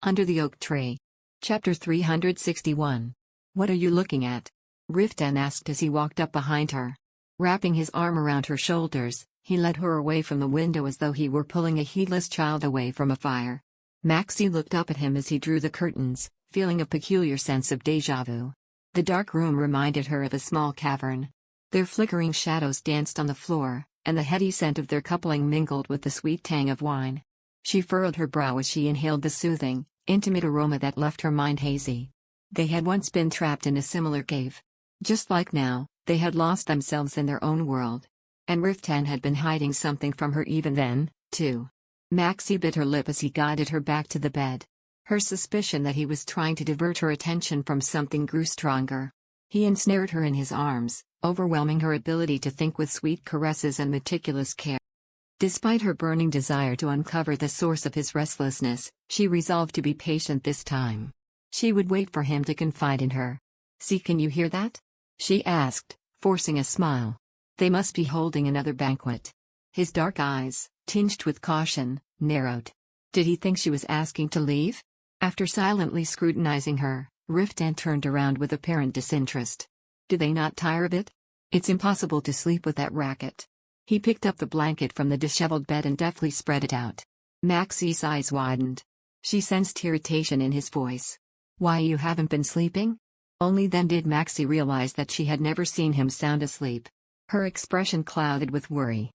Under the Oak Tree. Chapter 361. What are you looking at? Riftan asked as he walked up behind her. Wrapping his arm around her shoulders, he led her away from the window as though he were pulling a heedless child away from a fire. Maxie looked up at him as he drew the curtains, feeling a peculiar sense of déjà vu. The dark room reminded her of a small cavern. Their flickering shadows danced on the floor, and the heady scent of their coupling mingled with the sweet tang of wine. She furrowed her brow as she inhaled the soothing, intimate aroma that left her mind hazy. They had once been trapped in a similar cave. Just like now, they had lost themselves in their own world. And Riftan had been hiding something from her even then, too. Maxie bit her lip as he guided her back to the bed. Her suspicion that he was trying to divert her attention from something grew stronger. He ensnared her in his arms, overwhelming her ability to think with sweet caresses and meticulous care. Despite her burning desire to uncover the source of his restlessness, she resolved to be patient this time. She would wait for him to confide in her. "See, can you hear that?" she asked, forcing a smile. They must be holding another banquet. His dark eyes, tinged with caution, narrowed. Did he think she was asking to leave? After silently scrutinizing her, Riftan turned around with apparent disinterest. "Do they not tire of it? It's impossible to sleep with that racket." He picked up the blanket from the disheveled bed and deftly spread it out. Maxie's eyes widened. She sensed irritation in his voice. "Why, you haven't been sleeping?" Only then did Maxie realize that she had never seen him sound asleep. Her expression clouded with worry.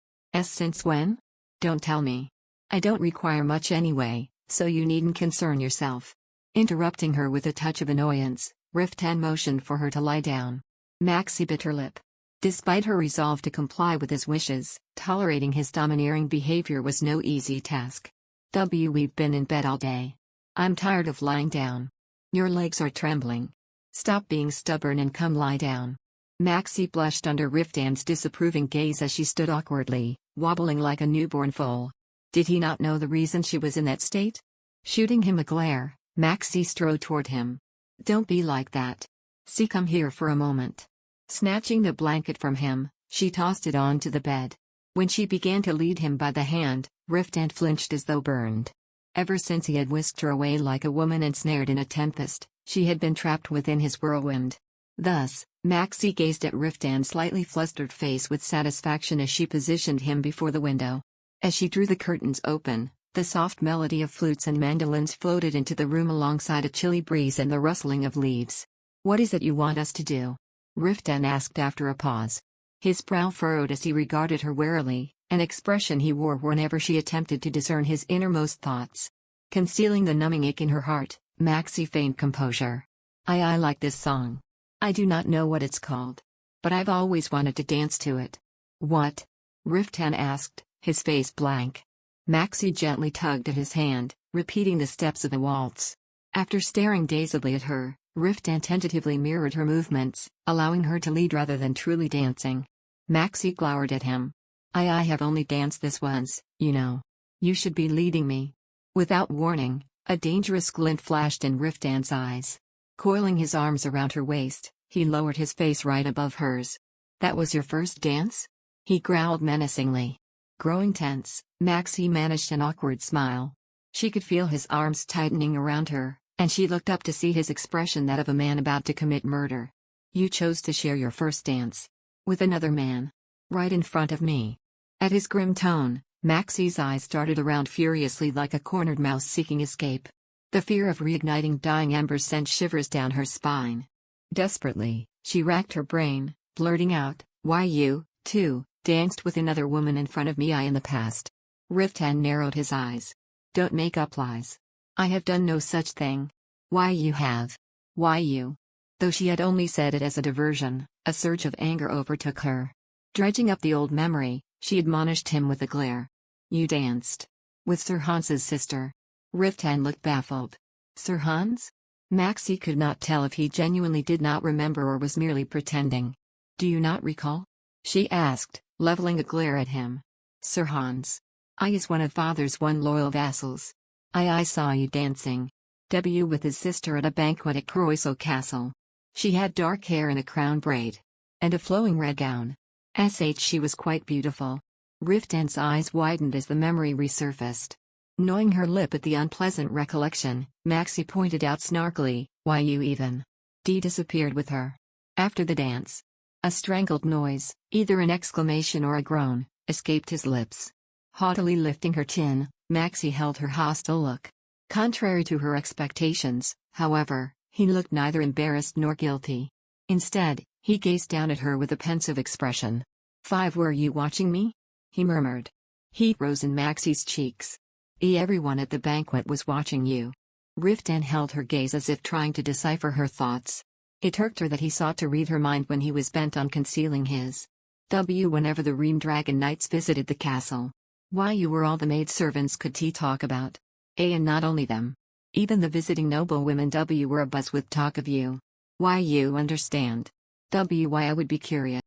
Since when?" "Don't tell me. I don't require much anyway, so you needn't concern yourself." Interrupting her with a touch of annoyance, Riftan motioned for her to lie down. Maxie bit her lip. Despite her resolve to comply with his wishes, tolerating his domineering behavior was no easy task. We've been in bed all day. I'm tired of lying down." "Your legs are trembling. Stop being stubborn and come lie down." Maxie blushed under Riftan's disapproving gaze as she stood awkwardly, wobbling like a newborn foal. Did he not know the reason she was in that state? Shooting him a glare, Maxie strode toward him. "Don't be like that. See, come here for a moment." Snatching the blanket from him, she tossed it onto the bed. When she began to lead him by the hand, Riftan flinched as though burned. Ever since he had whisked her away like a woman ensnared in a tempest, she had been trapped within his whirlwind. Thus, Maxie gazed at Riftan's slightly flustered face with satisfaction as she positioned him before the window. As she drew the curtains open, the soft melody of flutes and mandolins floated into the room alongside a chilly breeze and the rustling of leaves. "What is it you want us to do?" Riftan asked after a pause. His brow furrowed as he regarded her warily, an expression he wore whenever she attempted to discern his innermost thoughts. Concealing the numbing ache in her heart, Maxie feigned composure. I like this song. I do not know what it's called. But I've always wanted to dance to it." "What?" Riftan asked, his face blank. Maxie gently tugged at his hand, repeating the steps of a waltz. After staring dazedly at her, Riftan tentatively mirrored her movements, allowing her to lead rather than truly dancing. Maxie glowered at him. I have only danced this once, you know. You should be leading me." Without warning, a dangerous glint flashed in Riftan's eyes. Coiling his arms around her waist, he lowered his face right above hers. "That was your first dance?" he growled menacingly. Growing tense, Maxie managed an awkward smile. She could feel his arms tightening around her, and she looked up to see his expression that of a man about to commit murder. "You chose to share your first dance with another man. Right in front of me." At his grim tone, Maxie's eyes darted around furiously like a cornered mouse seeking escape. The fear of reigniting dying embers sent shivers down her spine. Desperately, she racked her brain, blurting out, "Why you, too, danced with another woman in front of me in the past." Riftan narrowed his eyes. "Don't make up lies. I have done no such thing." "Why you have. Why you." Though she had only said it as a diversion, a surge of anger overtook her. Dredging up the old memory, she admonished him with a glare. "You danced with Sir Hans's sister." Riftan looked baffled. "Sir Hans?" Maxie could not tell if he genuinely did not remember or was merely pretending. "Do you not recall?" she asked, leveling a glare at him. "Sir Hans. I is one of father's one loyal vassals. I saw you dancing. With his sister at a banquet at Croiso Castle. She had dark hair in a crown braid. And a flowing red gown. She was quite beautiful." Riftan's eyes widened as the memory resurfaced. Gnawing her lip at the unpleasant recollection, Maxie pointed out snarkily, "Why you even?" Dee disappeared with her. After the dance, a strangled noise, either an exclamation or a groan, escaped his lips. Haughtily lifting her chin, Maxie held her hostile look. Contrary to her expectations, however, he looked neither embarrassed nor guilty. Instead, he gazed down at her with a pensive expression. Were you watching me?" he murmured. Heat rose in Maxie's cheeks. Everyone at the banquet was watching you." Riftan held her gaze as if trying to decipher her thoughts. It irked her that he sought to read her mind when he was bent on concealing his. Whenever the Ream Dragon Knights visited the castle. Why you were all the maidservants could he talk about. And not only them. Even the visiting noblewomen were abuzz with talk of you. Why you understand. Why I would be curious.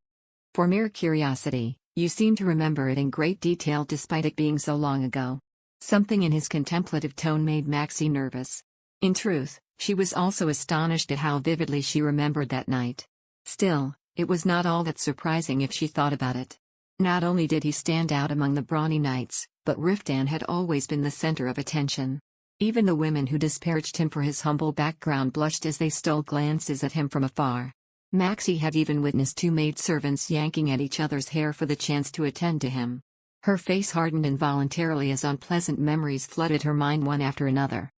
For mere curiosity, you seem to remember it in great detail despite it being so long ago. Something in his contemplative tone made Maxie nervous. In truth, she was also astonished at how vividly she remembered that night. Still, it was not all that surprising if she thought about it. Not only did he stand out among the brawny knights, but Riftan had always been the center of attention. Even the women who disparaged him for his humble background blushed as they stole glances at him from afar. Maxie had even witnessed two maidservants yanking at each other's hair for the chance to attend to him. Her face hardened involuntarily as unpleasant memories flooded her mind one after another.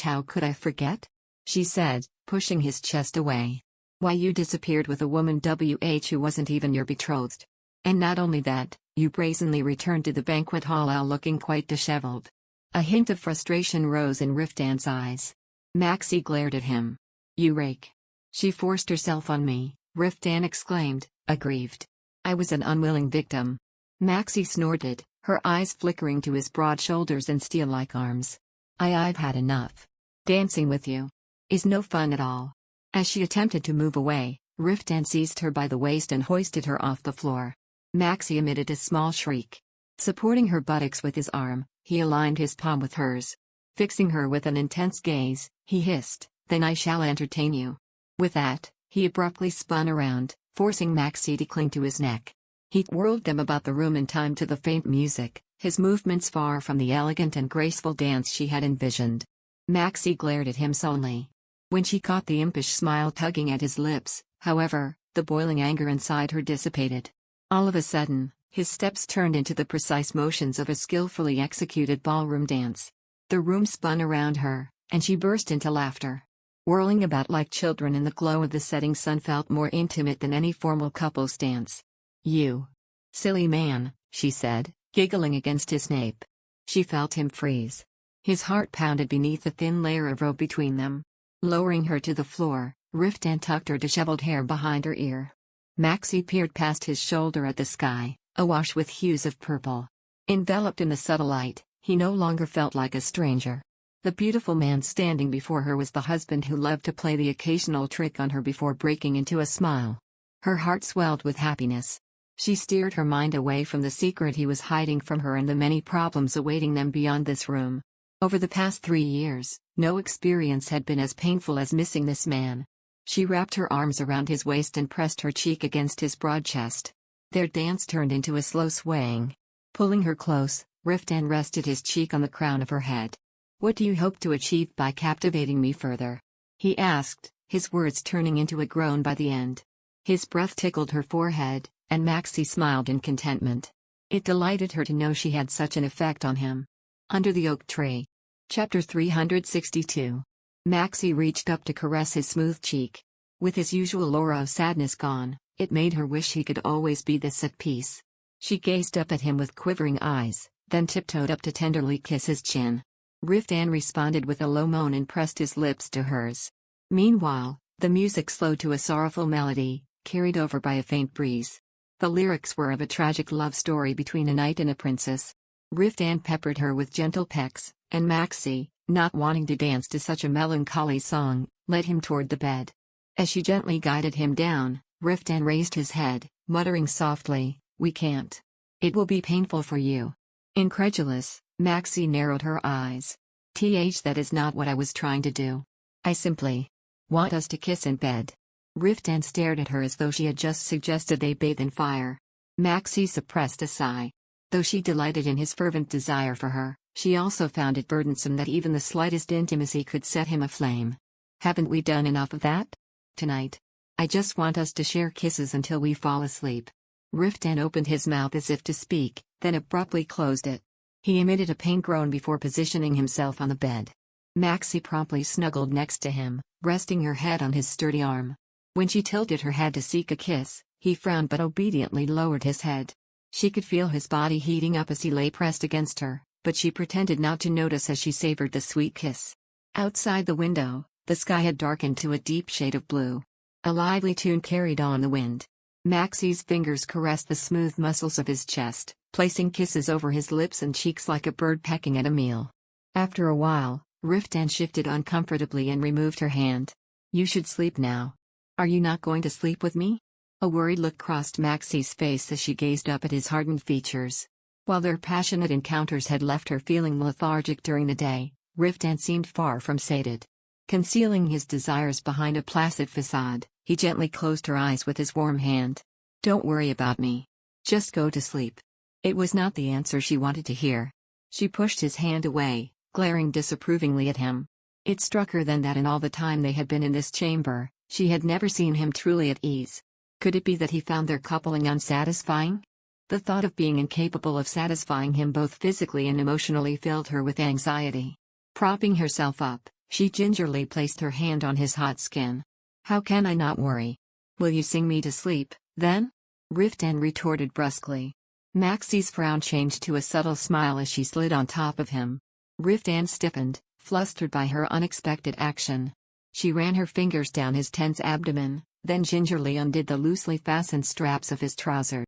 How could I forget?" she said, pushing his chest away. "Why you disappeared with a woman who wasn't even your betrothed. And not only that, you brazenly returned to the banquet hall looking quite disheveled." A hint of frustration rose in Riftan's eyes. Maxie glared at him. "You rake." "She forced herself on me," Riftan exclaimed, aggrieved. "I was an unwilling victim." Maxie snorted, her eyes flickering to his broad shoulders and steel-like arms. I've had enough. Dancing with you is no fun at all." As she attempted to move away, Riftan seized her by the waist and hoisted her off the floor. Maxie emitted a small shriek. Supporting her buttocks with his arm, he aligned his palm with hers. Fixing her with an intense gaze, he hissed, "Then I shall entertain you." With that, he abruptly spun around, forcing Maxie to cling to his neck. He whirled them about the room in time to the faint music, his movements far from the elegant and graceful dance she had envisioned. Maxie glared at him sullenly. When she caught the impish smile tugging at his lips, however, the boiling anger inside her dissipated. All of a sudden, his steps turned into the precise motions of a skillfully executed ballroom dance. The room spun around her, and she burst into laughter. Whirling about like children in the glow of the setting sun felt more intimate than any formal couple's dance. "You silly man," she said, giggling against his nape. She felt him freeze. His heart pounded beneath the thin layer of robe between them. Lowering her to the floor, Riftan tucked her disheveled hair behind her ear. Maxie peered past his shoulder at the sky, awash with hues of purple. Enveloped in the subtle light, he no longer felt like a stranger. The beautiful man standing before her was the husband who loved to play the occasional trick on her before breaking into a smile. Her heart swelled with happiness. She steered her mind away from the secret he was hiding from her and the many problems awaiting them beyond this room. Over the past 3 years, no experience had been as painful as missing this man. She wrapped her arms around his waist and pressed her cheek against his broad chest. Their dance turned into a slow swaying. Pulling her close, Riftan rested his cheek on the crown of her head. "What do you hope to achieve by captivating me further?" he asked, his words turning into a groan by the end. His breath tickled her forehead, and Maxie smiled in contentment. It delighted her to know she had such an effect on him. Under the oak tree. Chapter 362. Maxie reached up to caress his smooth cheek. With his usual aura of sadness gone, it made her wish he could always be this at peace. She gazed up at him with quivering eyes, then tiptoed up to tenderly kiss his chin. Riftan responded with a low moan and pressed his lips to hers. Meanwhile, the music slowed to a sorrowful melody, carried over by a faint breeze. The lyrics were of a tragic love story between a knight and a princess. Riftan peppered her with gentle pecks, and Maxie, not wanting to dance to such a melancholy song, led him toward the bed. As she gently guided him down, Riftan raised his head, muttering softly, "We can't. It will be painful for you." Incredulous, Maxie narrowed her eyes. That is not what I was trying to do. I simply want us to kiss in bed." Riftan stared at her as though she had just suggested they bathe in fire. Maxie suppressed a sigh. Though she delighted in his fervent desire for her, she also found it burdensome that even the slightest intimacy could set him aflame. "Haven't we done enough of that? Tonight. I just want us to share kisses until we fall asleep." Riftan opened his mouth as if to speak, then abruptly closed it. He emitted a pained groan before positioning himself on the bed. Maxie promptly snuggled next to him, resting her head on his sturdy arm. When she tilted her head to seek a kiss, he frowned but obediently lowered his head. She could feel his body heating up as he lay pressed against her, but she pretended not to notice as she savored the sweet kiss. Outside the window, the sky had darkened to a deep shade of blue. A lively tune carried on the wind. Maxie's fingers caressed the smooth muscles of his chest, placing kisses over his lips and cheeks like a bird pecking at a meal. After a while, Riftan shifted uncomfortably and removed her hand. "You should sleep now. Are you not going to sleep with me?" A worried look crossed Maxie's face as she gazed up at his hardened features. While their passionate encounters had left her feeling lethargic during the day, Riftan seemed far from sated. Concealing his desires behind a placid facade, he gently closed her eyes with his warm hand. "Don't worry about me. Just go to sleep." It was not the answer she wanted to hear. She pushed his hand away, glaring disapprovingly at him. It struck her then that in all the time they had been in this chamber, she had never seen him truly at ease. Could it be that he found their coupling unsatisfying? The thought of being incapable of satisfying him both physically and emotionally filled her with anxiety. Propping herself up, she gingerly placed her hand on his hot skin. "How can I not worry? Will you sing me to sleep, then?" Riftan retorted brusquely. Maxie's frown changed to a subtle smile as she slid on top of him. Riftan stiffened, flustered by her unexpected action. She ran her fingers down his tense abdomen, then gingerly undid the loosely fastened straps of his trousers.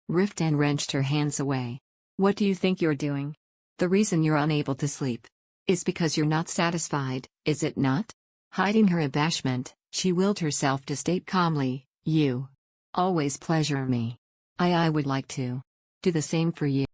Riftan wrenched her hands away. "What do you think you're doing? The reason you're unable to sleep is because you're not satisfied, is it not?" Hiding her abashment, she willed herself to state calmly, "You always pleasure me. I would like to do the same for you."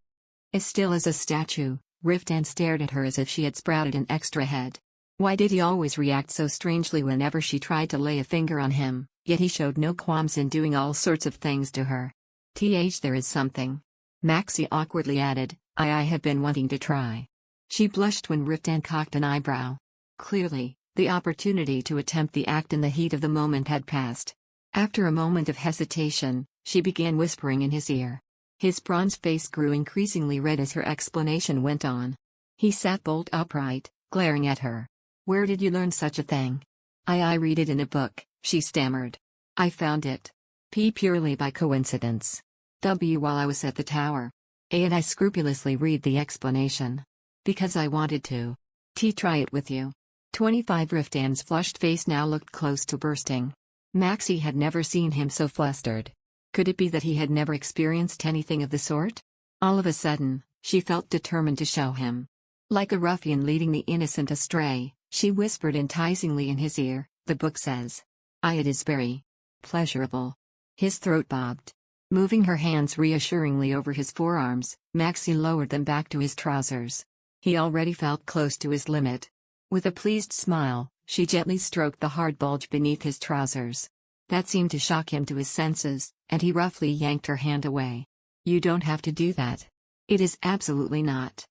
As still as a statue, Riftan stared at her as if she had sprouted an extra head. Why did he always react so strangely whenever she tried to lay a finger on him, yet he showed no qualms in doing all sorts of things to her? There is something," Maxie awkwardly added, I have been wanting to try." She blushed when Riftan cocked an eyebrow. Clearly, the opportunity to attempt the act in the heat of the moment had passed. After a moment of hesitation, she began whispering in his ear. His bronze face grew increasingly red as her explanation went on. He sat bolt upright, glaring at her. "Where did you learn such a thing?" I read it in a book," she stammered. "I found it. Purely by coincidence. While I was at the tower. And I scrupulously read the explanation. Because I wanted to try it with you." 25 Riftan's flushed face now looked close to bursting. Maxie had never seen him so flustered. Could it be that he had never experienced anything of the sort? All of a sudden, she felt determined to show him. Like a ruffian leading the innocent astray, she whispered enticingly in his ear, "The book says. It is very pleasurable." His throat bobbed. Moving her hands reassuringly over his forearms, Maxie lowered them back to his trousers. He already felt close to his limit. With a pleased smile, she gently stroked the hard bulge beneath his trousers. That seemed to shock him to his senses, and he roughly yanked her hand away. "You don't have to do that. It is absolutely not.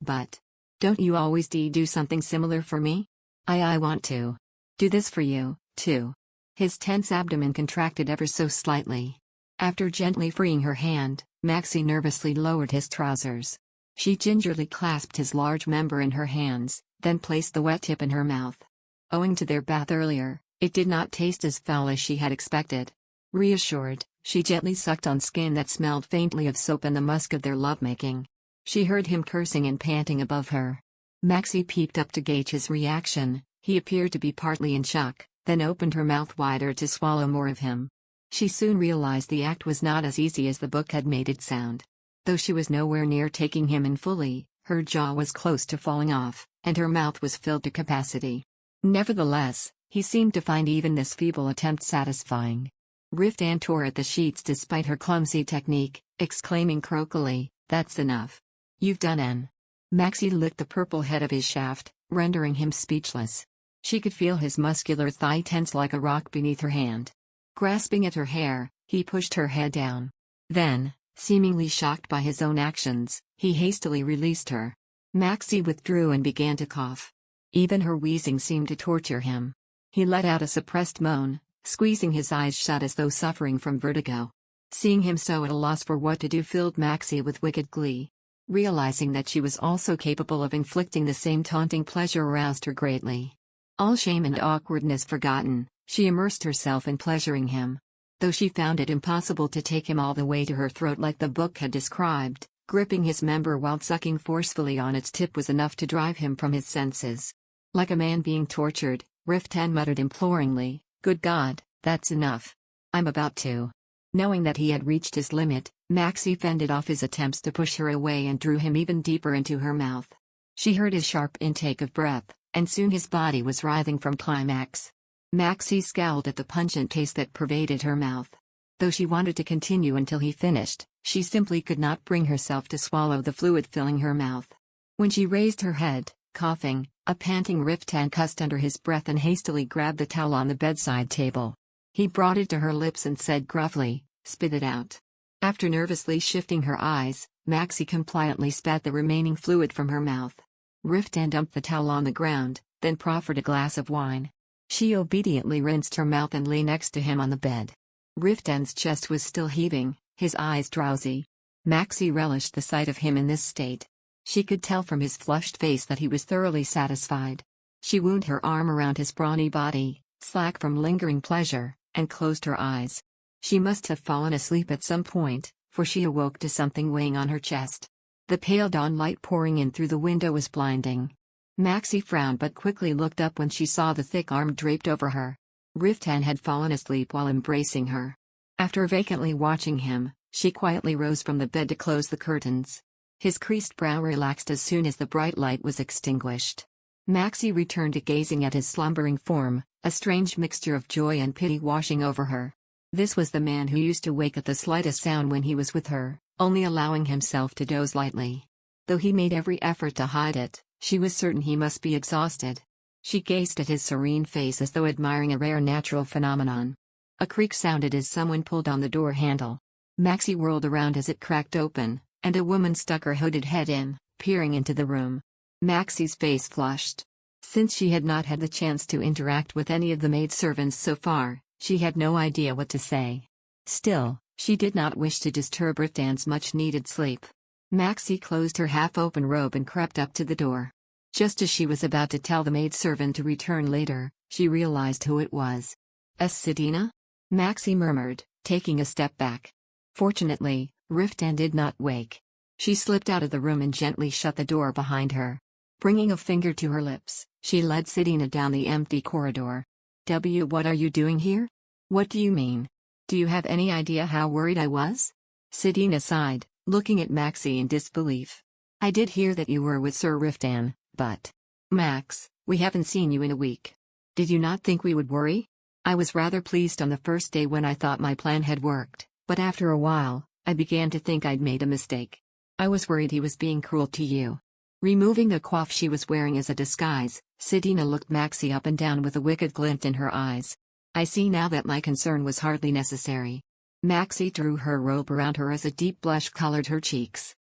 But don't you always do something similar for me? I want to do this for you, too." His tense abdomen contracted ever so slightly. After gently freeing her hand, Maxie nervously lowered his trousers. She gingerly clasped his large member in her hands, then placed the wet tip in her mouth. Owing to their bath earlier, it did not taste as foul as she had expected. Reassured, she gently sucked on skin that smelled faintly of soap and the musk of their lovemaking. She heard him cursing and panting above her. Maxie peeped up to gauge his reaction. He appeared to be partly in shock, then opened her mouth wider to swallow more of him. She soon realized the act was not as easy as the book had made it sound. Though she was nowhere near taking him in fully, her jaw was close to falling off, and her mouth was filled to capacity. Nevertheless, he seemed to find even this feeble attempt satisfying. Riftan tore at the sheets despite her clumsy technique, exclaiming croakily, "That's enough. You've done N." Maxie licked the purple head of his shaft, rendering him speechless. She could feel his muscular thigh tense like a rock beneath her hand. Grasping at her hair, he pushed her head down. Then, Seemingly shocked by his own actions, he hastily released her. Maxie withdrew and began to cough. Even her wheezing seemed to torture him. He let out a suppressed moan, squeezing his eyes shut as though suffering from vertigo. Seeing him so at a loss for what to do filled Maxie with wicked glee. Realizing that she was also capable of inflicting the same taunting pleasure aroused her greatly. All shame and awkwardness forgotten, she immersed herself in pleasuring him. Though she found it impossible to take him all the way to her throat like the book had described, gripping his member while sucking forcefully on its tip was enough to drive him from his senses. Like a man being tortured, Riftan muttered imploringly, "Good God, that's enough. I'm about to." Knowing that he had reached his limit, Maxie fended off his attempts to push her away and drew him even deeper into her mouth. She heard his sharp intake of breath, and soon his body was writhing from climax. Maxie scowled at the pungent taste that pervaded her mouth. Though she wanted to continue until he finished, she simply could not bring herself to swallow the fluid filling her mouth. When she raised her head, coughing, a panting Riftan cussed under his breath and hastily grabbed the towel on the bedside table. He brought it to her lips and said gruffly, "Spit it out." After nervously shifting her eyes, Maxie compliantly spat the remaining fluid from her mouth. Riftan dumped the towel on the ground, then proffered a glass of wine. She obediently rinsed her mouth and lay next to him on the bed. Riftan's chest was still heaving, his eyes drowsy. Maxie relished the sight of him in this state. She could tell from his flushed face that he was thoroughly satisfied. She wound her arm around his brawny body, slack from lingering pleasure, and closed her eyes. She must have fallen asleep at some point, for she awoke to something weighing on her chest. The pale dawn light pouring in through the window was blinding. Maxie frowned but quickly looked up when she saw the thick arm draped over her. Riftan had fallen asleep while embracing her. After vacantly watching him, she quietly rose from the bed to close the curtains. His creased brow relaxed as soon as the bright light was extinguished. Maxie returned to gazing at his slumbering form, a strange mixture of joy and pity washing over her. This was the man who used to wake at the slightest sound when he was with her, only allowing himself to doze lightly. Though he made every effort to hide it, she was certain he must be exhausted. She gazed at his serene face as though admiring a rare natural phenomenon. A creak sounded as someone pulled on the door handle. Maxie whirled around as it cracked open, and a woman stuck her hooded head in, peering into the room. Maxie's face flushed. Since she had not had the chance to interact with any of the maidservants so far, she had no idea what to say. Still, she did not wish to disturb Riftan's much-needed sleep. Maxie closed her half-open robe and crept up to the door. Just as she was about to tell the maidservant to return later, she realized who it was. "Sidina?" Maxie murmured, taking a step back. Fortunately, Riftan did not wake. She slipped out of the room and gently shut the door behind her. Bringing a finger to her lips, she led Sidina down the empty corridor. What are you doing here?" "What do you mean? Do you have any idea how worried I was?" Sidina sighed, looking at Maxie in disbelief. "I did hear that you were with Sir Riftan, but... Max, we haven't seen you in a week. Did you not think we would worry? I was rather pleased on the first day when I thought my plan had worked, but after a while, I began to think I'd made a mistake. I was worried he was being cruel to you." Removing the coif she was wearing as a disguise, Sidina looked Maxie up and down with a wicked glint in her eyes. "I see now that my concern was hardly necessary." Maxie drew her robe around her as a deep blush colored her cheeks.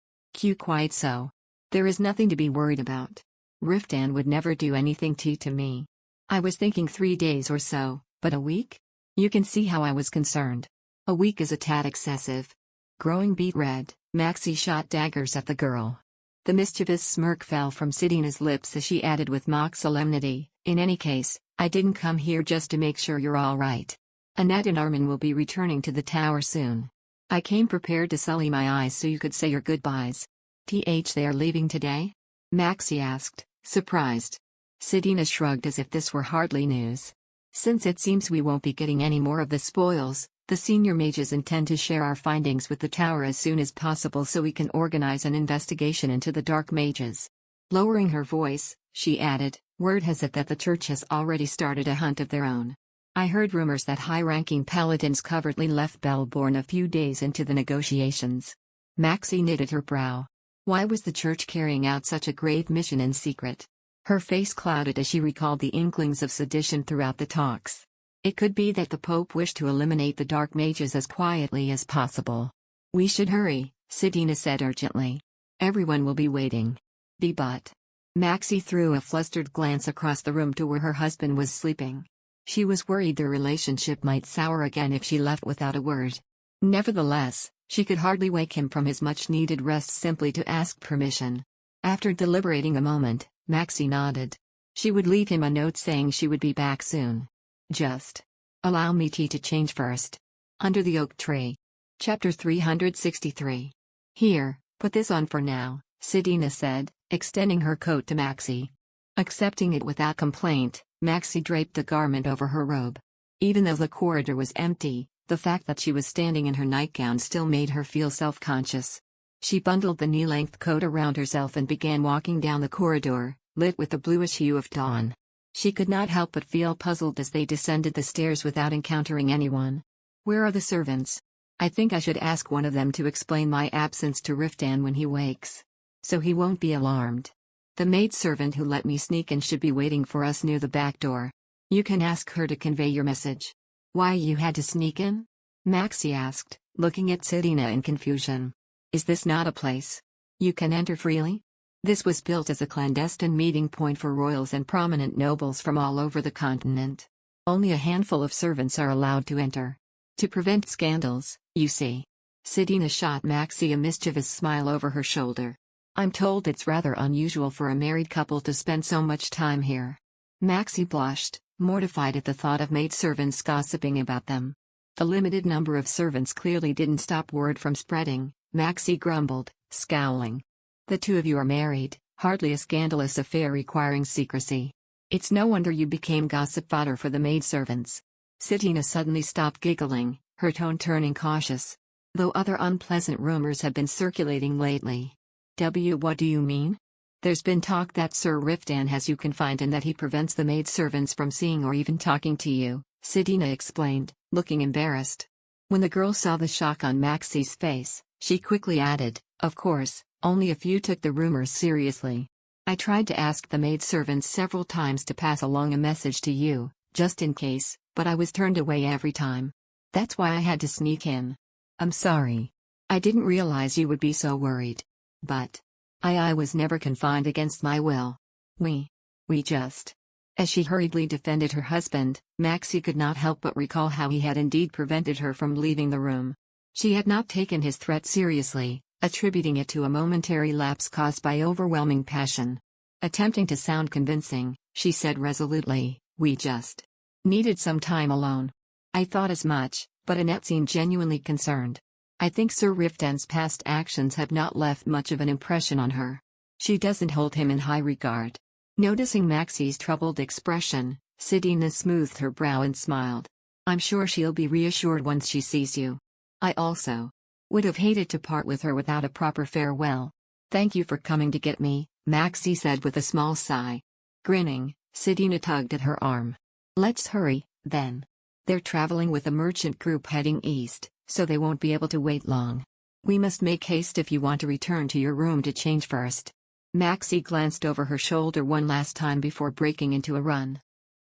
Quite so. There is nothing to be worried about. Riftan would never do anything to me. I was thinking 3 days or so, but a week? You can see how I was concerned. A week is a tad excessive." Growing beet red, Maxie shot daggers at the girl. The mischievous smirk fell from Sidina's lips as she added with mock solemnity, "In any case, I didn't come here just to make sure you're all right. Annette and Armin will be returning to the tower soon. I came prepared to sully my eyes so you could say your goodbyes." They are leaving today?" Maxie asked, surprised. Sidina shrugged as if this were hardly news. "Since it seems we won't be getting any more of the spoils, the senior mages intend to share our findings with the tower as soon as possible so we can organize an investigation into the dark mages." Lowering her voice, she added, "Word has it that the church has already started a hunt of their own. I heard rumors that high-ranking paladins covertly left Belborn a few days into the negotiations." Maxie knitted her brow. Why was the church carrying out such a grave mission in secret? Her face clouded as she recalled the inklings of sedition throughout the talks. It could be that the Pope wished to eliminate the dark mages as quietly as possible. We should hurry, Sidina said urgently. Everyone will be waiting. But. Maxie threw a flustered glance across the room to where her husband was sleeping. She was worried their relationship might sour again if she left without a word. Nevertheless, she could hardly wake him from his much-needed rest simply to ask permission. After deliberating a moment, Maxie nodded. She would leave him a note saying she would be back soon. Just. Allow me to change first. Under the oak tree. Chapter 363. Here, put this on for now, Sidina said, extending her coat to Maxie. Accepting it without complaint, Maxie draped the garment over her robe. Even though the corridor was empty, the fact that she was standing in her nightgown still made her feel self-conscious. She bundled the knee-length coat around herself and began walking down the corridor, lit with the bluish hue of dawn. She could not help but feel puzzled as they descended the stairs without encountering anyone. Where are the servants? I think I should ask one of them to explain my absence to Riftan when he wakes. So he won't be alarmed. The maidservant who let me sneak in should be waiting for us near the back door. You can ask her to convey your message. Why you had to sneak in? Maxie asked, looking at Sidina in confusion. Is this not a place you can enter freely? This was built as a clandestine meeting point for royals and prominent nobles from all over the continent. Only a handful of servants are allowed to enter. To prevent scandals, you see. Sidina shot Maxie a mischievous smile over her shoulder. I'm told it's rather unusual for a married couple to spend so much time here. Maxie blushed, mortified at the thought of maidservants gossiping about them. The limited number of servants clearly didn't stop word from spreading, Maxie grumbled, scowling. The two of you are married, hardly a scandalous affair requiring secrecy. It's no wonder you became gossip fodder for the maidservants. Sidina suddenly stopped giggling, her tone turning cautious. Though other unpleasant rumors have been circulating lately. What do you mean? There's been talk that Sir Riftan has you confined and that he prevents the maidservants from seeing or even talking to you, Sidina explained, looking embarrassed. When the girl saw the shock on Maxie's face, she quickly added, of course, only a few took the rumors seriously. I tried to ask the maidservants several times to pass along a message to you, just in case, but I was turned away every time. That's why I had to sneak in. I'm sorry. I didn't realize you would be so worried. But I was never confined against my will. We just. As she hurriedly defended her husband, Maxie could not help but recall how he had indeed prevented her from leaving the room. She had not taken his threat seriously, attributing it to a momentary lapse caused by overwhelming passion. Attempting to sound convincing, she said resolutely, we just needed some time alone. I thought as much, but Annette seemed genuinely concerned. I think Sir Riftan's past actions have not left much of an impression on her. She doesn't hold him in high regard. Noticing Maxie's troubled expression, Sidina smoothed her brow and smiled. I'm sure she'll be reassured once she sees you. I also would have hated to part with her without a proper farewell. Thank you for coming to get me, Maxie said with a small sigh. Grinning, Sidina tugged at her arm. Let's hurry, then. They're traveling with a merchant group heading east, so they won't be able to wait long. We must make haste if you want to return to your room to change first. Maxie glanced over her shoulder one last time before breaking into a run.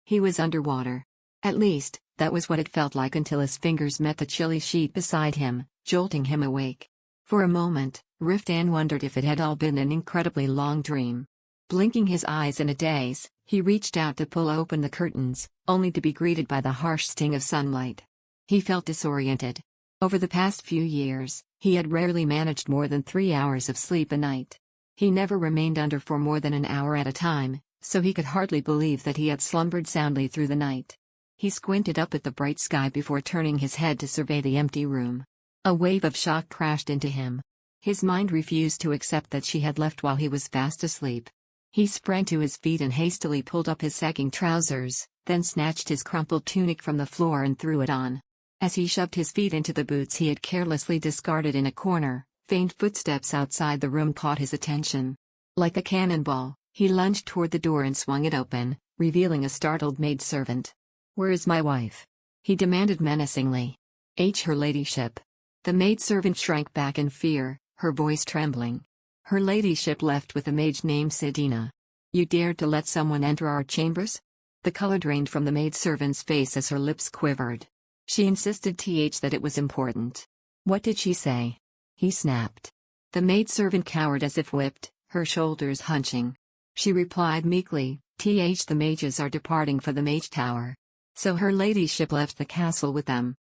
He was underwater. At least, that was what it felt like until his fingers met the chilly sheet beside him, jolting him awake. For a moment, Riftan wondered if it had all been an incredibly long dream. Blinking his eyes in a daze, he reached out to pull open the curtains, only to be greeted by the harsh sting of sunlight. He felt disoriented. Over the past few years, he had rarely managed more than 3 hours of sleep a night. He never remained under for more than an hour at a time, so he could hardly believe that he had slumbered soundly through the night. He squinted up at the bright sky before turning his head to survey the empty room. A wave of shock crashed into him. His mind refused to accept that she had left while he was fast asleep. He sprang to his feet and hastily pulled up his sagging trousers, then snatched his crumpled tunic from the floor and threw it on. As he shoved his feet into the boots he had carelessly discarded in a corner, faint footsteps outside the room caught his attention. Like a cannonball, he lunged toward the door and swung it open, revealing a startled maidservant. "Where is my wife?" he demanded menacingly. Her ladyship." The maidservant shrank back in fear, her voice trembling. "Her ladyship left with a maid named Sidina. You dared to let someone enter our chambers?" The color drained from the maidservant's face as her lips quivered. She insisted that it was important. "What did she say?" he snapped. The maidservant cowered as if whipped, her shoulders hunching. She replied meekly, the mages are departing for the mage tower. So her ladyship left the castle with them.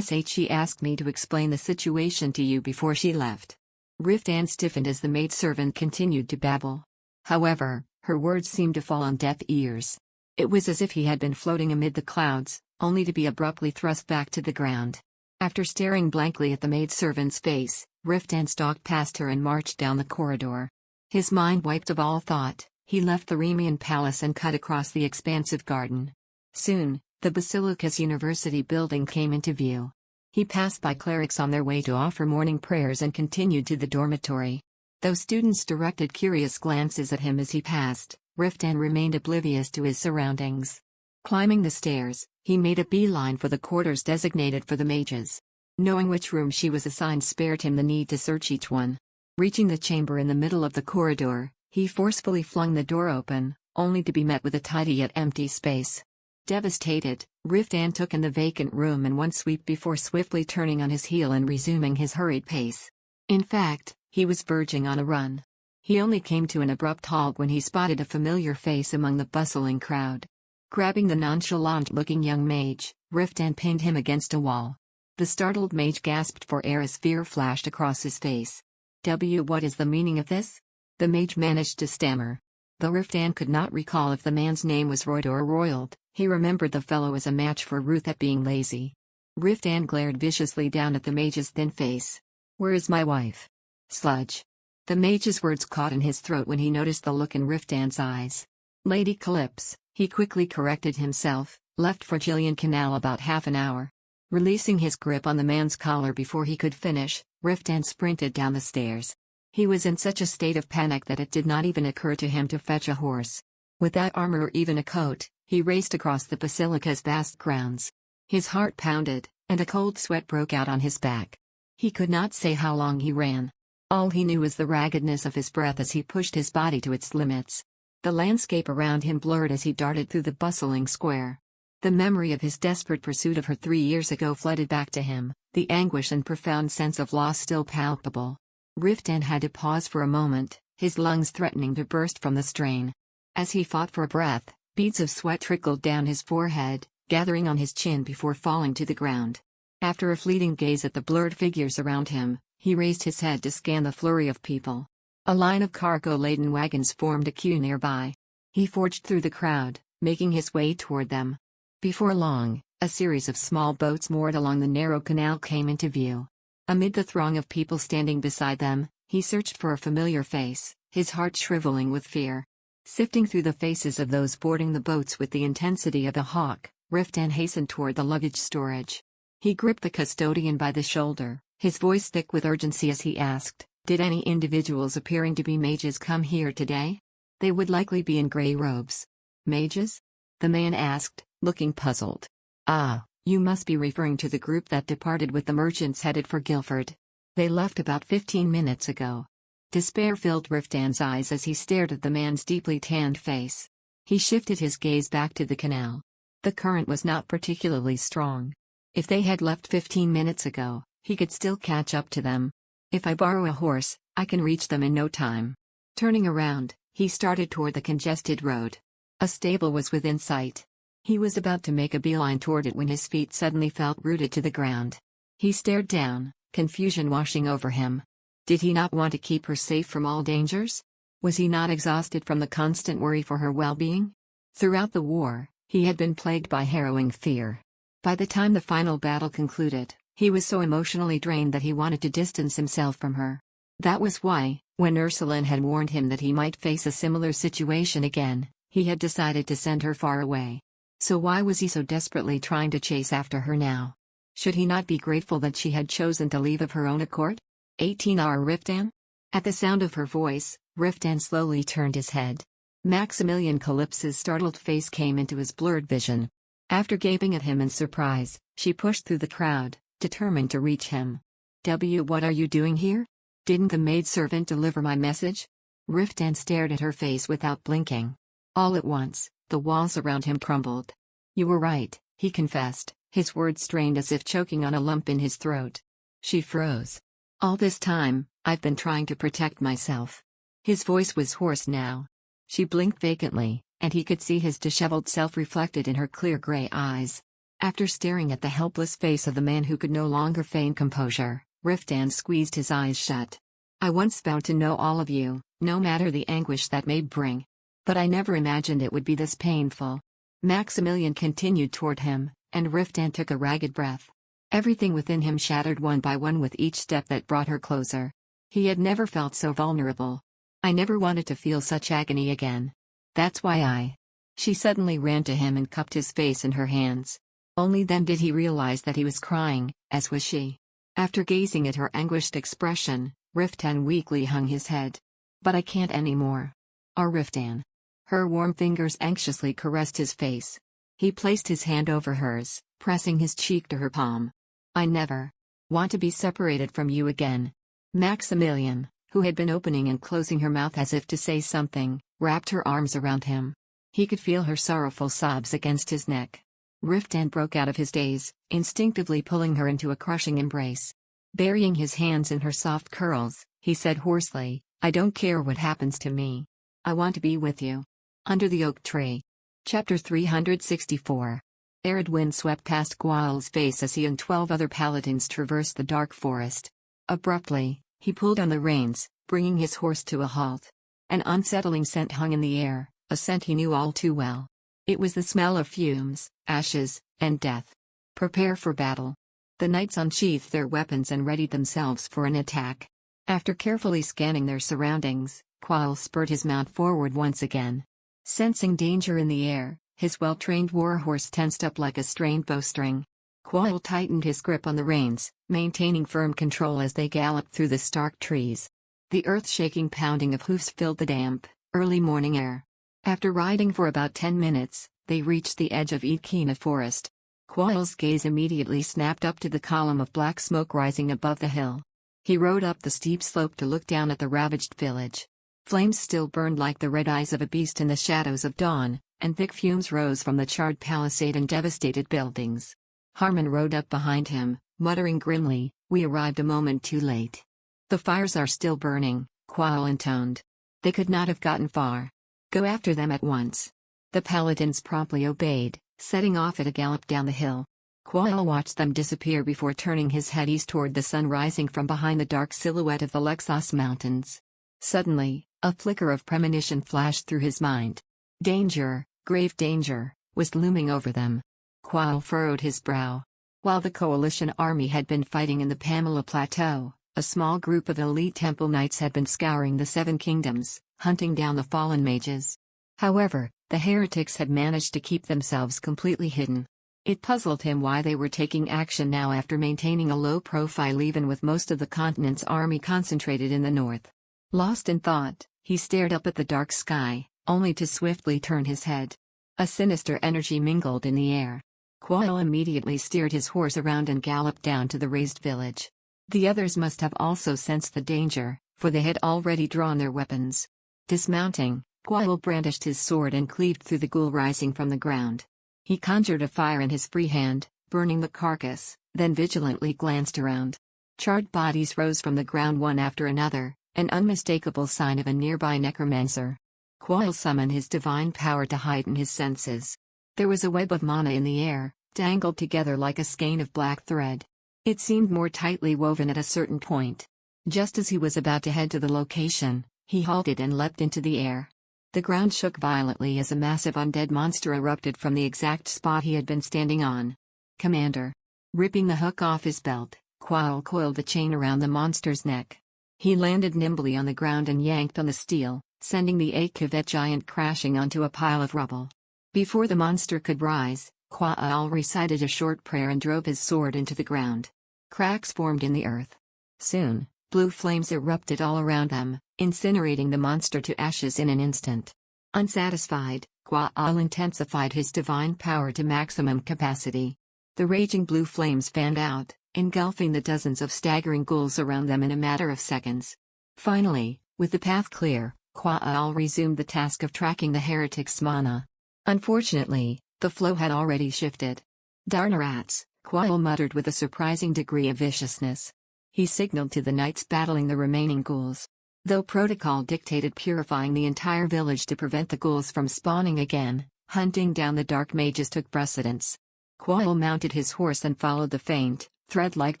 She asked me to explain the situation to you before she left. Riftan stiffened as the maidservant continued to babble. However, her words seemed to fall on deaf ears. It was as if he had been floating amid the clouds, only to be abruptly thrust back to the ground. After staring blankly at the maidservant's face, Riftan stalked past her and marched down the corridor. His mind wiped of all thought, he left the Remian palace and cut across the expansive garden. Soon, the Basilica's university building came into view. He passed by clerics on their way to offer morning prayers and continued to the dormitory. Though students directed curious glances at him as he passed, Riftan remained oblivious to his surroundings. Climbing the stairs, he made a beeline for the quarters designated for the mages. Knowing which room she was assigned spared him the need to search each one. Reaching the chamber in the middle of the corridor, he forcefully flung the door open, only to be met with a tidy yet empty space. Devastated, Riftan took in the vacant room in one sweep before swiftly turning on his heel and resuming his hurried pace. In fact, he was verging on a run. He only came to an abrupt halt when he spotted a familiar face among the bustling crowd. Grabbing the nonchalant-looking young mage, Riftan pinned him against a wall. The startled mage gasped for air as fear flashed across his face. What is the meaning of this? The mage managed to stammer. Though Riftan could not recall if the man's name was Royd or Royald, he remembered the fellow as a match for Ruth at being lazy. Riftan glared viciously down at the mage's thin face. "Where is my wife?" "Sludge." The mage's words caught in his throat when he noticed the look in Riftan's eyes. "Lady Calypse," he quickly corrected himself, "left for Gillian Canal about half an hour." Releasing his grip on the man's collar before he could finish, Riftan sprinted down the stairs. He was in such a state of panic that it did not even occur to him to fetch a horse. Without armor or even a coat, he raced across the basilica's vast grounds. His heart pounded, and a cold sweat broke out on his back. He could not say how long he ran. All he knew was the raggedness of his breath as he pushed his body to its limits. The landscape around him blurred as he darted through the bustling square. The memory of his desperate pursuit of her 3 years ago flooded back to him, the anguish and profound sense of loss still palpable. Riftan had to pause for a moment, his lungs threatening to burst from the strain. As he fought for breath, beads of sweat trickled down his forehead, gathering on his chin before falling to the ground. After a fleeting gaze at the blurred figures around him, he raised his head to scan the flurry of people. A line of cargo-laden wagons formed a queue nearby. He forged through the crowd, making his way toward them. Before long, a series of small boats moored along the narrow canal came into view. Amid the throng of people standing beside them, he searched for a familiar face, his heart shriveling with fear. Sifting through the faces of those boarding the boats with the intensity of a hawk, Riftan hastened toward the luggage storage. He gripped the custodian by the shoulder, his voice thick with urgency as he asked, "Did any individuals appearing to be mages come here today?" "They would likely be in grey robes." "Mages?" the man asked, looking puzzled. "Ah, you must be referring to the group that departed with the merchants headed for Guildford. They left about 15 minutes ago." Despair filled Riftan's eyes as he stared at the man's deeply tanned face. He shifted his gaze back to the canal. The current was not particularly strong. If they had left 15 minutes ago, he could still catch up to them. "If I borrow a horse, I can reach them in no time." Turning around, he started toward the congested road. A stable was within sight. He was about to make a beeline toward it when his feet suddenly felt rooted to the ground. He stared down, confusion washing over him. Did he not want to keep her safe from all dangers? Was he not exhausted from the constant worry for her well-being? Throughout the war, he had been plagued by harrowing fear. By the time the final battle concluded, he was so emotionally drained that he wanted to distance himself from her. That was why, when Ursuline had warned him that he might face a similar situation again, he had decided to send her far away. So why was he so desperately trying to chase after her now? Should he not be grateful that she had chosen to leave of her own accord? 18R Riftan? At the sound of her voice, Riftan slowly turned his head. Maximilian Calypse's startled face came into his blurred vision. After gaping at him in surprise, she pushed through the crowd, determined to reach him. What are you doing here? Didn't the maidservant deliver my message?" Riftan stared at her face without blinking. All at once, the walls around him crumbled. "You were right," he confessed, his words strained as if choking on a lump in his throat. She froze. All this time, I've been trying to protect myself. His voice was hoarse now. She blinked vacantly, and he could see his disheveled self reflected in her clear gray eyes. After staring at the helpless face of the man who could no longer feign composure, Riftan squeezed his eyes shut. I once vowed to know all of you, no matter the anguish that may bring. But I never imagined it would be this painful. Maximilian continued toward him, and Riftan took a ragged breath. Everything within him shattered one by one with each step that brought her closer. He had never felt so vulnerable. I never wanted to feel such agony again. That's why She suddenly ran to him and cupped his face in her hands. Only then did he realize that he was crying, as was she. After gazing at her anguished expression, Riftan weakly hung his head. But I can't anymore. Riftan. Her warm fingers anxiously caressed his face. He placed his hand over hers, pressing his cheek to her palm. I never want to be separated from you again. Maximilian, who had been opening and closing her mouth as if to say something, wrapped her arms around him. He could feel her sorrowful sobs against his neck. Riftan broke out of his daze, instinctively pulling her into a crushing embrace. Burying his hands in her soft curls, he said hoarsely, I don't care what happens to me. I want to be with you. Under the oak tree. Chapter 364. Arid wind swept past Gwail's face as he and 12 other paladins traversed the dark forest. Abruptly, he pulled on the reins, bringing his horse to a halt. An unsettling scent hung in the air, a scent he knew all too well. It was the smell of fumes, ashes, and death. Prepare for battle. The knights unsheathed their weapons and readied themselves for an attack. After carefully scanning their surroundings, Gwail spurred his mount forward once again. Sensing danger in the air, his well-trained warhorse tensed up like a strained bowstring. Gwail tightened his grip on the reins, maintaining firm control as they galloped through the stark trees. The earth-shaking pounding of hoofs filled the damp, early morning air. After riding for about 10 minutes, they reached the edge of Etkina forest. Gwail's gaze immediately snapped up to the column of black smoke rising above the hill. He rode up the steep slope to look down at the ravaged village. Flames still burned like the red eyes of a beast in the shadows of dawn, and thick fumes rose from the charred palisade and devastated buildings. Harman rode up behind him, muttering grimly, we arrived a moment too late. The fires are still burning, Gwail intoned. They could not have gotten far. Go after them at once. The paladins promptly obeyed, setting off at a gallop down the hill. Gwail watched them disappear before turning his head east toward the sun rising from behind the dark silhouette of the Lexos Mountains. Suddenly, a flicker of premonition flashed through his mind. Danger, grave danger, was looming over them. Gwail furrowed his brow. While the coalition army had been fighting in the Pamela Plateau, a small group of elite temple knights had been scouring the Seven Kingdoms, hunting down the fallen mages. However, the heretics had managed to keep themselves completely hidden. It puzzled him why they were taking action now after maintaining a low profile even with most of the continent's army concentrated in the north. Lost in thought, he stared up at the dark sky, only to swiftly turn his head. A sinister energy mingled in the air. Gwail immediately steered his horse around and galloped down to the raised village. The others must have also sensed the danger, for they had already drawn their weapons. Dismounting, Gwail brandished his sword and cleaved through the ghoul rising from the ground. He conjured a fire in his free hand, burning the carcass, then vigilantly glanced around. Charred bodies rose from the ground one after another, an unmistakable sign of a nearby necromancer. Gwail summoned his divine power to heighten his senses. There was a web of mana in the air, dangled together like a skein of black thread. It seemed more tightly woven at a certain point. Just as he was about to head to the location, he halted and leapt into the air. The ground shook violently as a massive undead monster erupted from the exact spot he had been standing on. Commander. Ripping the hook off his belt, Gwail coiled the chain around the monster's neck. He landed nimbly on the ground and yanked on the steel, sending the eight-cavet giant crashing onto a pile of rubble. Before the monster could rise, Gwail recited a short prayer and drove his sword into the ground. Cracks formed in the earth. Soon, blue flames erupted all around them, incinerating the monster to ashes in an instant. Unsatisfied, Gwail intensified his divine power to maximum capacity. The raging blue flames fanned out, engulfing the dozens of staggering ghouls around them in a matter of seconds. Finally, with the path clear, Gwail resumed the task of tracking the heretic's mana. Unfortunately, the flow had already shifted. Darn rats, Gwail muttered with a surprising degree of viciousness. He signaled to the knights battling the remaining ghouls. Though protocol dictated purifying the entire village to prevent the ghouls from spawning again, hunting down the dark mages took precedence. Quail mounted his horse and followed the faint, thread-like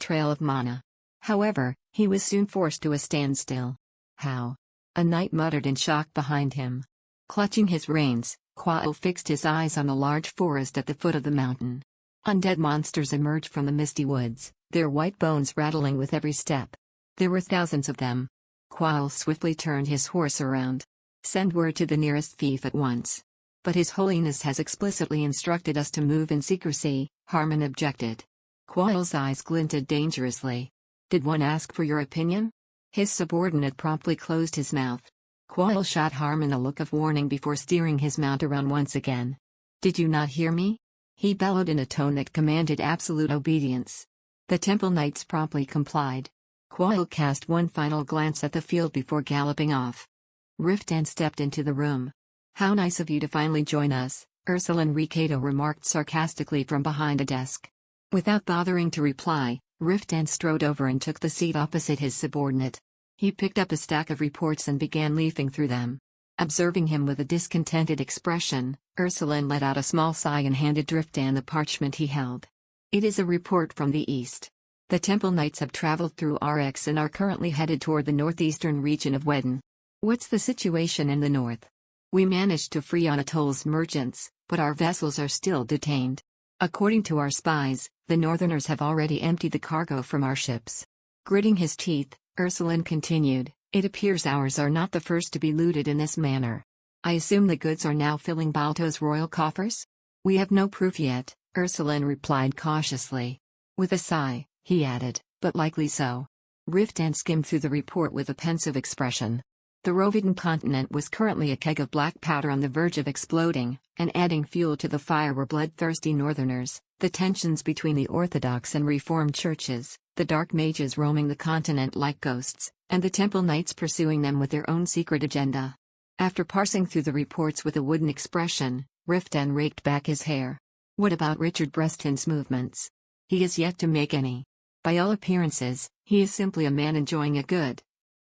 trail of mana. However, he was soon forced to a standstill. How? A knight muttered in shock behind him. Clutching his reins, Quail fixed his eyes on the large forest at the foot of the mountain. Undead monsters emerged from the misty woods, their white bones rattling with every step. There were thousands of them. Quail swiftly turned his horse around. Send word to the nearest fief at once. But His Holiness has explicitly instructed us to move in secrecy, Harmon objected. Quail's eyes glinted dangerously. Did one ask for your opinion? His subordinate promptly closed his mouth. Quail shot Harmon a look of warning before steering his mount around once again. Did you not hear me? He bellowed in a tone that commanded absolute obedience. The temple knights promptly complied. Quail cast one final glance at the field before galloping off. Riftan stepped into the room. How nice of you to finally join us, Ursuline Ricato remarked sarcastically from behind a desk. Without bothering to reply, Riftan strode over and took the seat opposite his subordinate. He picked up a stack of reports and began leafing through them. Observing him with a discontented expression, Ursuline let out a small sigh and handed Riftan the parchment he held. It is a report from the east. The Temple Knights have traveled through RX and are currently headed toward the northeastern region of Wedden. What's the situation in the north? We managed to free Anatol's merchants, but our vessels are still detained. According to our spies, the northerners have already emptied the cargo from our ships. Gritting his teeth, Ursuline continued, it appears ours are not the first to be looted in this manner. I assume the goods are now filling Balto's royal coffers? We have no proof yet, Ursuline replied cautiously. With a sigh, he added, but likely so. Riftan skimmed through the report with a pensive expression. The Rovidan continent was currently a keg of black powder on the verge of exploding, and adding fuel to the fire were bloodthirsty northerners, the tensions between the Orthodox and Reformed churches, the dark mages roaming the continent like ghosts, and the temple knights pursuing them with their own secret agenda. After parsing through the reports with a wooden expression, Riftan raked back his hair. What about Richard Breston's movements? He is yet to make any. By all appearances, he is simply a man enjoying a good.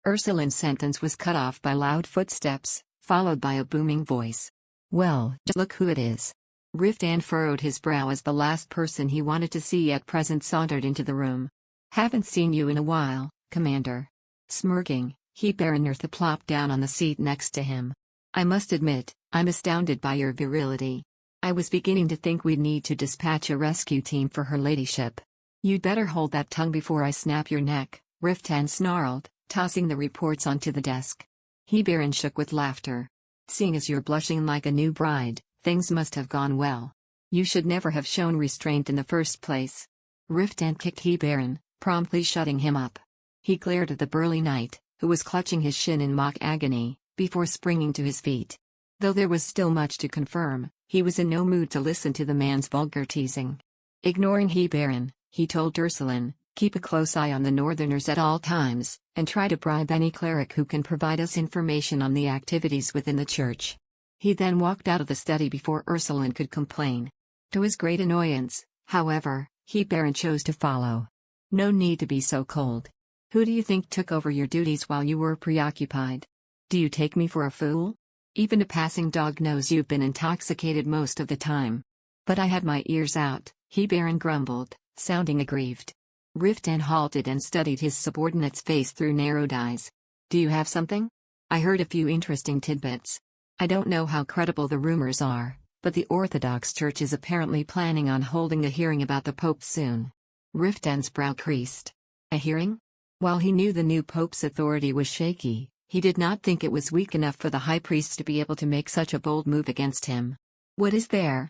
Ursuline's sentence was cut off by loud footsteps, followed by a booming voice. Well, just look who it is. Riftan furrowed his brow as the last person he wanted to see at present sauntered into the room. Haven't seen you in a while, Commander. Smirking, Baronirtha plopped down on the seat next to him. I must admit, I'm astounded by your virility. I was beginning to think we'd need to dispatch a rescue team for her ladyship. You'd better hold that tongue before I snap your neck, Riftan snarled, tossing the reports onto the desk. Baron shook with laughter. Seeing as you're blushing like a new bride, things must have gone well. You should never have shown restraint in the first place. Riftan kicked Baron, promptly shutting him up. He glared at the burly knight, who was clutching his shin in mock agony, before springing to his feet. Though there was still much to confirm, he was in no mood to listen to the man's vulgar teasing. Ignoring Baron, he told Ursuline, keep a close eye on the northerners at all times, and try to bribe any cleric who can provide us information on the activities within the church. He then walked out of the study before Ursuline could complain. To his great annoyance, however, Baron chose to follow. No need to be so cold. Who do you think took over your duties while you were preoccupied? Do you take me for a fool? Even a passing dog knows you've been intoxicated most of the time. But I had my ears out, Baron grumbled, sounding aggrieved. Riftan halted and studied his subordinate's face through narrowed eyes. Do you have something? I heard a few interesting tidbits. I don't know how credible the rumors are, but the Orthodox Church is apparently planning on holding a hearing about the Pope soon. Riftan's brow creased. A hearing? While he knew the new Pope's authority was shaky, he did not think it was weak enough for the high priest to be able to make such a bold move against him. What is there?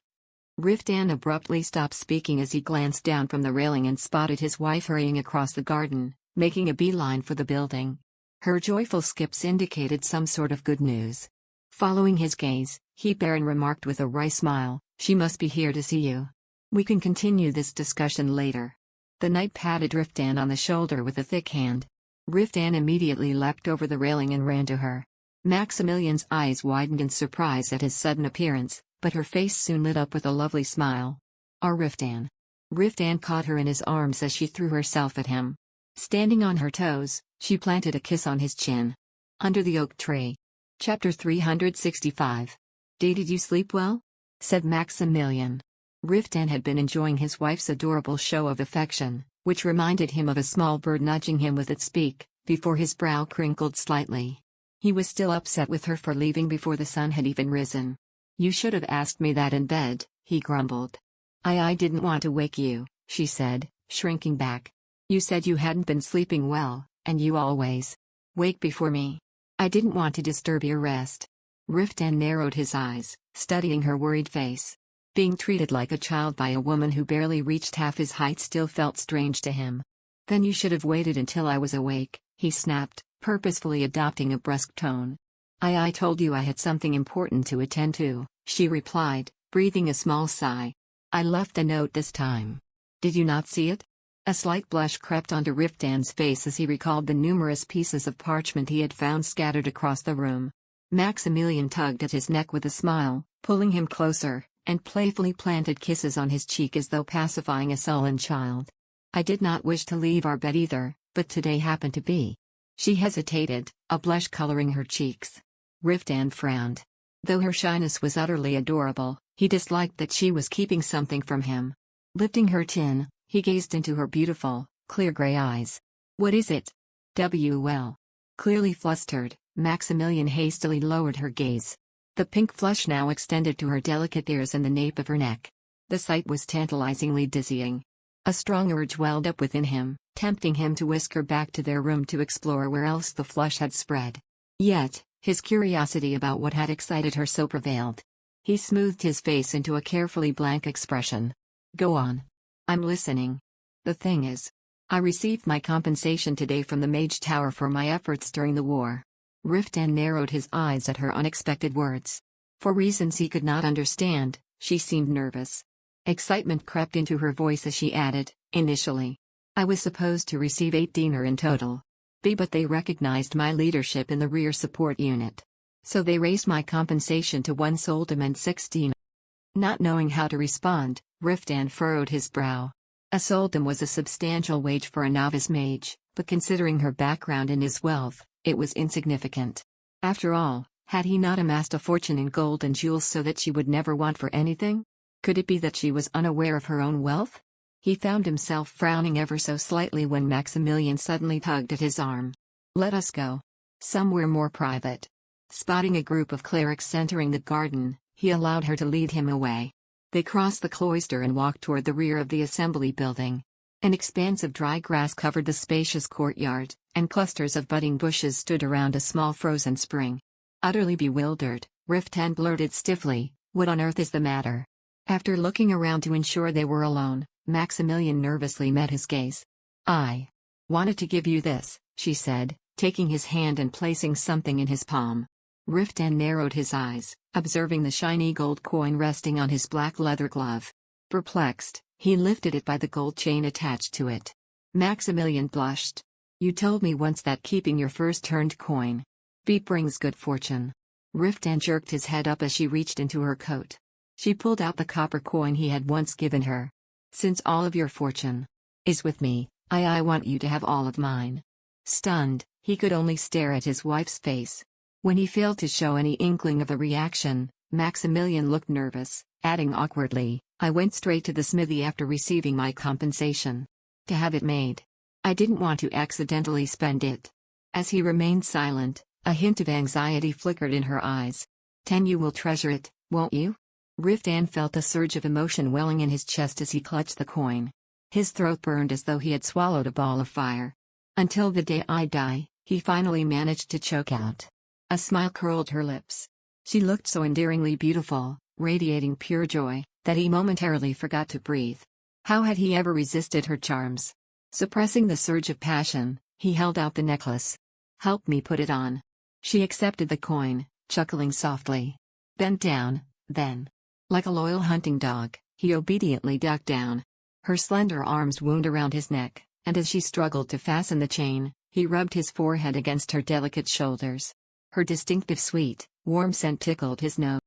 Riftan abruptly stopped speaking as he glanced down from the railing and spotted his wife hurrying across the garden, making a beeline for the building. Her joyful skips indicated some sort of good news. Following his gaze, Baron remarked with a wry smile, she must be here to see you. We can continue this discussion later. The knight patted Riftan on the shoulder with a thick hand. Riftan immediately leapt over the railing and ran to her. Maximilian's eyes widened in surprise at his sudden appearance, but her face soon lit up with a lovely smile. Riftan. Riftan caught her in his arms as she threw herself at him. Standing on her toes, she planted a kiss on his chin. Under the oak tree. Chapter 365. Did you sleep well? Said Maximilian. Riftan had been enjoying his wife's adorable show of affection, which reminded him of a small bird nudging him with its beak, before his brow crinkled slightly. He was still upset with her for leaving before the sun had even risen. You should have asked me that in bed, he grumbled. I didn't want to wake you, she said, shrinking back. You said you hadn't been sleeping well, and you always wake before me. I didn't want to disturb your rest. Riftan narrowed his eyes, studying her worried face. Being treated like a child by a woman who barely reached half his height still felt strange to him. Then you should have waited until I was awake, he snapped, purposefully adopting a brusque tone. I told you I had something important to attend to, she replied, breathing a small sigh. I left a note this time. Did you not see it? A slight blush crept onto Riftan's face as he recalled the numerous pieces of parchment he had found scattered across the room. Maximilian tugged at his neck with a smile, pulling him closer, and playfully planted kisses on his cheek as though pacifying a sullen child. I did not wish to leave our bed either, but today happened to be. She hesitated, a blush coloring her cheeks. Riftan frowned. Though her shyness was utterly adorable, he disliked that she was keeping something from him. Lifting her chin, he gazed into her beautiful, clear gray eyes. What is it? Well. Clearly flustered, Maximilian hastily lowered her gaze. The pink flush now extended to her delicate ears and the nape of her neck. The sight was tantalizingly dizzying. A strong urge welled up within him, tempting him to whisk her back to their room to explore where else the flush had spread. Yet, his curiosity about what had excited her so prevailed. He smoothed his face into a carefully blank expression. Go on. I'm listening. The thing is, I received my compensation today from the Mage Tower for my efforts during the war. Riftan narrowed his eyes at her unexpected words. For reasons he could not understand, she seemed nervous. Excitement crept into her voice as she added, initially. I was supposed to receive 8 dinar in total. But they recognized my leadership in the rear support unit. So they raised my compensation to 1 soldem and 6 dinar. Not knowing how to respond, Riftan furrowed his brow. A soldem was a substantial wage for a novice mage, but considering her background and his wealth, it was insignificant. After all, had he not amassed a fortune in gold and jewels so that she would never want for anything? Could it be that she was unaware of her own wealth? He found himself frowning ever so slightly when Maximilian suddenly tugged at his arm. Let us go. Somewhere more private. Spotting a group of clerics entering the garden, he allowed her to lead him away. They crossed the cloister and walked toward the rear of the assembly building. An expanse of dry grass covered the spacious courtyard, and clusters of budding bushes stood around a small frozen spring. Utterly bewildered, Riftan blurted stiffly, "What on earth is the matter?" After looking around to ensure they were alone, Maximilian nervously met his gaze. "I wanted to give you this," she said, taking his hand and placing something in his palm. Riftan narrowed his eyes, observing the shiny gold coin resting on his black leather glove. Perplexed, he lifted it by the gold chain attached to it. Maximilian blushed. "You told me once that keeping your first earned coin brings good fortune." Riftan jerked his head up as she reached into her coat. She pulled out the copper coin he had once given her. "Since all of your fortune is with me, I want you to have all of mine." Stunned, he could only stare at his wife's face. When he failed to show any inkling of a reaction, Maximilian looked nervous, adding awkwardly, "I went straight to the smithy after receiving my compensation. To have it made. I didn't want to accidentally spend it." As he remained silent, a hint of anxiety flickered in her eyes. "Then you will treasure it, won't you?" Riftan felt a surge of emotion welling in his chest as he clutched the coin. His throat burned as though he had swallowed a ball of fire. "Until the day I die," he finally managed to choke out. A smile curled her lips. She looked so endearingly beautiful, radiating pure joy, that he momentarily forgot to breathe. How had he ever resisted her charms? Suppressing the surge of passion, he held out the necklace. "Help me put it on." She accepted the coin, chuckling softly. Bent down, then. Like a loyal hunting dog, he obediently ducked down. Her slender arms wound around his neck, and as she struggled to fasten the chain, he rubbed his forehead against her delicate shoulders. Her distinctive sweet, warm scent tickled his nose.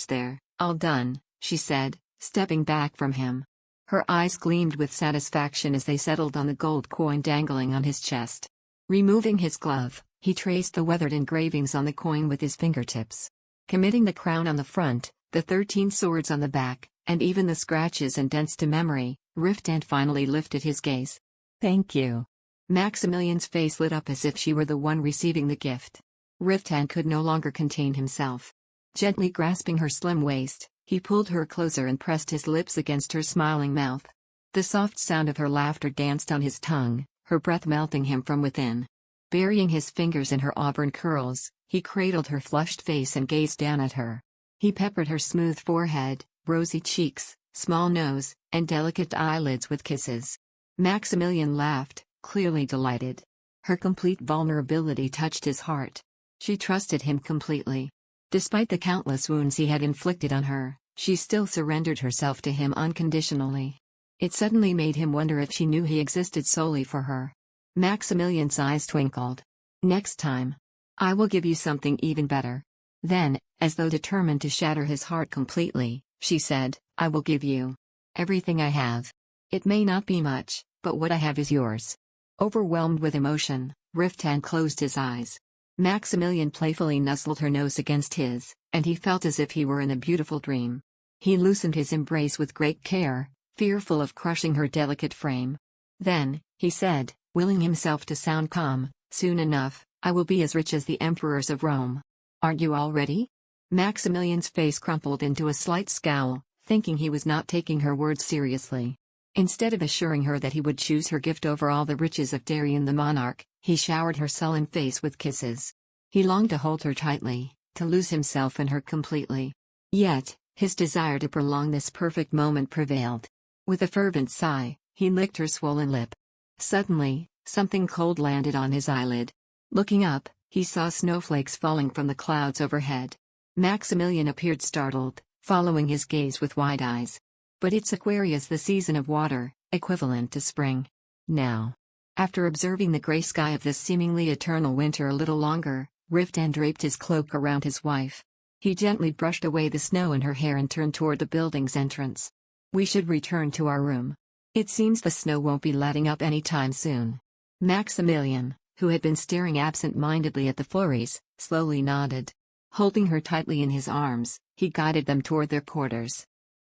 "There, all done," she said, stepping back from him. Her eyes gleamed with satisfaction as they settled on the gold coin dangling on his chest. Removing his glove, he traced the weathered engravings on the coin with his fingertips. Committing the crown on the front, the 13 swords on the back, and even the scratches and dents to memory, Riftan finally lifted his gaze. "Thank you." Maximilian's face lit up as if she were the one receiving the gift. Riftan could no longer contain himself. Gently grasping her slim waist, he pulled her closer and pressed his lips against her smiling mouth. The soft sound of her laughter danced on his tongue, her breath melting him from within. Burying his fingers in her auburn curls, he cradled her flushed face and gazed down at her. He peppered her smooth forehead, rosy cheeks, small nose, and delicate eyelids with kisses. Maximilian laughed, clearly delighted. Her complete vulnerability touched his heart. She trusted him completely. Despite the countless wounds he had inflicted on her, she still surrendered herself to him unconditionally. It suddenly made him wonder if she knew he existed solely for her. Maximilian's eyes twinkled. "Next time, I will give you something even better." Then, as though determined to shatter his heart completely, she said, "I will give you everything I have. It may not be much, but what I have is yours." Overwhelmed with emotion, Riftan closed his eyes. Maximilian playfully nuzzled her nose against his, and he felt as if he were in a beautiful dream. He loosened his embrace with great care, fearful of crushing her delicate frame. Then, he said, willing himself to sound calm, "Soon enough, I will be as rich as the emperors of Rome. Aren't you all ready?" Maximilian's face crumpled into a slight scowl, thinking he was not taking her words seriously. Instead of assuring her that he would choose her gift over all the riches of Darien the monarch, he showered her sullen face with kisses. He longed to hold her tightly, to lose himself in her completely. Yet, his desire to prolong this perfect moment prevailed. With a fervent sigh, he licked her swollen lip. Suddenly, something cold landed on his eyelid. Looking up, he saw snowflakes falling from the clouds overhead. Maximilian appeared startled, following his gaze with wide eyes. "But it's Aquarius, the season of water, equivalent to spring. Now." After observing the gray sky of this seemingly eternal winter a little longer, Riftan draped his cloak around his wife. He gently brushed away the snow in her hair and turned toward the building's entrance. "We should return to our room. It seems the snow won't be letting up any time soon." Maximilian, who had been staring absent-mindedly at the flurries, slowly nodded. Holding her tightly in his arms, he guided them toward their quarters.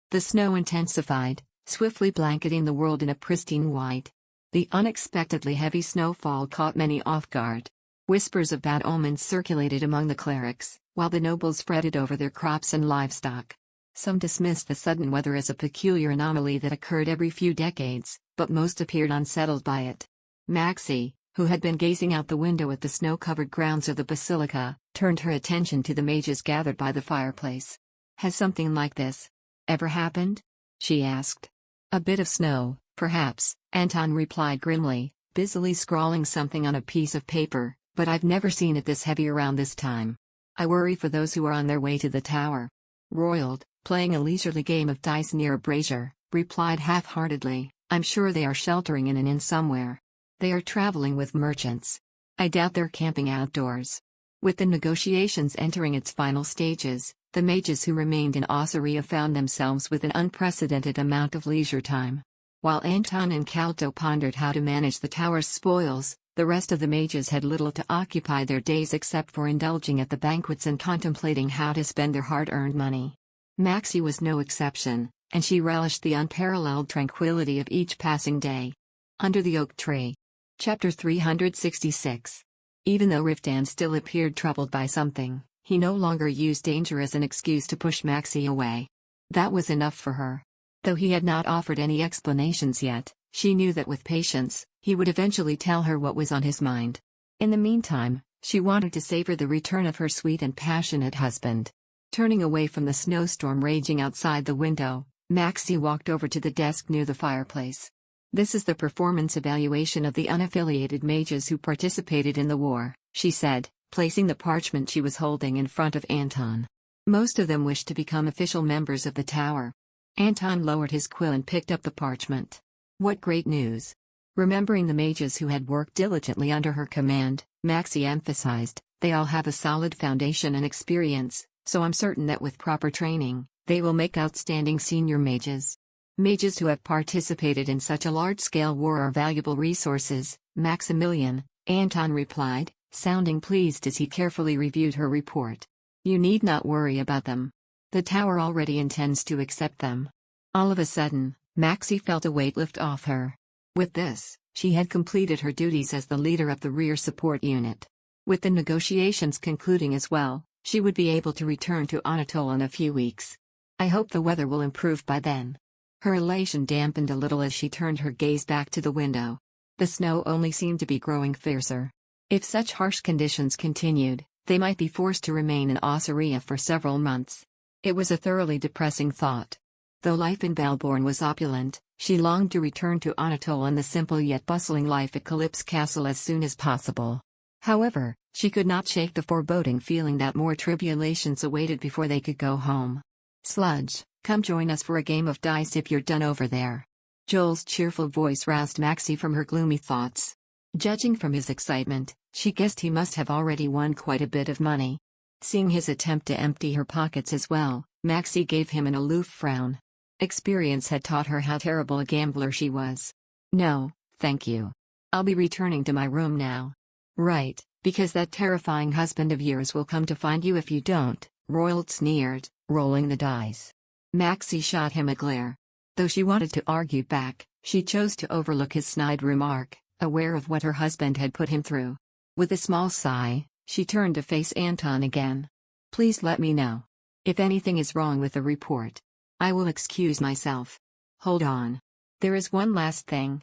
The snow intensified, swiftly blanketing the world in a pristine white. The unexpectedly heavy snowfall caught many off guard. Whispers of bad omens circulated among the clerics, while the nobles fretted over their crops and livestock. Some dismissed the sudden weather as a peculiar anomaly that occurred every few decades, but most appeared unsettled by it. Maxie, who had been gazing out the window at the snow-covered grounds of the basilica, turned her attention to the mages gathered by the fireplace. "Has something like this ever happened?" she asked. "A bit of snow, perhaps," Anton replied grimly, busily scrawling something on a piece of paper, "but I've never seen it this heavy around this time. I worry for those who are on their way to the tower." Roiled, playing a leisurely game of dice near a brazier, replied half-heartedly, "I'm sure they are sheltering in an inn somewhere. They are traveling with merchants. I doubt they're camping outdoors." With the negotiations entering its final stages, the mages who remained in Ossuria found themselves with an unprecedented amount of leisure time. While Anton and Calto pondered how to manage the tower's spoils, the rest of the mages had little to occupy their days except for indulging at the banquets and contemplating how to spend their hard-earned money. Maxie was no exception, and she relished the unparalleled tranquility of each passing day. Under the oak tree. Chapter 366. Even though Riftan still appeared troubled by something, he no longer used danger as an excuse to push Maxie away. That was enough for her. Though he had not offered any explanations yet, she knew that with patience, he would eventually tell her what was on his mind. In the meantime, she wanted to savor the return of her sweet and passionate husband. Turning away from the snowstorm raging outside the window, Maxie walked over to the desk near the fireplace. "This is the performance evaluation of the unaffiliated mages who participated in the war," she said, placing the parchment she was holding in front of Anton. "Most of them wish to become official members of the tower." Anton lowered his quill and picked up the parchment. "What great news!" Remembering the mages who had worked diligently under her command, Maxie emphasized, "They all have a solid foundation and experience, so I'm certain that with proper training, they will make outstanding senior mages." Mages who have participated in such a large-scale war are valuable resources, Maximilian, Anton replied, sounding pleased as he carefully reviewed her report. You need not worry about them. The tower already intends to accept them. All of a sudden, Maxie felt a weight lift off her. With this, she had completed her duties as the leader of the rear support unit. With the negotiations concluding as well, she would be able to return to Anatole in a few weeks. I hope the weather will improve by then. Her elation dampened a little as she turned her gaze back to the window. The snow only seemed to be growing fiercer. If such harsh conditions continued, they might be forced to remain in Ossuria for several months. It was a thoroughly depressing thought. Though life in Belborne was opulent, she longed to return to Anatole and the simple yet bustling life at Calypse Castle as soon as possible. However, she could not shake the foreboding feeling that more tribulations awaited before they could go home. Sludge, come join us for a game of dice if you're done over there. Joel's cheerful voice roused Maxie from her gloomy thoughts. Judging from his excitement, she guessed he must have already won quite a bit of money. Seeing his attempt to empty her pockets as well, Maxie gave him an aloof frown. Experience had taught her how terrible a gambler she was. No, thank you. I'll be returning to my room now. Right, because that terrifying husband of yours will come to find you if you don't, Royal sneered, rolling the dice. Maxie shot him a glare. Though she wanted to argue back, she chose to overlook his snide remark, aware of what her husband had put him through. With a small sigh, she turned to face Anton again. Please let me know if anything is wrong with the report. I will excuse myself. Hold on. There is one last thing.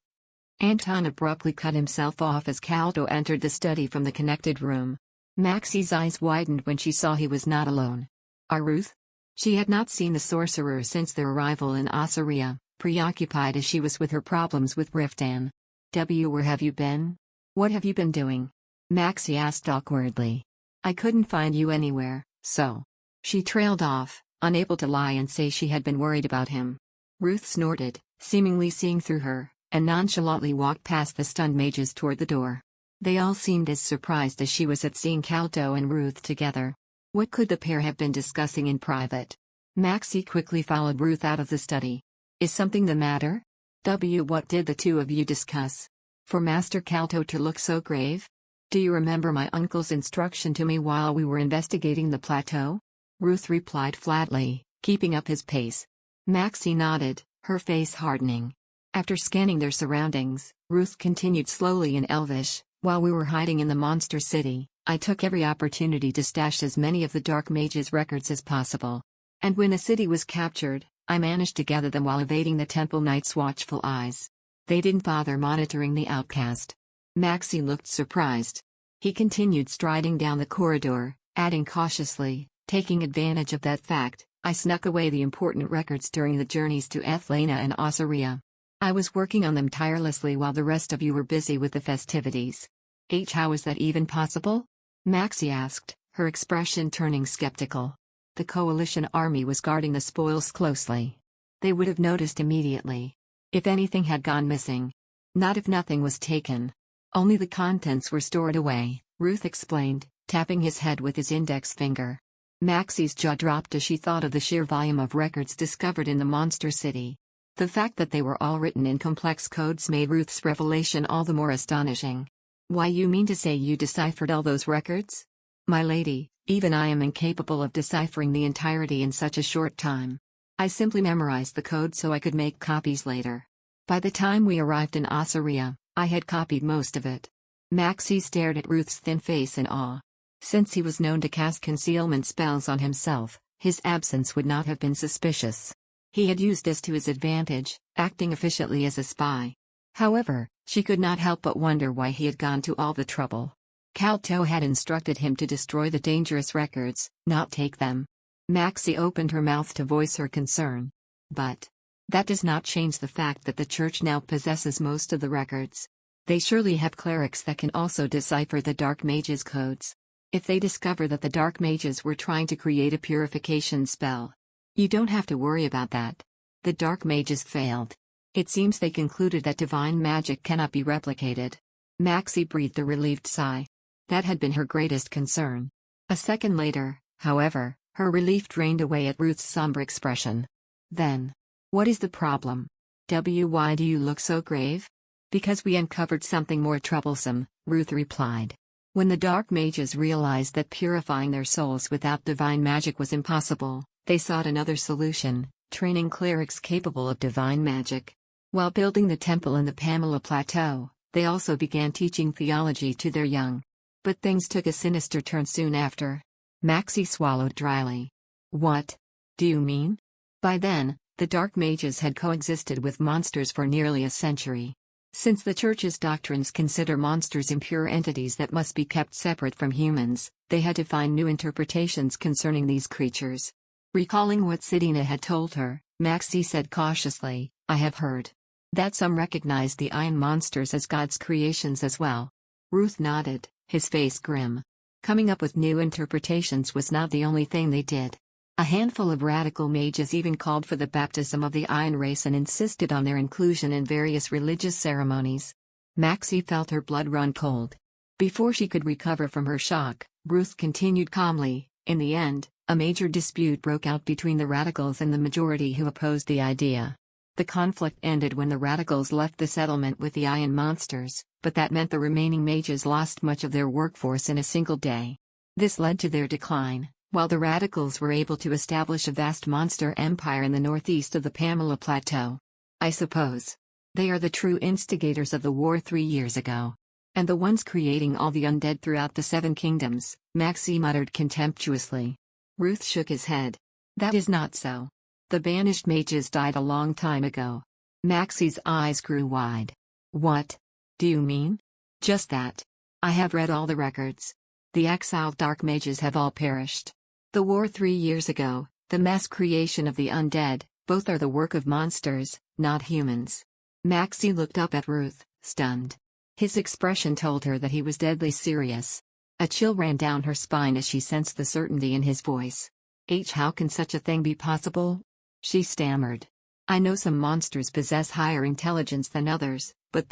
Anton abruptly cut himself off as Caldo entered the study from the connected room. Maxie's eyes widened when she saw he was not alone. Ruth? She had not seen the sorcerer since their arrival in Ossuria, preoccupied as she was with her problems with Riftan. Where have you been? What have you been doing? Maxie asked awkwardly. I couldn't find you anywhere, so. She trailed off, unable to lie and say she had been worried about him. Ruth snorted, seemingly seeing through her, and nonchalantly walked past the stunned mages toward the door. They all seemed as surprised as she was at seeing Caldo and Ruth together. What could the pair have been discussing in private? Maxie quickly followed Ruth out of the study. Is something the matter? What did the two of you discuss? For Master Caldo to look so grave? Do you remember my uncle's instruction to me while we were investigating the plateau? Ruth replied flatly, keeping up his pace. Maxie nodded, her face hardening. After scanning their surroundings, Ruth continued slowly in Elvish. While we were hiding in the monster city, I took every opportunity to stash as many of the Dark Mage's records as possible. And when a city was captured, I managed to gather them while evading the Temple Knight's watchful eyes. They didn't bother monitoring the outcast. Maxie looked surprised. He continued striding down the corridor, adding cautiously, taking advantage of that fact, I snuck away the important records during the journeys to Ethlena and Ossuria. I was working on them tirelessly while the rest of you were busy with the festivities. How is that even possible? Maxie asked, her expression turning skeptical. The coalition army was guarding the spoils closely. They would have noticed immediately if anything had gone missing. Not if nothing was taken. Only the contents were stored away, Ruth explained, tapping his head with his index finger. Maxie's jaw dropped as she thought of the sheer volume of records discovered in the monster city. The fact that they were all written in complex codes made Ruth's revelation all the more astonishing. Why, you mean to say you deciphered all those records? My lady, even I am incapable of deciphering the entirety in such a short time. I simply memorized the code so I could make copies later. By the time we arrived in Ossuria, I had copied most of it. Maxie stared at Ruth's thin face in awe. Since he was known to cast concealment spells on himself, his absence would not have been suspicious. He had used this to his advantage, acting efficiently as a spy. However, she could not help but wonder why he had gone to all the trouble. Caldo had instructed him to destroy the dangerous records, not take them. Maxie opened her mouth to voice her concern. But that does not change the fact that the church now possesses most of the records. They surely have clerics that can also decipher the Dark Mage's codes. If they discover that the Dark Mages were trying to create a purification spell, you don't have to worry about that. The Dark Mages failed. It seems they concluded that divine magic cannot be replicated. Maxie breathed a relieved sigh. That had been her greatest concern. A second later, however, her relief drained away at Ruth's somber expression. Then, What is the problem? Why do you look so grave? Because we uncovered something more troublesome, Ruth replied. When the dark mages realized that purifying their souls without divine magic was impossible, they sought another solution, training clerics capable of divine magic. While building the temple in the Pamela Plateau, they also began teaching theology to their young. But things took a sinister turn soon after. Maxie swallowed dryly. What do you mean? By then, the dark mages had coexisted with monsters for nearly a century. Since the Church's doctrines consider monsters impure entities that must be kept separate from humans, they had to find new interpretations concerning these creatures. Recalling what Sidina had told her, Maxie said cautiously, I have heard that some recognize the Iron monsters as God's creations as well. Ruth nodded, his face grim. Coming up with new interpretations was not the only thing they did. A handful of radical mages even called for the baptism of the Iron race and insisted on their inclusion in various religious ceremonies. Maxie felt her blood run cold. Before she could recover from her shock, Ruth continued calmly, in the end, a major dispute broke out between the radicals and the majority who opposed the idea. The conflict ended when the radicals left the settlement with the Iron monsters, but that meant the remaining mages lost much of their workforce in a single day. This led to their decline, while the radicals were able to establish a vast monster empire in the northeast of the Pamela Plateau. I suppose they are the true instigators of the war 3 years ago. And the ones creating all the undead throughout the 7 kingdoms, Maxie muttered contemptuously. Ruth shook his head. That is not so. The banished mages died a long time ago. Maxie's eyes grew wide. What do you mean? Just that. I have read all the records. The exiled dark mages have all perished. The war 3 years ago, the mass creation of the undead, both are the work of monsters, not humans. Maxie looked up at Ruth, stunned. His expression told her that he was deadly serious. A chill ran down her spine as she sensed the certainty in his voice. How can such a thing be possible? She stammered. I know some monsters possess higher intelligence than others, but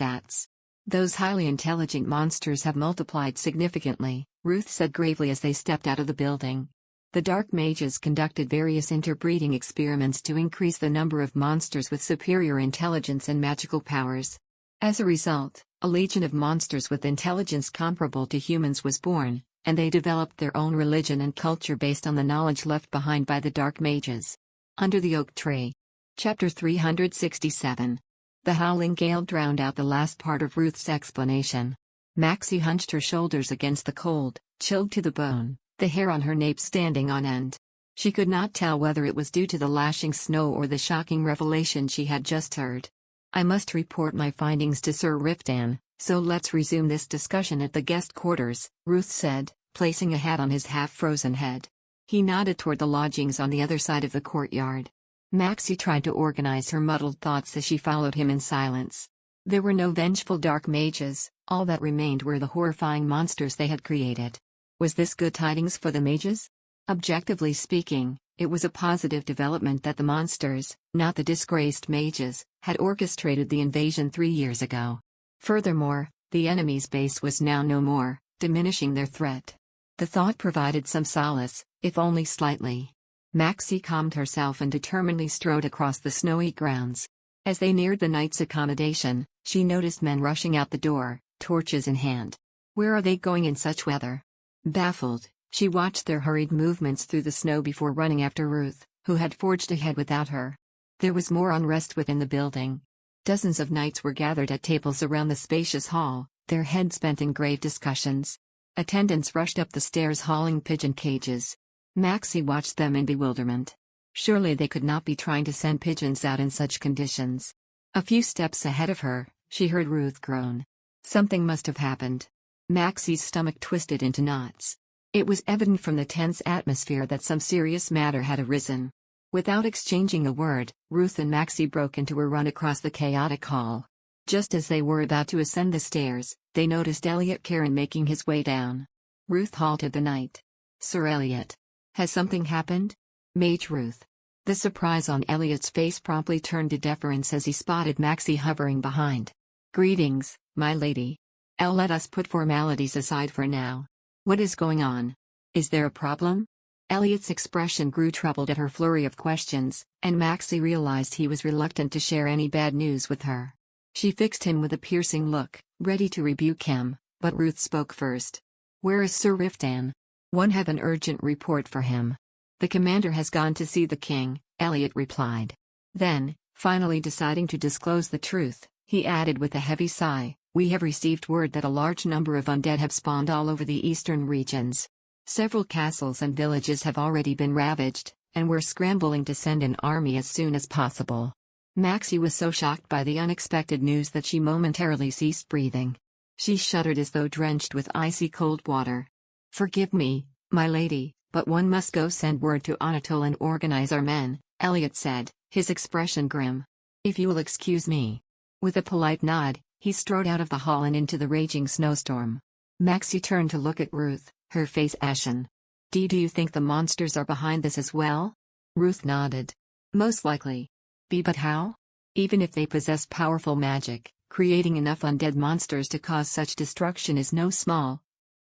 those highly intelligent monsters have multiplied significantly, Ruth said gravely as they stepped out of the building. The dark mages conducted various interbreeding experiments to increase the number of monsters with superior intelligence and magical powers. As a result, a legion of monsters with intelligence comparable to humans was born, and they developed their own religion and culture based on the knowledge left behind by the dark mages. Under the oak tree. Chapter 367. The howling gale drowned out the last part of Ruth's explanation. Maxie hunched her shoulders against the cold, chilled to the bone, the hair on her nape standing on end. She could not tell whether it was due to the lashing snow or the shocking revelation she had just heard. I must report my findings to Sir Riftan, so let's resume this discussion at the guest quarters, Ruth said, placing a hat on his half-frozen head. He nodded toward the lodgings on the other side of the courtyard. Maxie tried to organize her muddled thoughts as she followed him in silence. There were no vengeful dark mages, all that remained were the horrifying monsters they had created. Was this good tidings for the mages? Objectively speaking, it was a positive development that the monsters, not the disgraced mages, had orchestrated the invasion 3 years ago. Furthermore, the enemy's base was now no more, diminishing their threat. The thought provided some solace, if only slightly. Maxie calmed herself and determinedly strode across the snowy grounds. As they neared the night's accommodation, she noticed men rushing out the door, torches in hand. Where are they going in such weather? Baffled, she watched their hurried movements through the snow before running after Ruth, who had forged ahead without her. There was more unrest within the building. Dozens of knights were gathered at tables around the spacious hall, their heads bent in grave discussions. Attendants rushed up the stairs hauling pigeon cages. Maxie watched them in bewilderment. Surely they could not be trying to send pigeons out in such conditions. A few steps ahead of her, she heard Ruth groan. Something must have happened. Maxie's stomach twisted into knots. It was evident from the tense atmosphere that some serious matter had arisen. Without exchanging a word, Ruth and Maxie broke into a run across the chaotic hall. Just as they were about to ascend the stairs, they noticed Elliot Karen making his way down. Ruth halted the knight. Sir Elliot. Has something happened? Mage Ruth. The surprise on Elliot's face promptly turned to deference as he spotted Maxie hovering behind. Greetings, my lady. Let us put formalities aside for now. What is going on? Is there a problem? Elliot's expression grew troubled at her flurry of questions, and Maxie realized he was reluctant to share any bad news with her. She fixed him with a piercing look, ready to rebuke him, but Ruth spoke first. "Where is Sir Riftan? One have an urgent report for him." "The commander has gone to see the king," Elliot replied. Then, finally deciding to disclose the truth, he added with a heavy sigh, "We have received word that a large number of undead have spawned all over the eastern regions. Several castles and villages have already been ravaged, and we're scrambling to send an army as soon as possible." Maxie was so shocked by the unexpected news that she momentarily ceased breathing. She shuddered as though drenched with icy cold water. "Forgive me, my lady, but one must go send word to Anatole and organize our men," Elliot said, his expression grim. "If you will excuse me." With a polite nod, he strode out of the hall and into the raging snowstorm. Maxie turned to look at Ruth, her face ashen. Do you think the monsters are behind this as well?" Ruth nodded. "Most likely. But how? Even if they possess powerful magic, creating enough undead monsters to cause such destruction is no small."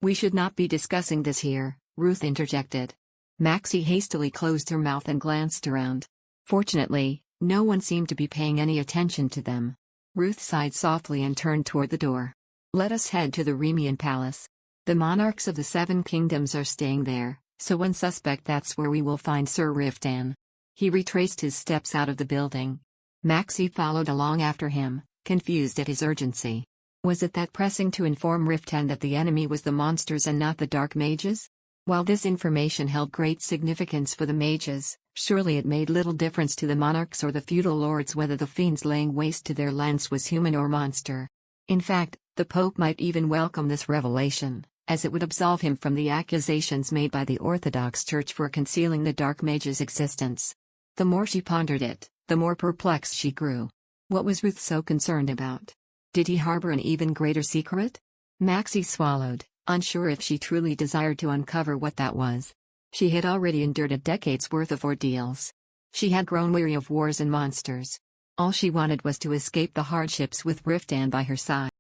"We should not be discussing this here," Ruth interjected. Maxie hastily closed her mouth and glanced around. Fortunately, no one seemed to be paying any attention to them. Ruth sighed softly and turned toward the door. "Let us head to the Remian Palace. The monarchs of the Seven Kingdoms are staying there, so one suspect that's where we will find Sir Riftan." He retraced his steps out of the building. Maxie followed along after him, confused at his urgency. Was it that pressing to inform Riftan that the enemy was the monsters and not the dark mages? While this information held great significance for the mages, surely it made little difference to the monarchs or the feudal lords whether the fiends laying waste to their lands was human or monster. In fact, the Pope might even welcome this revelation, as it would absolve him from the accusations made by the Orthodox Church for concealing the dark mage's existence. The more she pondered it, the more perplexed she grew. What was Ruth so concerned about? Did he harbor an even greater secret? Maxie swallowed, unsure if she truly desired to uncover what that was. She had already endured a decade's worth of ordeals. She had grown weary of wars and monsters. All she wanted was to escape the hardships with Riftan by her side.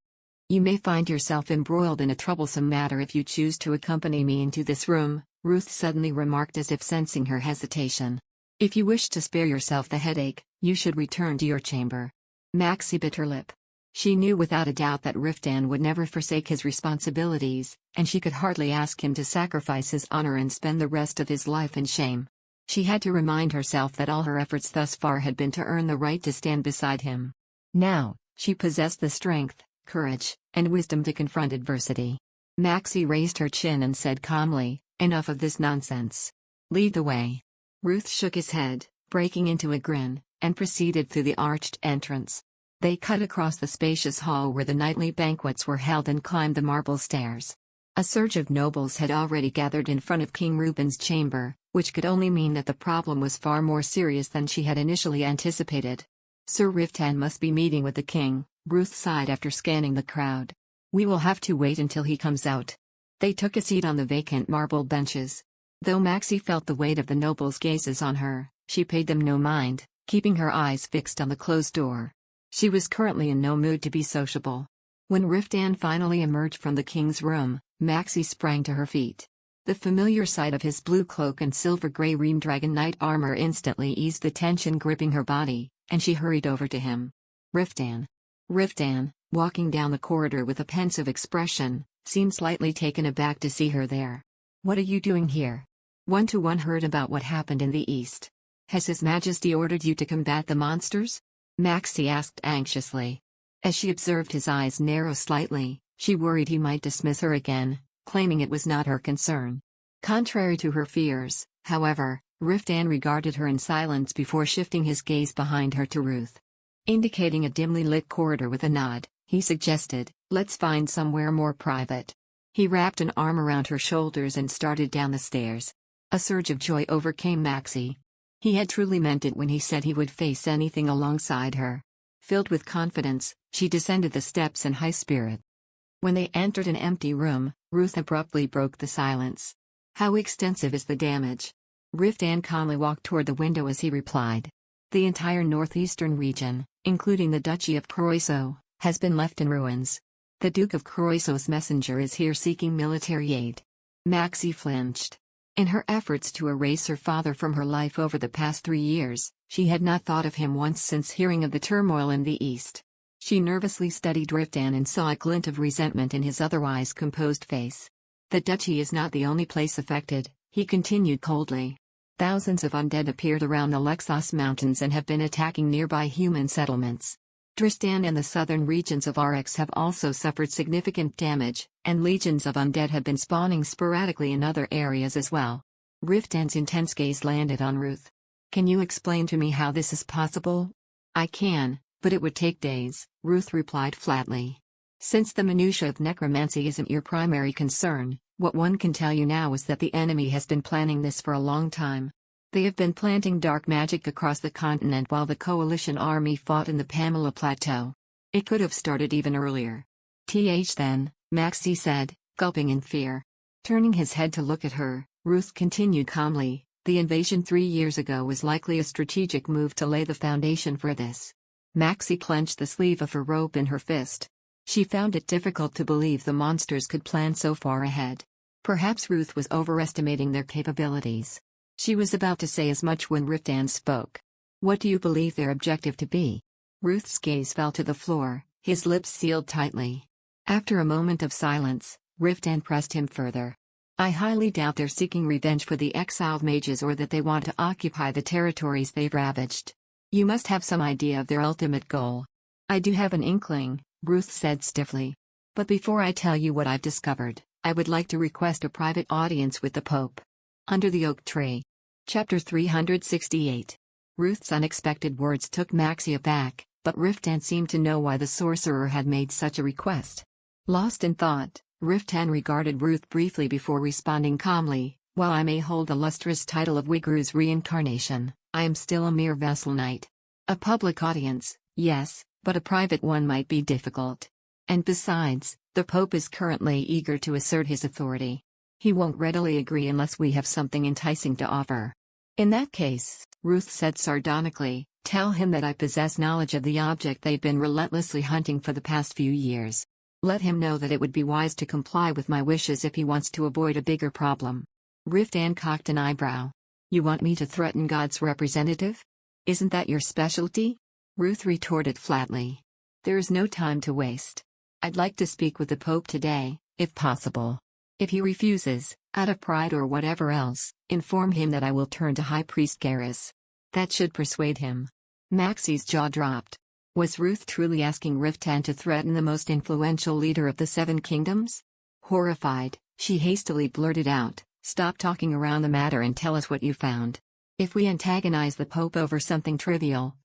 "You may find yourself embroiled in a troublesome matter if you choose to accompany me into this room," Ruth suddenly remarked as if sensing her hesitation. "If you wish to spare yourself the headache, you should return to your chamber." Maxie bit her lip. She knew without a doubt that Riftan would never forsake his responsibilities, and she could hardly ask him to sacrifice his honor and spend the rest of his life in shame. She had to remind herself that all her efforts thus far had been to earn the right to stand beside him. Now, she possessed the strength, courage, and wisdom to confront adversity. Maxie raised her chin and said calmly, "Enough of this nonsense. Lead the way." Ruth shook his head, breaking into a grin, and proceeded through the arched entrance. They cut across the spacious hall where the nightly banquets were held and climbed the marble stairs. A surge of nobles had already gathered in front of King Reuben's chamber, which could only mean that the problem was far more serious than she had initially anticipated. "Sir Riftan must be meeting with the king," Ruth sighed after scanning the crowd. "We will have to wait until he comes out." They took a seat on the vacant marble benches. Though Maxie felt the weight of the nobles' gazes on her, she paid them no mind, keeping her eyes fixed on the closed door. She was currently in no mood to be sociable. When Riftan finally emerged from the king's room, Maxie sprang to her feet. The familiar sight of his blue cloak and silver-gray ream dragon knight armor instantly eased the tension gripping her body, and she hurried over to him. Riftan. Riftan, walking down the corridor with a pensive expression, seemed slightly taken aback to see her there. "What are you doing here?" "One heard about what happened in the east. Has His Majesty ordered you to combat the monsters?" Maxie asked anxiously. As she observed his eyes narrow slightly, she worried he might dismiss her again, claiming it was not her concern. Contrary to her fears, however, Riftan regarded her in silence before shifting his gaze behind her to Ruth. Indicating a dimly lit corridor with a nod, he suggested, "Let's find somewhere more private." He wrapped an arm around her shoulders and started down the stairs. A surge of joy overcame Maxie. He had truly meant it when he said he would face anything alongside her. Filled with confidence, she descended the steps in high spirit. When they entered an empty room, Ruth abruptly broke the silence. "How extensive is the damage?" Riftan calmly walked toward the window as he replied. "The entire northeastern region, including the Duchy of Croiso, has been left in ruins. The Duke of Croiso's messenger is here seeking military aid." Maxie flinched. In her efforts to erase her father from her life over the past 3 years, she had not thought of him once since hearing of the turmoil in the East. She nervously studied Riftan and saw a glint of resentment in his otherwise composed face. The duchy is not the only place affected, he continued coldly. Thousands of undead appeared around the Lexos Mountains and have been attacking nearby human settlements. Tristan and the southern regions of Rx have also suffered significant damage, and legions of undead have been spawning sporadically in other areas as well. Riftan's intense gaze landed on Ruth. Can you explain to me how this is possible? I can, but it would take days, Ruth replied flatly. Since the minutiae of necromancy isn't your primary concern, what one can tell you now is that the enemy has been planning this for a long time. They have been planting dark magic across the continent while the coalition army fought in the Pamela Plateau. It could have started even earlier. Then, Maxie said, gulping in fear. Turning his head to look at her, Ruth continued calmly, the invasion 3 years ago was likely a strategic move to lay the foundation for this. Maxie clenched the sleeve of her robe in her fist. She found it difficult to believe the monsters could plan so far ahead. Perhaps Ruth was overestimating their capabilities. She was about to say as much when Riftan spoke. What do you believe their objective to be? Ruth's gaze fell to the floor, his lips sealed tightly. After a moment of silence, Riftan pressed him further. I highly doubt they're seeking revenge for the exiled mages or that they want to occupy the territories they've ravaged. You must have some idea of their ultimate goal. I do have an inkling, Ruth said stiffly. But before I tell you what I've discovered, I would like to request a private audience with the Pope. Under the Oak Tree. Chapter 368. Ruth's unexpected words took Maxie aback, but Riftan seemed to know why the sorcerer had made such a request. Lost in thought, Riftan regarded Ruth briefly before responding calmly, while I may hold the lustrous title of Wigru's reincarnation, I am still a mere vessel knight. A public audience, yes, but a private one might be difficult. And besides, the Pope is currently eager to assert his authority. He won't readily agree unless we have something enticing to offer. In that case, Ruth said sardonically, tell him that I possess knowledge of the object they've been relentlessly hunting for the past few years. Let him know that it would be wise to comply with my wishes if he wants to avoid a bigger problem. Riftan cocked an eyebrow. You want me to threaten God's representative? Isn't that your specialty? Ruth retorted flatly. There is no time to waste. I'd like to speak with the Pope today, if possible. If he refuses, out of pride or whatever else, inform him that I will turn to High Priest Garrus. That should persuade him. Maxie's jaw dropped. Was Ruth truly asking Riftan to threaten the most influential leader of the Seven Kingdoms? Horrified, she hastily blurted out, stop talking around the matter and tell us what you found. If we antagonize the Pope over something trivial.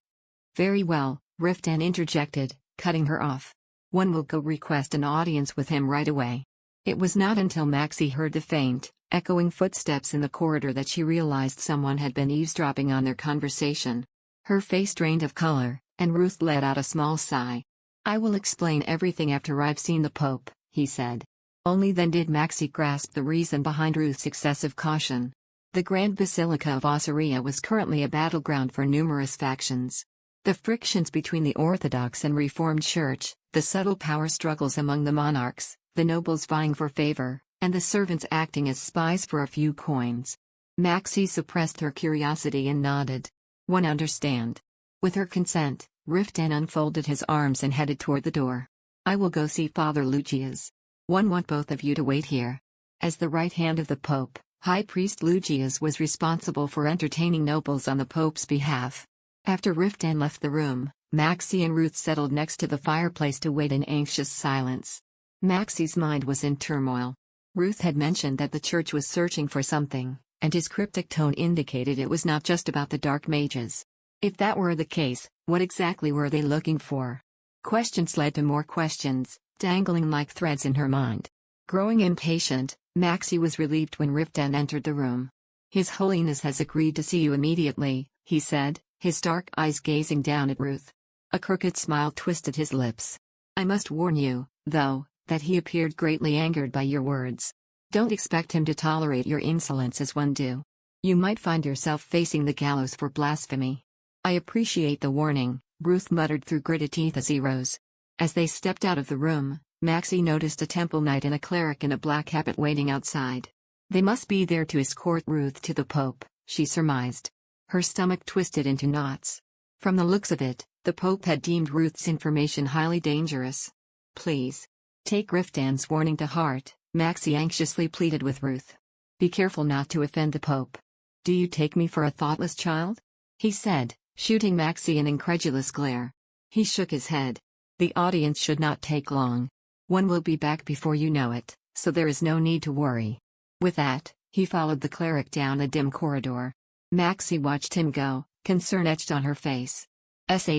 Very well, Riftan interjected, cutting her off. One will go request an audience with him right away. It was not until Maxie heard the faint, echoing footsteps in the corridor that she realized someone had been eavesdropping on their conversation. Her face drained of color, and Ruth let out a small sigh. I will explain everything after I've seen the Pope, he said. Only then did Maxie grasp the reason behind Ruth's excessive caution. The Grand Basilica of Ossuria was currently a battleground for numerous factions. The frictions between the Orthodox and Reformed Church, the subtle power struggles among the monarchs, the nobles vying for favor, and the servants acting as spies for a few coins. Maxie suppressed her curiosity and nodded. One understand. With her consent, Riftan unfolded his arms and headed toward the door. I will go see Father Lucius. One want both of you to wait here. As the right hand of the Pope, High Priest Lucius was responsible for entertaining nobles on the Pope's behalf. After Riftan left the room, Maxie and Ruth settled next to the fireplace to wait in anxious silence. Maxie's mind was in turmoil. Ruth had mentioned that the church was searching for something, and his cryptic tone indicated it was not just about the dark mages. If that were the case, what exactly were they looking for? Questions led to more questions, dangling like threads in her mind. Growing impatient, Maxie was relieved when Riftan entered the room. His Holiness has agreed to see you immediately, he said, his dark eyes gazing down at Ruth. A crooked smile twisted his lips. I must warn you, though, that he appeared greatly angered by your words. Don't expect him to tolerate your insolence as one do. You might find yourself facing the gallows for blasphemy. I appreciate the warning, Ruth muttered through gritted teeth as he rose. As they stepped out of the room, Maxie noticed a temple knight and a cleric in a black habit waiting outside. They must be there to escort Ruth to the Pope, she surmised. Her stomach twisted into knots. From the looks of it, the Pope had deemed Ruth's information highly dangerous. Please. Take Riftan's warning to heart, Maxie anxiously pleaded with Ruth. Be careful not to offend the Pope. Do you take me for a thoughtless child? He said, shooting Maxie an incredulous glare. He shook his head. The audience should not take long. One will be back before you know it, so there is no need to worry. With that, he followed the cleric down a dim corridor. Maxie watched him go, concern etched on her face.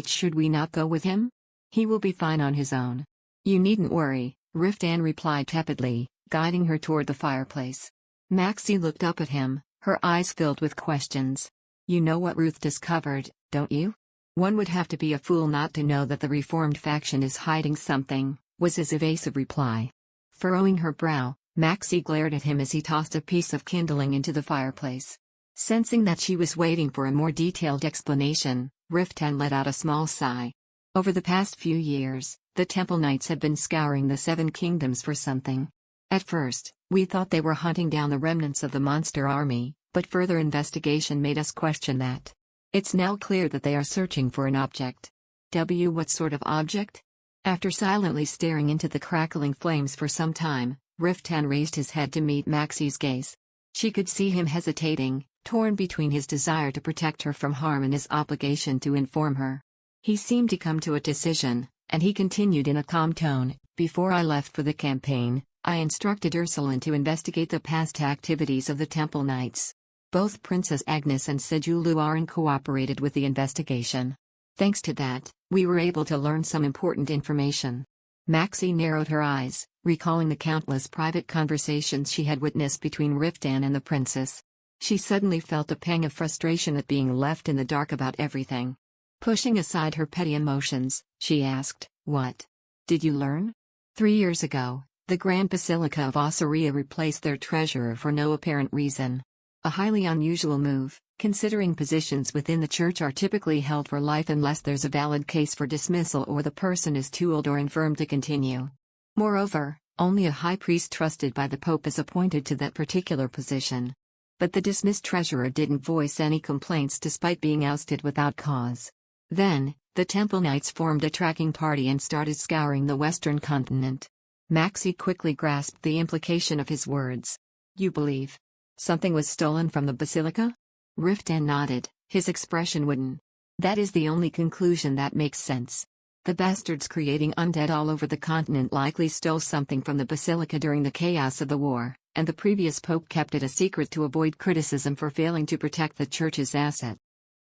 Should we not go with him? He will be fine on his own. You needn't worry, Riftan replied tepidly, guiding her toward the fireplace. Maxie looked up at him, her eyes filled with questions. You know what Ruth discovered, don't you? One would have to be a fool not to know that the reformed faction is hiding something, was his evasive reply. Furrowing her brow, Maxie glared at him as he tossed a piece of kindling into the fireplace. Sensing that she was waiting for a more detailed explanation, Riftan let out a small sigh. Over the past few years, the Temple Knights had been scouring the Seven Kingdoms for something. At first, we thought they were hunting down the remnants of the monster army, but further investigation made us question that. It's now clear that they are searching for an object. What sort of object? After silently staring into the crackling flames for some time, Riftan raised his head to meet Maxie's gaze. She could see him hesitating, torn between his desire to protect her from harm and his obligation to inform her. He seemed to come to a decision, and he continued in a calm tone, Before I left for the campaign, I instructed Ursuline to investigate the past activities of the Temple Knights. Both Princess Agnes and Siguluaran cooperated with the investigation. Thanks to that, we were able to learn some important information. Maxie narrowed her eyes, recalling the countless private conversations she had witnessed between Riftan and the princess. She suddenly felt a pang of frustration at being left in the dark about everything. Pushing aside her petty emotions, she asked, What did you learn? 3 years ago, the Grand Basilica of Ossuria replaced their treasurer for no apparent reason. A highly unusual move, considering positions within the church are typically held for life unless there's a valid case for dismissal or the person is too old or infirm to continue. Moreover, only a high priest trusted by the Pope is appointed to that particular position. But the dismissed treasurer didn't voice any complaints despite being ousted without cause. Then, the Temple Knights formed a tracking party and started scouring the western continent. Maxie quickly grasped the implication of his words. You believe something was stolen from the basilica? Riftan nodded, his expression wooden. That is the only conclusion that makes sense. The bastards creating undead all over the continent likely stole something from the basilica during the chaos of the war, and the previous pope kept it a secret to avoid criticism for failing to protect the church's asset.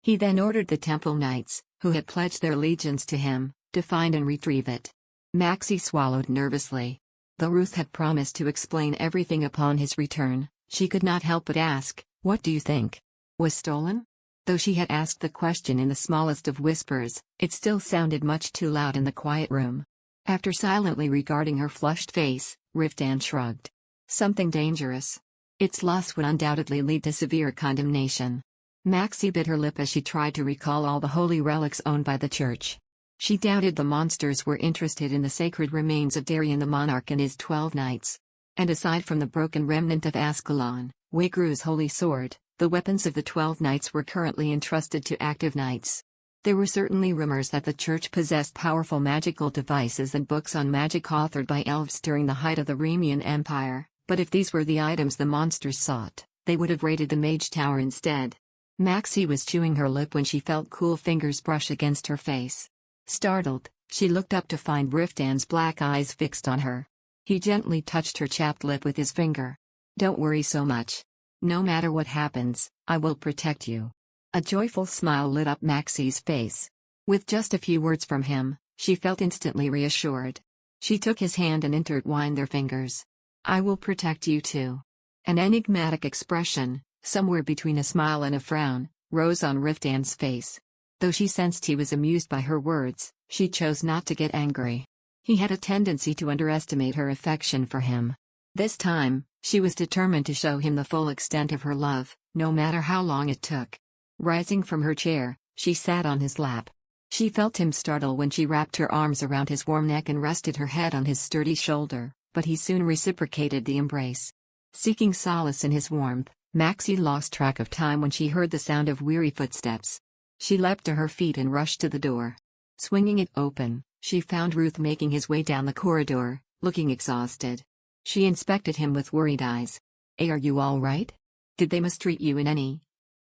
He then ordered the Temple Knights, who had pledged their allegiance to him, to find and retrieve it. Maxie swallowed nervously. Though Ruth had promised to explain everything upon his return, she could not help but ask, What do you think? Was stolen? Though she had asked the question in the smallest of whispers, it still sounded much too loud in the quiet room. After silently regarding her flushed face, Riftan shrugged. Something dangerous. Its loss would undoubtedly lead to severe condemnation. Maxie bit her lip as she tried to recall all the holy relics owned by the church. She doubted the monsters were interested in the sacred remains of Darien the monarch and his 12 knights. And aside from the broken remnant of Ascalon, Waygru's holy sword, the weapons of the 12 knights were currently entrusted to active knights. There were certainly rumors that the church possessed powerful magical devices and books on magic authored by elves during the height of the Remian Empire, but if these were the items the monsters sought, they would have raided the Mage Tower instead. Maxie was chewing her lip when she felt cool fingers brush against her face. Startled, she looked up to find Riftan's black eyes fixed on her. He gently touched her chapped lip with his finger. Don't worry so much. No matter what happens, I will protect you. A joyful smile lit up Maxie's face. With just a few words from him, she felt instantly reassured. She took his hand and intertwined their fingers. I will protect you too. An enigmatic expression, somewhere between a smile and a frown, rose on Riftan's face. Though she sensed he was amused by her words, she chose not to get angry. He had a tendency to underestimate her affection for him. This time, she was determined to show him the full extent of her love, no matter how long it took. Rising from her chair, she sat on his lap. She felt him startle when she wrapped her arms around his warm neck and rested her head on his sturdy shoulder, but he soon reciprocated the embrace. Seeking solace in his warmth, Maxie lost track of time when she heard the sound of weary footsteps. She leapt to her feet and rushed to the door. Swinging it open, she found Ruth making his way down the corridor, looking exhausted. She inspected him with worried eyes. "Hey, are you all right? Did they mistreat you in any?"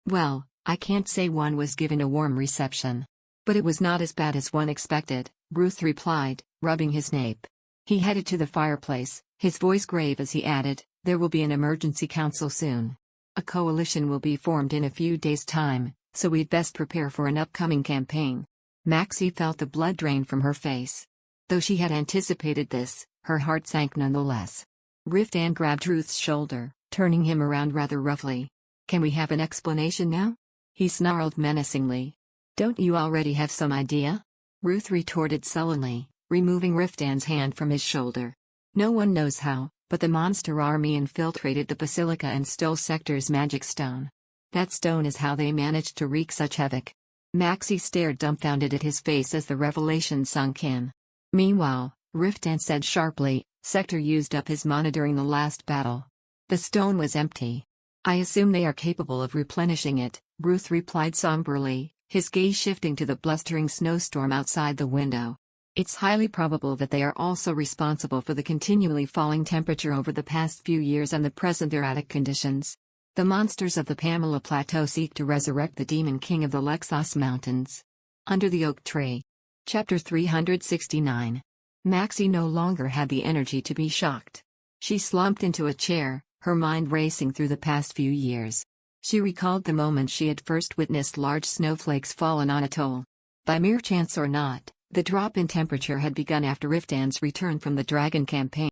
"Well, I can't say one was given a warm reception. But it was not as bad as one expected," Ruth replied, rubbing his nape. He headed to the fireplace, his voice grave as he added, "There will be an emergency council soon. A coalition will be formed in a few days' time, so we'd best prepare for an upcoming campaign." Maxie felt the blood drain from her face. Though she had anticipated this, her heart sank nonetheless. Riftan grabbed Ruth's shoulder, turning him around rather roughly. "Can we have an explanation now?" he snarled menacingly. "Don't you already have some idea?" Ruth retorted sullenly, removing Riftan's hand from his shoulder. "No one knows how, but the monster army infiltrated the basilica and stole Sector's magic stone. That stone is how they managed to wreak such havoc." Maxie stared dumbfounded at his face as the revelation sunk in. "Meanwhile," Riftan said sharply, "Sector used up his mana during the last battle. The stone was empty. I assume they are capable of replenishing it," Ruth replied somberly, his gaze shifting to the blustering snowstorm outside the window. "It's highly probable that they are also responsible for the continually falling temperature over the past few years and the present erratic conditions. The monsters of the Pamela Plateau seek to resurrect the demon king of the Lexos Mountains." Under the Oak Tree. Chapter 369. Maxie no longer had the energy to be shocked. She slumped into a chair, her mind racing through the past few years. She recalled the moment she had first witnessed large snowflakes fall on an atoll. By mere chance or not, the drop in temperature had begun after Riftan's return from the Dragon campaign.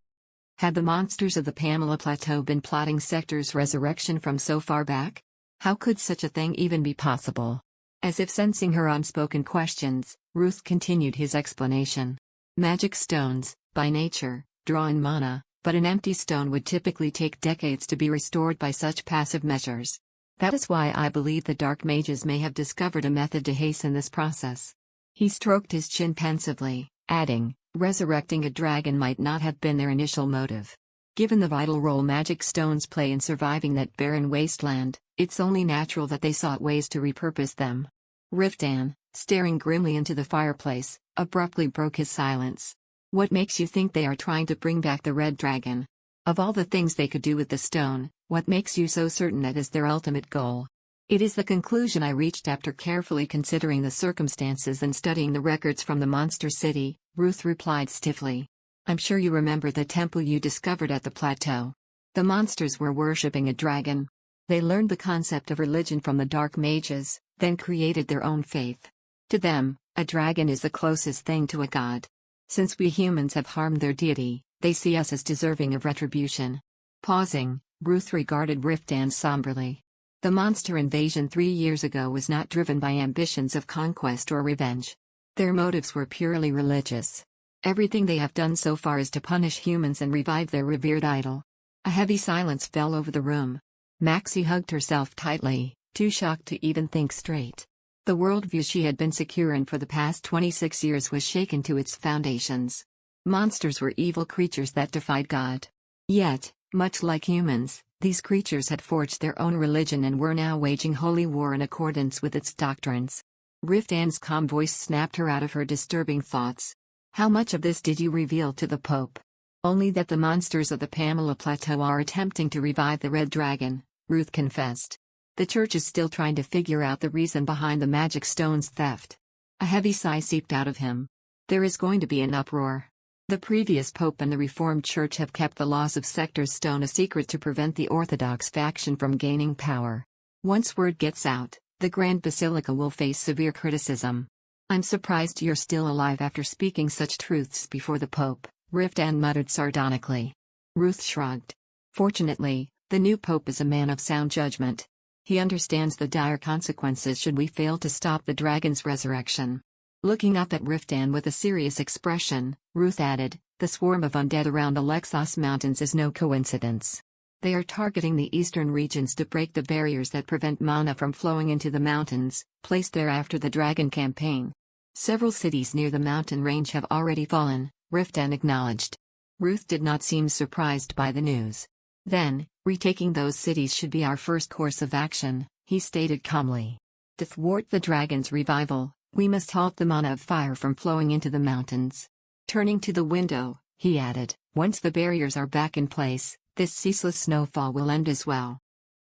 Had the monsters of the Pamela Plateau been plotting Sector's resurrection from so far back? How could such a thing even be possible? As if sensing her unspoken questions, Ruth continued his explanation. Magic stones, by nature, draw in mana, but an empty stone would typically take decades to be restored by such passive measures. That is why I believe the dark mages may have discovered a method to hasten this process. He stroked his chin pensively, adding, "Resurrecting a dragon might not have been their initial motive. Given the vital role magic stones play in surviving that barren wasteland, it's only natural that they sought ways to repurpose them." Riftan, staring grimly into the fireplace, abruptly broke his silence. "What makes you think they are trying to bring back the red dragon? Of all the things they could do with the stone, what makes you so certain that is their ultimate goal?" "It is the conclusion I reached after carefully considering the circumstances and studying the records from the Monster City," Ruth replied stiffly. "I'm sure you remember the temple you discovered at the plateau. The monsters were worshipping a dragon. They learned the concept of religion from the dark mages, then created their own faith. To them, a dragon is the closest thing to a god. Since we humans have harmed their deity, they see us as deserving of retribution." Pausing, Ruth regarded Riftan somberly. The monster invasion 3 years ago was not driven by ambitions of conquest or revenge. Their motives were purely religious. Everything they have done so far is to punish humans and revive their revered idol. A heavy silence fell over the room. Maxie hugged herself tightly, too shocked to even think straight. The worldview she had been secure in for the past 26 years was shaken to its foundations. Monsters were evil creatures that defied God. Yet, much like humans, these creatures had forged their own religion and were now waging holy war in accordance with its doctrines. Riftan's calm voice snapped her out of her disturbing thoughts. "How much of this did you reveal to the Pope?" "Only that the monsters of the Pamela Plateau are attempting to revive the Red Dragon," Ruth confessed. "The Church is still trying to figure out the reason behind the magic stone's theft." A heavy sigh seeped out of him. "There is going to be an uproar. The previous Pope and the Reformed Church have kept the loss of Sector's stone a secret to prevent the Orthodox faction from gaining power. Once word gets out, the Grand Basilica will face severe criticism." "I'm surprised you're still alive after speaking such truths before the Pope," Riftan muttered sardonically. Ruth shrugged. "Fortunately, the new Pope is a man of sound judgment. He understands the dire consequences should we fail to stop the dragon's resurrection." Looking up at Riftan with a serious expression, Ruth added, "The swarm of undead around the Lexos Mountains is no coincidence. They are targeting the eastern regions to break the barriers that prevent mana from flowing into the mountains, placed there after the Dragon campaign. Several cities near the mountain range have already fallen," Riftan acknowledged. Ruth did not seem surprised by the news. Then, retaking those cities should be our first course of action, he stated calmly. To thwart the dragon's revival, we must halt the mana of fire from flowing into the mountains. Turning to the window, he added, once the barriers are back in place, this ceaseless snowfall will end as well.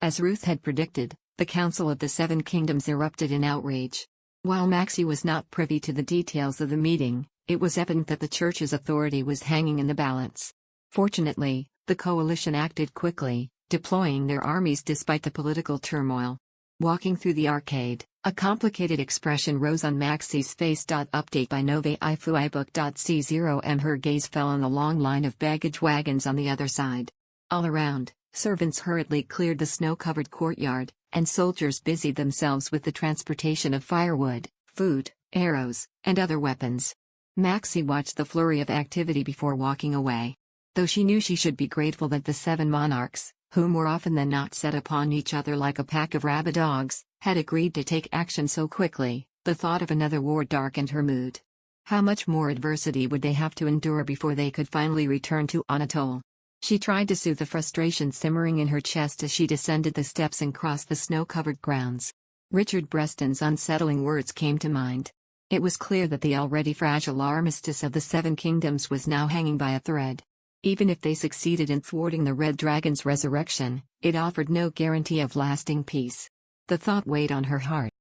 As Ruth had predicted, the Council of the Seven Kingdoms erupted in outrage. While Maxie was not privy to the details of the meeting, it was evident that the church's authority was hanging in the balance. Fortunately, the coalition acted quickly, deploying their armies despite the political turmoil. Walking through the arcade, a complicated expression rose on Maxie's face. Update by Nove iFuibook.c0m. Her gaze fell on the long line of baggage wagons on the other side. All around, servants hurriedly cleared the snow-covered courtyard, and soldiers busied themselves with the transportation of firewood, food, arrows, and other weapons. Maxie watched the flurry of activity before walking away. Though she knew she should be grateful that the seven monarchs, who more often than not set upon each other like a pack of rabid dogs, had agreed to take action so quickly, the thought of another war darkened her mood. How much more adversity would they have to endure before they could finally return to Anatole? She tried to soothe the frustration simmering in her chest as she descended the steps and crossed the snow-covered grounds. Richard Breston's unsettling words came to mind. It was clear that the already fragile armistice of the Seven Kingdoms was now hanging by a thread. Even if they succeeded in thwarting the Red Dragon's resurrection, it offered no guarantee of lasting peace. The thought weighed on her heart.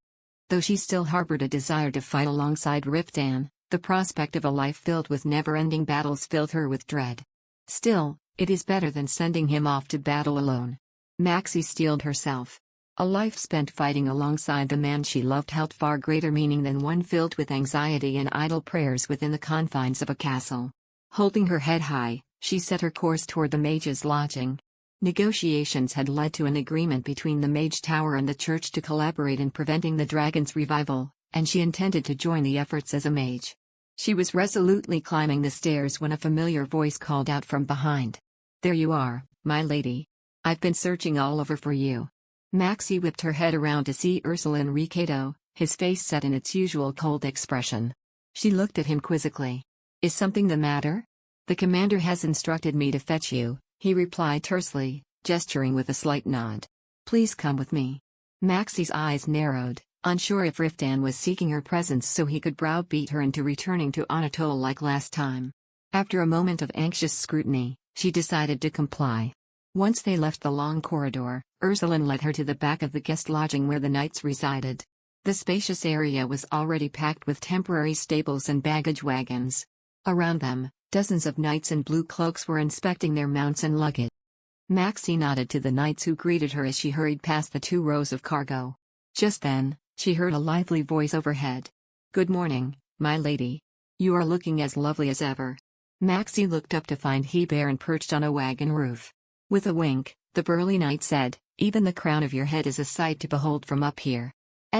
Though she still harbored a desire to fight alongside Riftan, the prospect of a life filled with never-ending battles filled her with dread. Still, it is better than sending him off to battle alone. Maxie steeled herself. A life spent fighting alongside the man she loved held far greater meaning than one filled with anxiety and idle prayers within the confines of a castle. Holding her head high, she set her course toward the mage's lodging. Negotiations had led to an agreement between the Mage Tower and the church to collaborate in preventing the dragon's revival, and she intended to join the efforts as a mage. She was resolutely climbing the stairs when a familiar voice called out from behind. "There you are, my lady. I've been searching all over for you." Maxie whipped her head around to see Ursulin Ricardo, his face set in its usual cold expression. She looked at him quizzically. "Is something the matter?" "The commander has instructed me to fetch you," he replied tersely, gesturing with a slight nod. "Please come with me." Maxie's eyes narrowed, unsure if Riftan was seeking her presence so he could browbeat her into returning to Anatole like last time. After a moment of anxious scrutiny, she decided to comply. Once they left the long corridor, Ursulin led her to the back of the guest lodging where the knights resided. The spacious area was already packed with temporary stables and baggage wagons. Around them, dozens of knights in blue cloaks were inspecting their mounts and luggage. Maxie nodded to the knights who greeted her as she hurried past the 2 rows of cargo. Just then, she heard a lively voice overhead. "Good morning, my lady. You are looking as lovely as ever." Maxie looked up to find Hebaron perched on a wagon roof. With a wink, the burly knight said, "Even the crown of your head is a sight to behold from up here."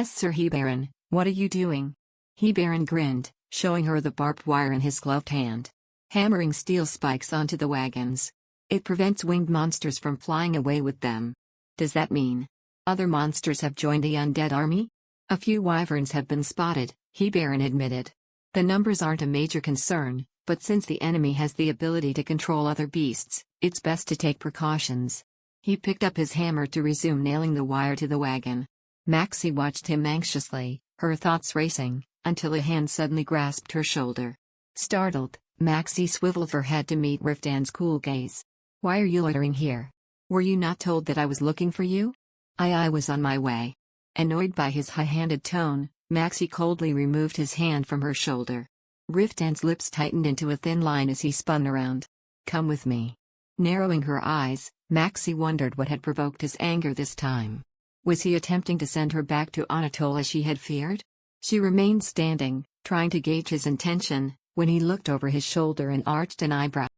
Sir Hebaron, what are you doing?" Hebaron grinned, showing her the barbed wire in his gloved hand. "Hammering steel spikes onto the wagons. It prevents winged monsters from flying away with them." "Does that mean other monsters have joined the undead army?" "A few wyverns have been spotted," Hebaron admitted. "The numbers aren't a major concern, but since the enemy has the ability to control other beasts, it's best to take precautions." He picked up his hammer to resume nailing the wire to the wagon. Maxie watched him anxiously, her thoughts racing, until a hand suddenly grasped her shoulder. Startled, Maxie swiveled her head to meet Riftan's cool gaze. "Why are you loitering here? Were you not told that I was looking for you?" I was on my way." Annoyed by his high-handed tone, Maxie coldly removed his hand from her shoulder. Riftan's lips tightened into a thin line as he spun around. "Come with me." Narrowing her eyes, Maxie wondered what had provoked his anger this time. Was he attempting to send her back to Anatole as she had feared? She remained standing, trying to gauge his intention, when he looked over his shoulder and arched an eyebrow.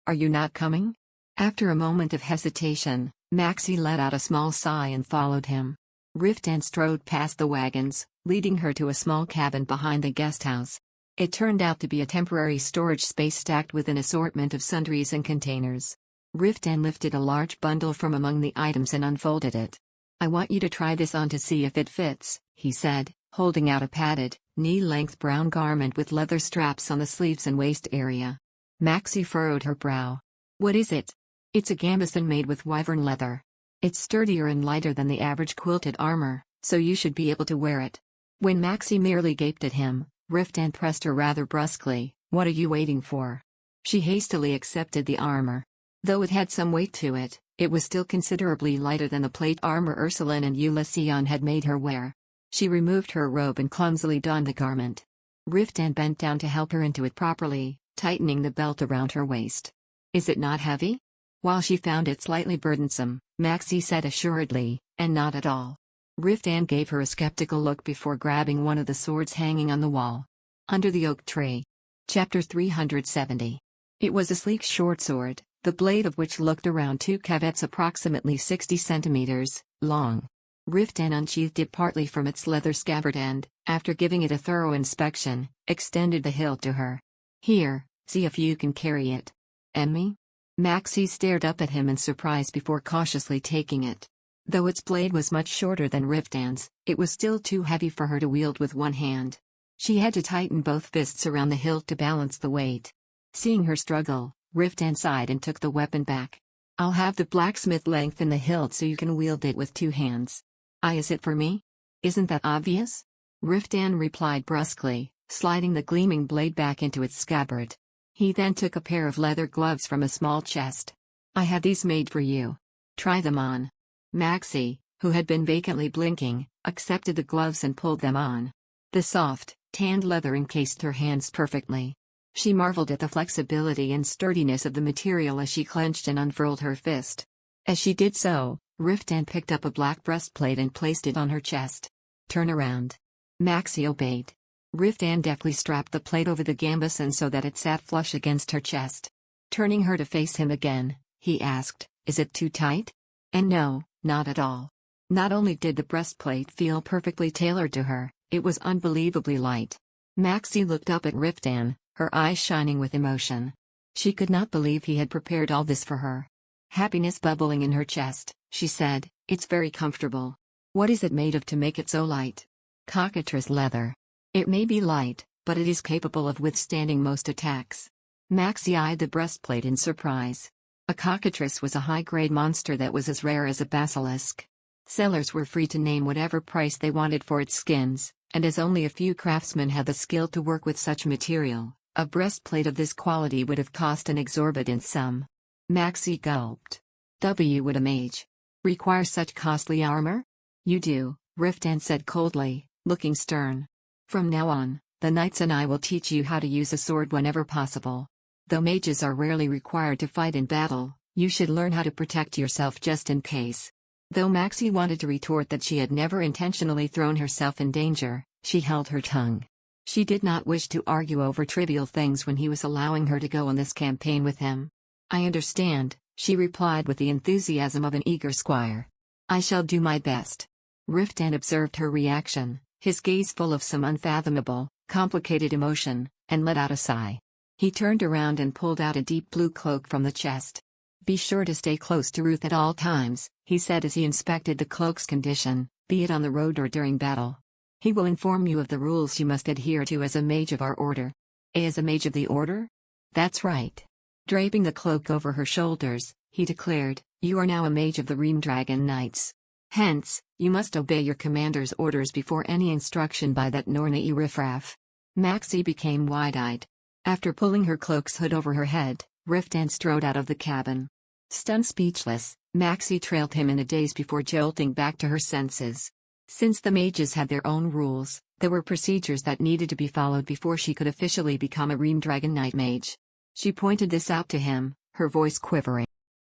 "Are you not coming?" After a moment of hesitation, Maxie let out a small sigh and followed him. Riftan strode past the wagons, leading her to a small cabin behind the guest house. It turned out to be a temporary storage space stacked with an assortment of sundries and containers. Riftan lifted a large bundle from among the items and unfolded it. "I want you to try this on to see if it fits," he said, holding out a padded, knee-length brown garment with leather straps on the sleeves and waist area. Maxie furrowed her brow. "What is it?" It's a gambeson made with wyvern leather. It's sturdier and lighter than the average quilted armor, so you should be able to wear it." When Maxie merely gaped at him, Riftan pressed her rather brusquely. "What are you waiting for?" She hastily accepted the armor. Though it had some weight to it, it was still considerably lighter than the plate armor Ursuline and Ulysseon had made her wear. She removed her robe and clumsily donned the garment. Riftan bent down to help her into it properly, tightening the belt around her waist. "Is it not heavy?" While she found it slightly burdensome, Maxie said assuredly, "And not at all." Riftan gave her a skeptical look before grabbing one of the swords hanging on the wall. Under the oak tree. Chapter 370. It was a sleek short sword, the blade of which looked around 2 cavets approximately 60 centimeters long. Riftan unsheathed it partly from its leather scabbard and, after giving it a thorough inspection, extended the hilt to her. "Here, see if you can carry it." "And me?" Maxie stared up at him in surprise before cautiously taking it. Though its blade was much shorter than Riftan's, it was still too heavy for her to wield with one hand. She had to tighten both fists around the hilt to balance the weight. Seeing her struggle, Riftan sighed and took the weapon back. "I'll have the blacksmith lengthen the hilt so you can wield it with 2 hands. Is it for me? Isn't that obvious?" Riftan replied brusquely, sliding the gleaming blade back into its scabbard. He then took a pair of leather gloves from a small chest. "I had these made for you. Try them on." Maxie, who had been vacantly blinking, accepted the gloves and pulled them on. The soft, tanned leather encased her hands perfectly. She marveled at the flexibility and sturdiness of the material as she clenched and unfurled her fist. As she did so, Riftan picked up a black breastplate and placed it on her chest. "Turn around." Maxie obeyed. Riftan deftly strapped the plate over the gambeson so that it sat flush against her chest. Turning her to face him again, he asked, "Is it too tight?" And no, not at all. Not only did the breastplate feel perfectly tailored to her, it was unbelievably light. Maxie looked up at Riftan, her eyes shining with emotion. She could not believe he had prepared all this for her. Happiness bubbling in her chest, she said, "It's very comfortable. What is it made of to make it so light?" "Cockatrice leather. It may be light, but it is capable of withstanding most attacks." Maxie eyed the breastplate in surprise. A cockatrice was a high-grade monster that was as rare as a basilisk. Sellers were free to name whatever price they wanted for its skins, and as only a few craftsmen had the skill to work with such material, a breastplate of this quality would have cost an exorbitant sum. Maxie gulped. Would a mage require such costly armor?" "You do," Riftan said coldly, looking stern. "From now on, the knights and I will teach you how to use a sword whenever possible. Though mages are rarely required to fight in battle, you should learn how to protect yourself just in case." Though Maxie wanted to retort that she had never intentionally thrown herself in danger, she held her tongue. She did not wish to argue over trivial things when he was allowing her to go on this campaign with him. "I understand," she replied with the enthusiasm of an eager squire. "I shall do my best." Riftan observed her reaction, his gaze full of some unfathomable, complicated emotion, and let out a sigh. He turned around and pulled out a deep blue cloak from the chest. "Be sure to stay close to Ruth at all times," he said as he inspected the cloak's condition, "be it on the road or during battle. He will inform you of the rules you must adhere to as a mage of our order." "As a mage of the order?" "That's right." Draping the cloak over her shoulders, he declared, "You are now a mage of the Reamdragon Knights. Hence, you must obey your commander's orders before any instruction by that Nornai riffraff." Maxie became wide-eyed. After pulling her cloak's hood over her head, Riftan strode out of the cabin. Stunned speechless, Maxie trailed him in a daze before jolting back to her senses. Since the mages had their own rules, there were procedures that needed to be followed before she could officially become a Reamdragon Knight mage. She pointed this out to him, her voice quivering.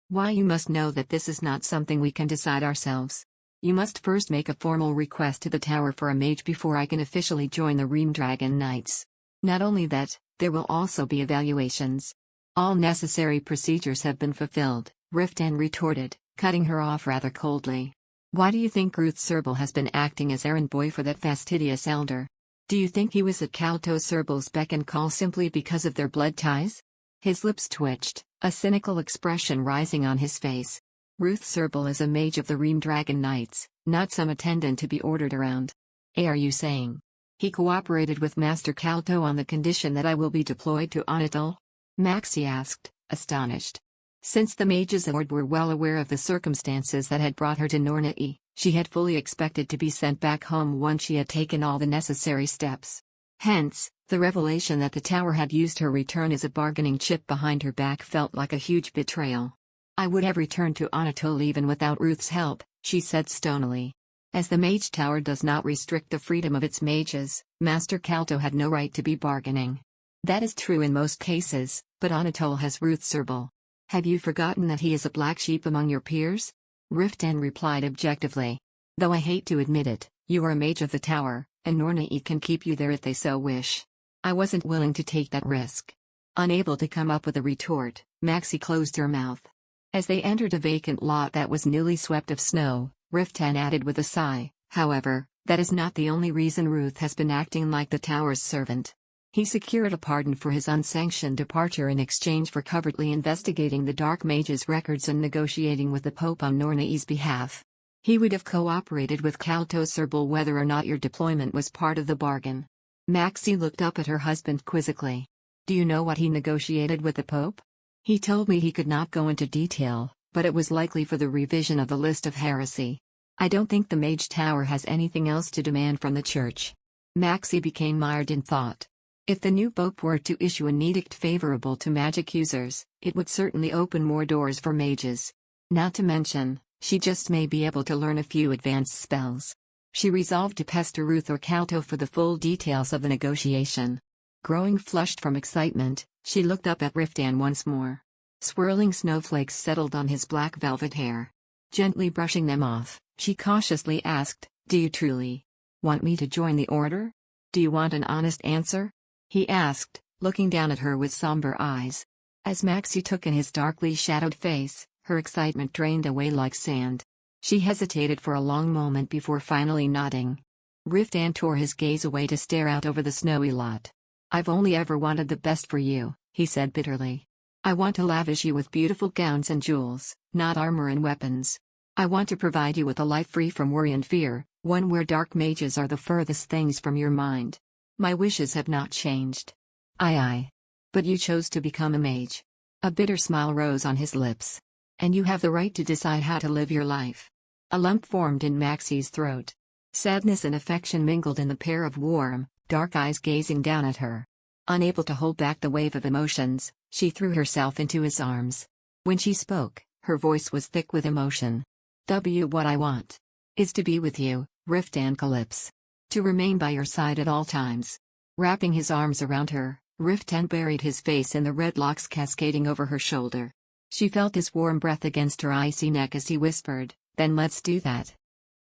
"Why, you must know that this is not something we can decide ourselves. You must first make a formal request to the tower for a mage before I can officially join the Reamdragon Knights. Not only that, there will also be evaluations." "All necessary procedures have been fulfilled," Riftan retorted, cutting her off rather coldly. "Why do you think Ruth Serble has been acting as errand boy for that fastidious elder? Do you think he was at Calto Serble's beck and call simply because of their blood ties?" His lips twitched, a cynical expression rising on his face. "Ruth Serble is a mage of the Reamdragon Knights, not some attendant to be ordered around." Are you saying he cooperated with Master Calto on the condition that I will be deployed to Onatl?" Maxie asked, astonished. Since the mages aboard were well aware of the circumstances that had brought her to Nornai, she had fully expected to be sent back home once she had taken all the necessary steps. Hence, the revelation that the tower had used her return as a bargaining chip behind her back felt like a huge betrayal. "I would have returned to Anatole even without Ruth's help," she said stonily. As the mage tower does not restrict the freedom of its mages, Master Kalto had no right to be bargaining. That is true in most cases, but Anatole has Ruth Serbal. "Have you forgotten that he is a black sheep among your peers?" Riftan replied objectively. "Though I hate to admit it, you are a mage of the tower, and Nornai can keep you there if they so wish. I wasn't willing to take that risk." Unable to come up with a retort, Maxie closed her mouth. As they entered a vacant lot that was newly swept of snow, Riftan added with a sigh, "However, that is not the only reason Ruth has been acting like the tower's servant." He secured a pardon for his unsanctioned departure in exchange for covertly investigating the Dark Mage's records and negotiating with the Pope on Nornai's behalf. He would have cooperated with Kalto Serbal whether or not your deployment was part of the bargain. Maxie looked up at her husband quizzically. "Do you know what he negotiated with the Pope?" "He told me he could not go into detail, but it was likely for the revision of the list of heresy. I don't think the Mage Tower has anything else to demand from the Church." Maxie became mired in thought. If the new Pope were to issue an edict favorable to magic users, it would certainly open more doors for mages. Not to mention, she just may be able to learn a few advanced spells. She resolved to pester Ruth or Kalto for the full details of the negotiation. Growing flushed from excitement, she looked up at Riftan once more. Swirling snowflakes settled on his black velvet hair. Gently brushing them off, she cautiously asked, "Do you truly want me to join the order? Do you want an honest answer?" he asked, looking down at her with somber eyes. As Maxie took in his darkly shadowed face, her excitement drained away like sand. She hesitated for a long moment before finally nodding. Riftan tore his gaze away to stare out over the snowy lot. "I've only ever wanted the best for you," he said bitterly. "I want to lavish you with beautiful gowns and jewels, not armor and weapons. I want to provide you with a life free from worry and fear, one where dark mages are the furthest things from your mind. My wishes have not changed." Aye. But you chose to become a mage." A bitter smile rose on his lips. "And you have the right to decide how to live your life." A lump formed in Maxie's throat. Sadness and affection mingled in the pair of warm, dark eyes gazing down at her. Unable to hold back the wave of emotions, she threw herself into his arms. When she spoke, her voice was thick with emotion. What I want is to be with you, Riftan Calypse. To remain by your side at all times." Wrapping his arms around her, Riftan buried his face in the red locks cascading over her shoulder. She felt his warm breath against her icy neck as he whispered, "Then let's do that."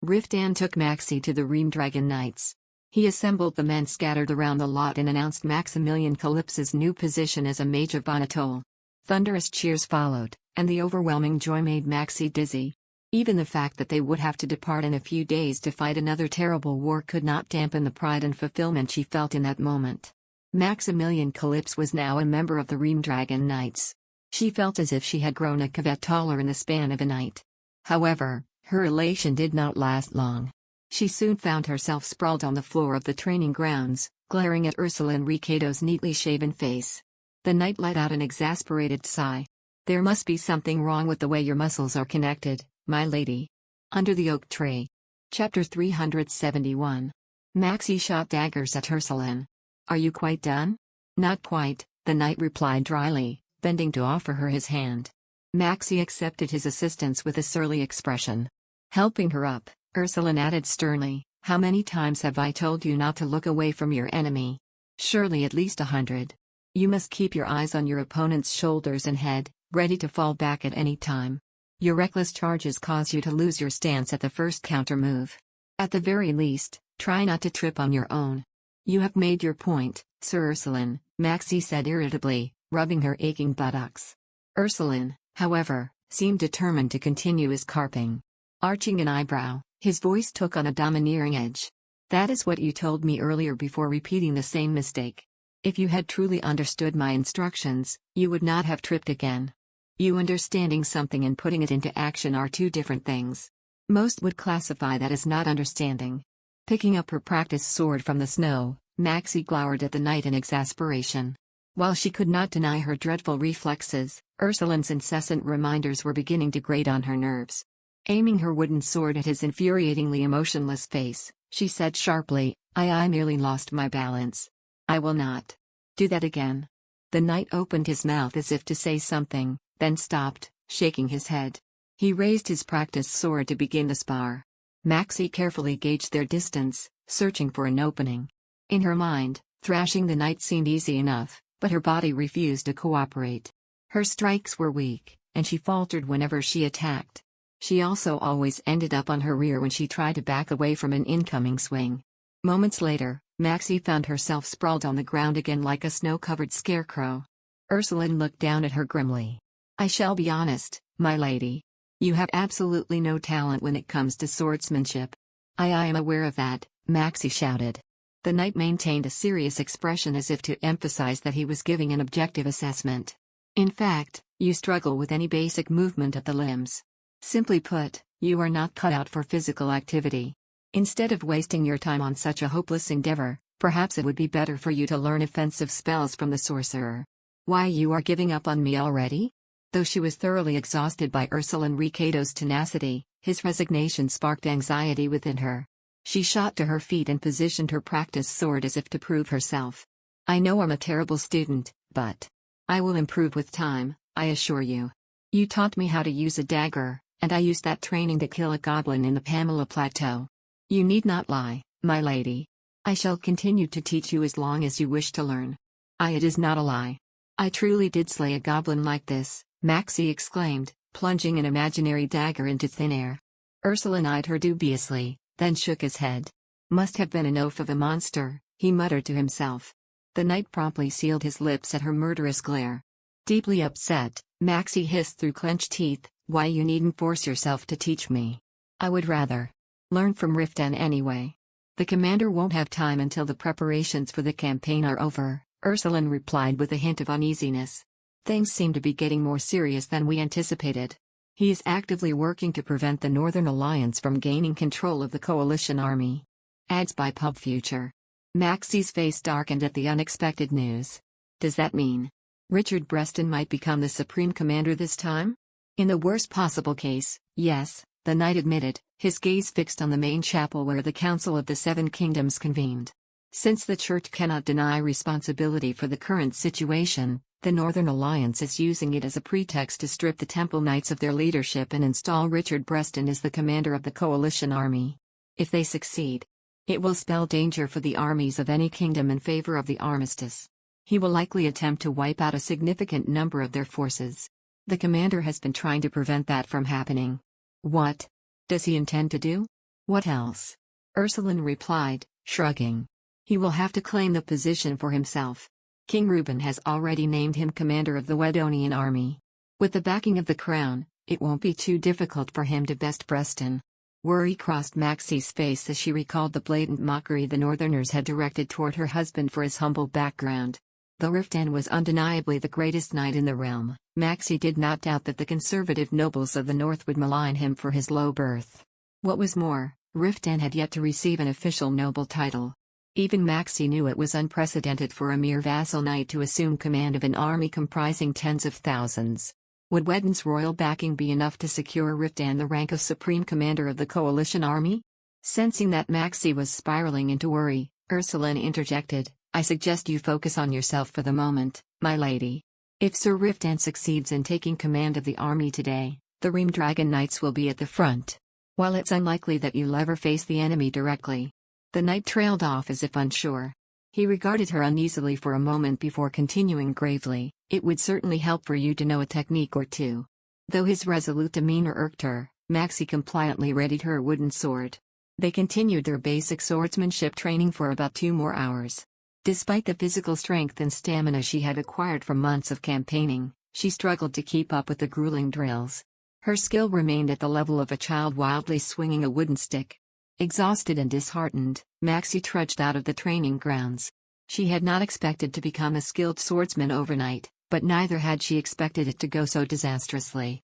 Riftan took Maxie to the Ream Dragon Knights. He assembled the men scattered around the lot and announced Maximilian Calypse's new position as a mage of Anatole. Thunderous cheers followed, and the overwhelming joy made Maxie dizzy. Even the fact that they would have to depart in a few days to fight another terrible war could not dampen the pride and fulfillment she felt in that moment. Maximilian Calypse was now a member of the Ream Dragon Knights. She felt as if she had grown a cavette taller in the span of a night. However, her elation did not last long. She soon found herself sprawled on the floor of the training grounds, glaring at Ursula Enriqueto's neatly shaven face. The knight let out an exasperated sigh. "There must be something wrong with the way your muscles are connected, my lady." Under the oak tree. Chapter 371. Maxie shot daggers at Ursuline. "Are you quite done?" "Not quite," the knight replied dryly, bending to offer her his hand. Maxie accepted his assistance with a surly expression. Helping her up, Ursuline added sternly, "How many times have I told you not to look away from your enemy? Surely at least 100. You must keep your eyes on your opponent's shoulders and head, ready to fall back at any time. Your reckless charges cause you to lose your stance at the first counter move. At the very least, try not to trip on your own." "You have made your point, Sir Ursuline," Maxie said irritably, rubbing her aching buttocks. Ursuline, however, seemed determined to continue his carping. Arching an eyebrow, his voice took on a domineering edge. "That is what you told me earlier before repeating the same mistake. If you had truly understood my instructions, you would not have tripped again. You understanding something and putting it into action are two different things. Most would classify that as not understanding." Picking up her practice sword from the snow, Maxie glowered at the knight in exasperation. While she could not deny her dreadful reflexes, Ursuline's incessant reminders were beginning to grate on her nerves. Aiming her wooden sword at his infuriatingly emotionless face, she said sharply, I merely lost my balance. I will not do that again. The knight opened his mouth as if to say something, then stopped, shaking his head. He raised his practiced sword to begin the spar. Maxie carefully gauged their distance, searching for an opening. In her mind, thrashing the knight seemed easy enough, but her body refused to cooperate. Her strikes were weak, and she faltered whenever she attacked. She also always ended up on her rear when she tried to back away from an incoming swing. Moments later, Maxie found herself sprawled on the ground again like a snow-covered scarecrow. Ursuline looked down at her grimly. I shall be honest, my lady. You have absolutely no talent when it comes to swordsmanship. I am aware of that, Maxie shouted. The knight maintained a serious expression as if to emphasize that he was giving an objective assessment. In fact, you struggle with any basic movement of the limbs. Simply put, you are not cut out for physical activity. Instead of wasting your time on such a hopeless endeavor, perhaps it would be better for you to learn offensive spells from the sorcerer. Why, you are giving up on me already? Though she was thoroughly exhausted by Ursuline Ricardo's tenacity, his resignation sparked anxiety within her. She shot to her feet and positioned her practiced sword as if to prove herself. I know I'm a terrible student, but I will improve with time, I assure you. You taught me how to use a dagger, and I used that training to kill a goblin in the Pamela Plateau. You need not lie, my lady. I shall continue to teach you as long as you wish to learn. It is not a lie. I truly did slay a goblin like this, Maxie exclaimed, plunging an imaginary dagger into thin air. Ursuline eyed her dubiously, then shook his head. Must have been an oath of a monster, he muttered to himself. The knight promptly sealed his lips at her murderous glare. Deeply upset, Maxie hissed through clenched teeth, Why, you needn't force yourself to teach me. I would rather learn from Riftan anyway. The commander won't have time until the preparations for the campaign are over, Ursuline replied with a hint of uneasiness. Things seem to be getting more serious than we anticipated. He is actively working to prevent the Northern Alliance from gaining control of the coalition army. Ads by Pub Future. Maxie's face darkened at the unexpected news. Does that mean Richard Breston might become the supreme commander this time? In the worst possible case, yes, the knight admitted, his gaze fixed on the main chapel where the Council of the Seven Kingdoms convened. Since the Church cannot deny responsibility for the current situation, the Northern Alliance is using it as a pretext to strip the Temple Knights of their leadership and install Richard Breston as the commander of the coalition army. If they succeed, it will spell danger for the armies of any kingdom in favor of the armistice. He will likely attempt to wipe out a significant number of their forces. The commander has been trying to prevent that from happening. What does he intend to do? What else? Ursuline replied, shrugging. He will have to claim the position for himself. King Reuben has already named him commander of the Wedonian army. With the backing of the crown, it won't be too difficult for him to best Breston. Worry crossed Maxie's face as she recalled the blatant mockery the Northerners had directed toward her husband for his humble background. Though Riftan was undeniably the greatest knight in the realm, Maxie did not doubt that the conservative nobles of the North would malign him for his low birth. What was more, Riftan had yet to receive an official noble title. Even Maxie knew it was unprecedented for a mere vassal knight to assume command of an army comprising tens of thousands. Would Wedon's royal backing be enough to secure Riftan the rank of supreme commander of the coalition army? Sensing that Maxie was spiraling into worry, Ursuline interjected, I suggest you focus on yourself for the moment, my lady. If Sir Riftan succeeds in taking command of the army today, the Ream Dragon Knights will be at the front. While it's unlikely that you'll ever face the enemy directly. The knight trailed off as if unsure. He regarded her uneasily for a moment before continuing gravely, it would certainly help for you to know a technique or two. Though his resolute demeanor irked her, Maxie compliantly readied her wooden sword. They continued their basic swordsmanship training for about 2 more hours. Despite the physical strength and stamina she had acquired from months of campaigning, she struggled to keep up with the grueling drills. Her skill remained at the level of a child wildly swinging a wooden stick. Exhausted and disheartened, Maxie trudged out of the training grounds. She had not expected to become a skilled swordsman overnight, but neither had she expected it to go so disastrously.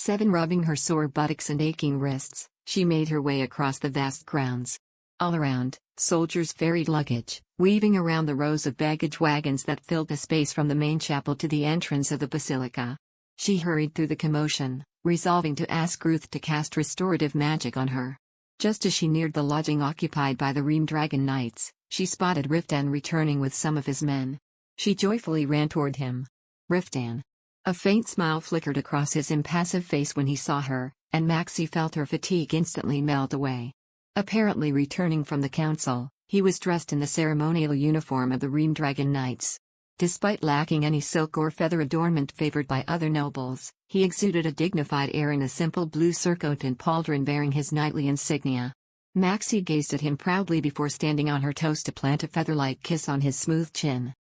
Rubbing her sore buttocks and aching wrists, she made her way across the vast grounds. All around, Soldiers ferried luggage, weaving around the rows of baggage wagons that filled the space from the main chapel to the entrance of the basilica. She hurried through the commotion, resolving to ask Ruth to cast restorative magic on her. Just as she neared the lodging occupied by the Ream Dragon Knights, she spotted Riftan returning with some of his men. She joyfully ran toward him. Riftan. A faint smile flickered across his impassive face when he saw her, and Maxie felt her fatigue instantly melt away. Apparently returning from the council, he was dressed in the ceremonial uniform of the Ream Dragon Knights. Despite lacking any silk or feather adornment favored by other nobles, he exuded a dignified air in a simple blue surcoat and pauldron bearing his knightly insignia. Maxie gazed at him proudly before standing on her toes to plant a feather-like kiss on his smooth chin.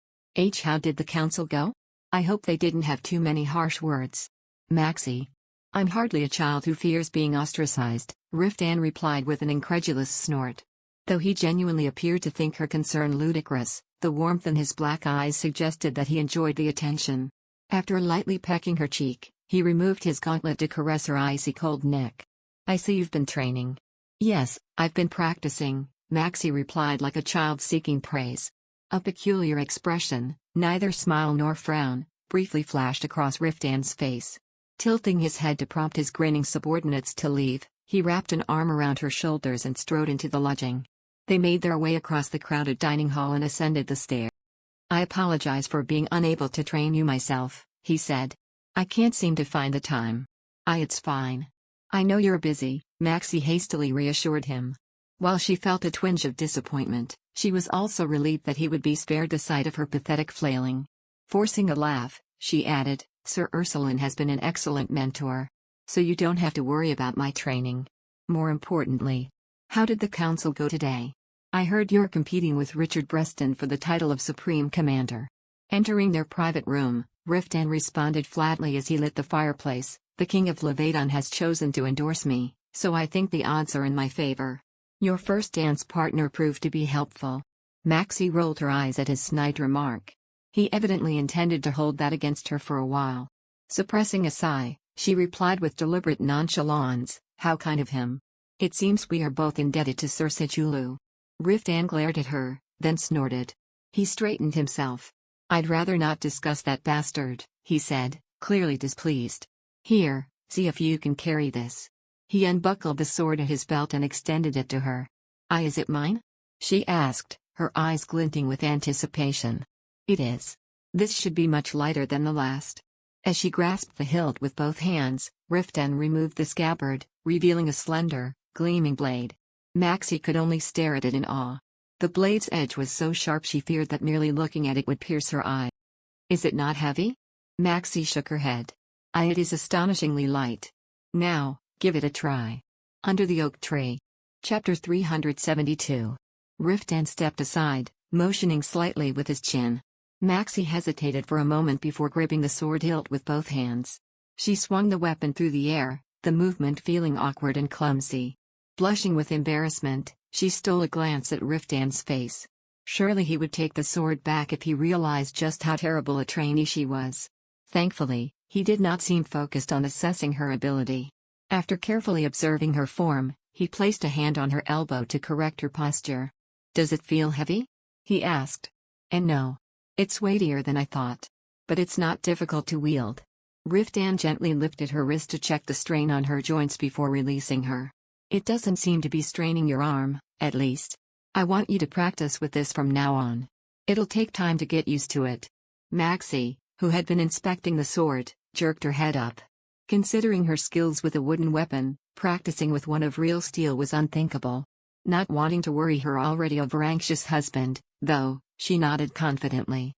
How did the council go? I hope they didn't have too many harsh words. Maxie. I'm hardly a child who fears being ostracized, Riftan replied with an incredulous snort. Though he genuinely appeared to think her concern ludicrous, the warmth in his black eyes suggested that he enjoyed the attention. After lightly pecking her cheek, he removed his gauntlet to caress her icy cold neck. I see you've been training. Yes, I've been practicing, Maxie replied like a child seeking praise. A peculiar expression, neither smile nor frown, briefly flashed across Riftan's face. Tilting his head to prompt his grinning subordinates to leave, he wrapped an arm around her shoulders and strode into the lodging. They made their way across the crowded dining hall and ascended the stairs. I apologize for being unable to train you myself, he said. I can't seem to find the time. It's fine. I know you're busy, Maxie hastily reassured him. While she felt a twinge of disappointment, she was also relieved that he would be spared the sight of her pathetic flailing. Forcing a laugh, she added, Sir Ursuline has been an excellent mentor. So you don't have to worry about my training. More importantly, how did the council go today? I heard you're competing with Richard Breston for the title of Supreme Commander. Entering their private room, Riftan responded flatly as he lit the fireplace. The King of Levaton has chosen to endorse me, so I think the odds are in my favor. Your first dance partner proved to be helpful. Maxie rolled her eyes at his snide remark. He evidently intended to hold that against her for a while. Suppressing a sigh, she replied with deliberate nonchalance, how kind of him. It seems we are both indebted to Sir Sejulu. Riftan glared at her, then snorted. He straightened himself. I'd rather not discuss that bastard, he said, clearly displeased. Here, see if you can carry this. He unbuckled the sword at his belt and extended it to her. Is it mine? She asked, her eyes glinting with anticipation. It is. This should be much lighter than the last. As she grasped the hilt with both hands, Riftan removed the scabbard, revealing a slender, gleaming blade. Maxie could only stare at it in awe. The blade's edge was so sharp she feared that merely looking at it would pierce her eye. Is it not heavy? Maxie shook her head. It is astonishingly light. Now, give it a try. Under the oak tree. Chapter 372. Riftan stepped aside, motioning slightly with his chin. Maxie hesitated for a moment before gripping the sword hilt with both hands. She swung the weapon through the air, the movement feeling awkward and clumsy. Blushing with embarrassment, she stole a glance at Riftan's face. Surely he would take the sword back if he realized just how terrible a trainee she was. Thankfully, he did not seem focused on assessing her ability. After carefully observing her form, he placed a hand on her elbow to correct her posture. Does it feel heavy? He asked. And no. It's weightier than I thought. But it's not difficult to wield. Riftan gently lifted her wrist to check the strain on her joints before releasing her. It doesn't seem to be straining your arm, at least. I want you to practice with this from now on. It'll take time to get used to it. Maxie, who had been inspecting the sword, jerked her head up. Considering her skills with a wooden weapon, practicing with one of real steel was unthinkable. Not wanting to worry her already over-anxious husband, though, she nodded confidently.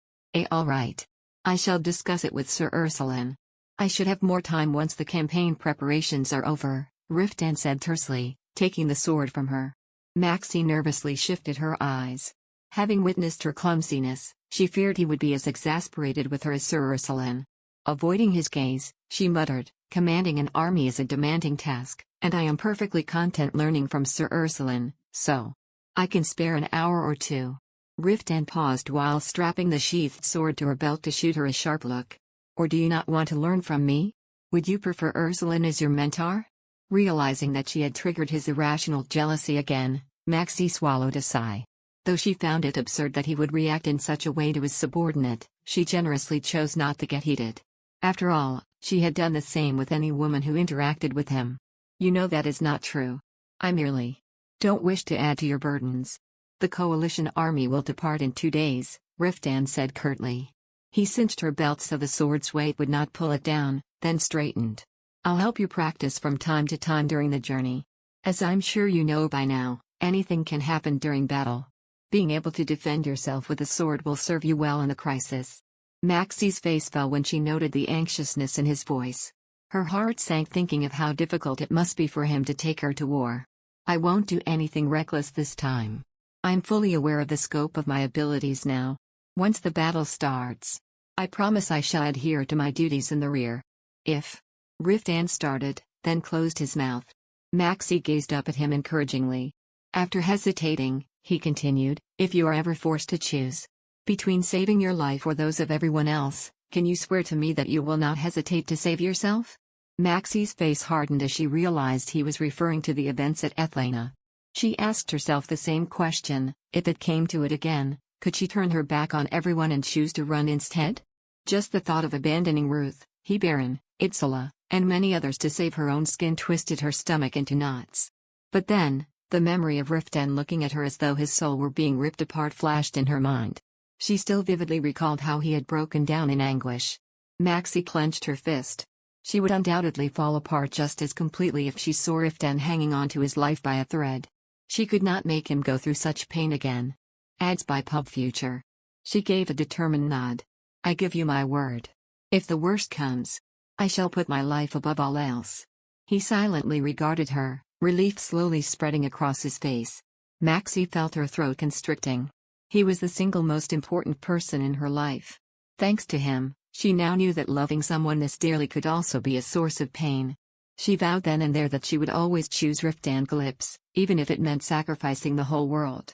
All right. I shall discuss it with Sir Ursuline. I should have more time once the campaign preparations are over, Riftan said tersely, taking the sword from her. Maxie nervously shifted her eyes. Having witnessed her clumsiness, she feared he would be as exasperated with her as Sir Ursuline. Avoiding his gaze, she muttered, commanding an army is a demanding task, and I am perfectly content learning from Sir Ursuline, so I can spare an hour or two. Riftan paused while strapping the sheathed sword to her belt to shoot her a sharp look. Or do you not want to learn from me? Would you prefer Ursuline as your mentor? Realizing that she had triggered his irrational jealousy again, Maxie swallowed a sigh. Though she found it absurd that he would react in such a way to his subordinate, she generously chose not to get heated. After all, she had done the same with any woman who interacted with him. You know that is not true. I merely don't wish to add to your burdens. The coalition army will depart in 2 days, Riftan said curtly. He cinched her belt so the sword's weight would not pull it down, then straightened. I'll help you practice from time to time during the journey. As I'm sure you know by now, anything can happen during battle. Being able to defend yourself with a sword will serve you well in a crisis. Maxie's face fell when she noted the anxiousness in his voice. Her heart sank thinking of how difficult it must be for him to take her to war. I won't do anything reckless this time. I'm fully aware of the scope of my abilities now. Once the battle starts, I promise I shall adhere to my duties in the rear. If Riftan started, then closed his mouth. Maxie gazed up at him encouragingly. After hesitating, he continued, if you are ever forced to choose between saving your life or those of everyone else, can you swear to me that you will not hesitate to save yourself? Maxie's face hardened as she realized he was referring to the events at Ethlana. She asked herself the same question, if it came to it again, could she turn her back on everyone and choose to run instead? Just the thought of abandoning Ruth, Hebaron, Itzala, and many others to save her own skin twisted her stomach into knots. But then, the memory of Riftan looking at her as though his soul were being ripped apart flashed in her mind. She still vividly recalled how he had broken down in anguish. Maxie clenched her fist. She would undoubtedly fall apart just as completely if she saw Riftan hanging on to his life by a thread. She could not make him go through such pain again. Ads by Pub Future. She gave a determined nod. I give you my word. If the worst comes, I shall put my life above all else. He silently regarded her, relief slowly spreading across his face. Maxie felt her throat constricting. He was the single most important person in her life. Thanks to him, she now knew that loving someone this dearly could also be a source of pain. She vowed then and there that she would always choose Riftan Calypso, even if it meant sacrificing the whole world.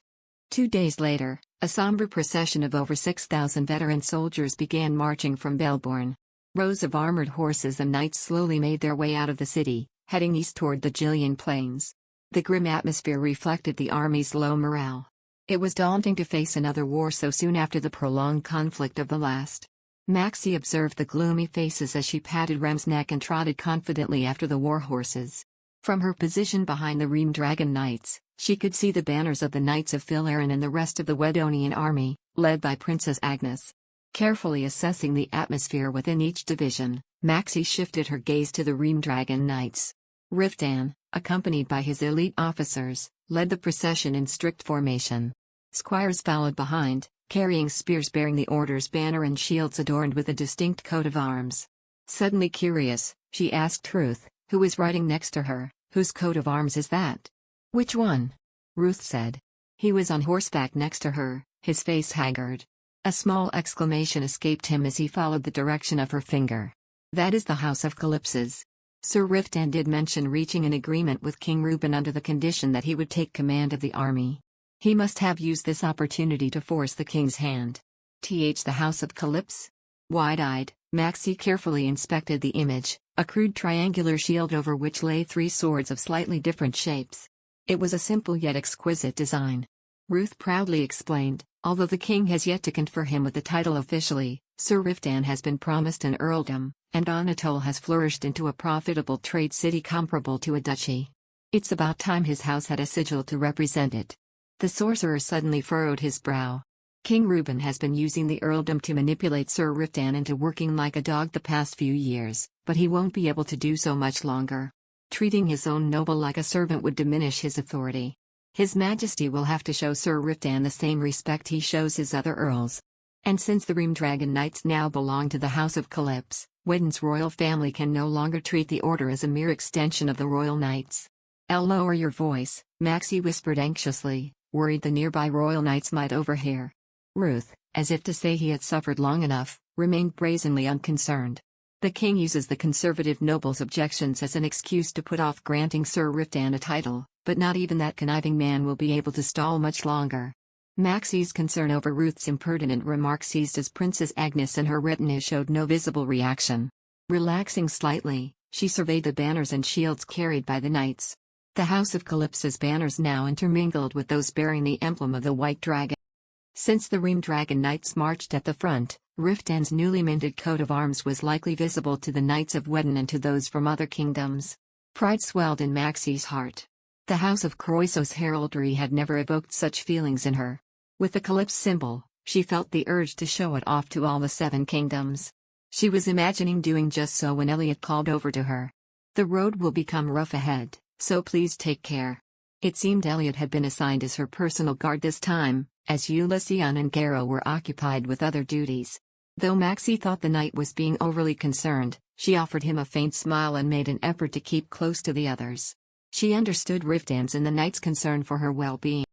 2 days later, a somber procession of over 6,000 veteran soldiers began marching from Belbourne. Rows of armored horses and knights slowly made their way out of the city, heading east toward the Gillian Plains. The grim atmosphere reflected the army's low morale. It was daunting to face another war so soon after the prolonged conflict of the last. Maxie observed the gloomy faces as she patted Rem's neck and trotted confidently after the war horses. From her position behind the Ream Dragon Knights, she could see the banners of the Knights of Philaran and the rest of the Wedonian army, led by Princess Agnes. Carefully assessing the atmosphere within each division, Maxie shifted her gaze to the Ream Dragon Knights. Riftan, accompanied by his elite officers, led the procession in strict formation. Squires followed behind, carrying spears bearing the order's banner and shields adorned with a distinct coat of arms. Suddenly curious, she asked Ruth, who was riding next to her, whose coat of arms is that? Which one? Ruth said. He was on horseback next to her, his face haggard. A small exclamation escaped him as he followed the direction of her finger. That is the House of Calypso's. Sir Riftan did mention reaching an agreement with King Reuben under the condition that he would take command of the army. He must have used this opportunity to force the king's hand. The House of Calypso? Wide-eyed, Maxie carefully inspected the image, a crude triangular shield over which lay 3 swords of slightly different shapes. It was a simple yet exquisite design. Ruth proudly explained, although the king has yet to confer him with the title officially, Sir Riftan has been promised an earldom, and Anatole has flourished into a profitable trade city comparable to a duchy. It's about time his house had a sigil to represent it. The sorcerer suddenly furrowed his brow. King Reuben has been using the earldom to manipulate Sir Riftan into working like a dog the past few years, but he won't be able to do so much longer. Treating his own noble like a servant would diminish his authority. His Majesty will have to show Sir Riftan the same respect he shows his other earls. And since the Ream Dragon Knights now belong to the House of Calypso, Weden's royal family can no longer treat the order as a mere extension of the royal knights. Lower your voice, Maxie whispered anxiously, worried the nearby royal knights might overhear. Ruth, as if to say he had suffered long enough, remained brazenly unconcerned. The king uses the conservative noble's objections as an excuse to put off granting Sir Riftan a title, but not even that conniving man will be able to stall much longer. Maxie's concern over Ruth's impertinent remark ceased as Princess Agnes and her retinue showed no visible reaction. Relaxing slightly, she surveyed the banners and shields carried by the knights. The House of Calypso's banners now intermingled with those bearing the emblem of the White Dragon. Since the Ream Dragon Knights marched at the front, Riftan's newly minted coat of arms was likely visible to the Knights of Wedden and to those from other kingdoms. Pride swelled in Maxie's heart. The House of Croesus heraldry had never evoked such feelings in her. With the Calypso symbol, she felt the urge to show it off to all the 7 kingdoms. She was imagining doing just so when Elliot called over to her. "The road will become rough ahead, so please take care." It seemed Elliot had been assigned as her personal guard this time, as Ulyssean and Garrow were occupied with other duties. Though Maxie thought the knight was being overly concerned, she offered him a faint smile and made an effort to keep close to the others. She understood Riftan's and the knight's concern for her well-being.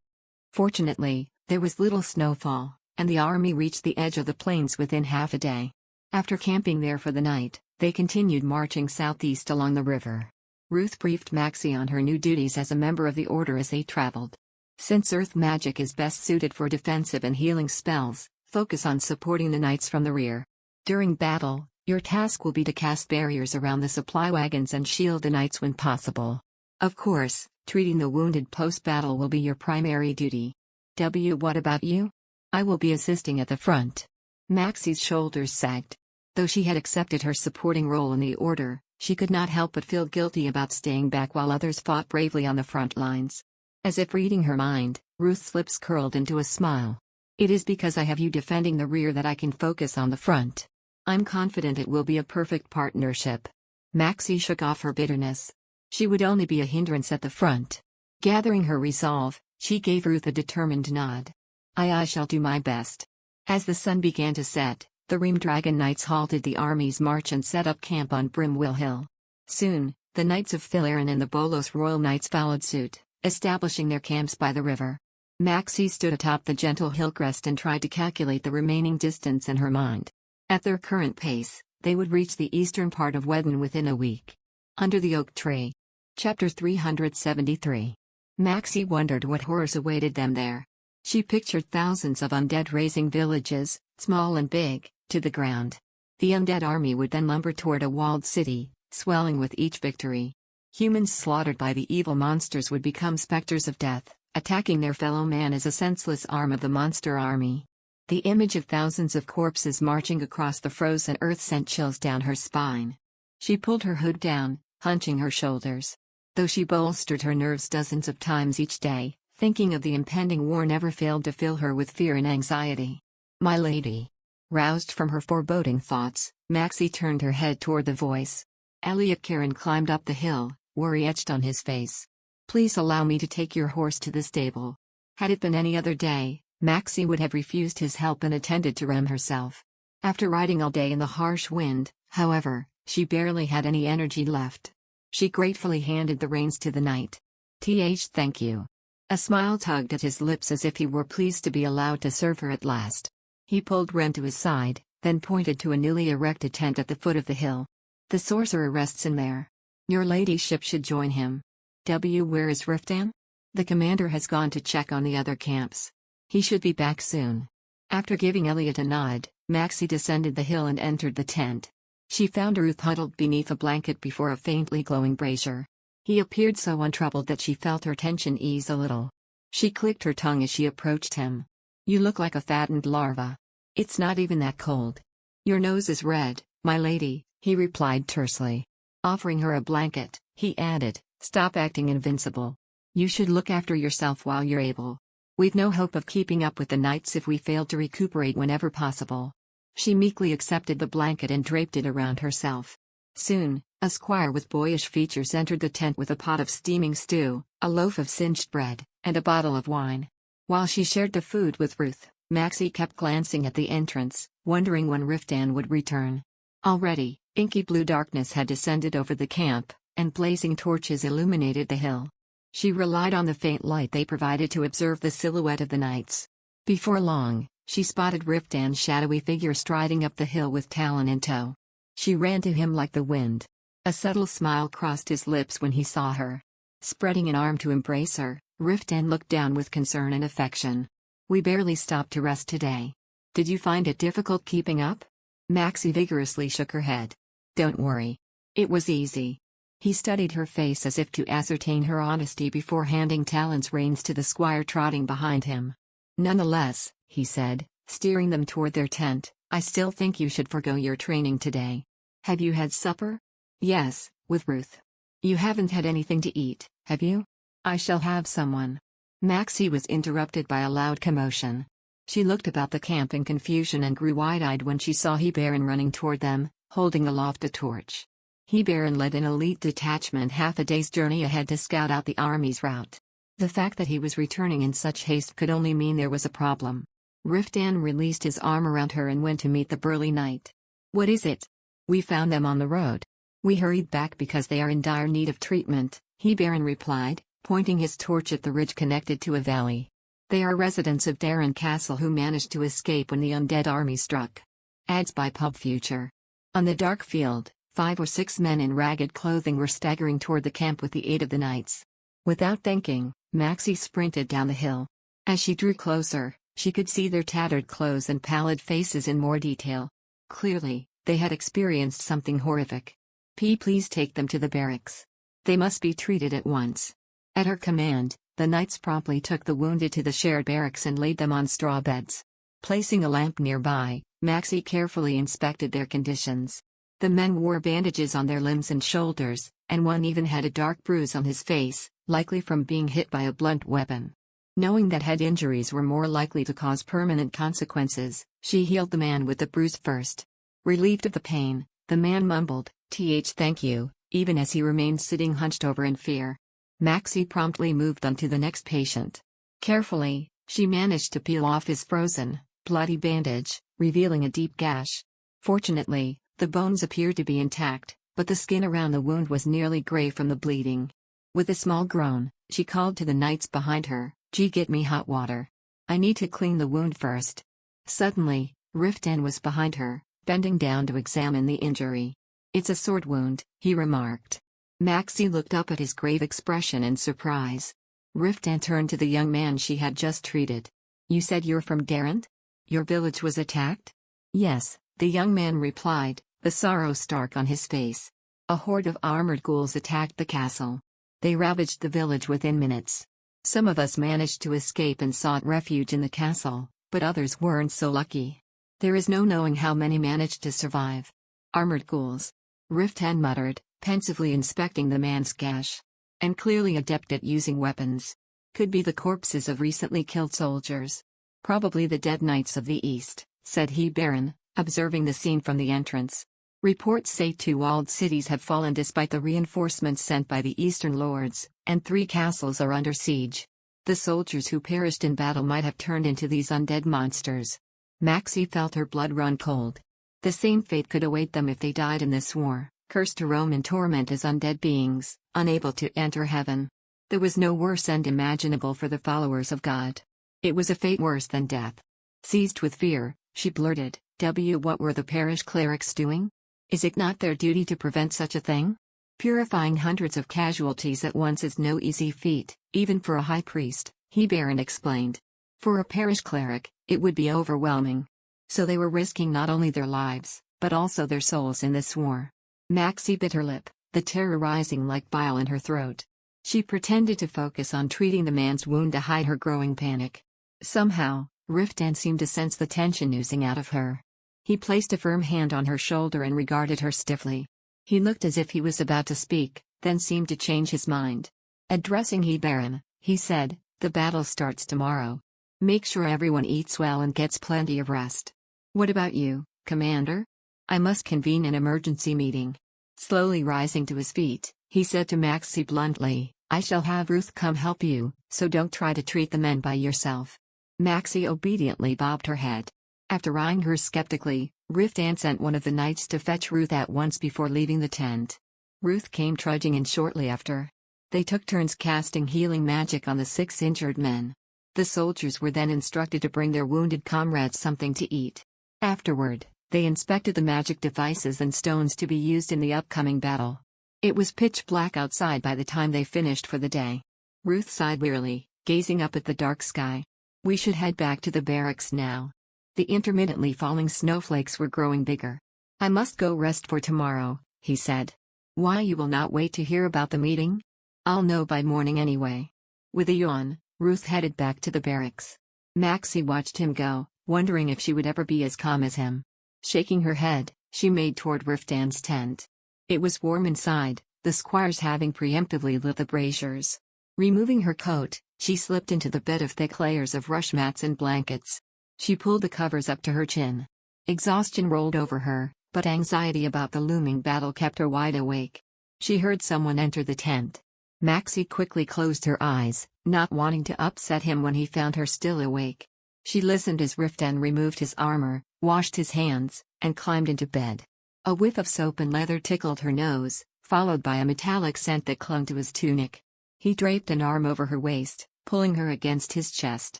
Fortunately, there was little snowfall, and the army reached the edge of the plains within half a day. After camping there for the night, they continued marching southeast along the river. Ruth briefed Maxie on her new duties as a member of the Order as they traveled. Since earth magic is best suited for defensive and healing spells, focus on supporting the knights from the rear. During battle, your task will be to cast barriers around the supply wagons and shield the knights when possible. Of course, treating the wounded post-battle will be your primary duty. What about you? I will be assisting at the front. Maxie's shoulders sagged. Though she had accepted her supporting role in the Order, she could not help but feel guilty about staying back while others fought bravely on the front lines. As if reading her mind, Ruth's lips curled into a smile. "It is because I have you defending the rear that I can focus on the front. I'm confident it will be a perfect partnership." Maxie shook off her bitterness. She would only be a hindrance at the front. Gathering her resolve, she gave Ruth a determined nod. I shall do my best." As the sun began to set, the Ream Dragon Knights halted the army's march and set up camp on Brimwell Hill. Soon, the Knights of Philaron and the Bolos Royal Knights followed suit, establishing their camps by the river. Maxie stood atop the gentle hillcrest and tried to calculate the remaining distance in her mind. At their current pace, they would reach the eastern part of Wedden within a week. Under the oak tree. Chapter 373. Maxie wondered what horrors awaited them there. She pictured thousands of undead razing villages, small and big, to the ground. The undead army would then lumber toward a walled city, swelling with each victory. Humans slaughtered by the evil monsters would become specters of death, attacking their fellow man as a senseless arm of the monster army. The image of thousands of corpses marching across the frozen earth sent chills down her spine. She pulled her hood down, hunching her shoulders. Though she bolstered her nerves dozens of times each day, thinking of the impending war never failed to fill her with fear and anxiety. "My lady." Roused from her foreboding thoughts, Maxie turned her head toward the voice. Elliot Karen climbed up the hill, worry etched on his face. "Please allow me to take your horse to the stable." Had it been any other day, Maxie would have refused his help and attended to Rem herself. After riding all day in the harsh wind, however, she barely had any energy left. She gratefully handed the reins to the knight. Thank you." A smile tugged at his lips as if he were pleased to be allowed to serve her at last. He pulled Rem to his side, then pointed to a newly erected tent at the foot of the hill. "The sorcerer rests in there. Your ladyship should join him." Where is Riftan? "The commander has gone to check on the other camps. He should be back soon." After giving Elliot a nod, Maxie descended the hill and entered the tent. She found Ruth huddled beneath a blanket before a faintly glowing brazier. He appeared so untroubled that she felt her tension ease a little. She clicked her tongue as she approached him. "You look like a fattened larva. It's not even that cold." "Your nose is red, my lady," he replied tersely. Offering her a blanket, he added, "Stop acting invincible. You should look after yourself while you're able. We've no hope of keeping up with the knights if we fail to recuperate whenever possible." She meekly accepted the blanket and draped it around herself. Soon, a squire with boyish features entered the tent with a pot of steaming stew, a loaf of singed bread, and a bottle of wine. While she shared the food with Ruth, Maxie kept glancing at the entrance, wondering when Riftan would return. Already, inky blue darkness had descended over the camp, and blazing torches illuminated the hill. She relied on the faint light they provided to observe the silhouette of the knights. Before long, she spotted Riftan's shadowy figure striding up the hill with Talon in tow. She ran to him like the wind. A subtle smile crossed his lips when he saw her. Spreading an arm to embrace her, Riftan looked down with concern and affection. "We barely stopped to rest today. Did you find it difficult keeping up?" Maxie vigorously shook her head. "Don't worry. It was easy." He studied her face as if to ascertain her honesty before handing Talon's reins to the squire trotting behind him. "Nonetheless," he said, steering them toward their tent, "I still think you should forgo your training today. Have you had supper?" "Yes, with Ruth." "You haven't had anything to eat, have you?" "I shall have someone." Maxie was interrupted by a loud commotion. She looked about the camp in confusion and grew wide-eyed when she saw Hebaron running toward them, holding aloft a torch. Hebaron led an elite detachment half a day's journey ahead to scout out the army's route. The fact that he was returning in such haste could only mean there was a problem. Riftan released his arm around her and went to meet the burly knight. "What is it?" "We found them on the road. We hurried back because they are in dire need of treatment," Hebaron replied, pointing his torch at the ridge connected to a valley. "They are residents of Darren Castle who managed to escape when the undead army struck." Ads by Pub Future. On the dark field, 5 or 6 men in ragged clothing were staggering toward the camp with the aid of the knights. Without thinking, Maxie sprinted down the hill. As she drew closer, she could see their tattered clothes and pallid faces in more detail. Clearly, they had experienced something horrific. Please take them to the barracks. They must be treated at once." At her command, the knights promptly took the wounded to the shared barracks and laid them on straw beds. Placing a lamp nearby, Maxie carefully inspected their conditions. The men wore bandages on their limbs and shoulders, and one even had a dark bruise on his face, likely from being hit by a blunt weapon. Knowing that head injuries were more likely to cause permanent consequences, she healed the man with the bruise first. Relieved of the pain, the man mumbled, "Thank you," even as he remained sitting hunched over in fear. Maxie promptly moved on to the next patient. Carefully, she managed to peel off his frozen, bloody bandage, revealing a deep gash. Fortunately, the bones appeared to be intact, but the skin around the wound was nearly gray from the bleeding. With a small groan, she called to the knights behind her, "Get me hot water. I need to clean the wound first." Suddenly, Riftan was behind her, bending down to examine the injury. "It's a sword wound," he remarked. Maxie looked up at his grave expression in surprise. Riftan turned to the young man she had just treated. "You said you're from Darrent? Your village was attacked?" "Yes," the young man replied, the sorrow stark on his face. "A horde of armored ghouls attacked the castle. They ravaged the village within minutes. Some of us managed to escape and sought refuge in the castle, but others weren't so lucky. There is no knowing how many managed to survive." "Armored ghouls," Riftan muttered, pensively inspecting the man's gash. "And clearly adept at using weapons. Could be the corpses of recently killed soldiers. Probably the dead knights of the East," said Hebaron, observing the scene from the entrance. "Reports say 2 walled cities have fallen despite the reinforcements sent by the Eastern lords, and 3 castles are under siege. The soldiers who perished in battle might have turned into these undead monsters." Maxie felt her blood run cold. The same fate could await them if they died in this war, cursed to roam in torment as undead beings, unable to enter heaven. There was no worse end imaginable for the followers of God. It was a fate worse than death. Seized with fear, she blurted, What were the parish clerics doing? Is it not their duty to prevent such a thing? Purifying hundreds of casualties at once is no easy feat, even for a high priest," Hebaron explained. "For a parish cleric, it would be overwhelming. So they were risking not only their lives, but also their souls in this war." Maxie bit her lip, the terror rising like bile in her throat. She pretended to focus on treating the man's wound to hide her growing panic. Somehow, Riftan seemed to sense the tension oozing out of her. He placed a firm hand on her shoulder and regarded her stiffly. He looked as if he was about to speak, then seemed to change his mind. Addressing Hebaron, he said, "The battle starts tomorrow. Make sure everyone eats well and gets plenty of rest. What about you, Commander? I must convene an emergency meeting." Slowly rising to his feet, he said to Maxie bluntly, "I shall have Ruth come help you, so don't try to treat the men by yourself." Maxie obediently bobbed her head. After eyeing her skeptically, Riftan sent one of the knights to fetch Ruth at once before leaving the tent. Ruth came trudging in shortly after. They took turns casting healing magic on the 6 injured men. The soldiers were then instructed to bring their wounded comrades something to eat. Afterward, they inspected the magic devices and stones to be used in the upcoming battle. It was pitch black outside by the time they finished for the day. Ruth sighed wearily, gazing up at the dark sky. "We should head back to the barracks now. The intermittently falling snowflakes were growing bigger." "I must go rest for tomorrow," he said. Why you will not wait to hear about the meeting? I'll know by morning anyway. With a yawn, Ruth headed back to the barracks. Maxie watched him go, wondering if she would ever be as calm as him. Shaking her head, she made toward Riftan's tent. It was warm inside, the squires having preemptively lit the braziers. Removing her coat, she slipped into the bed of thick layers of rush mats and blankets. She pulled the covers up to her chin. Exhaustion rolled over her, but anxiety about the looming battle kept her wide awake. She heard someone enter the tent. Maxie quickly closed her eyes, not wanting to upset him when he found her still awake. She listened as Riftan removed his armor, washed his hands, and climbed into bed. A whiff of soap and leather tickled her nose, followed by a metallic scent that clung to his tunic. He draped an arm over her waist, pulling her against his chest.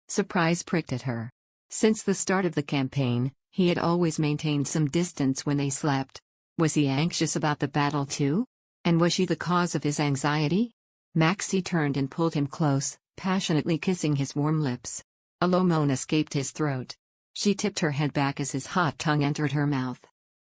Surprise pricked at her. Since the start of the campaign, he had always maintained some distance when they slept. Was he anxious about the battle too? And was she the cause of his anxiety? Maxie turned and pulled him close, passionately kissing his warm lips. A low moan escaped his throat. She tipped her head back as his hot tongue entered her mouth.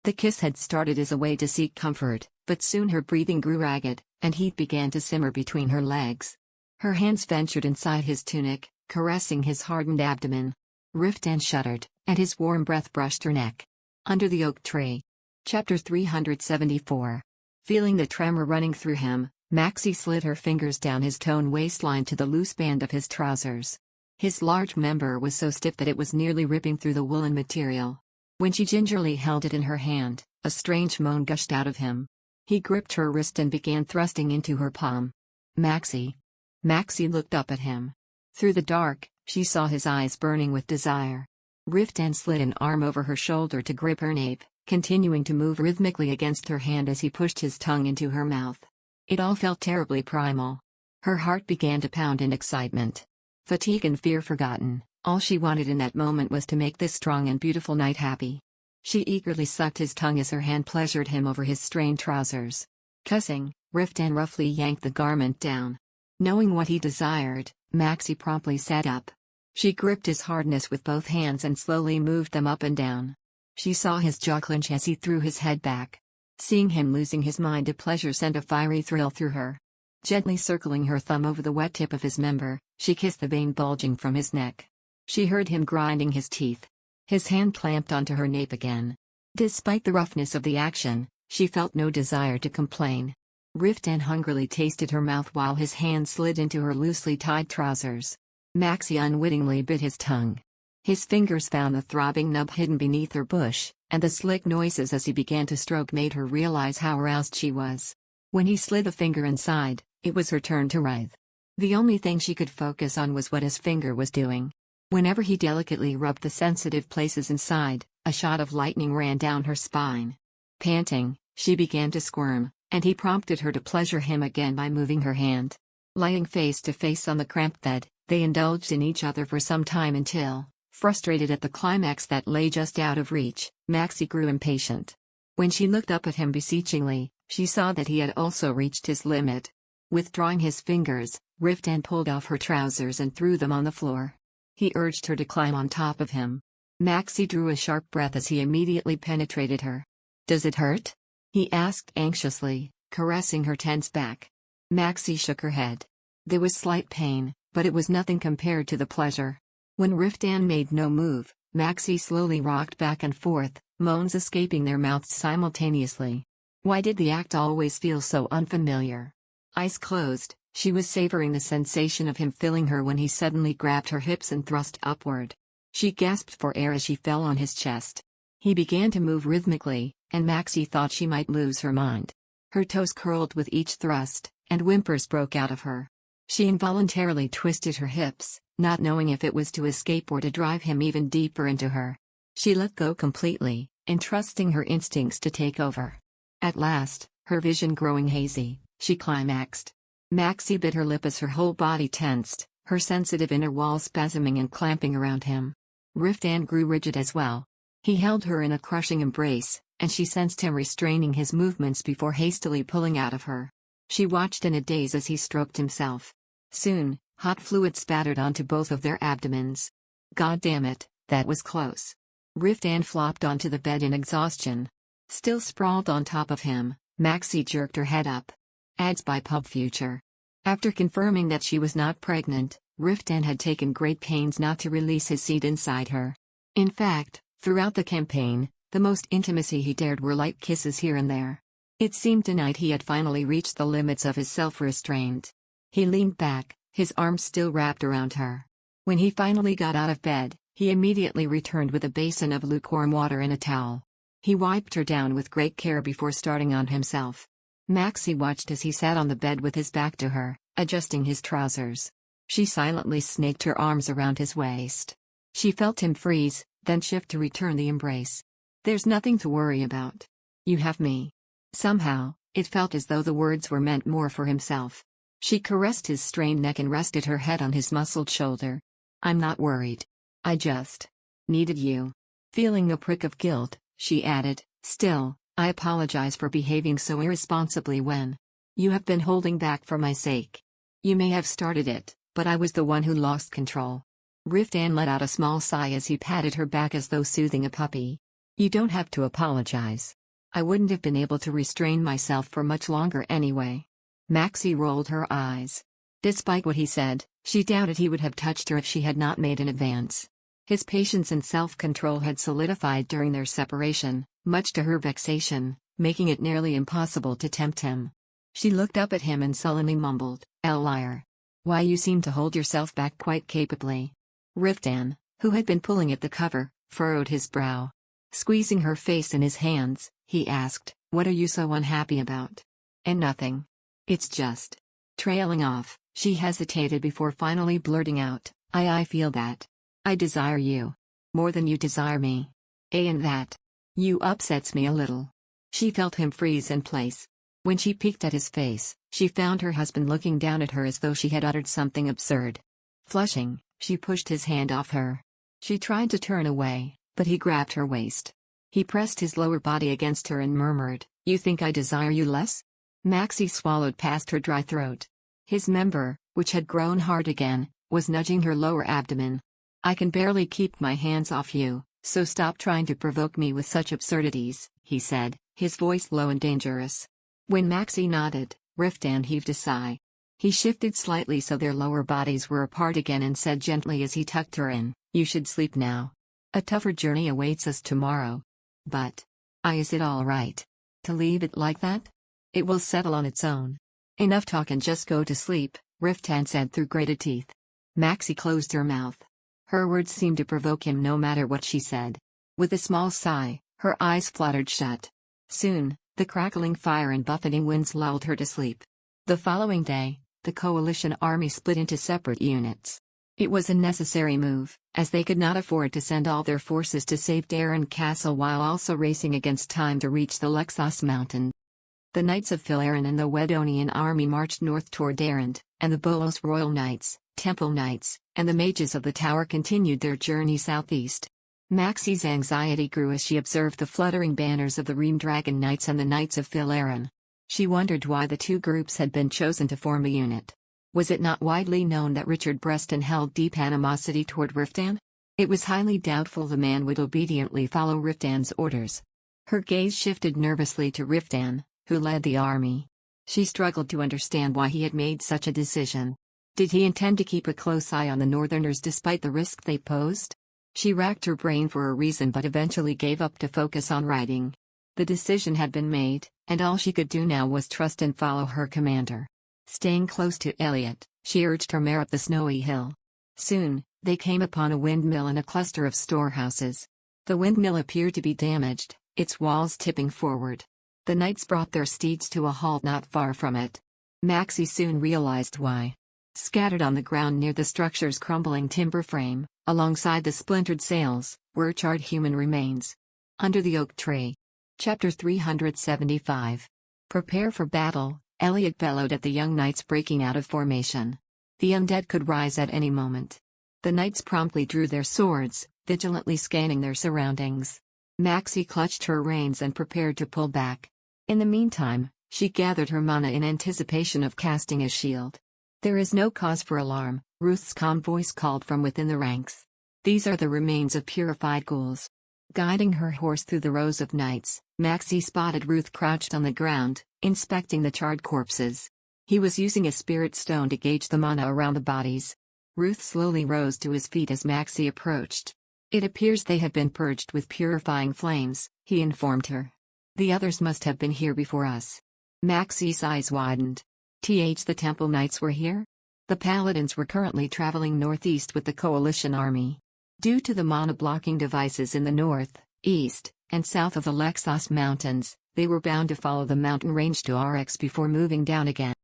The kiss had started as a way to seek comfort, but soon her breathing grew ragged, and heat began to simmer between her legs. Her hands ventured inside his tunic, caressing his hardened abdomen. Riftan shuddered, and his warm breath brushed her neck. Under the oak tree. Chapter 374. Feeling the tremor running through him, Maxie slid her fingers down his toned waistline to the loose band of his trousers. His large member was so stiff that it was nearly ripping through the woolen material. When she gingerly held it in her hand, a strange moan gushed out of him. He gripped her wrist and began thrusting into her palm. Maxie. Maxie looked up at him. Through the dark, she saw his eyes burning with desire. Riftan slid an arm over her shoulder to grip her nape, continuing to move rhythmically against her hand as he pushed his tongue into her mouth. It all felt terribly primal. Her heart began to pound in excitement. Fatigue and fear forgotten, all she wanted in that moment was to make this strong and beautiful night happy. She eagerly sucked his tongue as her hand pleasured him over his strained trousers. Cussing, Riftan roughly yanked the garment down. Knowing what he desired, Maxie promptly sat up. She gripped his hardness with both hands and slowly moved them up and down. She saw his jaw clench as he threw his head back. Seeing him losing his mind to pleasure sent a fiery thrill through her. Gently circling her thumb over the wet tip of his member, she kissed the vein bulging from his neck. She heard him grinding his teeth. His hand clamped onto her nape again. Despite the roughness of the action, she felt no desire to complain. Riftan hungrily tasted her mouth while his hand slid into her loosely tied trousers. Maxie unwittingly bit his tongue. His fingers found the throbbing nub hidden beneath her bush, and the slick noises as he began to stroke made her realize how aroused she was. When he slid a finger inside, it was her turn to writhe. The only thing she could focus on was what his finger was doing. Whenever he delicately rubbed the sensitive places inside, a shot of lightning ran down her spine. Panting, she began to squirm, and he prompted her to pleasure him again by moving her hand. Lying face to face on the cramped bed, they indulged in each other for some time until, frustrated at the climax that lay just out of reach, Maxie grew impatient. When she looked up at him beseechingly, she saw that he had also reached his limit. Withdrawing his fingers, Riftan pulled off her trousers and threw them on the floor. He urged her to climb on top of him. Maxie drew a sharp breath as he immediately penetrated her. "Does it hurt?" he asked anxiously, caressing her tense back. Maxie shook her head. There was slight pain, but it was nothing compared to the pleasure. When Riftan made no move, Maxie slowly rocked back and forth, moans escaping their mouths simultaneously. Why did the act always feel so unfamiliar? Eyes closed, she was savoring the sensation of him filling her when he suddenly grabbed her hips and thrust upward. She gasped for air as she fell on his chest. He began to move rhythmically, and Maxie thought she might lose her mind. Her toes curled with each thrust, and whimpers broke out of her. She involuntarily twisted her hips, not knowing if it was to escape or to drive him even deeper into her. She let go completely, entrusting her instincts to take over. At last, her vision growing hazy, she climaxed. Maxie bit her lip as her whole body tensed, her sensitive inner wall spasming and clamping around him. Riftan grew rigid as well. He held her in a crushing embrace, and she sensed him restraining his movements before hastily pulling out of her. She watched in a daze as he stroked himself. Soon, hot fluid spattered onto both of their abdomens. God damn it, that was close. Riftan flopped onto the bed in exhaustion. Still sprawled on top of him, Maxie jerked her head up. Ads by Pub Future. After confirming that she was not pregnant, Riftan had taken great pains not to release his seed inside her. In fact, throughout the campaign, the most intimacy he dared were light kisses here and there. It seemed tonight he had finally reached the limits of his self-restraint. He leaned back, his arms still wrapped around her. When he finally got out of bed, he immediately returned with a basin of lukewarm water and a towel. He wiped her down with great care before starting on himself. Maxie watched as he sat on the bed with his back to her, adjusting his trousers. She silently snaked her arms around his waist. She felt him freeze, then shift to return the embrace. "There's nothing to worry about. You have me." Somehow, it felt as though the words were meant more for himself. She caressed his strained neck and rested her head on his muscled shoulder. "I'm not worried. I just needed you." Feeling a prick of guilt, she added, "Still, I apologize for behaving so irresponsibly when you have been holding back for my sake. You may have started it, but I was the one who lost control." Riftan let out a small sigh as he patted her back as though soothing a puppy. "You don't have to apologize. I wouldn't have been able to restrain myself for much longer anyway." Maxie rolled her eyes. Despite what he said, she doubted he would have touched her if she had not made an advance. His patience and self-control had solidified during their separation, much to her vexation, making it nearly impossible to tempt him. She looked up at him and sullenly mumbled, "Liar. Why, you seem to hold yourself back quite capably." Riftan, who had been pulling at the cover, furrowed his brow. Squeezing her face in his hands, he asked, "What are you so unhappy about?" "And nothing. It's just..." Trailing off, she hesitated before finally blurting out, I feel that I desire you more than you desire me. And that you upsets me a little." She felt him freeze in place. When she peeked at his face, she found her husband looking down at her as though she had uttered something absurd. Flushing, she pushed his hand off her. She tried to turn away, but he grabbed her waist. He pressed his lower body against her and murmured, "You think I desire you less?" Maxie swallowed past her dry throat. His member, which had grown hard again, was nudging her lower abdomen. "I can barely keep my hands off you, so stop trying to provoke me with such absurdities," he said, his voice low and dangerous. When Maxie nodded, Riftan heaved a sigh. He shifted slightly so their lower bodies were apart again and said gently as he tucked her in, "You should sleep now. A tougher journey awaits us tomorrow." "But is it all right to leave it like that? It will settle on its own." "Enough talk and just go to sleep," Riftan said through grated teeth. Maxie closed her mouth. Her words seemed to provoke him no matter what she said. With a small sigh, her eyes fluttered shut. Soon, the crackling fire and buffeting winds lulled her to sleep. The following day, the coalition army split into separate units. It was a necessary move, as they could not afford to send all their forces to save Darren Castle while also racing against time to reach the Lexos Mountain. The Knights of Philaran and the Wedonian army marched north toward Darrand, and the Bolos Royal Knights, Temple Knights, and the Mages of the Tower continued their journey southeast. Maxie's anxiety grew as she observed the fluttering banners of the Ream Dragon Knights and the Knights of Philaran. She wondered why the two groups had been chosen to form a unit. Was it not widely known that Richard Breston held deep animosity toward Riftan? It was highly doubtful the man would obediently follow Riftan's orders. Her gaze shifted nervously to Riftan, who led the army. She struggled to understand why he had made such a decision. Did he intend to keep a close eye on the Northerners despite the risk they posed? She racked her brain for a reason but eventually gave up to focus on writing. The decision had been made, and all she could do now was trust and follow her commander. Staying close to Elliot, she urged her mare up the snowy hill. Soon, they came upon a windmill and a cluster of storehouses. The windmill appeared to be damaged, its walls tipping forward. The knights brought their steeds to a halt not far from it. Maxie soon realized why. Scattered on the ground near the structure's crumbling timber frame, alongside the splintered sails, were charred human remains. Under the oak tree. Chapter 375. Prepare for battle, Elliot bellowed at the young knights breaking out of formation. The undead could rise at any moment. The knights promptly drew their swords, vigilantly scanning their surroundings. Maxie clutched her reins and prepared to pull back. In the meantime, she gathered her mana in anticipation of casting a shield. "There is no cause for alarm," Ruth's calm voice called from within the ranks. "These are the remains of purified ghouls. Guiding her horse through the rows of knights, Maxie spotted Ruth crouched on the ground, inspecting the charred corpses. He was using a spirit stone to gauge the mana around the bodies. Ruth slowly rose to his feet as Maxie approached. "It appears they have been purged with purifying flames," he informed her. "The others must have been here before us." Maxie's eyes widened. The Temple Knights were here? The Paladins were currently traveling northeast with the Coalition army. Due to the mana-blocking devices in the north, east, and south of the Lexos Mountains, they were bound to follow the mountain range to Rx before moving down again.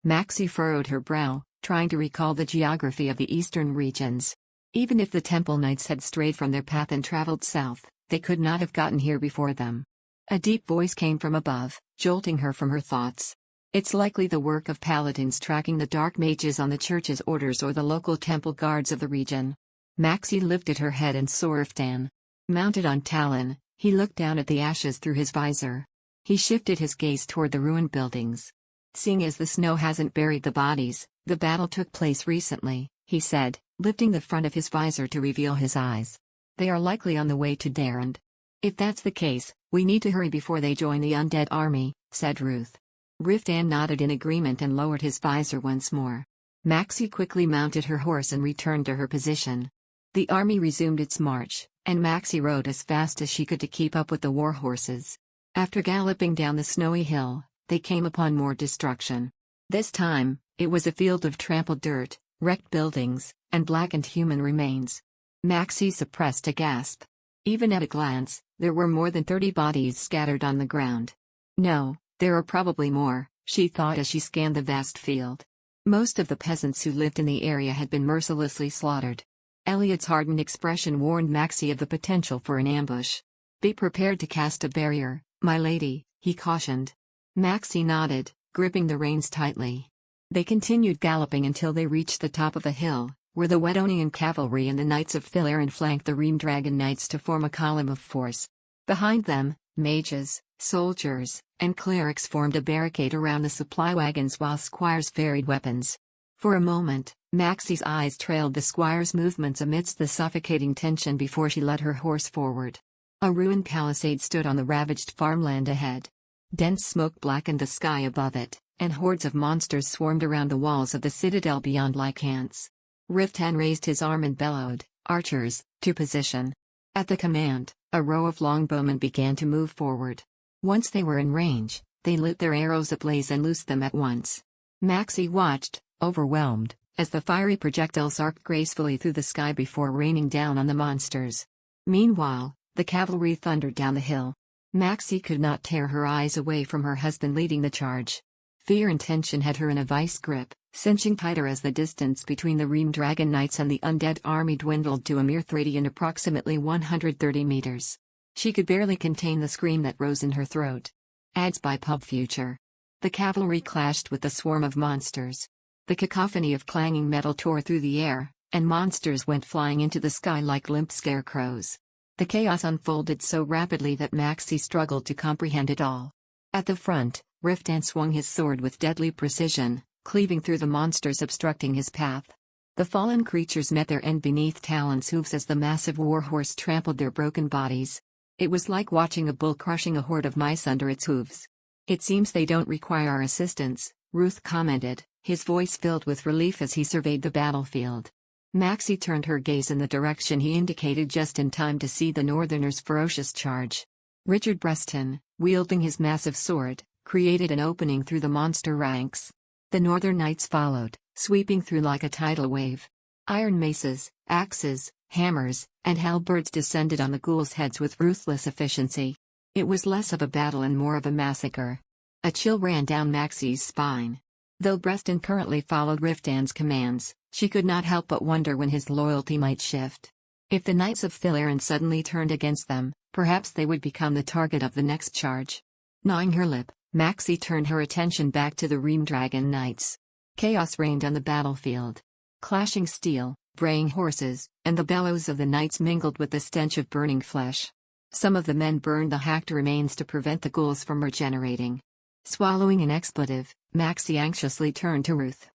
Maxie furrowed her brow, trying to recall the geography of the eastern regions. Even if the Temple Knights had strayed from their path and traveled south, they could not have gotten here before them. A deep voice came from above, jolting her from her thoughts. "It's likely the work of paladins tracking the dark mages on the church's orders or the local temple guards of the region." Maxie lifted her head and saw Riftan. Mounted on Talon, he looked down at the ashes through his visor. He shifted his gaze toward the ruined buildings. "Seeing as the snow hasn't buried the bodies, the battle took place recently," he said, lifting the front of his visor to reveal his eyes. "They are likely on the way to Darand. If that's the case, we need to hurry before they join the undead army," said Ruth. Riftan nodded in agreement and lowered his visor once more. Maxie quickly mounted her horse and returned to her position. The army resumed its march, and Maxie rode as fast as she could to keep up with the war horses. After galloping down the snowy hill, they came upon more destruction. This time, it was a field of trampled dirt, wrecked buildings, and blackened human remains. Maxie suppressed a gasp. Even at a glance, there were more than 30 bodies scattered on the ground. "No, there are probably more," she thought as she scanned the vast field. Most of the peasants who lived in the area had been mercilessly slaughtered. Elliot's hardened expression warned Maxie of the potential for an ambush. "Be prepared to cast a barrier, my lady," he cautioned. Maxie nodded, gripping the reins tightly. They continued galloping until they reached the top of a hill, where the Wedonian cavalry and the Knights of Philaran flanked the Ream Dragon Knights to form a column of force. Behind them, mages, soldiers, and clerics formed a barricade around the supply wagons while squires ferried weapons. For a moment, Maxie's eyes trailed the squire's movements amidst the suffocating tension before she led her horse forward. A ruined palisade stood on the ravaged farmland ahead. Dense smoke blackened the sky above it, and hordes of monsters swarmed around the walls of the citadel beyond like ants. Riftan raised his arm and bellowed, "Archers, to position." At the command, a row of longbowmen began to move forward. Once they were in range, they lit their arrows ablaze and loosed them at once. Maxie watched, overwhelmed, as the fiery projectiles arced gracefully through the sky before raining down on the monsters. Meanwhile, the cavalry thundered down the hill. Maxie could not tear her eyes away from her husband leading the charge. Fear and tension had her in a vice grip, cinching tighter as the distance between the Ream Dragon Knights and the undead army dwindled to a mere 30 and approximately 130 meters. She could barely contain the scream that rose in her throat. Ads by Pub Future. The cavalry clashed with the swarm of monsters. The cacophony of clanging metal tore through the air, and monsters went flying into the sky like limp scarecrows. The chaos unfolded so rapidly that Maxie struggled to comprehend it all. At the front, Riftan swung his sword with deadly precision, cleaving through the monsters obstructing his path. The fallen creatures met their end beneath Talon's hooves as the massive warhorse trampled their broken bodies. It was like watching a bull crushing a horde of mice under its hooves. "It seems they don't require our assistance," Ruth commented, his voice filled with relief as he surveyed the battlefield. Maxie turned her gaze in the direction he indicated just in time to see the Northerners' ferocious charge. Richard Breston, wielding his massive sword, created an opening through the monster ranks. The Northern Knights followed, sweeping through like a tidal wave. Iron maces, axes, hammers, and halberds descended on the ghouls' heads with ruthless efficiency. It was less of a battle and more of a massacre. A chill ran down Maxie's spine. Though Breston currently followed Riftan's commands, she could not help but wonder when his loyalty might shift. If the Knights of Philaran suddenly turned against them, perhaps they would become the target of the next charge. Gnawing her lip, Maxie turned her attention back to the Ream Dragon Knights. Chaos reigned on the battlefield. Clashing steel, braying horses, and the bellows of the knights mingled with the stench of burning flesh. Some of the men burned the hacked remains to prevent the ghouls from regenerating. Swallowing an expletive, Maxie anxiously turned to Ruth.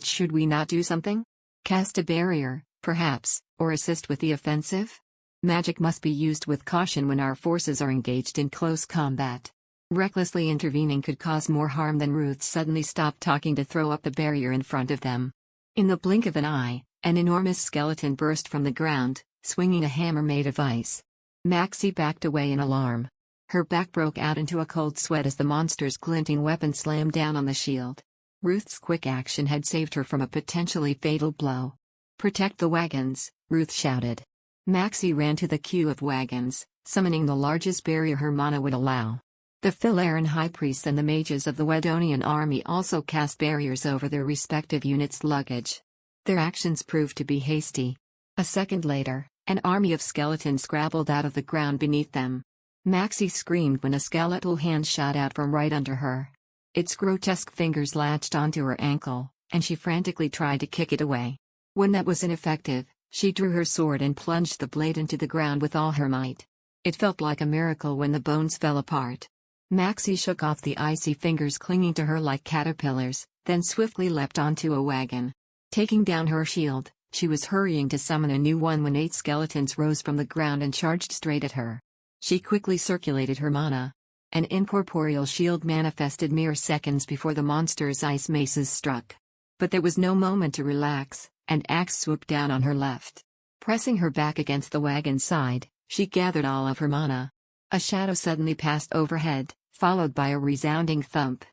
Should we not do something? Cast a barrier, perhaps, or assist with the offensive? Magic must be used with caution when our forces are engaged in close combat. Recklessly intervening could cause more harm than Ruth suddenly stopped talking to throw up the barrier in front of them. In the blink of an eye, an enormous skeleton burst from the ground, swinging a hammer made of ice. Maxie backed away in alarm. Her back broke out into a cold sweat as the monster's glinting weapon slammed down on the shield. Ruth's quick action had saved her from a potentially fatal blow. "Protect the wagons," Ruth shouted. Maxie ran to the queue of wagons, summoning the largest barrier her mana would allow. The Philaran high priests and the mages of the Wedonian army also cast barriers over their respective units' luggage. Their actions proved to be hasty. A second later, an army of skeletons scrabbled out of the ground beneath them. Maxie screamed when a skeletal hand shot out from right under her. Its grotesque fingers latched onto her ankle, and she frantically tried to kick it away. When that was ineffective, she drew her sword and plunged the blade into the ground with all her might. It felt like a miracle when the bones fell apart. Maxie shook off the icy fingers clinging to her like caterpillars, then swiftly leapt onto a wagon. Taking down her shield, she was hurrying to summon a new one when 8 skeletons rose from the ground and charged straight at her. She quickly circulated her mana. An incorporeal shield manifested mere seconds before the monster's ice maces struck. But there was no moment to relax. An axe swooped down on her left. Pressing her back against the wagon's side, she gathered all of her mana. A shadow suddenly passed overhead, followed by a resounding thump.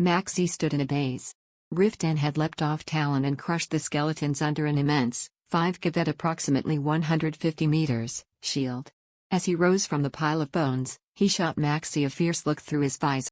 Maxie stood in a daze. Riftan had leapt off Talon and crushed the skeletons under an immense, 5 cavet approximately 150 meters, shield. As he rose from the pile of bones, he shot Maxie a fierce look through his visor.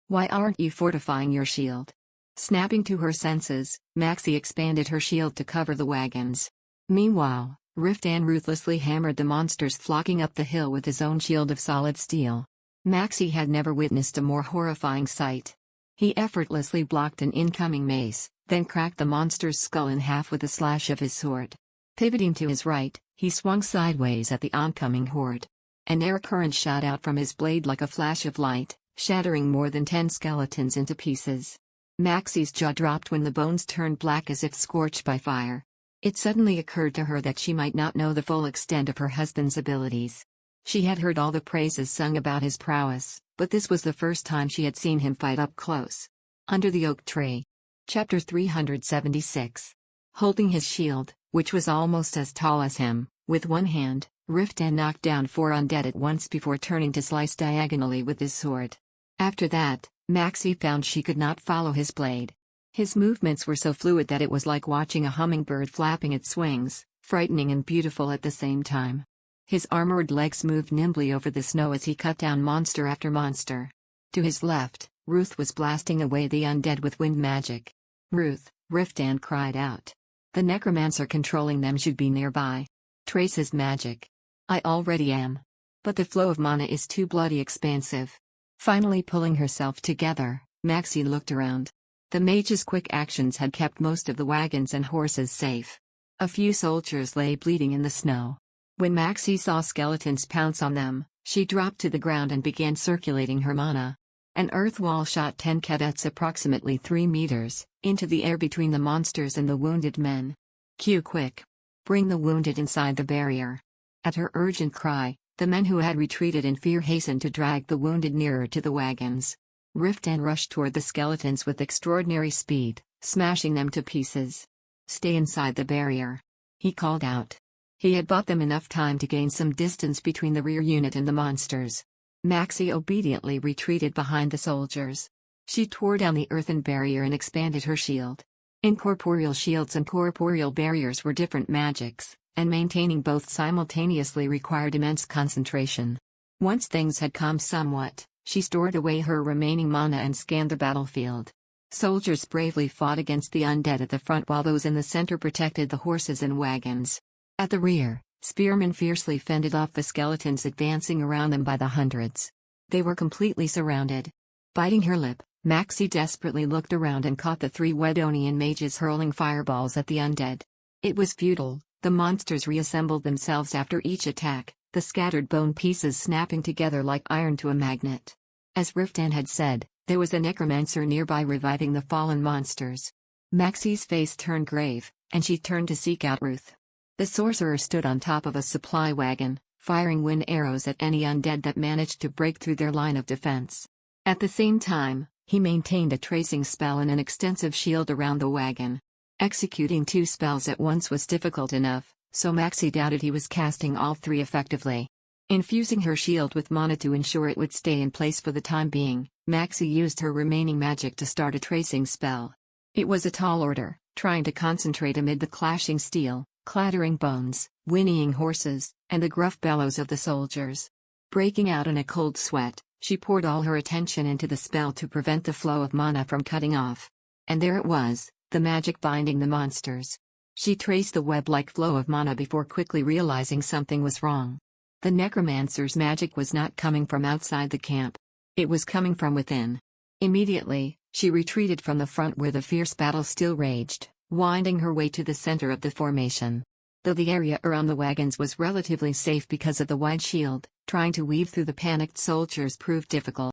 "Why aren't you fortifying your shield?" Snapping to her senses, Maxie expanded her shield to cover the wagons. Meanwhile, Riftan ruthlessly hammered the monsters flocking up the hill with his own shield of solid steel. Maxie had never witnessed a more horrifying sight. He effortlessly blocked an incoming mace, then cracked the monster's skull in half with a slash of his sword. Pivoting to his right, he swung sideways at the oncoming horde. An air current shot out from his blade like a flash of light, shattering more than 10 skeletons into pieces. Maxie's jaw dropped when the bones turned black as if scorched by fire. It suddenly occurred to her that she might not know the full extent of her husband's abilities. She had heard all the praises sung about his prowess, but this was the first time she had seen him fight up close. Under the oak tree. Chapter 376. Holding his shield, which was almost as tall as him, with one hand, Riftan knocked down 4 undead at once before turning to slice diagonally with his sword. After that, Maxie found she could not follow his blade. His movements were so fluid that it was like watching a hummingbird flapping its wings, frightening and beautiful at the same time. His armored legs moved nimbly over the snow as he cut down monster after monster. To his left, Ruth was blasting away the undead with wind magic. "Ruth," Riftan cried out. "The necromancer controlling them should be nearby. Trace his magic." "I already am. But the flow of mana is too bloody expansive." Finally pulling herself together, Maxie looked around. The mage's quick actions had kept most of the wagons and horses safe. A few soldiers lay bleeding in the snow. When Maxie saw skeletons pounce on them, she dropped to the ground and began circulating her mana. An earth wall shot 10 cadets approximately 3 meters, into the air between the monsters and the wounded men. "Q quick! Bring the wounded inside the barrier." At her urgent cry, the men who had retreated in fear hastened to drag the wounded nearer to the wagons. Riftan rushed toward the skeletons with extraordinary speed, smashing them to pieces. "Stay inside the barrier," he called out. He had bought them enough time to gain some distance between the rear unit and the monsters. Maxie obediently retreated behind the soldiers. She tore down the earthen barrier and expanded her shield. Incorporeal shields and corporeal barriers were different magics, and maintaining both simultaneously required immense concentration. Once things had calmed somewhat, she stored away her remaining mana and scanned the battlefield. Soldiers bravely fought against the undead at the front while those in the center protected the horses and wagons. At the rear, spearmen fiercely fended off the skeletons advancing around them by the hundreds. They were completely surrounded. Biting her lip, Maxie desperately looked around and caught the 3 Wedonian mages hurling fireballs at the undead. It was futile. The monsters reassembled themselves after each attack, the scattered bone pieces snapping together like iron to a magnet. As Riftan had said, there was a necromancer nearby reviving the fallen monsters. Maxie's face turned grave, and she turned to seek out Ruth. The sorcerer stood on top of a supply wagon, firing wind arrows at any undead that managed to break through their line of defense. At the same time, he maintained a tracing spell and an extensive shield around the wagon. Executing 2 spells at once was difficult enough, so Maxie doubted he was casting all 3 effectively. Infusing her shield with mana to ensure it would stay in place for the time being, Maxie used her remaining magic to start a tracing spell. It was a tall order, trying to concentrate amid the clashing steel, clattering bones, whinnying horses, and the gruff bellows of the soldiers. Breaking out in a cold sweat, she poured all her attention into the spell to prevent the flow of mana from cutting off. And there it was, the magic binding the monsters. She traced the web-like flow of mana before quickly realizing something was wrong. The necromancer's magic was not coming from outside the camp. It was coming from within. Immediately, she retreated from the front where the fierce battle still raged, winding her way to the center of the formation. Though the area around the wagons was relatively safe because of the wide shield, trying to weave through the panicked soldiers proved difficult.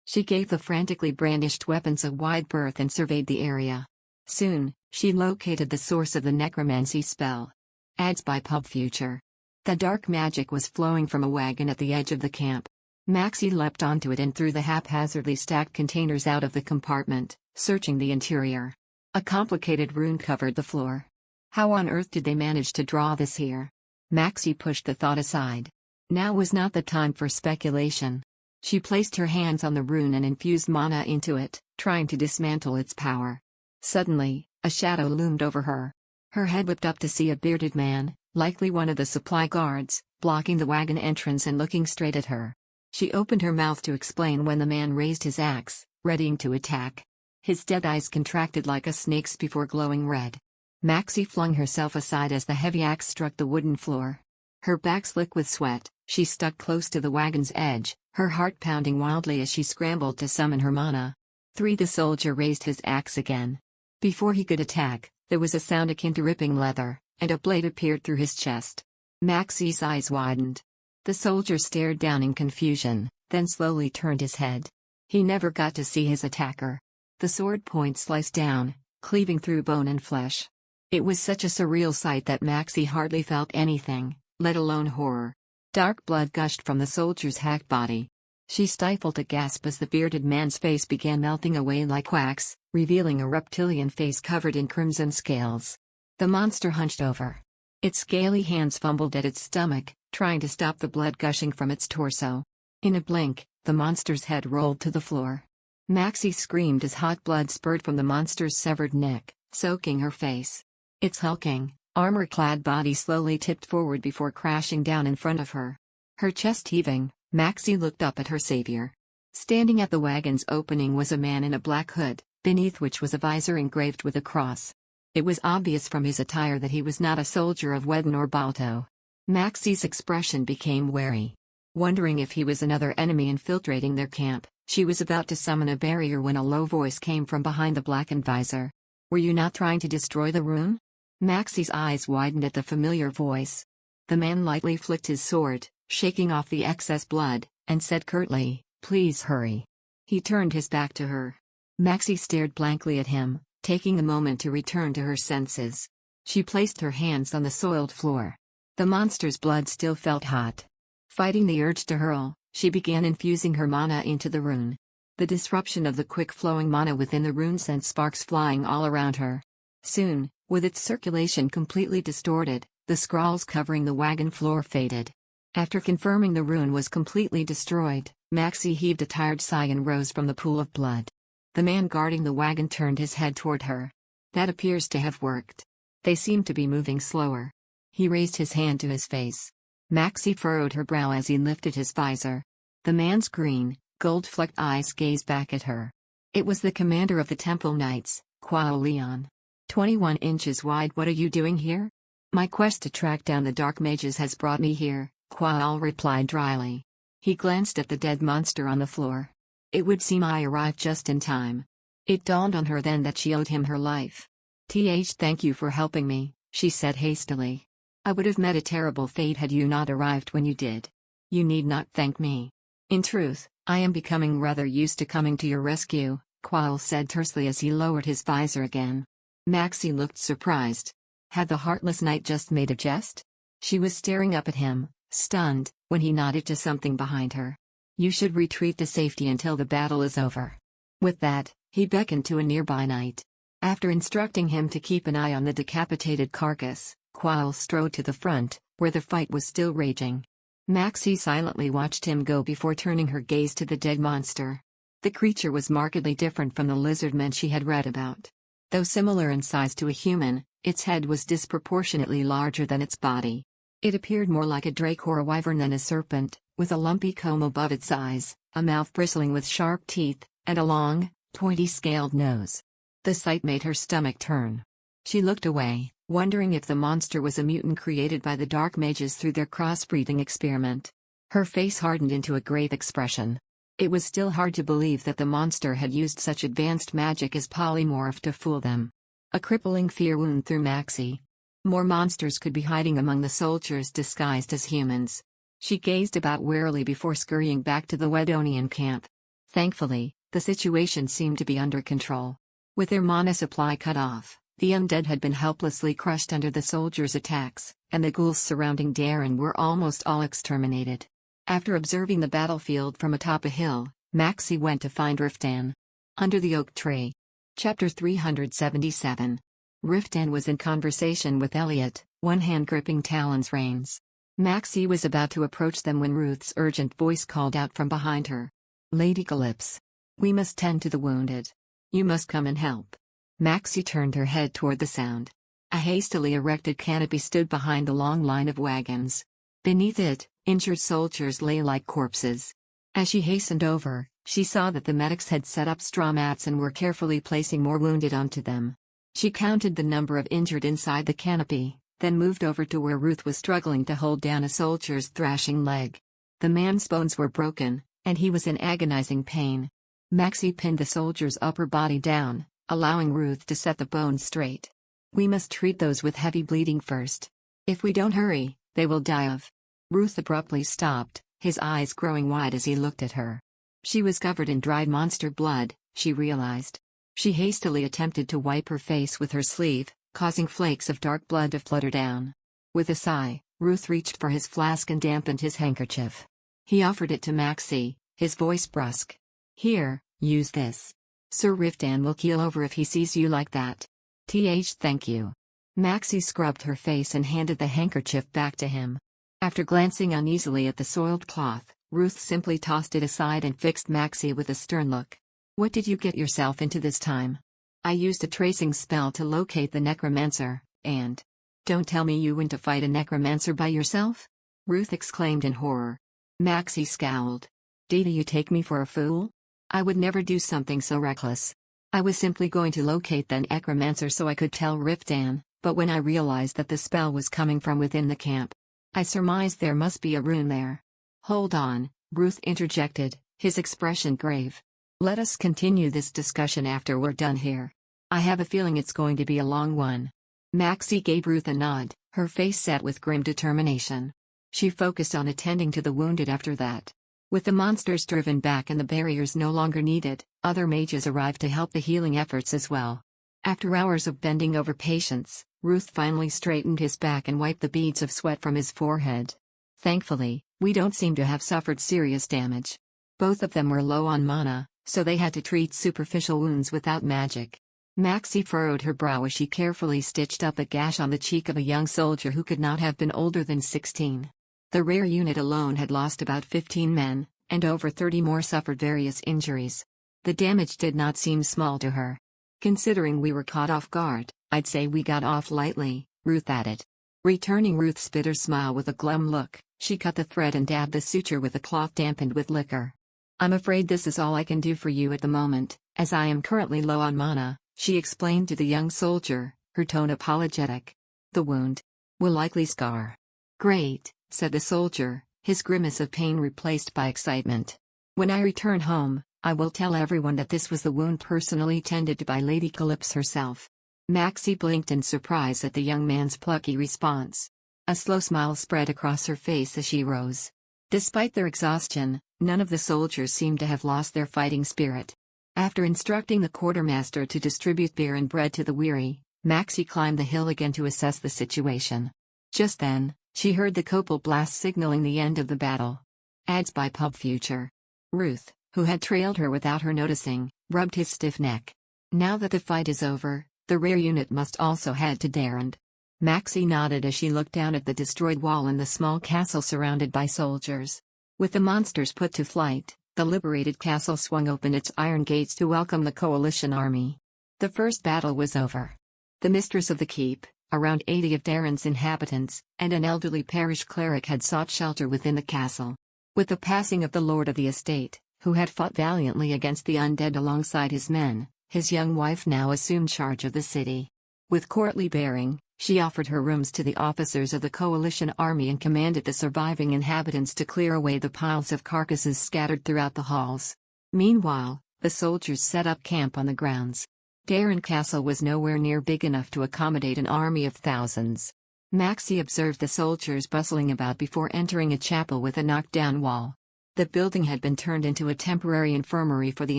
She gave the frantically brandished weapons a wide berth and surveyed the area. Soon, she located the source of the necromancy spell. Ads by Pub Future. The dark magic was flowing from a wagon at the edge of the camp. Maxie leapt onto it and threw the haphazardly stacked containers out of the compartment, searching the interior. A complicated rune covered the floor. How on earth did they manage to draw this here? Maxie pushed the thought aside. Now was not the time for speculation. She placed her hands on the rune and infused mana into it, trying to dismantle its power. Suddenly, a shadow loomed over her. Her head whipped up to see a bearded man, likely one of the supply guards, blocking the wagon entrance and looking straight at her. She opened her mouth to explain when the man raised his axe, readying to attack. His dead eyes contracted like a snake's before glowing red. Maxie flung herself aside as the heavy axe struck the wooden floor. Her back slick with sweat, she stuck close to the wagon's edge, her heart pounding wildly as she scrambled to summon her mana. The soldier raised his axe again. Before he could attack, there was a sound akin to ripping leather, and a blade appeared through his chest. Maxie's eyes widened. The soldier stared down in confusion, then slowly turned his head. He never got to see his attacker. The sword point sliced down, cleaving through bone and flesh. It was such a surreal sight that Maxie hardly felt anything, let alone horror. Dark blood gushed from the soldier's hacked body. She stifled a gasp as the bearded man's face began melting away like wax, revealing a reptilian face covered in crimson scales. The monster hunched over. Its scaly hands fumbled at its stomach, trying to stop the blood gushing from its torso. In a blink, the monster's head rolled to the floor. Maxie screamed as hot blood spurted from the monster's severed neck, soaking her face. Its hulking, armor-clad body slowly tipped forward before crashing down in front of her. Her chest heaving, Maxie looked up at her savior. Standing at the wagon's opening was a man in a black hood, beneath which was a visor engraved with a cross. It was obvious from his attire that he was not a soldier of Wedden or Balto. Maxie's expression became wary. Wondering if he was another enemy infiltrating their camp, she was about to summon a barrier when a low voice came from behind the blackened visor. "Were you not trying to destroy the rune?" Maxie's eyes widened at the familiar voice. The man lightly flicked his sword, shaking off the excess blood, and said curtly, "Please hurry." He turned his back to her. Maxie stared blankly at him, taking a moment to return to her senses. She placed her hands on the soiled floor. The monster's blood still felt hot. Fighting the urge to hurl, she began infusing her mana into the rune. The disruption of the quick-flowing mana within the rune sent sparks flying all around her. Soon, with its circulation completely distorted, the scrawls covering the wagon floor faded. After confirming the rune was completely destroyed, Maxie heaved a tired sigh and rose from the pool of blood. The man guarding the wagon turned his head toward her. "That appears to have worked. They seem to be moving slower." He raised his hand to his face. Maxie furrowed her brow as he lifted his visor. The man's green, gold-flecked eyes gazed back at her. It was the commander of the Temple Knights, Quao Leon. 21 inches wide. "What are you doing here?" "My quest to track down the dark mages has brought me here," Quao replied dryly. He glanced at the dead monster on the floor. "It would seem I arrived just in time." It dawned on her then that she owed him her life. Thank you for helping me," she said hastily. "I would have met a terrible fate had you not arrived when you did." "You need not thank me. In truth, I am becoming rather used to coming to your rescue," Quao said tersely as he lowered his visor again. Maxie looked surprised. Had the heartless knight just made a jest? She was staring up at him, stunned, when he nodded to something behind her. "You should retreat to safety until the battle is over." With that, he beckoned to a nearby knight. After instructing him to keep an eye on the decapitated carcass, Quail strode to the front, where the fight was still raging. Maxie silently watched him go before turning her gaze to the dead monster. The creature was markedly different from the lizard men she had read about. Though similar in size to a human, its head was disproportionately larger than its body. It appeared more like a drake or a wyvern than a serpent, with a lumpy comb above its eyes, a mouth bristling with sharp teeth, and a long, pointy-scaled nose. The sight made her stomach turn. She looked away, wondering if the monster was a mutant created by the dark mages through their crossbreeding experiment. Her face hardened into a grave expression. It was still hard to believe that the monster had used such advanced magic as polymorph to fool them. A crippling fear wound through Maxie. More monsters could be hiding among the soldiers disguised as humans. She gazed about warily before scurrying back to the Wedonian camp. Thankfully, the situation seemed to be under control. With their mana supply cut off, the undead had been helplessly crushed under the soldiers' attacks, and the ghouls surrounding Darren were almost all exterminated. After observing the battlefield from atop a hill, Maxie went to find Riftan. Under the oak tree. Chapter 377. Riftan was in conversation with Elliot, one hand gripping Talon's reins. Maxie was about to approach them when Ruth's urgent voice called out from behind her. "Lady Calypso. We must tend to the wounded. You must come and help." Maxie turned her head toward the sound. A hastily erected canopy stood behind the long line of wagons. Beneath it, injured soldiers lay like corpses. As she hastened over, she saw that the medics had set up straw mats and were carefully placing more wounded onto them. She counted the number of injured inside the canopy, then moved over to where Ruth was struggling to hold down a soldier's thrashing leg. The man's bones were broken, and he was in agonizing pain. Maxie pinned the soldier's upper body down, allowing Ruth to set the bones straight. "We must treat those with heavy bleeding first. If we don't hurry, they will die of." Ruth abruptly stopped, his eyes growing wide as he looked at her. She was covered in dried monster blood, she realized. She hastily attempted to wipe her face with her sleeve, causing flakes of dark blood to flutter down. With a sigh, Ruth reached for his flask and dampened his handkerchief. He offered it to Maxie, his voice brusque. "Here, use this. Sir Riftan will keel over if he sees you like that." Thank you." Maxie scrubbed her face and handed the handkerchief back to him. After glancing uneasily at the soiled cloth, Ruth simply tossed it aside and fixed Maxie with a stern look. "What did you get yourself into this time?" "I used a tracing spell to locate the necromancer, and—" "Don't tell me you went to fight a necromancer by yourself?" Ruth exclaimed in horror. Maxie scowled. "Do you take me for a fool? I would never do something so reckless. I was simply going to locate the necromancer so I could tell Riftan, but when I realized that the spell was coming from within the camp, I surmised there must be a rune there." "Hold on," Ruth interjected, his expression grave. "Let us continue this discussion after we're done here. I have a feeling it's going to be a long one." Maxie gave Ruth a nod, her face set with grim determination. She focused on attending to the wounded after that. With the monsters driven back and the barriers no longer needed, other mages arrived to help the healing efforts as well. After hours of bending over patients, Ruth finally straightened his back and wiped the beads of sweat from his forehead. "Thankfully, we don't seem to have suffered serious damage. Both of them were low on mana, so they had to treat superficial wounds without magic." Maxie furrowed her brow as she carefully stitched up a gash on the cheek of a young soldier who could not have been older than 16. The rear unit alone had lost about 15 men, and over 30 more suffered various injuries. The damage did not seem small to her. "Considering we were caught off guard, I'd say we got off lightly," Ruth added. Returning Ruth's bitter smile with a glum look, she cut the thread and dabbed the suture with a cloth dampened with liquor. "I'm afraid this is all I can do for you at the moment, as I am currently low on mana," she explained to the young soldier, her tone apologetic. "The wound will likely scar." "Great," said the soldier, his grimace of pain replaced by excitement. "When I return home, I will tell everyone that this was the wound personally tended to by Lady Calypso herself." Maxie blinked in surprise at the young man's plucky response. A slow smile spread across her face as she rose. Despite their exhaustion, none of the soldiers seemed to have lost their fighting spirit. After instructing the quartermaster to distribute beer and bread to the weary, Maxie climbed the hill again to assess the situation. Just then, She heard the Copal blast signaling the end of the battle. Ads by Pub Future. Ruth, who had trailed her without her noticing, rubbed his stiff neck. Now that the fight is over, the rear unit must also head to Darand. Maxie nodded as she looked down at the destroyed wall and the small castle surrounded by soldiers. With the monsters put to flight, the liberated castle swung open its iron gates to welcome the coalition army. The first battle was over. The mistress of the keep, around 80 of Darand's inhabitants, and an elderly parish cleric had sought shelter within the castle. With the passing of the lord of the estate, who had fought valiantly against the undead alongside his men, his young wife now assumed charge of the city. With courtly bearing, she offered her rooms to the officers of the coalition army and commanded the surviving inhabitants to clear away the piles of carcasses scattered throughout the halls. Meanwhile, the soldiers set up camp on the grounds. Darand Castle was nowhere near big enough to accommodate an army of thousands. Maxie observed the soldiers bustling about before entering a chapel with a knocked-down wall. The building had been turned into a temporary infirmary for the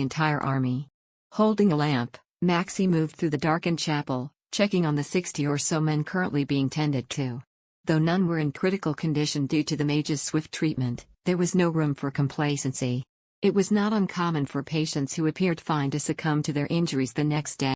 entire army. Holding a lamp, Maxie moved through the darkened chapel, checking on the 60 or so men currently being tended to. Though none were in critical condition due to the mage's swift treatment, there was no room for complacency. It was not uncommon for patients who appeared fine to succumb to their injuries the next day.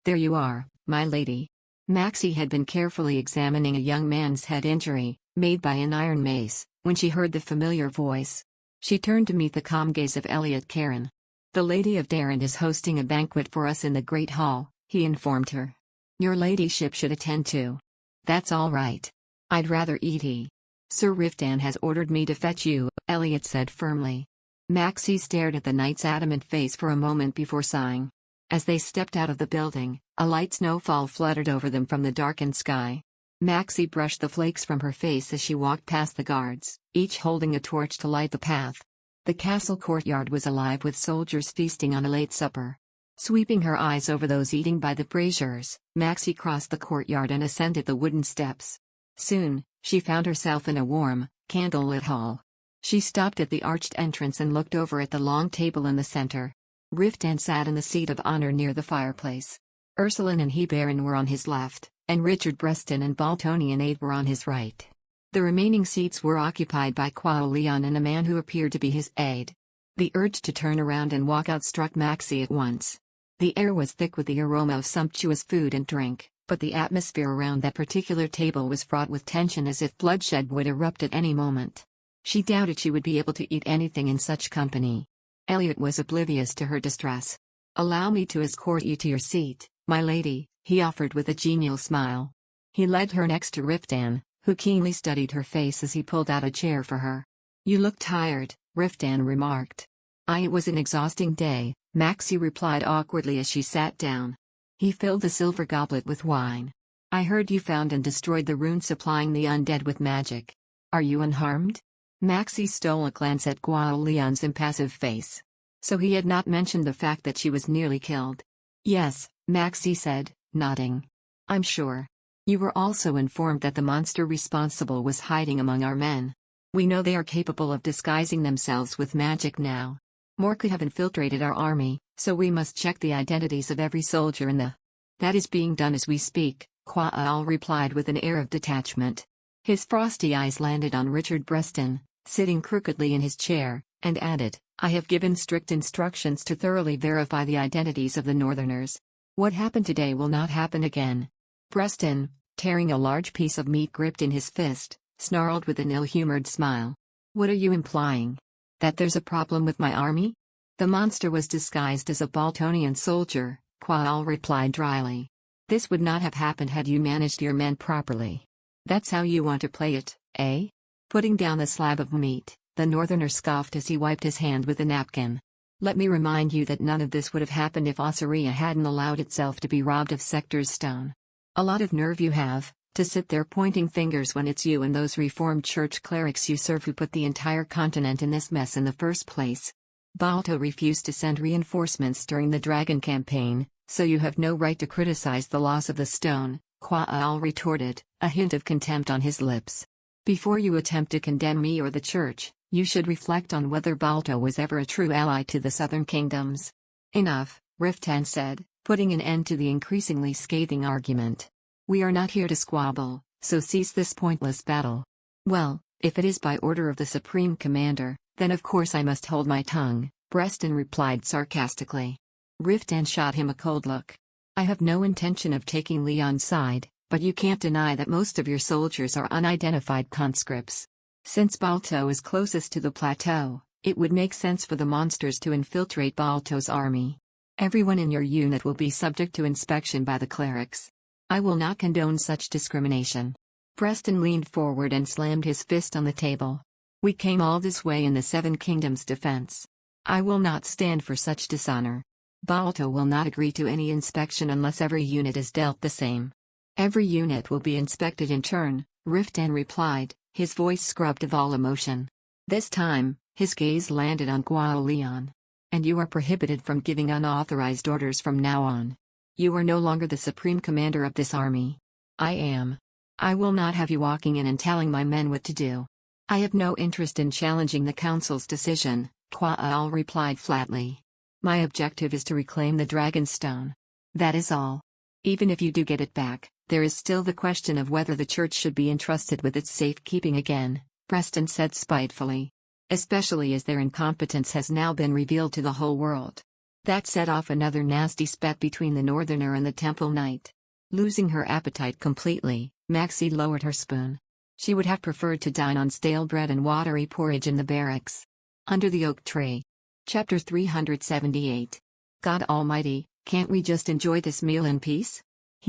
"There you are, my lady." Maxie had been carefully examining a young man's head injury, made by an iron mace, when she heard the familiar voice. She turned to meet the calm gaze of Elliot Caron. "The Lady of Darand is hosting a banquet for us in the Great Hall," he informed her. "Your ladyship should attend too." "That's all right. I'd rather eat. Sir Riftan has ordered me to fetch you," Elliot said firmly. Maxie stared at the knight's adamant face for a moment before sighing. As they stepped out of the building, a light snowfall fluttered over them from the darkened sky. Maxie brushed the flakes from her face as she walked past the guards, each holding a torch to light the path. The castle courtyard was alive with soldiers feasting on a late supper. Sweeping her eyes over those eating by the braziers, Maxie crossed the courtyard and ascended the wooden steps. Soon, she found herself in a warm, candlelit hall. She stopped at the arched entrance and looked over at the long table in the center. Riftan sat in the seat of honor near the fireplace. Ursuline and Hebarin were on his left, and Richard Breston and Baltonian Aid were on his right. The remaining seats were occupied by Quao Leon and a man who appeared to be his aide. The urge to turn around and walk out struck Maxie at once. The air was thick with the aroma of sumptuous food and drink, but the atmosphere around that particular table was fraught with tension as if bloodshed would erupt at any moment. She doubted she would be able to eat anything in such company. Elliot was oblivious to her distress. "Allow me to escort you to your seat, my lady," he offered with a genial smile. He led her next to Riftan, who keenly studied her face as he pulled out a chair for her. "You look tired," Riftan remarked. "It was an exhausting day," Maxie replied awkwardly as she sat down. He filled the silver goblet with wine. "I heard you found and destroyed the rune supplying the undead with magic. Are you unharmed?" Maxie stole a glance at Guao Leon's impassive face. So he had not mentioned the fact that she was nearly killed. "Yes," Maxie said, nodding. "I'm sure. You were also informed that the monster responsible was hiding among our men. We know they are capable of disguising themselves with magic now. More could have infiltrated our army, so we must check the identities of every soldier in the—" "That is being done as we speak," Qua'al replied with an air of detachment. His frosty eyes landed on Richard Breston, sitting crookedly in his chair, and added, "I have given strict instructions to thoroughly verify the identities of the Northerners. What happened today will not happen again." Breston, tearing a large piece of meat gripped in his fist, snarled with an ill-humored smile. "What are you implying? That there's a problem with my army?" "The monster was disguised as a Baltonian soldier," Qua'al replied dryly. "This would not have happened had you managed your men properly. That's how you want to play it, eh?" Putting down the slab of meat, the Northerner scoffed as he wiped his hand with a napkin. "Let me remind you that none of this would have happened if Ossuria hadn't allowed itself to be robbed of Sector's stone. A lot of nerve you have, to sit there pointing fingers when it's you and those Reformed Church clerics you serve who put the entire continent in this mess in the first place. Balto refused to send reinforcements during the Dragon campaign, so you have no right to criticize the loss of the stone," Qua'al retorted, a hint of contempt on his lips. "Before you attempt to condemn me or the Church, you should reflect on whether Balto was ever a true ally to the Southern Kingdoms." "Enough," Riftan said, putting an end to the increasingly scathing argument. "We are not here to squabble, so cease this pointless battle. Well, if it is by order of the Supreme Commander, then of course I must hold my tongue, Preston replied sarcastically. Riftan shot him a cold look. I have no intention of taking Leon's side, but you can't deny that most of your soldiers are unidentified conscripts. Since Balto is closest to the plateau, it would make sense for the monsters to infiltrate Balto's army. Everyone in your unit will be subject to inspection by the clerics. I will not condone such discrimination. Preston leaned forward and slammed his fist on the table. We came all this way in the Seven Kingdoms' defense. I will not stand for such dishonor. Balto will not agree to any inspection unless every unit is dealt the same. Every unit will be inspected in turn, Riftan replied, his voice scrubbed of all emotion. This time, his gaze landed on Guao Leon. And you are prohibited from giving unauthorized orders from now on. You are no longer the supreme commander of this army. I am. I will not have you walking in and telling my men what to do. I have no interest in challenging the council's decision, Guao replied flatly. My objective is to reclaim the Dragon Stone. That is all. Even if you do get it back, there is still the question of whether the church should be entrusted with its safekeeping again, Preston said spitefully. Especially as their incompetence has now been revealed to the whole world. That set off another nasty spat between the northerner and the temple knight. Losing her appetite completely, Maxie lowered her spoon. She would have preferred to dine on stale bread and watery porridge in the barracks. Under the oak tree. Chapter 378. God Almighty, can't we just enjoy this meal in peace?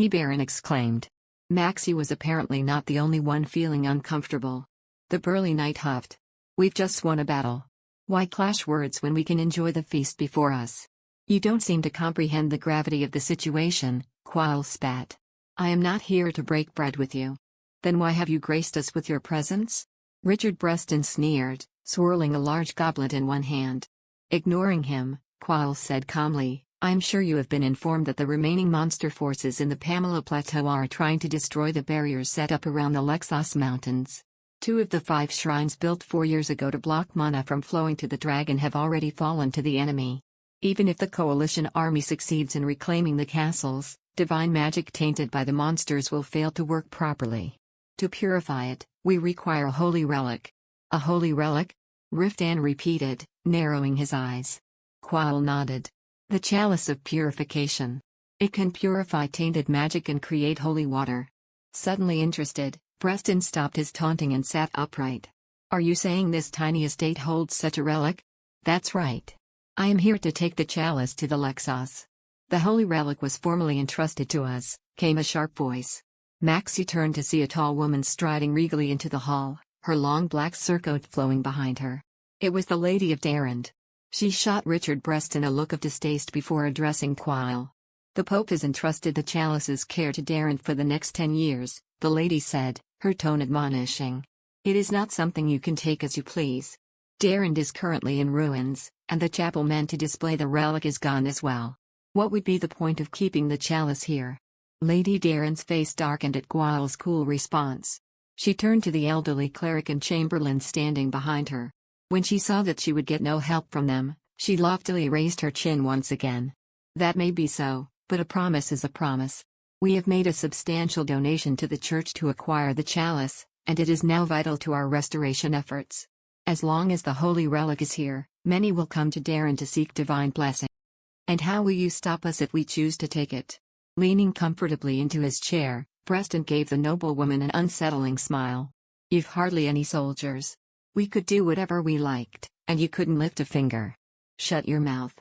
Baron exclaimed. Maxie was apparently not the only one feeling uncomfortable. The burly knight huffed. We've just won a battle. Why clash words when we can enjoy the feast before us? You don't seem to comprehend the gravity of the situation, Quail spat. I am not here to break bread with you. Then why have you graced us with your presence? Richard Preston sneered, swirling a large goblet in one hand. Ignoring him, Quail said calmly, I'm sure you have been informed that the remaining monster forces in the Pamela Plateau are trying to destroy the barriers set up around the Lexos Mountains. 2 of the 5 shrines built 4 years ago to block mana from flowing to the dragon have already fallen to the enemy. Even if the coalition army succeeds in reclaiming the castles, divine magic tainted by the monsters will fail to work properly. To purify it, we require a holy relic. A holy relic? Riftan repeated, narrowing his eyes. Quail nodded. The chalice of purification. It can purify tainted magic and create holy water. Suddenly interested, Preston stopped his taunting and sat upright. Are you saying this tiny estate holds such a relic? That's right. I am here to take the chalice to the Lexos. The holy relic was formally entrusted to us, came a sharp voice. Maxie turned to see a tall woman striding regally into the hall, her long black surcoat flowing behind her. It was the Lady of Darand. She shot Richard Preston a look of distaste before addressing Quail. The Pope has entrusted the chalice's care to Darand for the next 10 years, the lady said, her tone admonishing. It is not something you can take as you please. Darand is currently in ruins, and the chapel meant to display the relic is gone as well. What would be the point of keeping the chalice here? Lady Darand's face darkened at Quail's cool response. She turned to the elderly cleric and chamberlain standing behind her. When she saw that she would get no help from them, she loftily raised her chin once again. That may be so, but a promise is a promise. We have made a substantial donation to the church to acquire the chalice, and it is now vital to our restoration efforts. As long as the holy relic is here, many will come to Darand to seek divine blessing. And how will you stop us if we choose to take it? Leaning comfortably into his chair, Preston gave the noblewoman an unsettling smile. You've hardly any soldiers. We could do whatever we liked, and you couldn't lift a finger. Shut your mouth.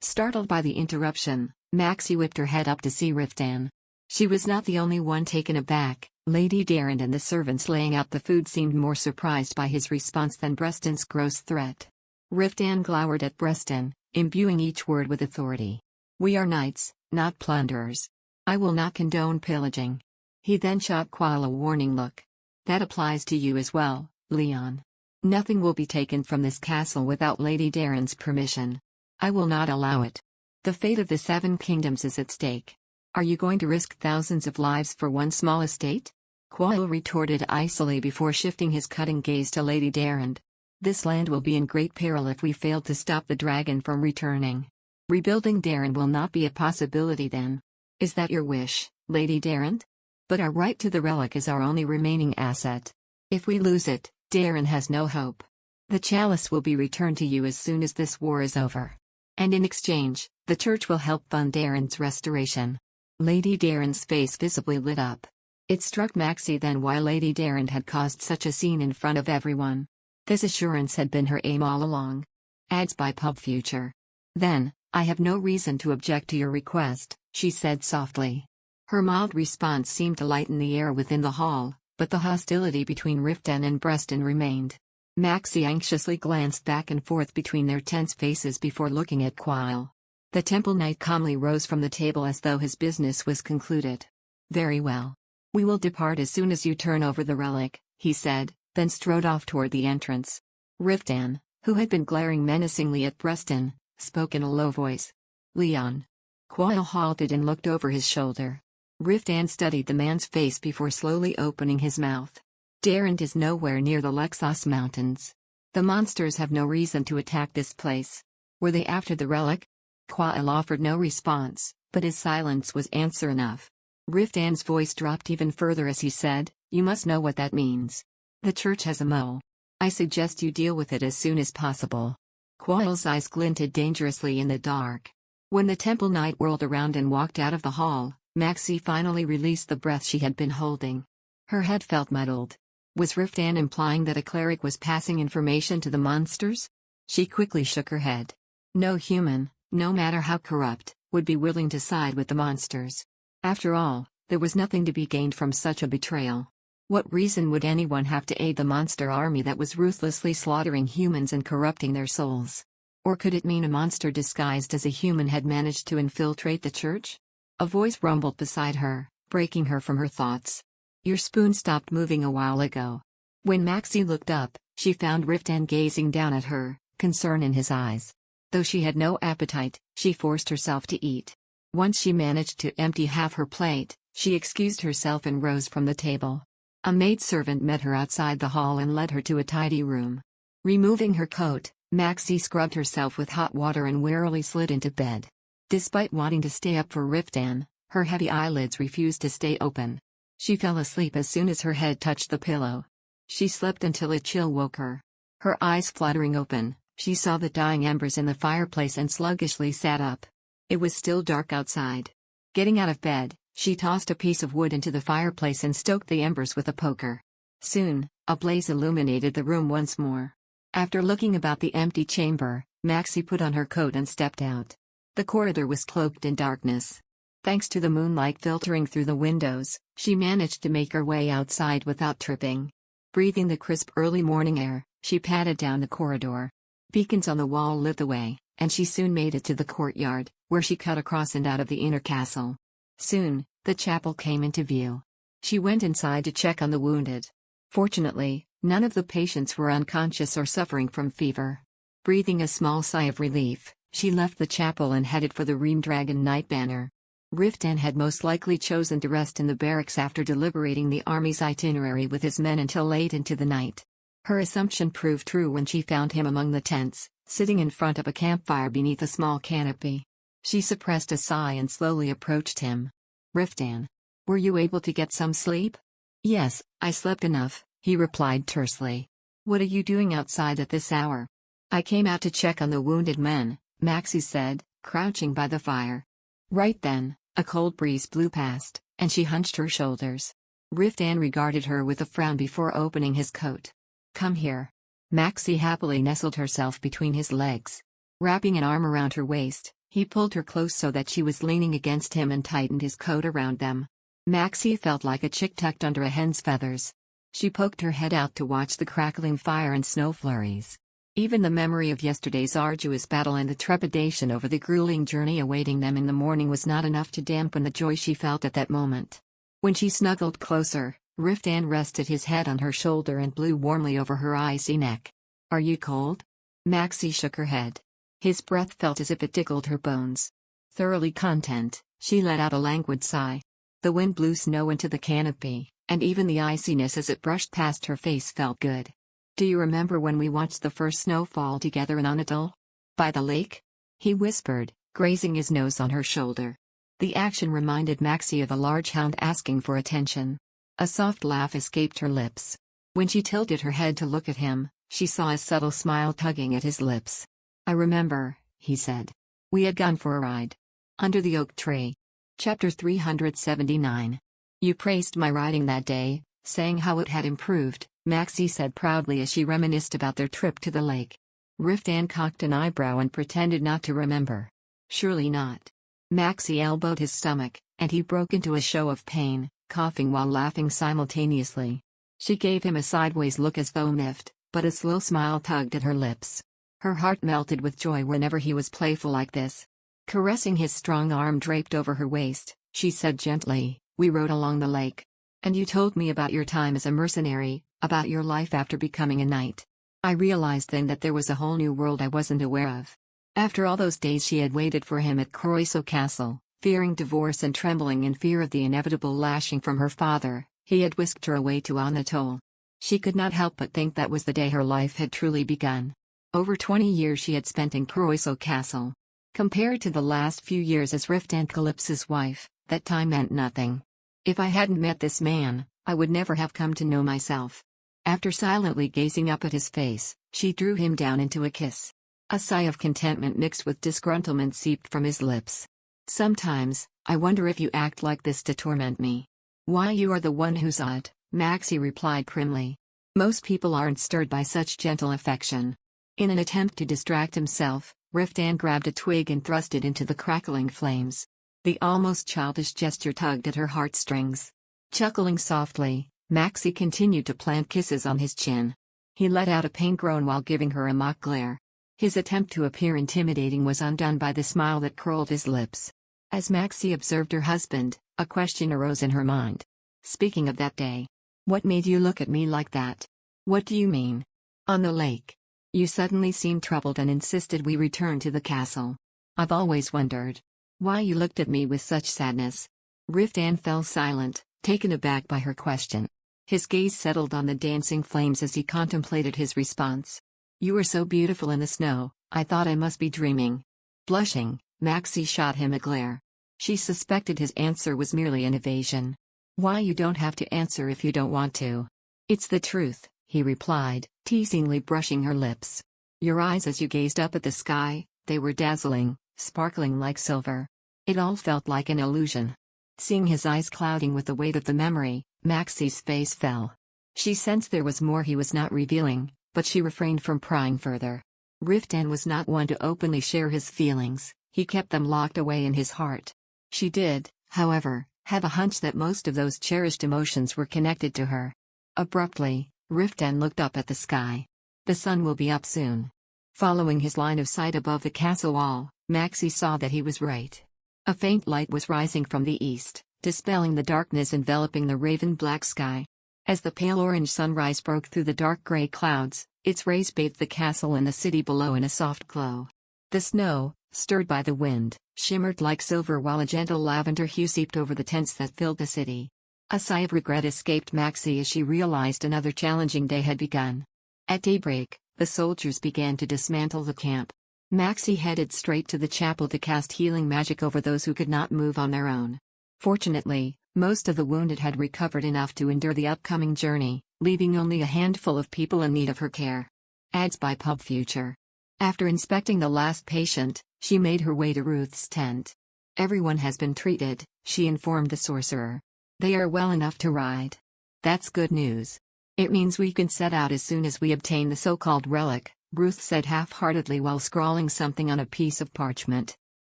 Startled by the interruption, Maxie whipped her head up to see Riftan. She was not the only one taken aback. Lady Darand and the servants laying out the food seemed more surprised by his response than Preston's gross threat. Riftan glowered at Preston, imbuing each word with authority. We are knights, not plunderers. I will not condone pillaging. He then shot Quail a warning look. That applies to you as well, Leon. Nothing will be taken from this castle without Lady Darand's permission. I will not allow it. The fate of the 7 kingdoms is at stake. Are you going to risk thousands of lives for one small estate? Quail retorted icily before shifting his cutting gaze to Lady Darand. This land will be in great peril if we fail to stop the dragon from returning. Rebuilding Darand will not be a possibility then. Is that your wish, Lady Darand? But our right to the relic is our only remaining asset. If we lose it, Darren has no hope. The chalice will be returned to you as soon as this war is over. And in exchange, the church will help fund Darren's restoration." Lady Darren's face visibly lit up. It struck Maxie then why Lady Darren had caused such a scene in front of everyone. This assurance had been her aim all along. Ads by Pub Future. "Then, I have no reason to object to your request," she said softly. Her mild response seemed to lighten the air within the hall, but the hostility between Riftan and Breston remained. Maxie anxiously glanced back and forth between their tense faces before looking at Quail. The Temple Knight calmly rose from the table as though his business was concluded. "Very well. We will depart as soon as you turn over the relic," he said, then strode off toward the entrance. Riftan, who had been glaring menacingly at Breston, spoke in a low voice. "Leon." Quail halted and looked over his shoulder. Riftan studied the man's face before slowly opening his mouth. "Darren is nowhere near the Lexos Mountains. The monsters have no reason to attack this place. Were they after the relic?" Quail offered no response, but his silence was answer enough. Riftan's voice dropped even further as he said, "You must know what that means. The church has a mole. I suggest you deal with it as soon as possible." Quail's eyes glinted dangerously in the dark. When the Temple Knight whirled around and walked out of the hall, Maxie finally released the breath she had been holding. Her head felt muddled. Was Riftan implying that a cleric was passing information to the monsters? She quickly shook her head. No human, no matter how corrupt, would be willing to side with the monsters. After all, there was nothing to be gained from such a betrayal. What reason would anyone have to aid the monster army that was ruthlessly slaughtering humans and corrupting their souls? Or could it mean a monster disguised as a human had managed to infiltrate the church? A voice rumbled beside her, breaking her from her thoughts. "Your spoon stopped moving a while ago." When Maxie looked up, she found Riftan gazing down at her, concern in his eyes. Though she had no appetite, she forced herself to eat. Once she managed to empty half her plate, she excused herself and rose from the table. A maidservant met her outside the hall and led her to a tidy room. Removing her coat, Maxie scrubbed herself with hot water and wearily slid into bed. Despite wanting to stay up for Riftan, her heavy eyelids refused to stay open. She fell asleep as soon as her head touched the pillow. She slept until a chill woke her. Her eyes fluttering open, she saw the dying embers in the fireplace and sluggishly sat up. It was still dark outside. Getting out of bed, she tossed a piece of wood into the fireplace and stoked the embers with a poker. Soon, a blaze illuminated the room once more. After looking about the empty chamber, Maxie put on her coat and stepped out. The corridor was cloaked in darkness. Thanks to the moonlight filtering through the windows, she managed to make her way outside without tripping. Breathing the crisp early morning air, she padded down the corridor. Beacons on the wall lit the way, and she soon made it to the courtyard, where she cut across and out of the inner castle. Soon, the chapel came into view. She went inside to check on the wounded. Fortunately, none of the patients were unconscious or suffering from fever. Breathing a small sigh of relief, she left the chapel and headed for the Ream Dragon Night Banner. Riftan had most likely chosen to rest in the barracks after deliberating the army's itinerary with his men until late into the night. Her assumption proved true when she found him among the tents, sitting in front of a campfire beneath a small canopy. She suppressed a sigh and slowly approached him. "Riftan, were you able to get some sleep?" "Yes, I slept enough," he replied tersely. "What are you doing outside at this hour?" "I came out to check on the wounded men," Maxie said, crouching by the fire. Right then, a cold breeze blew past, and she hunched her shoulders. Riftan regarded her with a frown before opening his coat. "Come here." Maxie happily nestled herself between his legs. Wrapping an arm around her waist, he pulled her close so that she was leaning against him and tightened his coat around them. Maxie felt like a chick tucked under a hen's feathers. She poked her head out to watch the crackling fire and snow flurries. Even the memory of yesterday's arduous battle and the trepidation over the grueling journey awaiting them in the morning was not enough to dampen the joy she felt at that moment. When she snuggled closer, Riftan rested his head on her shoulder and blew warmly over her icy neck. "Are you cold?" Maxie shook her head. His breath felt as if it tickled her bones. Thoroughly content, she let out a languid sigh. The wind blew snow into the canopy, and even the iciness as it brushed past her face felt good. "Do you remember when we watched the first snowfall together in Onadil? By the lake?" he whispered, grazing his nose on her shoulder. The action reminded Maxie of a large hound asking for attention. A soft laugh escaped her lips. When she tilted her head to look at him, she saw a subtle smile tugging at his lips. "I remember," he said. "We had gone for a ride. Under the oak tree." Chapter 379. "You praised my riding that day, saying how it had improved," Maxie said proudly as she reminisced about their trip to the lake. Riftan cocked an eyebrow and pretended not to remember. "Surely not." Maxie elbowed his stomach, and he broke into a show of pain, coughing while laughing simultaneously. She gave him a sideways look as though miffed, but a slow smile tugged at her lips. Her heart melted with joy whenever he was playful like this. Caressing his strong arm draped over her waist, she said gently, "We rode along the lake. And you told me about your time as a mercenary, about your life after becoming a knight. I realized then that there was a whole new world I wasn't aware of." After all those days she had waited for him at Croiso Castle, fearing divorce and trembling in fear of the inevitable lashing from her father, he had whisked her away to Anatole. She could not help but think that was the day her life had truly begun. Over 20 years she had spent in Croiso Castle. Compared to the last few years as Riftan Calypso's wife, that time meant nothing. "If I hadn't met this man, I would never have come to know myself." After silently gazing up at his face, she drew him down into a kiss. A sigh of contentment mixed with disgruntlement seeped from his lips. "Sometimes, I wonder if you act like this to torment me." "Why, you are the one who's odd," Maxie replied primly. "Most people aren't stirred by such gentle affection." In an attempt to distract himself, Riftan grabbed a twig and thrust it into the crackling flames. The almost childish gesture tugged at her heartstrings. Chuckling softly, Maxie continued to plant kisses on his chin. He let out a pained groan while giving her a mock glare. His attempt to appear intimidating was undone by the smile that curled his lips. As Maxie observed her husband, a question arose in her mind. "Speaking of that day, what made you look at me like that?" "What do you mean?" "On the lake. You suddenly seemed troubled and insisted we return to the castle. I've always wondered why you looked at me with such sadness." Riftan fell silent, taken aback by her question. His gaze settled on the dancing flames as he contemplated his response. "You were so beautiful in the snow, I thought I must be dreaming." Blushing, Maxie shot him a glare. She suspected his answer was merely an evasion. "Why, you don't have to answer if you don't want to." "It's the truth," he replied, teasingly brushing her lips. "Your eyes as you gazed up at the sky, they were dazzling, sparkling like silver. It all felt like an illusion." Seeing his eyes clouding with the weight of the memory, Maxie's face fell. She sensed there was more he was not revealing, but she refrained from prying further. Riftan was not one to openly share his feelings, he kept them locked away in his heart. She did, however, have a hunch that most of those cherished emotions were connected to her. Abruptly, Riftan looked up at the sky. "The sun will be up soon." Following his line of sight above the castle wall, Maxie saw that he was right. A faint light was rising from the east, dispelling the darkness enveloping the raven-black sky. As the pale orange sunrise broke through the dark gray clouds, its rays bathed the castle and the city below in a soft glow. The snow, stirred by the wind, shimmered like silver while a gentle lavender hue seeped over the tents that filled the city. A sigh of regret escaped Maxie as she realized another challenging day had begun. At daybreak, the soldiers began to dismantle the camp. Maxie headed straight to the chapel to cast healing magic over those who could not move on their own. Fortunately, most of the wounded had recovered enough to endure the upcoming journey, leaving only a handful of people in need of her care. Ads by Pub Future. After inspecting the last patient, she made her way to Ruth's tent. "Everyone has been treated," she informed the sorcerer. "They are well enough to ride." "That's good news. It means we can set out as soon as we obtain the so-called relic," Ruth said half-heartedly while scrawling something on a piece of parchment.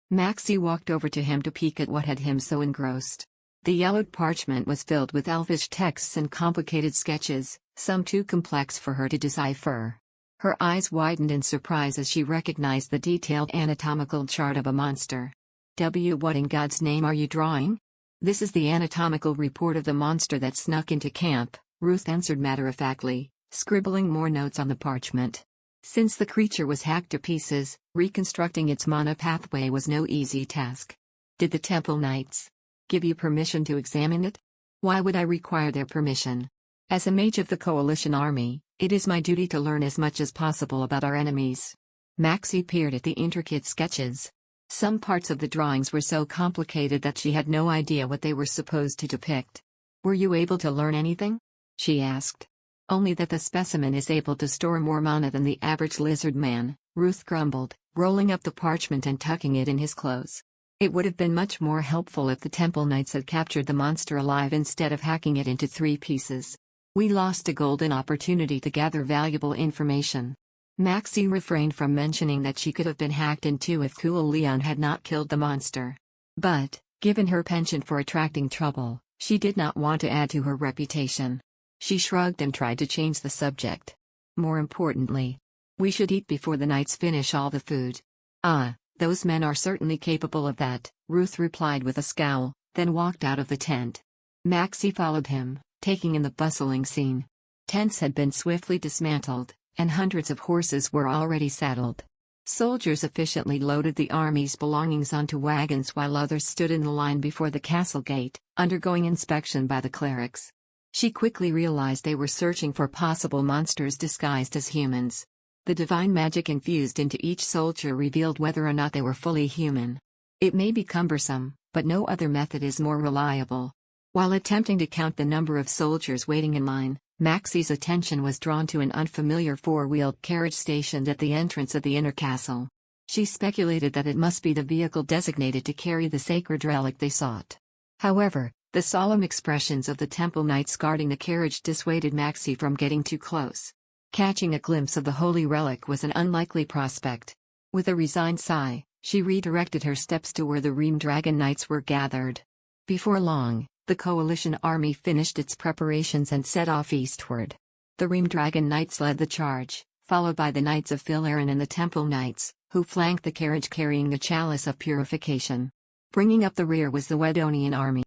Maxie walked over to him to peek at what had him so engrossed. The yellowed parchment was filled with elvish texts and complicated sketches, some too complex for her to decipher. Her eyes widened in surprise as she recognized the detailed anatomical chart of a monster. What in God's name are you drawing?" "This is the anatomical report of the monster that snuck into camp," Ruth answered matter-of-factly, scribbling more notes on the parchment. Since the creature was hacked to pieces, reconstructing its mana pathway was no easy task. "Did the Temple Knights give you permission to examine it?" "Why would I require their permission? As a mage of the Coalition Army, it is my duty to learn as much as possible about our enemies." Maxie peered at the intricate sketches. Some parts of the drawings were so complicated that she had no idea what they were supposed to depict. "Were you able to learn anything?" she asked. Only that the specimen is able to store more mana than the average lizard man, Ruth grumbled, rolling up the parchment and tucking it in his clothes. It would have been much more helpful if the Temple Knights had captured the monster alive instead of hacking it into 3 pieces. We lost a golden opportunity to gather valuable information. Maxie refrained from mentioning that she could have been hacked in 2 if Cool Leon had not killed the monster. But, given her penchant for attracting trouble, she did not want to add to her reputation. She shrugged and tried to change the subject. More importantly, we should eat before the knights finish all the food. Ah, those men are certainly capable of that, Ruth replied with a scowl, then walked out of the tent. Maxie followed him, taking in the bustling scene. Tents had been swiftly dismantled, and hundreds of horses were already saddled. Soldiers efficiently loaded the army's belongings onto wagons while others stood in the line before the castle gate, undergoing inspection by the clerics. She quickly realized they were searching for possible monsters disguised as humans. The divine magic infused into each soldier revealed whether or not they were fully human. It may be cumbersome, but no other method is more reliable. While attempting to count the number of soldiers waiting in line, Maxie's attention was drawn to an unfamiliar 4-wheeled carriage stationed at the entrance of the inner castle. She speculated that it must be the vehicle designated to carry the sacred relic they sought. However, the solemn expressions of the Temple Knights guarding the carriage dissuaded Maxie from getting too close. Catching a glimpse of the holy relic was an unlikely prospect. With a resigned sigh, she redirected her steps to where the Ream Dragon Knights were gathered. Before long, the coalition army finished its preparations and set off eastward. The Ream Dragon Knights led the charge, followed by the Knights of Philaran and the Temple Knights, who flanked the carriage carrying the chalice of purification. Bringing up the rear was the Wedonian army.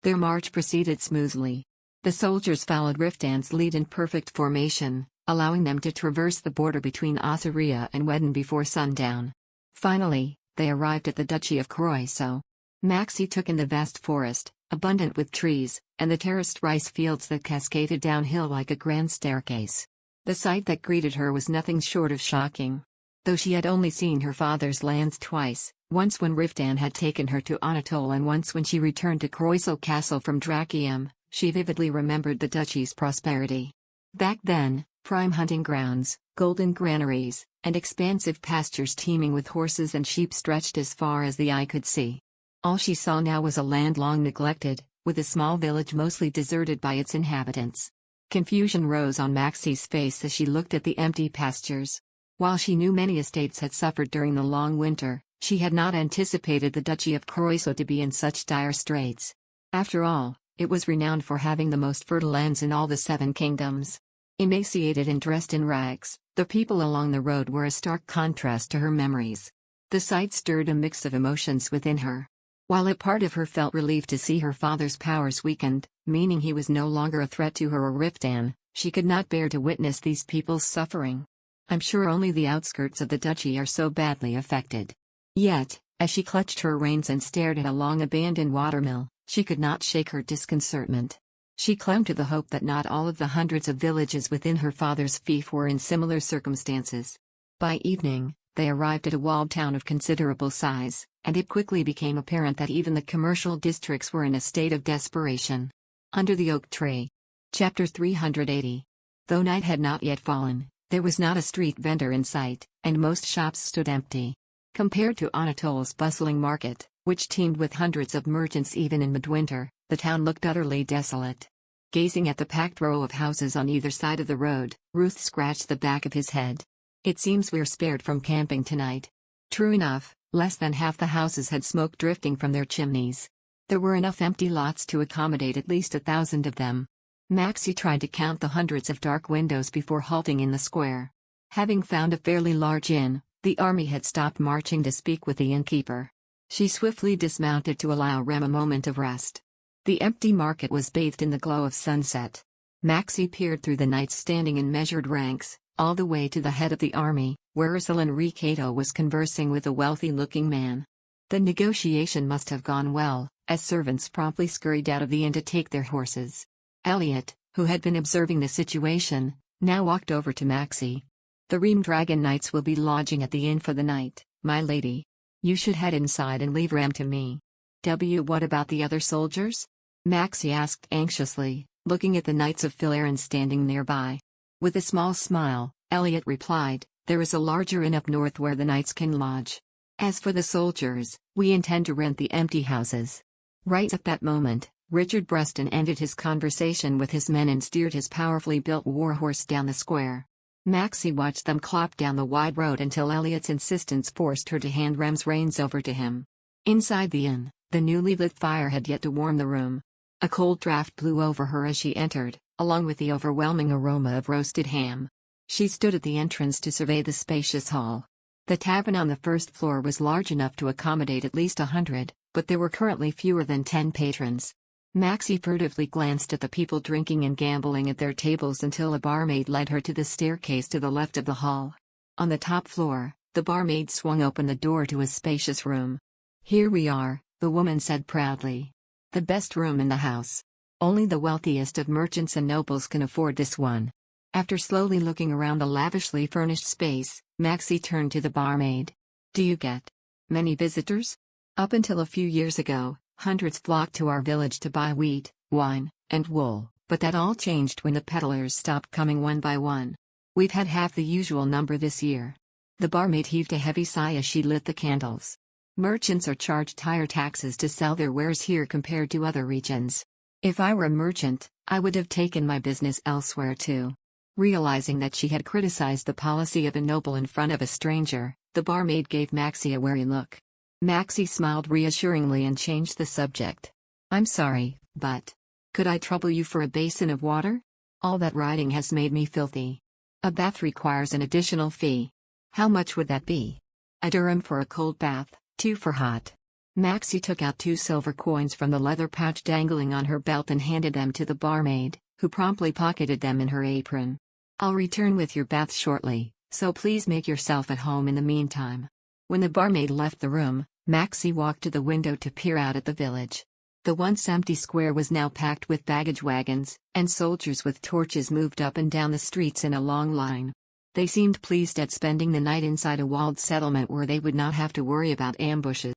Their march proceeded smoothly. The soldiers followed Riftan's lead in perfect formation, allowing them to traverse the border between Ossuria and Wedon before sundown. Finally, they arrived at the Duchy of Croiso. Maxie took in the vast forest, abundant with trees, and the terraced rice fields that cascaded downhill like a grand staircase. The sight that greeted her was nothing short of shocking. Though she had only seen her father's lands twice, once when Riftan had taken her to Anatole and once when she returned to Croiso Castle from Drachium, she vividly remembered the duchy's prosperity. Back then, prime hunting grounds, golden granaries, and expansive pastures teeming with horses and sheep stretched as far as the eye could see. All she saw now was a land long neglected, with a small village mostly deserted by its inhabitants. Confusion rose on Maxie's face as she looked at the empty pastures. While she knew many estates had suffered during the long winter, she had not anticipated the Duchy of Croiso to be in such dire straits. After all, it was renowned for having the most fertile lands in all the 7 kingdoms. Emaciated and dressed in rags, the people along the road were a stark contrast to her memories. The sight stirred a mix of emotions within her. While a part of her felt relieved to see her father's powers weakened, meaning he was no longer a threat to her or Riftan, she could not bear to witness these people's suffering. I'm sure only the outskirts of the duchy are so badly affected. Yet, as she clutched her reins and stared at a long-abandoned watermill, she could not shake her disconcertment. She clung to the hope that not all of the hundreds of villages within her father's fief were in similar circumstances. By evening, they arrived at a walled town of considerable size, and it quickly became apparent that even the commercial districts were in a state of desperation. Under the oak tree. Chapter 380. Though night had not yet fallen, there was not a street vendor in sight, and most shops stood empty. Compared to Anatole's bustling market, which teemed with hundreds of merchants even in midwinter, the town looked utterly desolate. Gazing at the packed row of houses on either side of the road, Ruth scratched the back of his head. It seems we're spared from camping tonight. True enough, less than half the houses had smoke drifting from their chimneys. There were enough empty lots to accommodate at least 1,000 of them. Maxie tried to count the hundreds of dark windows before halting in the square. Having found a fairly large inn, the army had stopped marching to speak with the innkeeper. She swiftly dismounted to allow Rem a moment of rest. The empty market was bathed in the glow of sunset. Maxie peered through the knights standing in measured ranks, all the way to the head of the army, where Ursuline Ricato was conversing with a wealthy-looking man. The negotiation must have gone well, as servants promptly scurried out of the inn to take their horses. Elliot, who had been observing the situation, now walked over to Maxie. The Ream Dragon Knights will be lodging at the inn for the night, my lady. You should head inside and leave Ram to me. What about the other soldiers? Maxie asked anxiously, looking at the Knights of Philaran standing nearby. With a small smile, Elliot replied, "There is a larger inn up north where the knights can lodge. As for the soldiers, we intend to rent the empty houses." Right at that moment, Richard Breston ended his conversation with his men and steered his powerfully built warhorse down the square. Maxie watched them clop down the wide road until Elliot's insistence forced her to hand Rem's reins over to him. Inside the inn, the newly lit fire had yet to warm the room. A cold draft blew over her as she entered, along with the overwhelming aroma of roasted ham. She stood at the entrance to survey the spacious hall. The tavern on the first floor was large enough to accommodate at least 100, but there were currently fewer than 10 patrons. Maxie furtively glanced at the people drinking and gambling at their tables until a barmaid led her to the staircase to the left of the hall. On the top floor, the barmaid swung open the door to a spacious room. "Here we are," the woman said proudly. "The best room in the house. Only the wealthiest of merchants and nobles can afford this one." After slowly looking around the lavishly furnished space, Maxie turned to the barmaid. "Do you get many visitors?" "Up until a few years ago, hundreds flocked to our village to buy wheat, wine, and wool, but that all changed when the peddlers stopped coming one by one. We've had half the usual number this year." The barmaid heaved a heavy sigh as she lit the candles. "Merchants are charged higher taxes to sell their wares here compared to other regions. If I were a merchant, I would have taken my business elsewhere too." Realizing that she had criticized the policy of a noble in front of a stranger, the barmaid gave Maxie a wary look. Maxie smiled reassuringly and changed the subject. "I'm sorry, but could I trouble you for a basin of water? All that riding has made me filthy. A bath requires an additional fee." "How much would that be?" "A dirham for a cold bath, 2 for hot." Maxie took out 2 silver coins from the leather pouch dangling on her belt and handed them to the barmaid, who promptly pocketed them in her apron. "I'll return with your bath shortly, so please make yourself at home in the meantime." When the barmaid left the room, Maxie walked to the window to peer out at the village. The once empty square was now packed with baggage wagons, and soldiers with torches moved up and down the streets in a long line. They seemed pleased at spending the night inside a walled settlement where they would not have to worry about ambushes.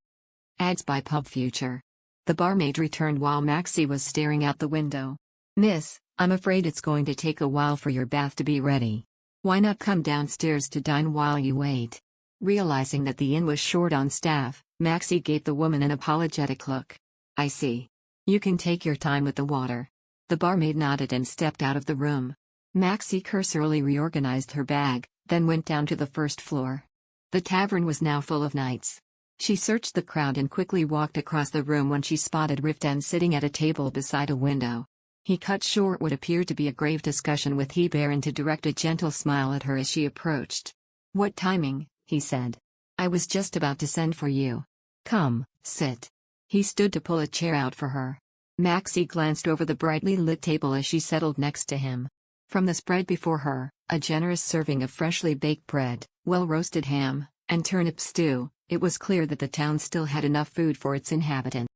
Ads by Pub Future. The barmaid returned while Maxie was staring out the window. "Miss, I'm afraid it's going to take a while for your bath to be ready. Why not come downstairs to dine while you wait?" Realizing that the inn was short on staff, Maxie gave the woman an apologetic look. "I see. You can take your time with the water." The barmaid nodded and stepped out of the room. Maxie cursorily reorganized her bag, then went down to the first floor. The tavern was now full of knights. She searched the crowd and quickly walked across the room when she spotted Riftan sitting at a table beside a window. He cut short what appeared to be a grave discussion with Hebarin to direct a gentle smile at her as she approached. "What timing," he said. "I was just about to send for you. Come, sit." He stood to pull a chair out for her. Maxie glanced over the brightly lit table as she settled next to him. From the spread before her, a generous serving of freshly baked bread, well-roasted ham, and turnip stew, it was clear that the town still had enough food for its inhabitants.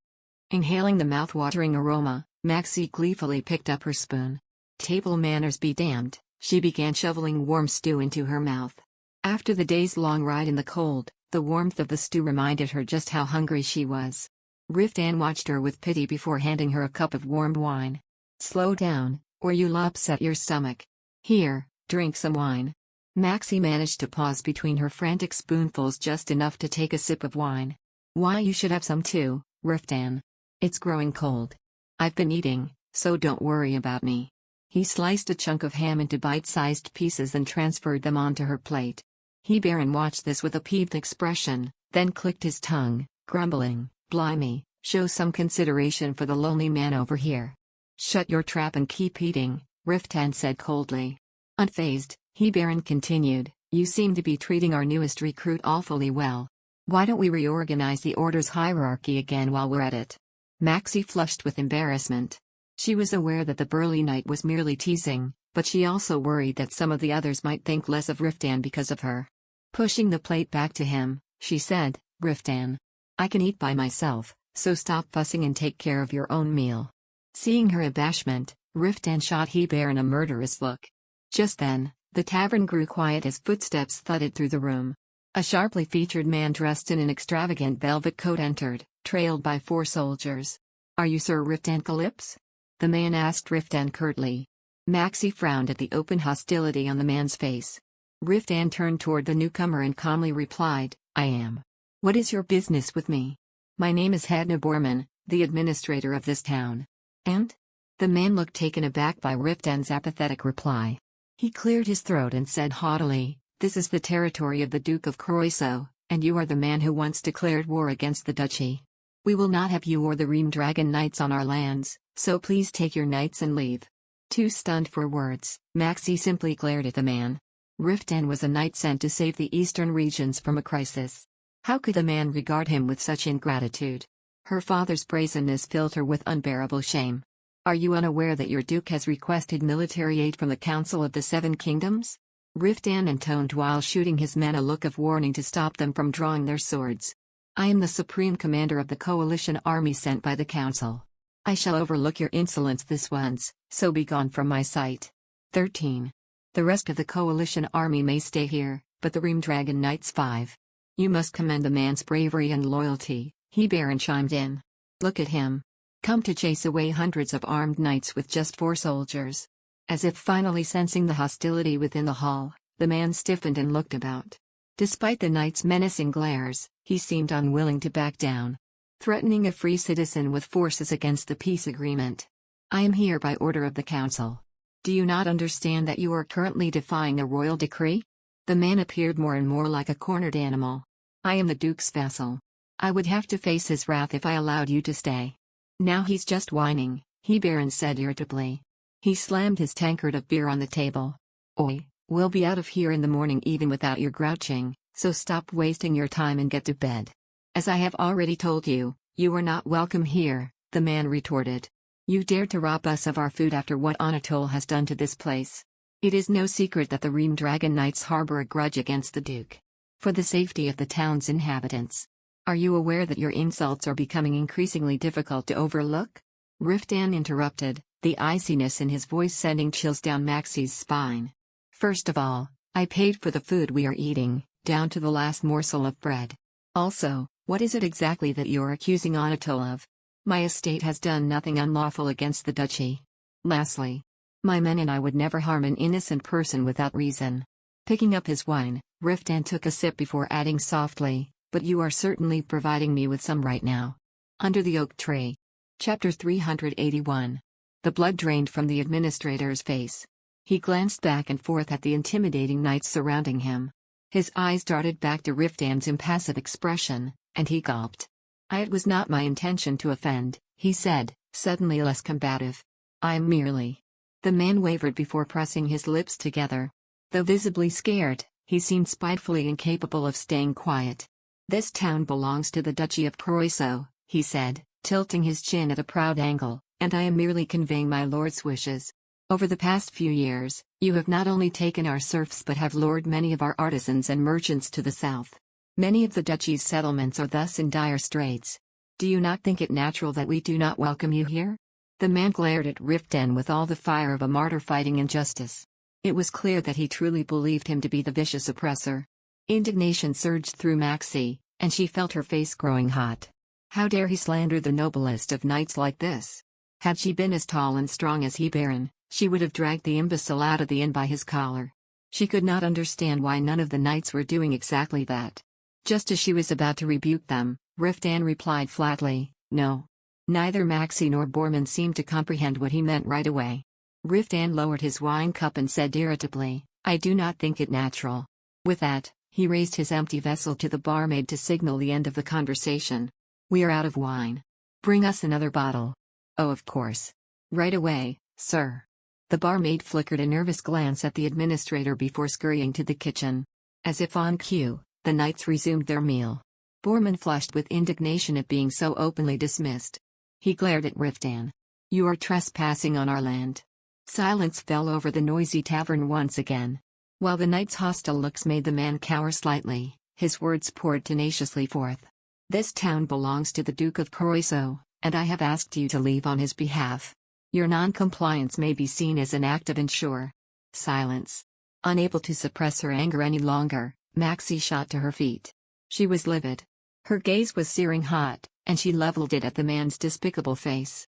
Inhaling the mouth-watering aroma, Maxie gleefully picked up her spoon. Table manners be damned, she began shoveling warm stew into her mouth. After the day's long ride in the cold, the warmth of the stew reminded her just how hungry she was. Riftan watched her with pity before handing her a cup of warmed wine. "Slow down, or you'll upset your stomach. Here, drink some wine." Maxie managed to pause between her frantic spoonfuls just enough to take a sip of wine. "Why, you should have some too, Riftan. It's growing cold. I've been eating, so don't worry about me." He sliced a chunk of ham into bite-sized pieces and transferred them onto her plate. Hebarin watched this with a peeved expression, then clicked his tongue, grumbling, "Blimey, show some consideration for the lonely man over here." "Shut your trap and keep eating," Riftan said coldly. Unfazed, Hebarin continued, "You seem to be treating our newest recruit awfully well. Why don't we reorganize the order's hierarchy again while we're at it?" Maxie flushed with embarrassment. She was aware that the burly knight was merely teasing, but she also worried that some of the others might think less of Riftan because of her. Pushing the plate back to him, she said, "Riftan, I can eat by myself, so stop fussing and take care of your own meal." Seeing her abashment, Riftan shot Hebarin a murderous look. Just then, the tavern grew quiet as footsteps thudded through the room. A sharply featured man dressed in an extravagant velvet coat entered, trailed by 4 soldiers. "Are you Sir Riftan Calypso?" the man asked Riftan curtly. Maxie frowned at the open hostility on the man's face. Riftan turned toward the newcomer and calmly replied, I am. What is your business with me? My name is Hedna Borman, the administrator of this town. And? The man looked taken aback by Riftan's apathetic reply. He cleared his throat and said haughtily, This is the territory of the Duke of Croiso, and you are the man who once declared war against the duchy. We will not have you or the Ream Dragon Knights on our lands, so please take your knights and leave. Too stunned for words, Maxie simply glared at the man. Riftan was a knight sent to save the eastern regions from a crisis. How could the man regard him with such ingratitude? Her father's brazenness filled her with unbearable shame. Are you unaware that your duke has requested military aid from the Council of the Seven Kingdoms? Riftan intoned while shooting his men a look of warning to stop them from drawing their swords. I am the supreme commander of the coalition army sent by the council. I shall overlook your insolence this once, so be gone from my sight. 13. The rest of the coalition army may stay here, but the Ream Dragon Knights 5. You must commend the man's bravery and loyalty, he Baron chimed in. Look at him. Come to chase away hundreds of armed knights with just 4 soldiers. As if finally sensing the hostility within the hall, the man stiffened and looked about. Despite the knight's menacing glares, he seemed unwilling to back down. Threatening a free citizen with forces against the peace agreement. I am here by order of the council. Do you not understand that you are currently defying a royal decree? The man appeared more and more like a cornered animal. I am the Duke's vassal. I would have to face his wrath if I allowed you to stay. Now he's just whining, he Baron said irritably. He slammed his tankard of beer on the table. Oi, we'll be out of here in the morning even without your grouching, so stop wasting your time and get to bed. As I have already told you, you are not welcome here, the man retorted. You dared to rob us of our food after what Anatole has done to this place. It is no secret that the Ream Dragon Knights harbor a grudge against the Duke. For the safety of the town's inhabitants. Are you aware that your insults are becoming increasingly difficult to overlook? Riftan interrupted, the iciness in his voice sending chills down Maxie's spine. First of all, I paid for the food we are eating, down to the last morsel of bread. Also, what is it exactly that you're accusing Anatole of? My estate has done nothing unlawful against the duchy. Lastly, my men and I would never harm an innocent person without reason. Picking up his wine, Riftan took a sip before adding softly, but you are certainly providing me with some right now. Under the oak tree. Chapter 381. The blood drained from the administrator's face. He glanced back and forth at the intimidating knights surrounding him. His eyes darted back to Riftan's impassive expression, and he gulped. It was not my intention to offend, he said, suddenly less combative. I'm merely. The man wavered before pressing his lips together. Though visibly scared, he seemed spitefully incapable of staying quiet. This town belongs to the Duchy of Croiso, he said, tilting his chin at a proud angle, and I am merely conveying my lord's wishes. Over the past few years, you have not only taken our serfs but have lured many of our artisans and merchants to the south. Many of the duchy's settlements are thus in dire straits. Do you not think it natural that we do not welcome you here? The man glared at Riftan with all the fire of a martyr fighting injustice. It was clear that he truly believed him to be the vicious oppressor. Indignation surged through Maxie, and she felt her face growing hot. How dare he slander the noblest of knights like this? Had she been as tall and strong as he Baron, she would have dragged the imbecile out of the inn by his collar. She could not understand why none of the knights were doing exactly that. Just as she was about to rebuke them, Riftan replied flatly, no. Neither Maxie nor Borman seemed to comprehend what he meant right away. Riftan lowered his wine cup and said irritably, I do not think it natural. With that, he raised his empty vessel to the barmaid to signal the end of the conversation. We are out of wine. Bring us another bottle. Oh, of course. Right away, sir. The barmaid flickered a nervous glance at the administrator before scurrying to the kitchen. As if on cue, the knights resumed their meal. Borman flushed with indignation at being so openly dismissed. He glared at Riftan. You are trespassing on our land. Silence fell over the noisy tavern once again. While the knight's hostile looks made the man cower slightly, his words poured tenaciously forth. This town belongs to the Duke of Croiso, and I have asked you to leave on his behalf. Your non-compliance may be seen as an act of ensure. Silence. Unable to suppress her anger any longer, Maxie shot to her feet. She was livid. Her gaze was searing hot, and she leveled it at the man's despicable face.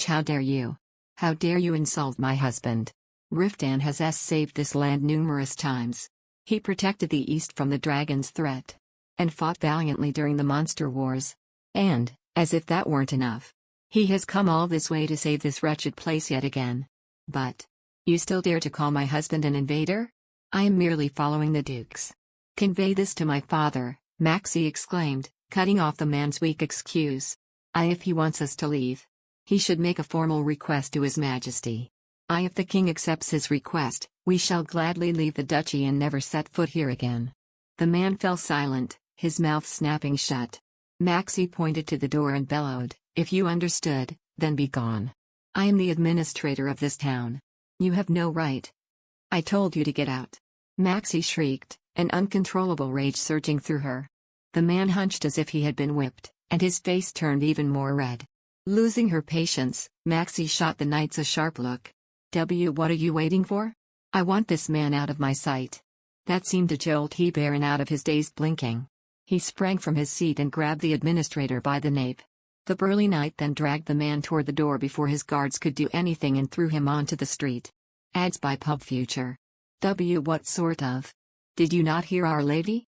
How dare you? How dare you insult my husband? Riftan has saved this land numerous times. He protected the East from the dragon's threat. And fought valiantly during the monster wars. And, as if that weren't enough, he has come all this way to save this wretched place yet again. But you still dare to call my husband an invader? I am merely following the dukes. Convey this to my father, Maxie exclaimed, cutting off the man's weak excuse. If he wants us to leave, he should make a formal request to His Majesty. If the king accepts his request, we shall gladly leave the duchy and never set foot here again. The man fell silent, his mouth snapping shut. Maxie pointed to the door and bellowed, if you understood, then be gone. I am the administrator of this town. You have no right. I told you to get out. Maxie shrieked, an uncontrollable rage surging through her. The man hunched as if he had been whipped, and his face turned even more red. Losing her patience, Maxie shot the knights a sharp look. What are you waiting for? I want this man out of my sight. That seemed to jolt Baron out of his dazed blinking. He sprang from his seat and grabbed the administrator by the nape. The burly knight then dragged the man toward the door before his guards could do anything and threw him onto the street. Ads by Pub Future. What sort of? Did you not hear Our Lady?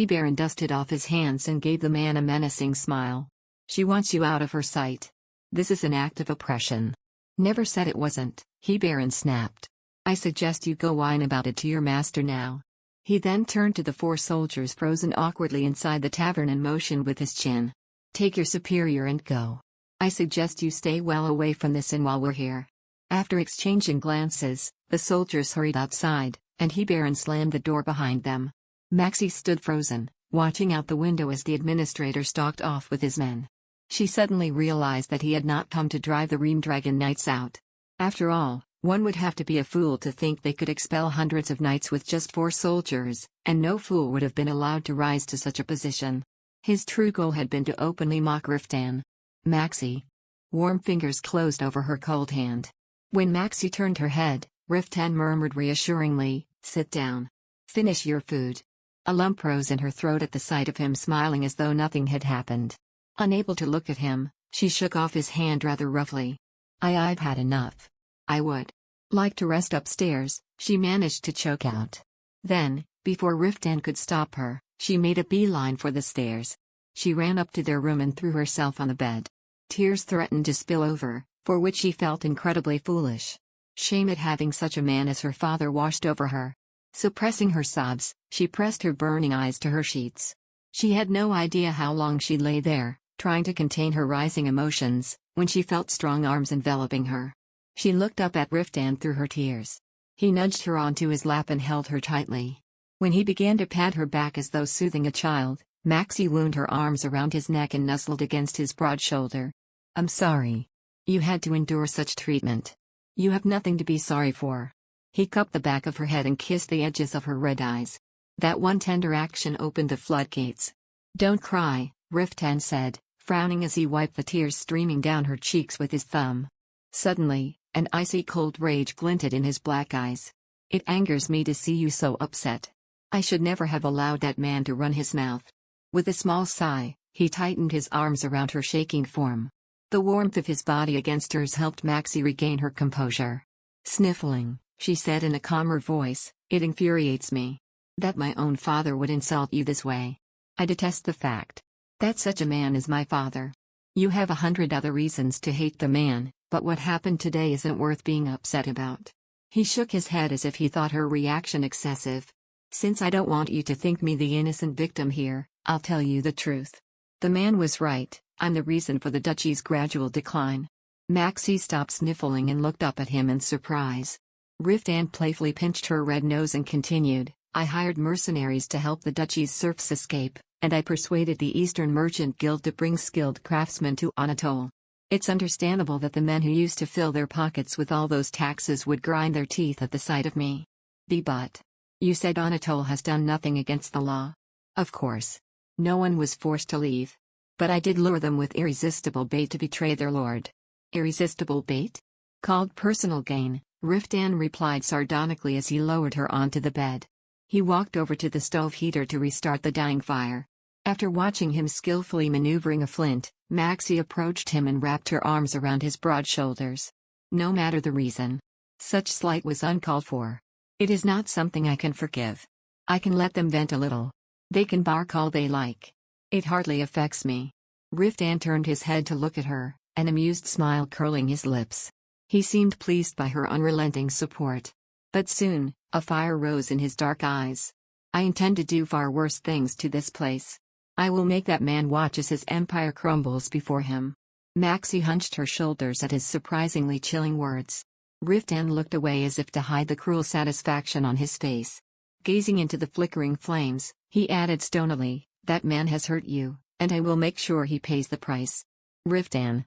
Baron dusted off his hands and gave the man a menacing smile. She wants you out of her sight. This is an act of oppression. Never said it wasn't, Baron snapped. I suggest you go whine about it to your master now. He then turned to the 4 soldiers frozen awkwardly inside the tavern and motioned with his chin. Take your superior and go. I suggest you stay well away from this inn while we're here. After exchanging glances, the soldiers hurried outside, and Baron slammed the door behind them. Maxie stood frozen, watching out the window as the administrator stalked off with his men. She suddenly realized that he had not come to drive the Reamdragon Knights out. After all, one would have to be a fool to think they could expel hundreds of knights with just 4 soldiers, and no fool would have been allowed to rise to such a position. His true goal had been to openly mock Riftan. Maxie. Warm fingers closed over her cold hand. When Maxie turned her head, Riftan murmured reassuringly, sit down. Finish your food. A lump rose in her throat at the sight of him smiling as though nothing had happened. Unable to look at him, she shook off his hand rather roughly. I've had enough. I would like to rest upstairs, she managed to choke out. Then, before Riftan could stop her, she made a beeline for the stairs. She ran up to their room and threw herself on the bed. Tears threatened to spill over, for which she felt incredibly foolish. Shame at having such a man as her father washed over her. Suppressing her sobs, she pressed her burning eyes to her sheets. She had no idea how long she lay there, trying to contain her rising emotions, when she felt strong arms enveloping her. She looked up at Riftan through her tears. He nudged her onto his lap and held her tightly. When he began to pat her back as though soothing a child, Maxie wound her arms around his neck and nuzzled against his broad shoulder. I'm sorry. You had to endure such treatment. You have nothing to be sorry for. He cupped the back of her head and kissed the edges of her red eyes. That one tender action opened the floodgates. Don't cry, Riftan said, frowning as he wiped the tears streaming down her cheeks with his thumb. Suddenly, an icy cold rage glinted in his black eyes. It angers me to see you so upset. I should never have allowed that man to run his mouth. With a small sigh, he tightened his arms around her shaking form. The warmth of his body against hers helped Maxie regain her composure. Sniffling, she said in a calmer voice, it infuriates me that my own father would insult you this way. I detest the fact that such a man is my father. You have 100 other reasons to hate the man, but what happened today isn't worth being upset about. He shook his head as if he thought her reaction excessive. Since I don't want you to think me the innocent victim here, I'll tell you the truth. The man was right, I'm the reason for the duchy's gradual decline. Maxie stopped sniffling and looked up at him in surprise. Riftan playfully pinched her red nose and continued, I hired mercenaries to help the duchy's serfs escape, and I persuaded the Eastern Merchant Guild to bring skilled craftsmen to Anatole. It's understandable that the men who used to fill their pockets with all those taxes would grind their teeth at the sight of me. But you said Anatole has done nothing against the law. Of course. No one was forced to leave. But I did lure them with irresistible bait to betray their lord. Irresistible bait? Called personal gain, Riftan replied sardonically as he lowered her onto the bed. He walked over to the stove heater to restart the dying fire. After watching him skillfully maneuvering a flint, Maxie approached him and wrapped her arms around his broad shoulders. no matter the reason. Such slight was uncalled for. It is not something I can forgive. I can let them vent a little. They can bark all they like. It hardly affects me. Riftan turned his head to look at her, an amused smile curling his lips. He seemed pleased by her unrelenting support. But soon, a fire rose in his dark eyes. I intend to do far worse things to this place. I will make that man watch as his empire crumbles before him. Maxie hunched her shoulders at his surprisingly chilling words. Riftan looked away as if to hide the cruel satisfaction on his face. Gazing into the flickering flames, he added stonily, "That man has hurt you, and I will make sure he pays the price." Riftan,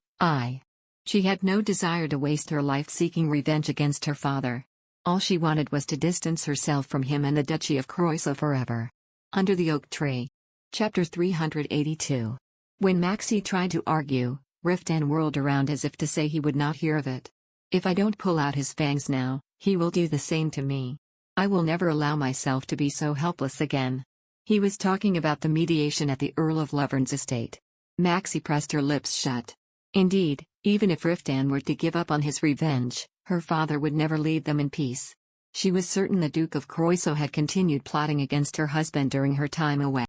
She had no desire to waste her life seeking revenge against her father. All she wanted was to distance herself from him and the Duchy of Croissant forever. Under the oak tree. Chapter 382. When Maxie tried to argue, Riftan whirled around as if to say he would not hear of it. If I don't pull out his fangs now, he will do the same to me. I will never allow myself to be so helpless again. He was talking about the mediation at the Earl of Lovern's estate. Maxie pressed her lips shut. Indeed, even if Riftan were to give up on his revenge, her father would never leave them in peace. She was certain the Duke of Croissant had continued plotting against her husband during her time away.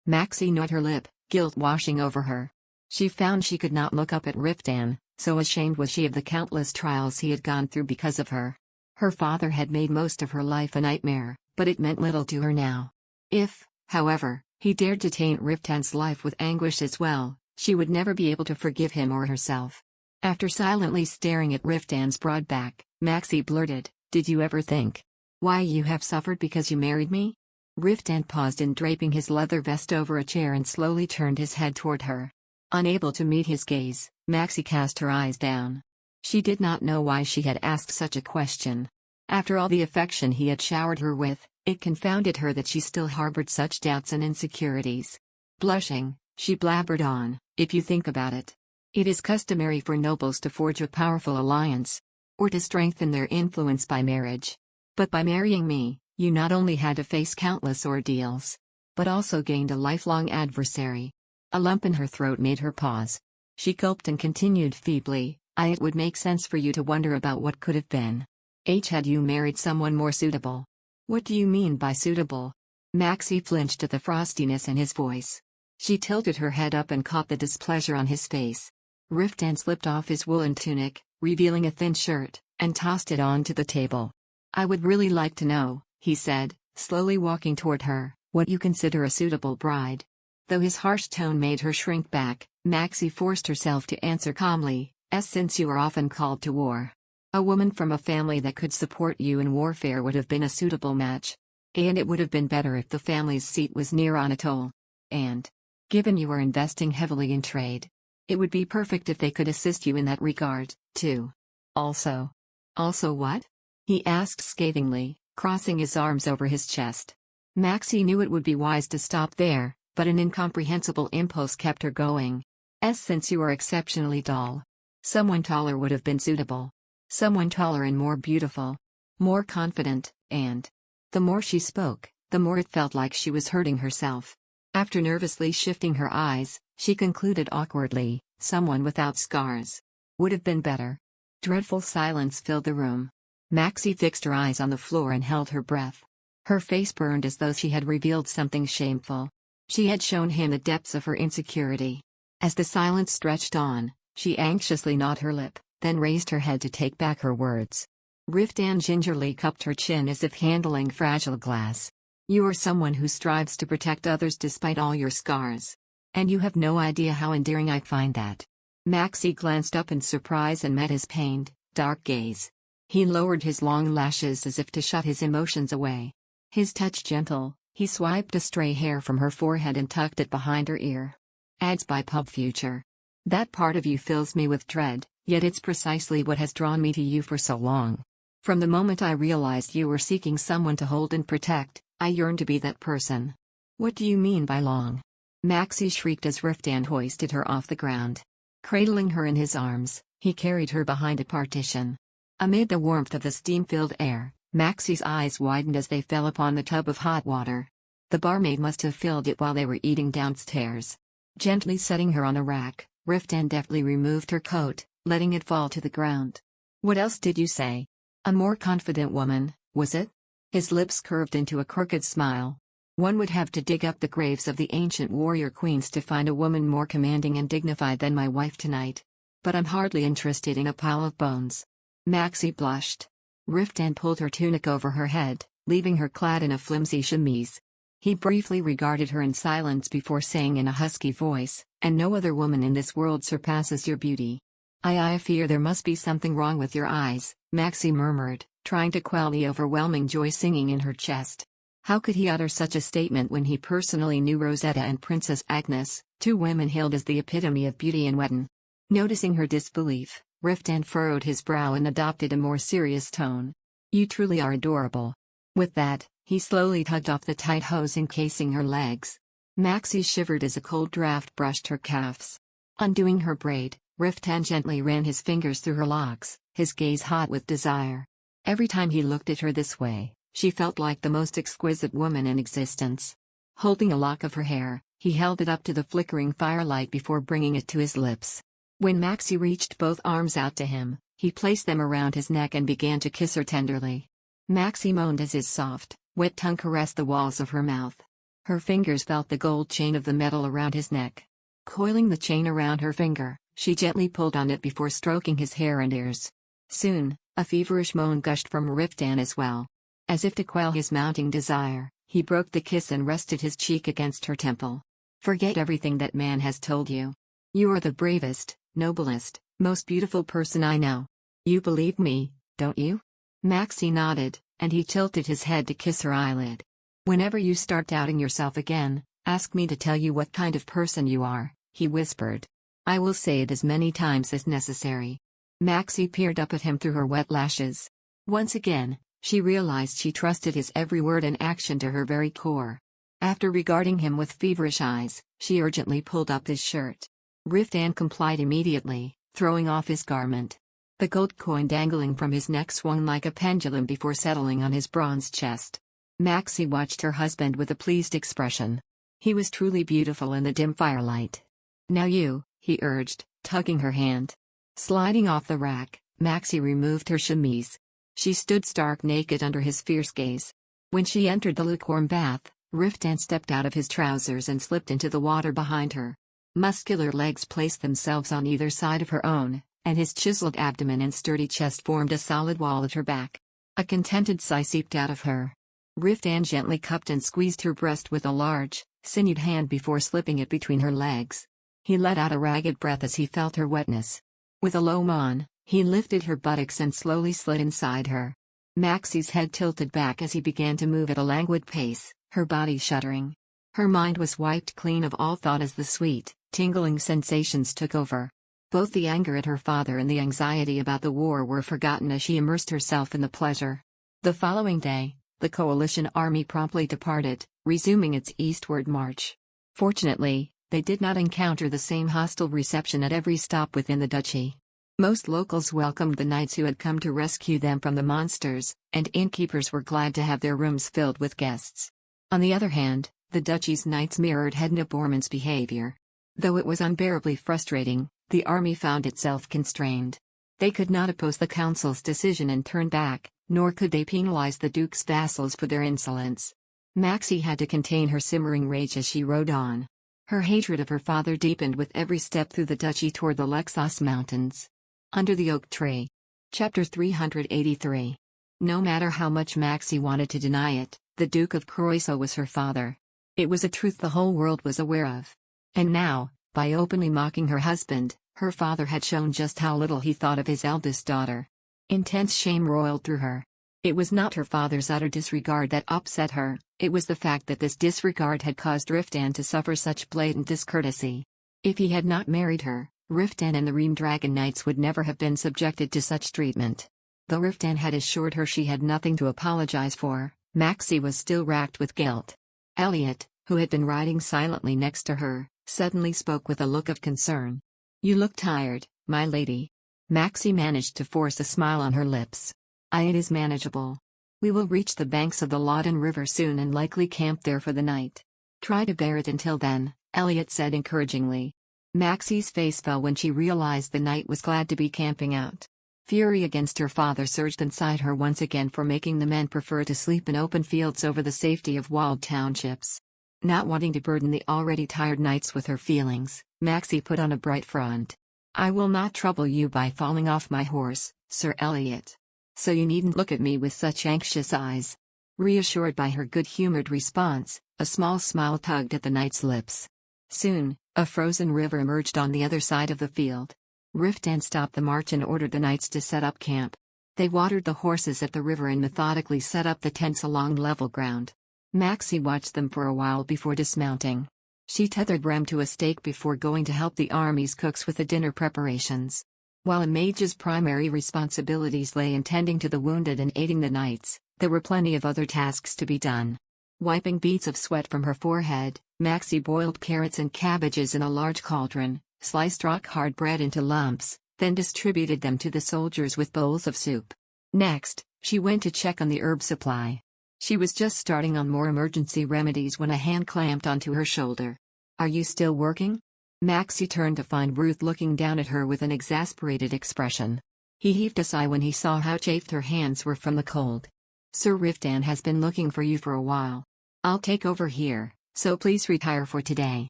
Maxie gnawed her lip, guilt washing over her. She found she could not look up at Riftan, so ashamed was she of the countless trials he had gone through because of her. Her father had made most of her life a nightmare, but it meant little to her now. If, however, he dared to taint Riftan's life with anguish as well, she would never be able to forgive him or herself. After silently staring at Riftan's broad back, Maxie blurted, "Did you ever think why you have suffered because you married me?" Riftan paused in draping his leather vest over a chair and slowly turned his head toward her. Unable to meet his gaze, Maxie cast her eyes down. She did not know why she had asked such a question. After all the affection he had showered her with, it confounded her that she still harbored such doubts and insecurities. Blushing, she blabbered on, "If you think about it, it is customary for nobles to forge a powerful alliance, or to strengthen their influence by marriage. But by marrying me, you not only had to face countless ordeals, but also gained a lifelong adversary." A lump in her throat made her pause. She gulped and continued feebly, "It would make sense for you to wonder about what could have been. Had you married someone more suitable." "What do you mean by suitable?" Maxie flinched at the frostiness in his voice. She tilted her head up and caught the displeasure on his face. Riftan slipped off his woolen tunic, revealing a thin shirt, and tossed it onto the table. "I would really like to know," he said, slowly walking toward her, "what you consider a suitable bride." Though his harsh tone made her shrink back, Maxie forced herself to answer calmly, "Since you are often called to war. A woman from a family that could support you in warfare would have been a suitable match. And it would have been better if the family's seat was near Anatole. And, given you are investing heavily in trade, it would be perfect if they could assist you in that regard, too. Also." "Also what?" he asked scathingly, crossing his arms over his chest. Maxie knew it would be wise to stop there, but an incomprehensible impulse kept her going. "Since you are exceptionally tall. Someone taller would have been suitable. Someone taller and more beautiful. More confident, and..." The more she spoke, the more it felt like she was hurting herself. After nervously shifting her eyes, she concluded awkwardly, "Someone without scars. Would have been better." Dreadful silence filled the room. Maxie fixed her eyes on the floor and held her breath. Her face burned as though she had revealed something shameful. She had shown him the depths of her insecurity. As the silence stretched on, she anxiously gnawed her lip, then raised her head to take back her words. Riftan gingerly cupped her chin as if handling fragile glass. "You are someone who strives to protect others despite all your scars. And you have no idea how endearing I find that." Maxie glanced up in surprise and met his pained, dark gaze. He lowered his long lashes as if to shut his emotions away. His touch gentle, he swiped a stray hair from her forehead and tucked it behind her ear. Adds by pub future. "That part of you fills me with dread, yet it's precisely what has drawn me to you for so long. From the moment I realized you were seeking someone to hold and protect, I yearned to be that person." "What do you mean by long?" Maxie shrieked as Riftan hoisted her off the ground. Cradling her in his arms, he carried her behind a partition. Amid the warmth of the steam-filled air, Maxie's eyes widened as they fell upon the tub of hot water. The barmaid must have filled it while they were eating downstairs. Gently setting her on a rack, Riftan deftly removed her coat, letting it fall to the ground. What else did you say? A more confident woman, was it? His lips curved into a crooked smile. One would have to dig up the graves of the ancient warrior queens to find a woman more commanding and dignified than my wife tonight. But I'm hardly interested in a pile of bones. Maxie blushed. Riftan pulled her tunic over her head, leaving her clad in a flimsy chemise. He briefly regarded her in silence before saying in a husky voice, "And no other woman in this world surpasses your beauty." I fear there must be something wrong with your eyes," Maxie murmured, trying to quell the overwhelming joy singing in her chest. How could he utter such a statement when he personally knew Rosetta and Princess Agnes, two women hailed as the epitome of beauty in Wetton? Noticing her disbelief, Riftan furrowed his brow and adopted a more serious tone. "You truly are adorable." With that, he slowly tugged off the tight hose encasing her legs. Maxie shivered as a cold draft brushed her calves. Undoing her braid, Riftan gently ran his fingers through her locks, his gaze hot with desire. Every time he looked at her this way, she felt like the most exquisite woman in existence. Holding a lock of her hair, he held it up to the flickering firelight before bringing it to his lips. When Maxie reached both arms out to him, he placed them around his neck and began to kiss her tenderly. Maxie moaned as his soft, wet tongue caressed the walls of her mouth. Her fingers felt the gold chain of the metal around his neck. Coiling the chain around her finger, she gently pulled on it before stroking his hair and ears. Soon, a feverish moan gushed from Riftan as well. As if to quell his mounting desire, he broke the kiss and rested his cheek against her temple. "Forget everything that man has told you. You are the bravest, noblest, most beautiful person I know. You believe me, don't you?" Maxie nodded, and he tilted his head to kiss her eyelid. "Whenever you start doubting yourself again, ask me to tell you what kind of person you are," he whispered. "I will say it as many times as necessary." Maxie peered up at him through her wet lashes. Once again, she realized she trusted his every word and action to her very core. After regarding him with feverish eyes, she urgently pulled up his shirt. Riftan complied immediately, throwing off his garment. The gold coin dangling from his neck swung like a pendulum before settling on his bronze chest. Maxie watched her husband with a pleased expression. He was truly beautiful in the dim firelight. "Now you," he urged, tugging her hand. Sliding off the rack, Maxie removed her chemise. She stood stark naked under his fierce gaze. When she entered the lukewarm bath, Riftan stepped out of his trousers and slipped into the water behind her. Muscular legs placed themselves on either side of her own, and his chiseled abdomen and sturdy chest formed a solid wall at her back. A contented sigh seeped out of her. Riftan gently cupped and squeezed her breast with a large, sinewed hand before slipping it between her legs. He let out a ragged breath as he felt her wetness. With a low moan, he lifted her buttocks and slowly slid inside her. Maxie's head tilted back as he began to move at a languid pace, her body shuddering. Her mind was wiped clean of all thought as the sweet, tingling sensations took over. Both the anger at her father and the anxiety about the war were forgotten as she immersed herself in the pleasure. The following day, the coalition army promptly departed, resuming its eastward march. Fortunately, they did not encounter the same hostile reception at every stop within the duchy. Most locals welcomed the knights who had come to rescue them from the monsters, and innkeepers were glad to have their rooms filled with guests. On the other hand, the duchy's knights mirrored Hedna Bormann's behavior. Though it was unbearably frustrating, the army found itself constrained. They could not oppose the council's decision and turn back, nor could they penalize the duke's vassals for their insolence. Maxie had to contain her simmering rage as she rode on. Her hatred of her father deepened with every step through the duchy toward the Lexos Mountains. Under the oak tree. Chapter 383. No matter how much Maxie wanted to deny it, the Duke of Croiso was her father. It was a truth the whole world was aware of. And now, by openly mocking her husband, her father had shown just how little he thought of his eldest daughter. Intense shame roiled through her. It was not her father's utter disregard that upset her, it was the fact that this disregard had caused Riftan to suffer such blatant discourtesy. If he had not married her, Riftan and the Ream Dragon Knights would never have been subjected to such treatment. Though Riftan had assured her she had nothing to apologize for, Maxie was still racked with guilt. Elliot, who had been riding silently next to her, suddenly spoke with a look of concern. "You look tired, my lady." Maxie managed to force a smile on her lips. It is manageable. We will reach the banks of the Loddon River soon and likely camp there for the night. Try to bear it until then," Elliot said encouragingly. Maxie's face fell when she realized the knight was glad to be camping out. Fury against her father surged inside her once again for making the men prefer to sleep in open fields over the safety of walled townships. Not wanting to burden the already tired knights with her feelings, Maxie put on a bright front. "I will not trouble you by falling off my horse, Sir Elliot. So you needn't look at me with such anxious eyes." Reassured by her good-humored response, a small smile tugged at the knight's lips. Soon, a frozen river emerged on the other side of the field. Riftan stopped the march and ordered the knights to set up camp. They watered the horses at the river and methodically set up the tents along level ground. Maxie watched them for a while before dismounting. She tethered Rem to a stake before going to help the army's cooks with the dinner preparations. While a mage's primary responsibilities lay in tending to the wounded and aiding the knights, there were plenty of other tasks to be done. Wiping beads of sweat from her forehead, Maxie boiled carrots and cabbages in a large cauldron, sliced rock-hard bread into lumps, then distributed them to the soldiers with bowls of soup. Next, she went to check on the herb supply. She was just starting on more emergency remedies when a hand clamped onto her shoulder. "Are you still working?" Maxie turned to find Ruth looking down at her with an exasperated expression. He heaved a sigh when he saw how chafed her hands were from the cold. "Sir Riftan has been looking for you for a while. I'll take over here, so please retire for today.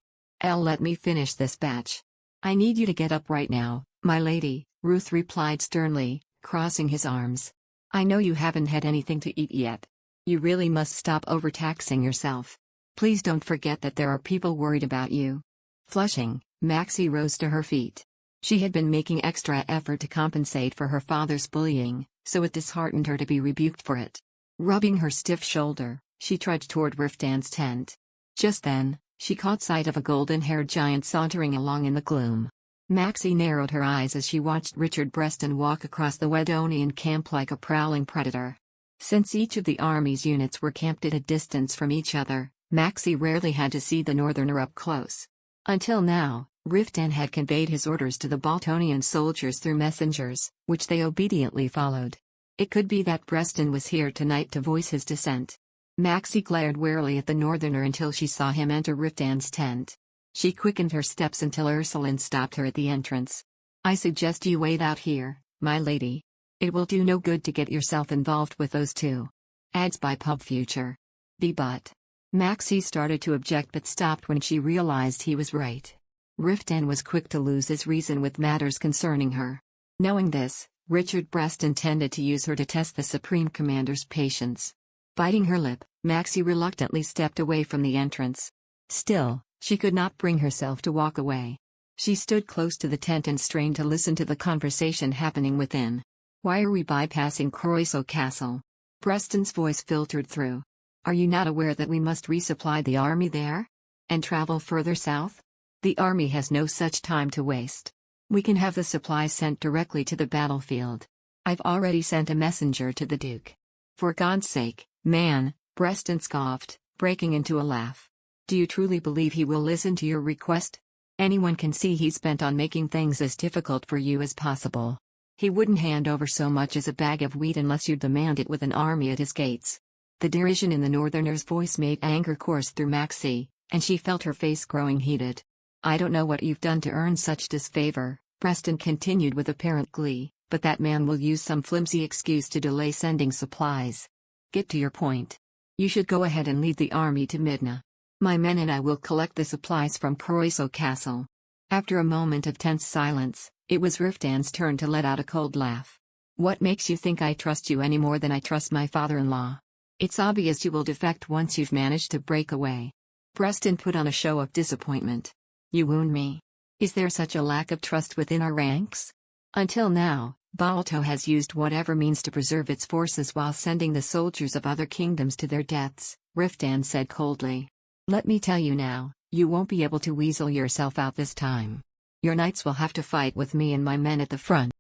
Let me finish this batch." "I need you to get up right now, my lady," Ruth replied sternly, crossing his arms. "I know you haven't had anything to eat yet. You really must stop overtaxing yourself. Please don't forget that there are people worried about you." Flushing, Maxie rose to her feet. She had been making extra effort to compensate for her father's bullying, so it disheartened her to be rebuked for it. Rubbing her stiff shoulder, she trudged toward Riftan's tent. Just then, she caught sight of a golden-haired giant sauntering along in the gloom. Maxie narrowed her eyes as she watched Richard Breston walk across the Wedonian camp like a prowling predator. Since each of the army's units were camped at a distance from each other, Maxie rarely had to see the northerner up close. Until now, Riftan had conveyed his orders to the Baltonian soldiers through messengers, which they obediently followed. It could be that Breston was here tonight to voice his dissent. Maxie glared warily at the northerner until she saw him enter Riftan's tent. She quickened her steps until Ursuline stopped her at the entrance. "I suggest you wait out here, my lady. It will do no good to get yourself involved with those two. Ads by pub future." But Maxie started to object but stopped when she realized he was right. Riftan was quick to lose his reason with matters concerning her. Knowing this, Richard Breston tended to use her to test the Supreme Commander's patience. Biting her lip, Maxie reluctantly stepped away from the entrance. Still, she could not bring herself to walk away. She stood close to the tent and strained to listen to the conversation happening within. "Why are we bypassing Croiso Castle?" Breston's voice filtered through. "Are you not aware that we must resupply the army there? And travel further south? The army has no such time to waste. We can have the supplies sent directly to the battlefield. I've already sent a messenger to the Duke." "For God's sake, man," Breston scoffed, breaking into a laugh. "Do you truly believe he will listen to your request? Anyone can see he's bent on making things as difficult for you as possible. He wouldn't hand over so much as a bag of wheat unless you demand it with an army at his gates." The derision in the northerner's voice made anger course through Maxie, and she felt her face growing heated. "I don't know what you've done to earn such disfavor," Breston continued with apparent glee, "but that man will use some flimsy excuse to delay sending supplies. Get to your point. You should go ahead and lead the army to Midna. My men and I will collect the supplies from Croiso Castle." After a moment of tense silence, it was Riftan's turn to let out a cold laugh. "What makes you think I trust you any more than I trust my father-in-law? It's obvious you will defect once you've managed to break away." Breston put on a show of disappointment. "You wound me. Is there such a lack of trust within our ranks? Until now, Balto has used whatever means to preserve its forces while sending the soldiers of other kingdoms to their deaths," Riftan said coldly. "Let me tell you now, you won't be able to weasel yourself out this time. Your knights will have to fight with me and my men at the front.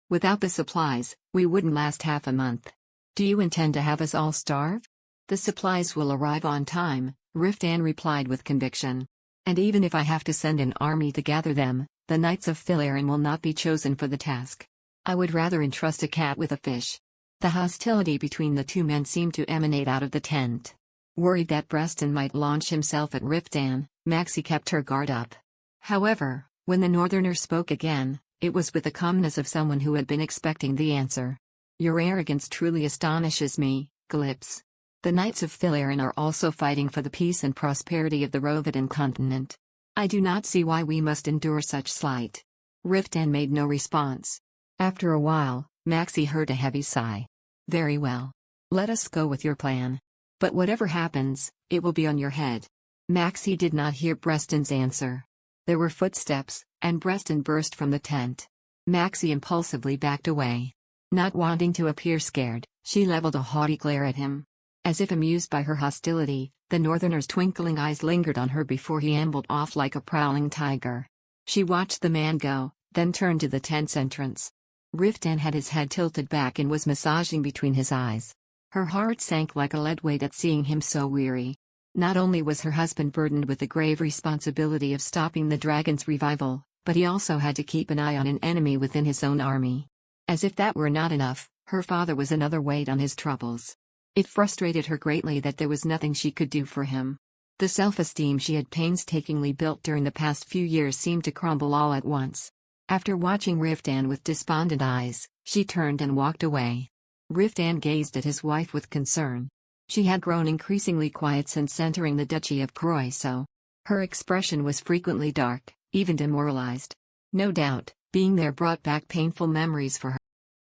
Without the supplies, we wouldn't last half a month. Do you intend to have us all starve?" "The supplies will arrive on time," Riftan replied with conviction. "And even if I have to send an army to gather them, the Knights of Philarin will not be chosen for the task. I would rather entrust a cat with a fish." The hostility between the two men seemed to emanate out of the tent. Worried that Breston might launch himself at Riftan, Maxie kept her guard up. However, when the northerner spoke again, It was with the calmness of someone who had been expecting the answer. Your arrogance truly astonishes me, Calypso. The Knights of Philarin are also fighting for the peace and prosperity of the Rovidan continent. I do not see why we must endure such slight. Riftan made no response. After a while, Maxie heard a heavy sigh. Very well. Let us go with your plan. But whatever happens, it will be on your head. Maxie did not hear Breston's answer. There were footsteps, and Breston burst from the tent. Maxie impulsively backed away. Not wanting to appear scared, she leveled a haughty glare at him. As if amused by her hostility, the Northerner's twinkling eyes lingered on her before he ambled off like a prowling tiger. She watched the man go, then turned to the tent's entrance. Riftan had his head tilted back and was massaging between his eyes. Her heart sank like a lead weight at seeing him so weary. Not only was her husband burdened with the grave responsibility of stopping the dragon's revival, but he also had to keep an eye on an enemy within his own army. As if that were not enough, her father was another weight on his troubles. It frustrated her greatly that there was nothing she could do for him. The self-esteem she had painstakingly built during the past few years seemed to crumble all at once. After watching Riftan with despondent eyes, she turned and walked away. Riftan gazed at his wife with concern. She had grown increasingly quiet since entering the Duchy of Croissant. Her expression was frequently dark, even demoralized. No doubt, being there brought back painful memories for her.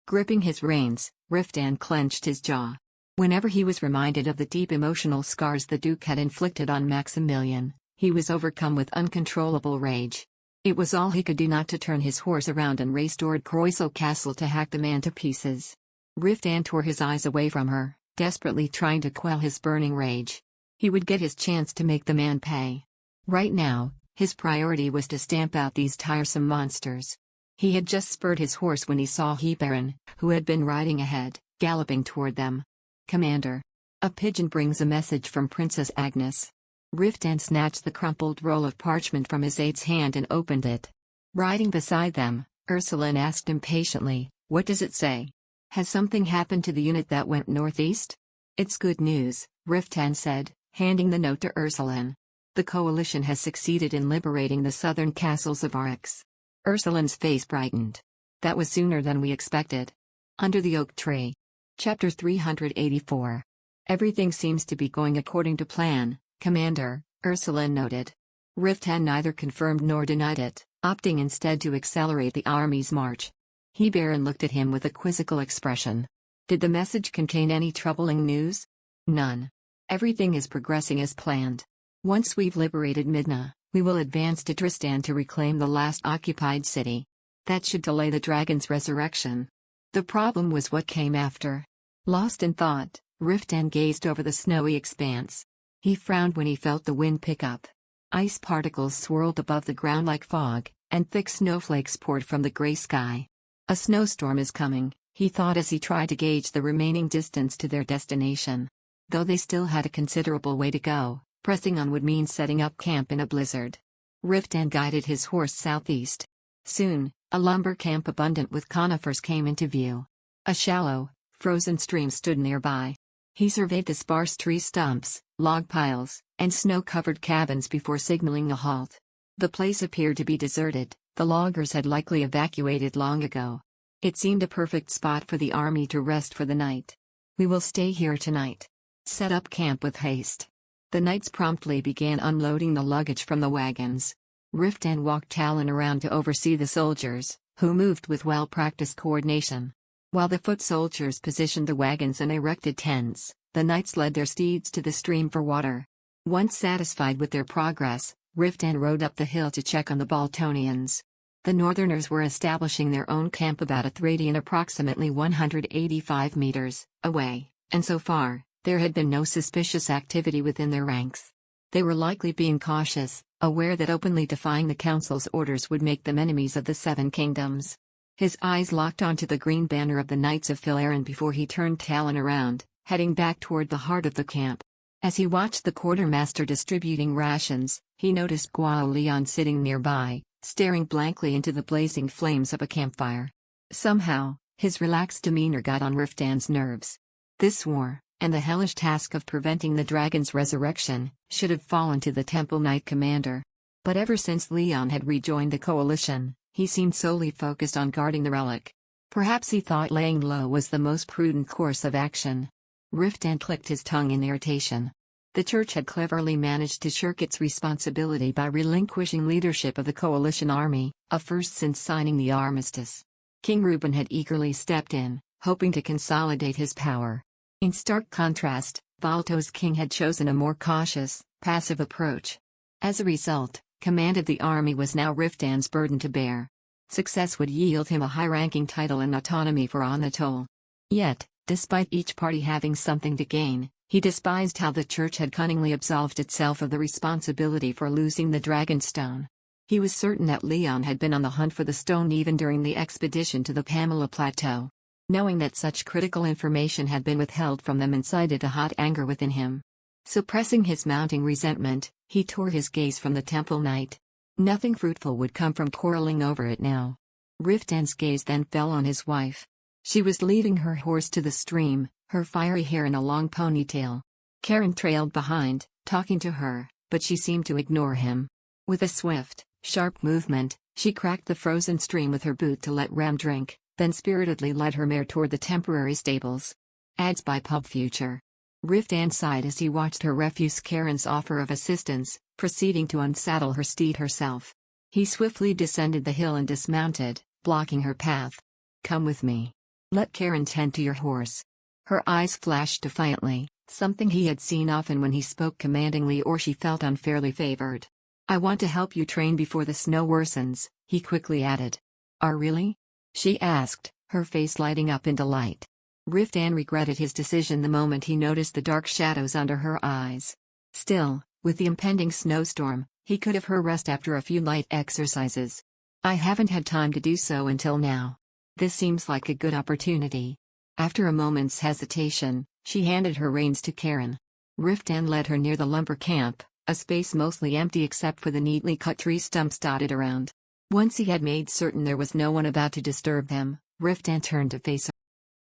Gripping his reins, Riftan clenched his jaw. Whenever he was reminded of the deep emotional scars the Duke had inflicted on Maximilian, he was overcome with uncontrollable rage. It was all he could do not to turn his horse around and race toward Croissant Castle to hack the man to pieces. Riftan tore his eyes away from her, desperately trying to quell his burning rage. He would get his chance to make the man pay. Right now, his priority was to stamp out these tiresome monsters. He had just spurred his horse when he saw Hebarin, who had been riding ahead, galloping toward them. Commander. A pigeon brings a message from Princess Agnes. Riftan snatched the crumpled roll of parchment from his aide's hand and opened it. Riding beside them, Ursuline asked impatiently, "What does it say? Has something happened to the unit that went northeast?" "It's good news," Riftan said, handing the note to Ursuline. "The coalition has succeeded in liberating the southern castles of Arx." Ursuline's face brightened. "That was sooner than we expected." Under the oak tree. Chapter 384. Everything seems to be going according to plan, Commander, Ursuline noted. Riftan neither confirmed nor denied it, opting instead to accelerate the army's march. Hebarin looked at him with a quizzical expression. "Did the message contain any troubling news?" "None. Everything is progressing as planned. Once we've liberated Midna, we will advance to Tristan to reclaim the last occupied city. That should delay the dragon's resurrection." The problem was what came after. Lost in thought, Riftan gazed over the snowy expanse. He frowned when he felt the wind pick up. Ice particles swirled above the ground like fog, and thick snowflakes poured from the gray sky. A snowstorm is coming, he thought as he tried to gauge the remaining distance to their destination. Though they still had a considerable way to go, pressing on would mean setting up camp in a blizzard. Riftan guided his horse southeast. Soon, a lumber camp abundant with conifers came into view. A shallow, frozen stream stood nearby. He surveyed the sparse tree stumps, log piles, and snow-covered cabins before signaling a halt. The place appeared to be deserted, the loggers had likely evacuated long ago. It seemed a perfect spot for the army to rest for the night. "We will stay here tonight. Set up camp with haste." The knights promptly began unloading the luggage from the wagons. Riftan walked Talon around to oversee the soldiers, who moved with well-practiced coordination. While the foot soldiers positioned the wagons and erected tents, the knights led their steeds to the stream for water. Once satisfied with their progress, Riftan rode up the hill to check on the Baltonians. The Northerners were establishing their own camp about a Thradian approximately 185 meters away, and so far, there had been no suspicious activity within their ranks. They were likely being cautious, aware that openly defying the Council's orders would make them enemies of the Seven Kingdoms. His eyes locked onto the green banner of the Knights of Philarin before he turned Talon around, heading back toward the heart of the camp. As he watched the quartermaster distributing rations, he noticed Guo Leon sitting nearby, staring blankly into the blazing flames of a campfire. Somehow, his relaxed demeanor got on Riftan's nerves. This war, and the hellish task of preventing the dragon's resurrection, should have fallen to the Temple Knight commander. But ever since Leon had rejoined the coalition, He seemed solely focused on guarding the relic. Perhaps he thought laying low was the most prudent course of action. Riftan clicked his tongue in irritation. The church had cleverly managed to shirk its responsibility by relinquishing leadership of the coalition army, a first since signing the armistice. King Reuben had eagerly stepped in, hoping to consolidate his power. In stark contrast, Balto's king had chosen a more cautious, passive approach. As a result, command of the army was now Riftan's burden to bear. Success would yield him a high-ranking title and autonomy for Anatole. Yet, despite each party having something to gain, he despised how the church had cunningly absolved itself of the responsibility for losing the Dragonstone. He was certain that Leon had been on the hunt for the stone even during the expedition to the Pamela Plateau. Knowing that such critical information had been withheld from them incited a hot anger within him. Suppressing his mounting resentment, he tore his gaze from the temple knight. Nothing fruitful would come from quarreling over it now. Riftan's gaze then fell on his wife. She was leading her horse to the stream, her fiery hair in a long ponytail. Karen trailed behind, talking to her, but she seemed to ignore him. With a swift, sharp movement, she cracked the frozen stream with her boot to let Ram drink, then spiritedly led her mare toward the temporary stables. Ads by Pub Future. Riftan sighed as he watched her refuse Karen's offer of assistance, proceeding to unsaddle her steed herself. He swiftly descended the hill and dismounted, blocking her path. "Come with me. Let Karen tend to your horse." Her eyes flashed defiantly, something he had seen often when he spoke commandingly or she felt unfairly favored. "I want to help you train before the snow worsens," he quickly added. Really?" she asked, her face lighting up in delight. Riftan regretted his decision the moment he noticed the dark shadows under her eyes. Still, with the impending snowstorm, he could have her rest after a few light exercises. "I haven't had time to do so until now. This seems like a good opportunity." After a moment's hesitation, she handed her reins to Karen. Riftan led her near the lumber camp, a space mostly empty except for the neatly cut tree stumps dotted around. Once he had made certain there was no one about to disturb them, Riftan turned to face her.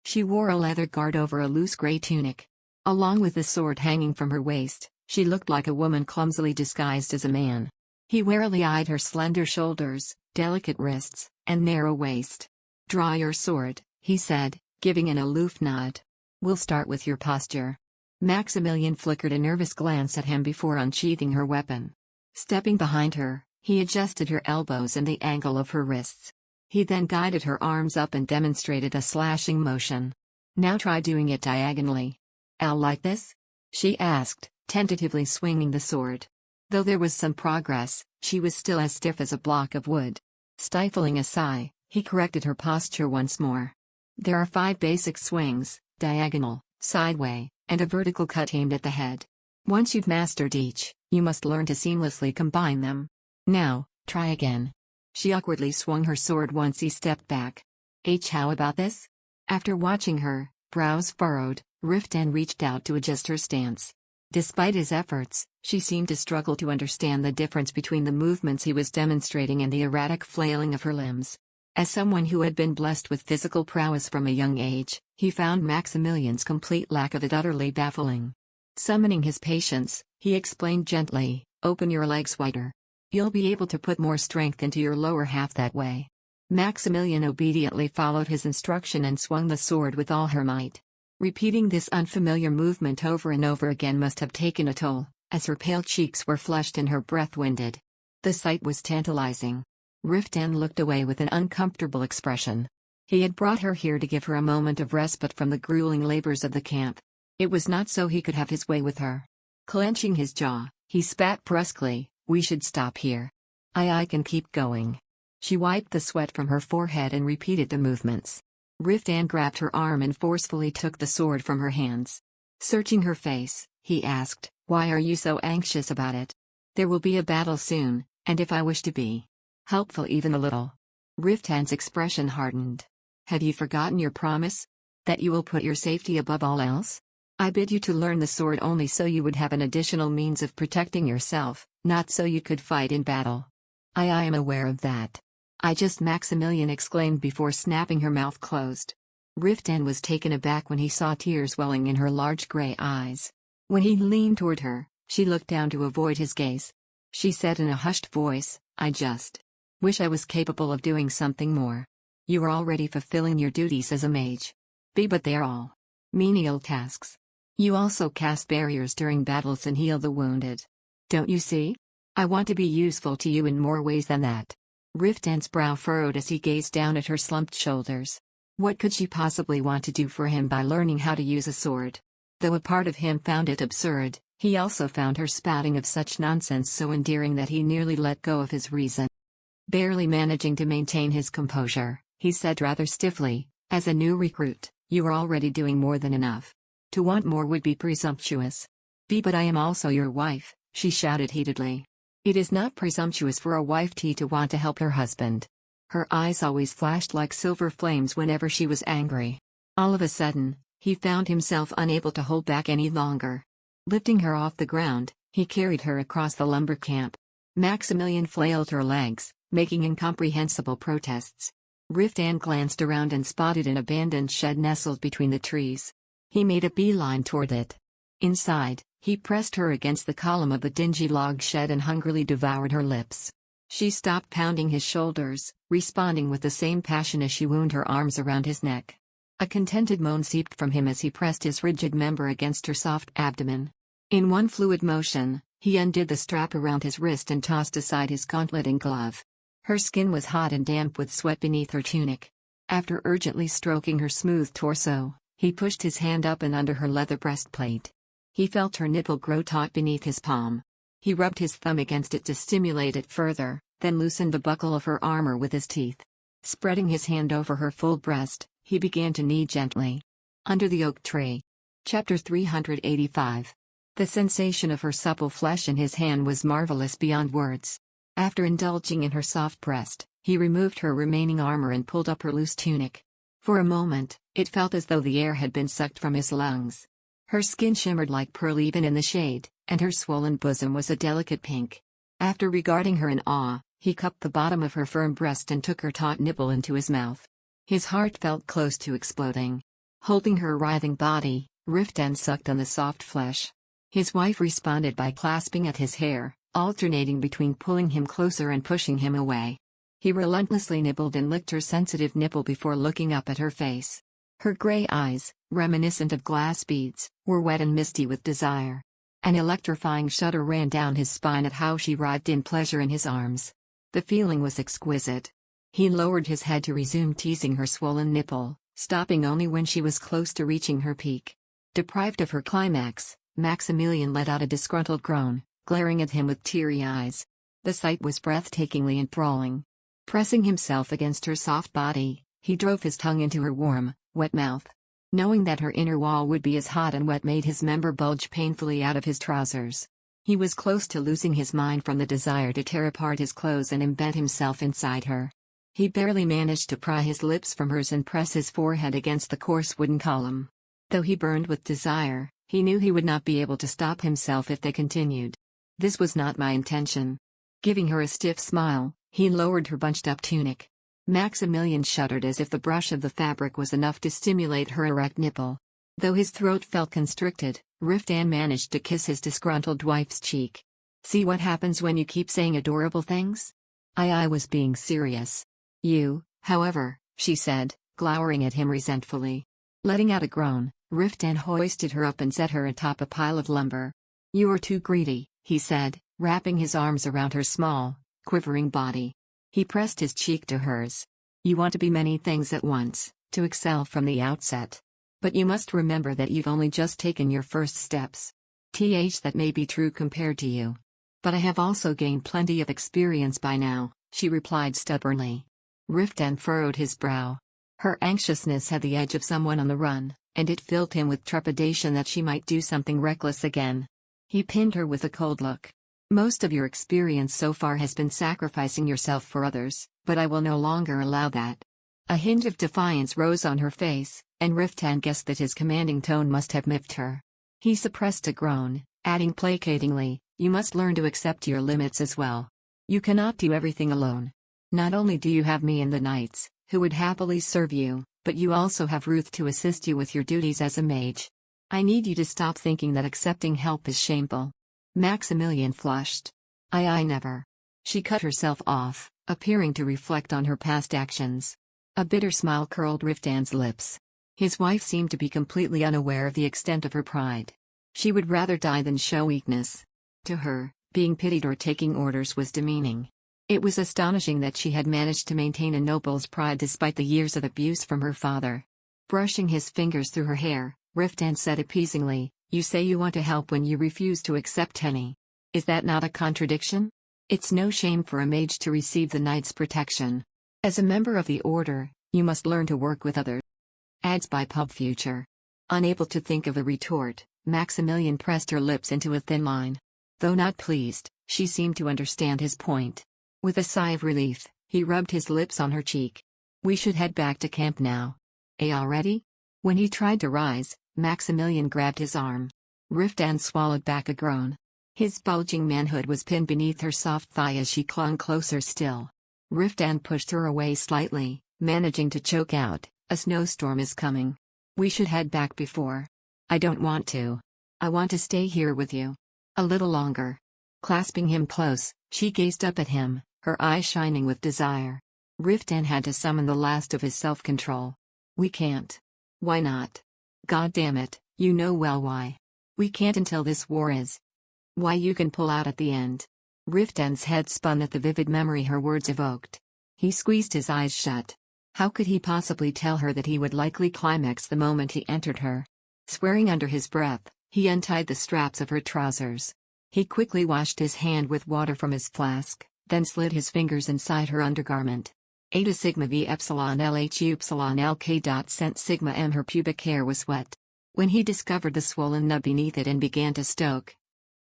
She wore a leather guard over a loose gray tunic. Along with the sword hanging from her waist, she looked like a woman clumsily disguised as a man. He warily eyed her slender shoulders, delicate wrists, and narrow waist. "Draw your sword," he said, giving an aloof nod. "We'll start with your posture." Maximilian flickered a nervous glance at him before unsheathing her weapon. Stepping behind her, he adjusted her elbows and the angle of her wrists. He then guided her arms up and demonstrated a slashing motion. "Now try doing it diagonally." "Like this?" she asked, tentatively swinging the sword. Though there was some progress, she was still as stiff as a block of wood. Stifling a sigh, he corrected her posture once more. "There are 5 basic swings: diagonal, sideway, and a vertical cut aimed at the head. Once you've mastered each, you must learn to seamlessly combine them. Now, try again." She awkwardly swung her sword once he stepped back. How about this?" After watching her, brows furrowed, Riftan reached out to adjust her stance. Despite his efforts, she seemed to struggle to understand the difference between the movements he was demonstrating and the erratic flailing of her limbs. As someone who had been blessed with physical prowess from a young age, he found Maximilian's complete lack of it utterly baffling. Summoning his patience, he explained gently, "Open your legs wider. You'll be able to put more strength into your lower half that way." Maximilian obediently followed his instruction and swung the sword with all her might. Repeating this unfamiliar movement over and over again must have taken a toll, as her pale cheeks were flushed and her breath winded. The sight was tantalizing. Riftan looked away with an uncomfortable expression. He had brought her here to give her a moment of respite from the grueling labors of the camp. It was not so he could have his way with her. Clenching his jaw, he spat brusquely, "We should stop here. I can keep going." She wiped the sweat from her forehead and repeated the movements. Riftan grabbed her arm and forcefully took the sword from her hands. Searching her face, he asked, "Why are you so anxious about it? There will be a battle soon, and if I wish to be helpful even a little." Riftan's expression hardened. "Have you forgotten your promise? That you will put your safety above all else? I bid you to learn the sword only so you would have an additional means of protecting yourself, not so you could fight in battle." I am aware of that. Maximilian exclaimed before snapping her mouth closed. Riftan was taken aback when he saw tears welling in her large gray eyes. When he leaned toward her, she looked down to avoid his gaze. She said in a hushed voice, "I just Wish I was capable of doing something more. You are already fulfilling your duties as a mage. But they are all menial tasks. You also cast barriers during battles and heal the wounded. Don't you see? I want to be useful to you in more ways than that. Riftan's brow furrowed as he gazed down at her slumped shoulders. What could she possibly want to do for him by learning how to use a sword? Though a part of him found it absurd, he also found her spouting of such nonsense so endearing that he nearly let go of his reason. Barely managing to maintain his composure, he said rather stiffly, "As a new recruit, you are already doing more than enough. To want more would be presumptuous." But I am also your wife," she shouted heatedly. It is not presumptuous for a wife to want to help her husband. Her eyes always flashed like silver flames whenever she was angry. All of a sudden, he found himself unable to hold back any longer. Lifting her off the ground, he carried her across the lumber camp. Maximilian flailed her legs, making incomprehensible protests. Riftan glanced around and spotted an abandoned shed nestled between the trees. He made a beeline toward it. Inside, he pressed her against the column of the dingy log shed and hungrily devoured her lips. She stopped pounding his shoulders, responding with the same passion as she wound her arms around his neck. A contented moan seeped from him as he pressed his rigid member against her soft abdomen. In one fluid motion, he undid the strap around his wrist and tossed aside his gauntlet and glove. Her skin was hot and damp with sweat beneath her tunic. After urgently stroking her smooth torso, he pushed his hand up and under her leather breastplate. He felt her nipple grow taut beneath his palm. He rubbed his thumb against it to stimulate it further, then loosened the buckle of her armor with his teeth. Spreading his hand over her full breast, he began to knead gently. Under the oak tree. Chapter 385. The sensation of her supple flesh in his hand was marvelous beyond words. After indulging in her soft breast, he removed her remaining armor and pulled up her loose tunic. For a moment, it felt as though the air had been sucked from his lungs. Her skin shimmered like pearl even in the shade, and her swollen bosom was a delicate pink. After regarding her in awe, he cupped the bottom of her firm breast and took her taut nipple into his mouth. His heart felt close to exploding. Holding her writhing body, Riftan sucked on the soft flesh. His wife responded by clasping at his hair, alternating between pulling him closer and pushing him away. He relentlessly nibbled and licked her sensitive nipple before looking up at her face. Her gray eyes, reminiscent of glass beads, were wet and misty with desire. An electrifying shudder ran down his spine at how she writhed in pleasure in his arms. The feeling was exquisite. He lowered his head to resume teasing her swollen nipple, stopping only when she was close to reaching her peak. Deprived of her climax, Maximilian let out a disgruntled groan, glaring at him with teary eyes. The sight was breathtakingly enthralling. Pressing himself against her soft body, he drove his tongue into her warm, wet mouth. Knowing that her inner wall would be as hot and wet made his member bulge painfully out of his trousers. He was close to losing his mind from the desire to tear apart his clothes and embed himself inside her. He barely managed to pry his lips from hers and press his forehead against the coarse wooden column. Though he burned with desire, he knew he would not be able to stop himself if they continued. "This was not my intention." Giving her a stiff smile, he lowered her bunched-up tunic. Maximilian shuddered as if the brush of the fabric was enough to stimulate her erect nipple. Though his throat felt constricted, Riftan managed to kiss his disgruntled wife's cheek. "See what happens when you keep saying adorable things?" I was being serious. "You, however," she said, glowering at him resentfully. Letting out a groan, Riftan hoisted her up and set her atop a pile of lumber. "You are too greedy," he said, wrapping his arms around her small, quivering body. He pressed his cheek to hers. "You want to be many things at once, to excel from the outset. But you must remember that you've only just taken your first steps. That may be true compared to you. But I have also gained plenty of experience by now," she replied stubbornly. Riftan furrowed his brow. Her anxiousness had the edge of someone on the run, and it filled him with trepidation that she might do something reckless again. He pinned her with a cold look. "Most of your experience so far has been sacrificing yourself for others, but I will no longer allow that." A hint of defiance rose on her face, and Riftan guessed that his commanding tone must have miffed her. He suppressed a groan, adding placatingly, "You must learn to accept your limits as well. You cannot do everything alone. Not only do you have me and the knights, who would happily serve you, but you also have Ruth to assist you with your duties as a mage. I need you to stop thinking that accepting help is shameful." Maximilian flushed. I never." She cut herself off, appearing to reflect on her past actions. A bitter smile curled Riftan's lips. His wife seemed to be completely unaware of the extent of her pride. She would rather die than show weakness. To her, being pitied or taking orders was demeaning. It was astonishing that she had managed to maintain a noble's pride despite the years of abuse from her father. Brushing his fingers through her hair, Riftan said appeasingly, "You say you want to help when you refuse to accept any. Is that not a contradiction? It's no shame for a mage to receive the knight's protection. As a member of the order, you must learn to work with others." Ads by Pub Future. Unable to think of a retort, Maximilian pressed her lips into a thin line. Though not pleased, she seemed to understand his point. With a sigh of relief, he rubbed his lips on her cheek. "We should head back to camp now." Already? When he tried to rise, Maximilian grabbed his arm. Riftan swallowed back a groan. His bulging manhood was pinned beneath her soft thigh as she clung closer still. Riftan pushed her away slightly, managing to choke out, "A snowstorm is coming. We should head back before." "I don't want to. I want to stay here with you. A little longer." Clasping him close, she gazed up at him, her eyes shining with desire. Riftan had to summon the last of his self-control. "We can't." "Why not?" "God damn it, you know well why. We can't until this war is. Why, you can pull out at the end." Riftan's head spun at the vivid memory her words evoked. He squeezed his eyes shut. How could he possibly tell her that he would likely climax the moment he entered her? Swearing under his breath, he untied the straps of her trousers. He quickly washed his hand with water from his flask, then slid his fingers inside her undergarment. Eta sigma v epsilon lh upsilon lk. Cent sigma m. Her pubic hair was wet. When he discovered the swollen nub beneath it and began to stoke,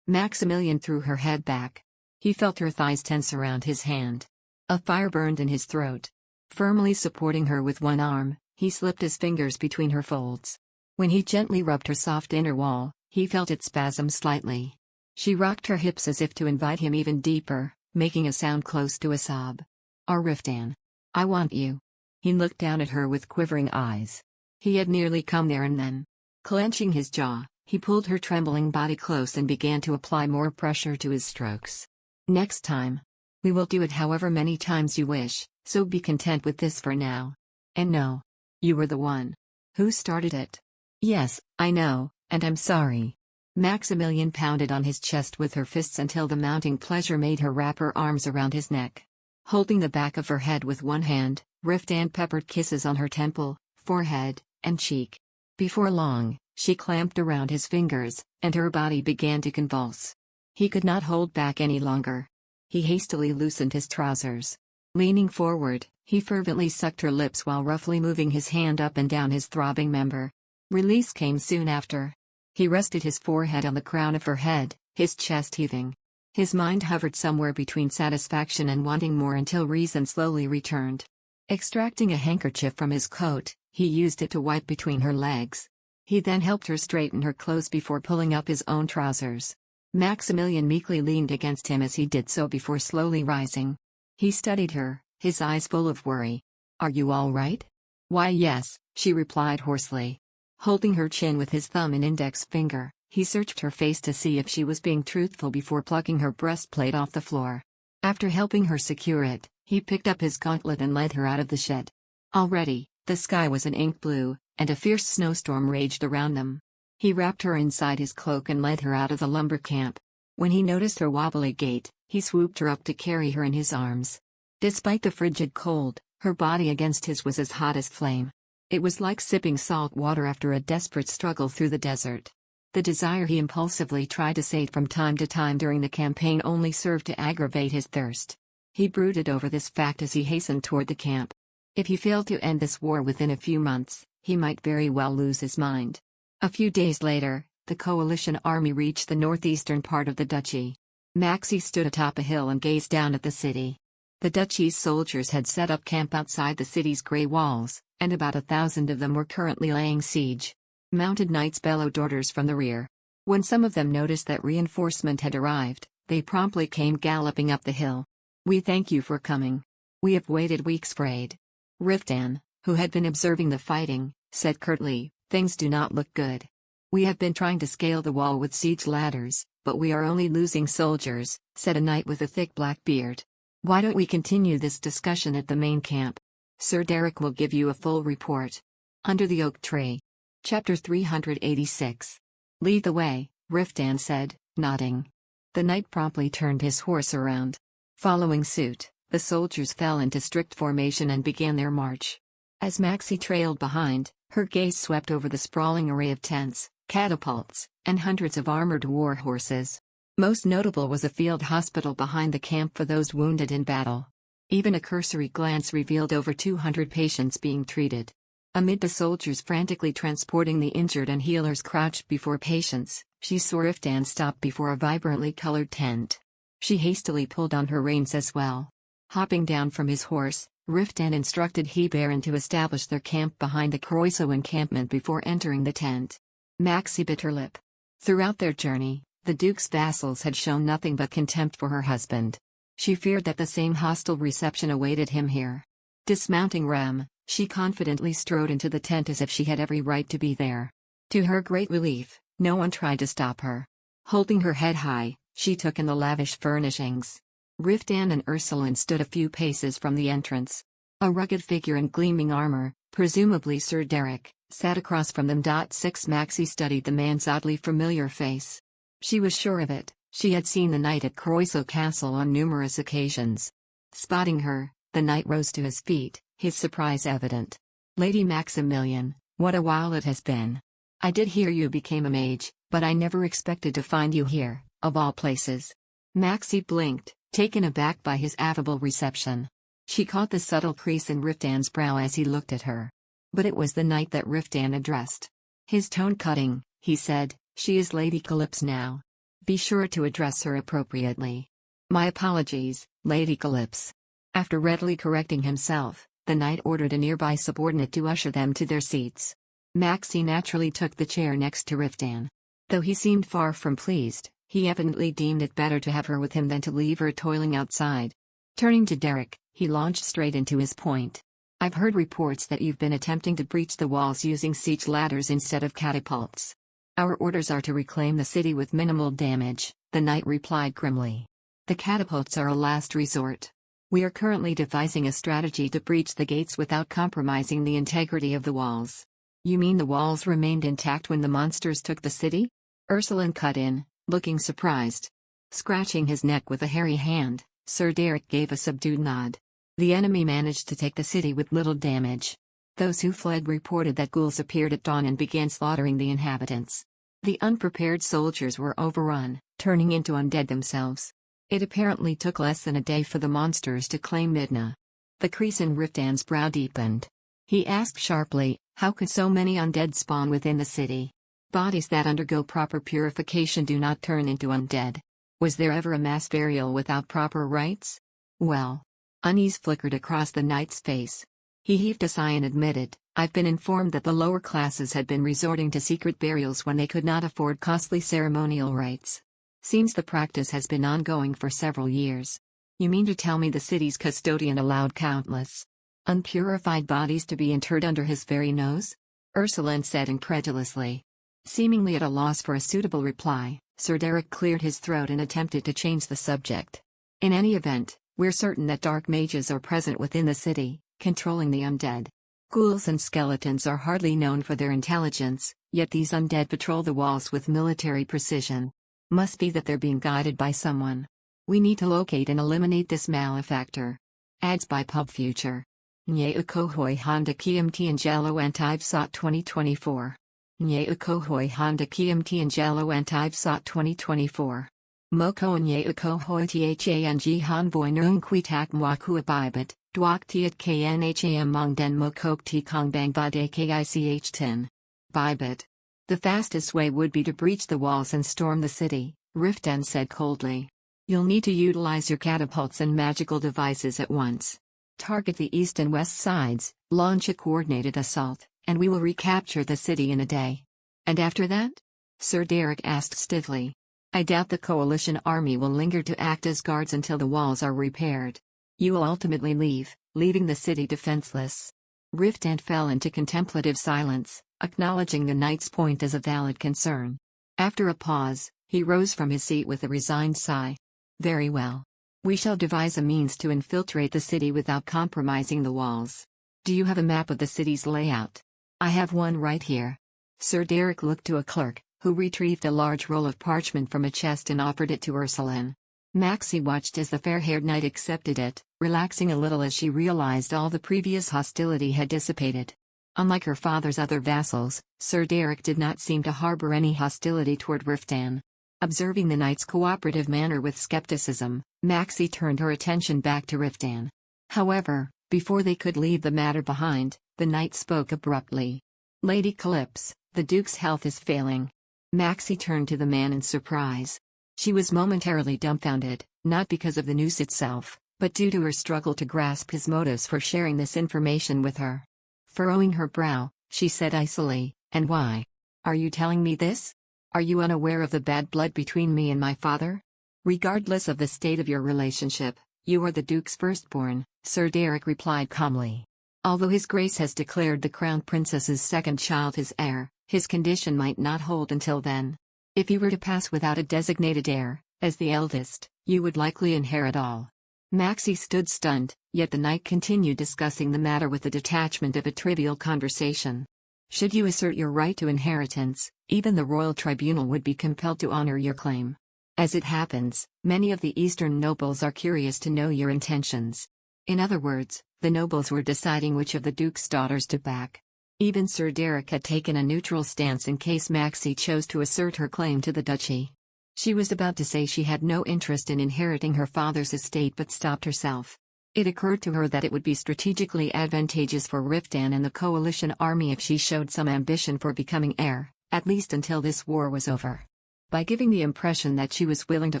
Maximilian threw her head back. He felt her thighs tense around his hand. A fire burned in his throat. Firmly supporting her with one arm, he slipped his fingers between her folds. When he gently rubbed her soft inner wall, he felt it spasm slightly. She rocked her hips as if to invite him even deeper, making a sound close to a sob. Riftan, I want you." He looked down at her with quivering eyes. He had nearly come there and then. Clenching his jaw, he pulled her trembling body close and began to apply more pressure to his strokes. "Next time. We will do it however many times you wish, so be content with this for now. And no. You were the one who started it." "Yes, I know, and I'm sorry." Maximilian pounded on his chest with her fists until the mounting pleasure made her wrap her arms around his neck. Holding the back of her head with one hand, Riftan peppered kisses on her temple, forehead, and cheek. Before long, she clamped around his fingers, and her body began to convulse. He could not hold back any longer. He hastily loosened his trousers. Leaning forward, he fervently sucked her lips while roughly moving his hand up and down his throbbing member. Release came soon after. He rested his forehead on the crown of her head, his chest heaving. His mind hovered somewhere between satisfaction and wanting more until reason slowly returned. Extracting a handkerchief from his coat, he used it to wipe between her legs. He then helped her straighten her clothes before pulling up his own trousers. Maximilian meekly leaned against him as he did so before slowly rising. He studied her, his eyes full of worry. "Are you all right?" "Why, yes," she replied hoarsely. Holding her chin with his thumb and index finger, he searched her face to see if she was being truthful before plucking her breastplate off the floor. After helping her secure it, he picked up his gauntlet and led her out of the shed. Already, the sky was an ink blue, and a fierce snowstorm raged around them. He wrapped her inside his cloak and led her out of the lumber camp. When he noticed her wobbly gait, he swooped her up to carry her in his arms. Despite the frigid cold, her body against his was as hot as flame. It was like sipping salt water after a desperate struggle through the desert. The desire he impulsively tried to sate from time to time during the campaign only served to aggravate his thirst. He brooded over this fact as he hastened toward the camp. If he failed to end this war within a few months, he might very well lose his mind. A few days later, the coalition army reached the northeastern part of the duchy. Maxie stood atop a hill and gazed down at the city. The duchy's soldiers had set up camp outside the city's grey walls, and about 1,000 of them were currently laying siege. Mounted knights bellowed orders from the rear. When some of them noticed that reinforcement had arrived, they promptly came galloping up the hill. "We thank you for coming. We have waited weeks for aid." Riftan, who had been observing the fighting, said curtly, "Things do not look good. We have been trying to scale the wall with siege ladders, but we are only losing soldiers," said a knight with a thick black beard. Why don't we continue this discussion at the main camp? Sir Derek will give you a full report. Under the oak tree. Chapter 386. Lead the way, Riftan said, nodding. The knight promptly turned his horse around. Following suit, the soldiers fell into strict formation and began their march. As Maxie trailed behind, her gaze swept over the sprawling array of tents, catapults, and hundreds of armored war horses. Most notable was a field hospital behind the camp for those wounded in battle. Even a cursory glance revealed over 200 patients being treated. Amid the soldiers frantically transporting the injured and healers crouched before patients, she saw Riftan stop before a vibrantly colored tent. She hastily pulled on her reins as well. Hopping down from his horse, Riftan instructed Hebarin to establish their camp behind the Croiso encampment before entering the tent. Maxie bit her lip. Throughout their journey, the Duke's vassals had shown nothing but contempt for her husband. She feared that the same hostile reception awaited him here. Dismounting Rem, she confidently strode into the tent as if she had every right to be there. To her great relief, no one tried to stop her. Holding her head high, she took in the lavish furnishings. Riftan and Ursuline stood a few paces from the entrance. A rugged figure in gleaming armor, presumably Sir Derek, sat across from them. 6 Maxie studied the man's oddly familiar face. She was sure of it, she had seen the knight at Croiso Castle on numerous occasions. Spotting her, the knight rose to his feet, his surprise evident. Lady Maximilian, what a while it has been. I did hear you became a mage, but I never expected to find you here, of all places. Maxie blinked, taken aback by his affable reception. She caught the subtle crease in Riftan's brow as he looked at her. But it was the knight that Riftan addressed. His tone cutting, he said, "She is Lady Calypso now. Be sure to address her appropriately." "My apologies, Lady Calypso." After readily correcting himself, the knight ordered a nearby subordinate to usher them to their seats. Maxie naturally took the chair next to Riftan. Though he seemed far from pleased, he evidently deemed it better to have her with him than to leave her toiling outside. Turning to Derek, he launched straight into his point. "I've heard reports that you've been attempting to breach the walls using siege ladders instead of catapults." "Our orders are to reclaim the city with minimal damage," the knight replied grimly. "The catapults are a last resort. We are currently devising a strategy to breach the gates without compromising the integrity of the walls." "You mean the walls remained intact when the monsters took the city?" Ursuline cut in, looking surprised. Scratching his neck with a hairy hand, Sir Derek gave a subdued nod. "The enemy managed to take the city with little damage. Those who fled reported that ghouls appeared at dawn and began slaughtering the inhabitants. The unprepared soldiers were overrun, turning into undead themselves. It apparently took less than a day for the monsters to claim Midna." The crease in Riftan's brow deepened. He asked sharply, "How could so many undead spawn within the city? Bodies that undergo proper purification do not turn into undead. Was there ever a mass burial without proper rites?" "Well." Unease flickered across the knight's face. He heaved a sigh and admitted, "I've been informed that the lower classes had been resorting to secret burials when they could not afford costly ceremonial rites. Seems the practice has been ongoing for several years." "You mean to tell me the city's custodian allowed countless unpurified bodies to be interred under his very nose?" Ursuline said incredulously. Seemingly at a loss for a suitable reply, Sir Derek cleared his throat and attempted to change the subject. "In any event, we're certain that dark mages are present within the city, controlling the undead. Ghouls and skeletons are hardly known for their intelligence, yet these undead patrol the walls with military precision. Must be that they're being guided by someone. We need to locate and eliminate this malefactor." Ads by Pub Future. Nye ukohoi Honda KMT Angelo Antivsot 2024. Nye ukohoi Honda KMT Angelo Antivsot 2024. Moko nye ukohoi Thang Hanvoy Nung Quitak Mwakua Bibit, Duak Tiat Knham Mong Den Mokok Ti Kong Bang Bade Kich 10. Bibit. "The fastest way would be to breach the walls and storm the city," Riftan said coldly. "You'll need to utilize your catapults and magical devices at once. Target the east and west sides, launch a coordinated assault, and we will recapture the city in a day." "And after that?" Sir Derek asked stiffly. "I doubt the coalition army will linger to act as guards until the walls are repaired. You will ultimately leave, leaving the city defenseless." Riftan fell into contemplative silence, acknowledging the knight's point as a valid concern. After a pause, he rose from his seat with a resigned sigh. "Very well. We shall devise a means to infiltrate the city without compromising the walls. Do you have a map of the city's layout? I have one right here. Sir Derek looked to a clerk, who retrieved a large roll of parchment from a chest and offered it to Ursuline. Maxie watched as the fair-haired knight accepted it, relaxing a little as she realized all the previous hostility had dissipated. Unlike her father's other vassals, Sir Derek did not seem to harbor any hostility toward Riftan. Observing the knight's cooperative manner with skepticism, Maxie turned her attention back to Riftan. However, before they could leave the matter behind, the knight spoke abruptly. Lady Calypse, the Duke's health is failing. Maxie turned to the man in surprise. She was momentarily dumbfounded, not because of the news itself, but due to her struggle to grasp his motives for sharing this information with her. Furrowing her brow, she said icily, "And why? Are you telling me this? Are you unaware of the bad blood between me and my father? Regardless of the state of your relationship, you are the Duke's firstborn," Sir Derek replied calmly. "Although His Grace has declared the Crown Princess's second child his heir, his condition might not hold until then. If you were to pass without a designated heir, as the eldest, you would likely inherit all." Maxie stood stunned, yet the knight continued discussing the matter with the detachment of a trivial conversation. "Should you assert your right to inheritance, even the royal tribunal would be compelled to honor your claim. As it happens, many of the eastern nobles are curious to know your intentions." In other words, the nobles were deciding which of the Duke's daughters to back. Even Sir Derek had taken a neutral stance in case Maxie chose to assert her claim to the duchy. She was about to say she had no interest in inheriting her father's estate but stopped herself. It occurred to her that it would be strategically advantageous for Riftan and the coalition army if she showed some ambition for becoming heir, at least until this war was over. By giving the impression that she was willing to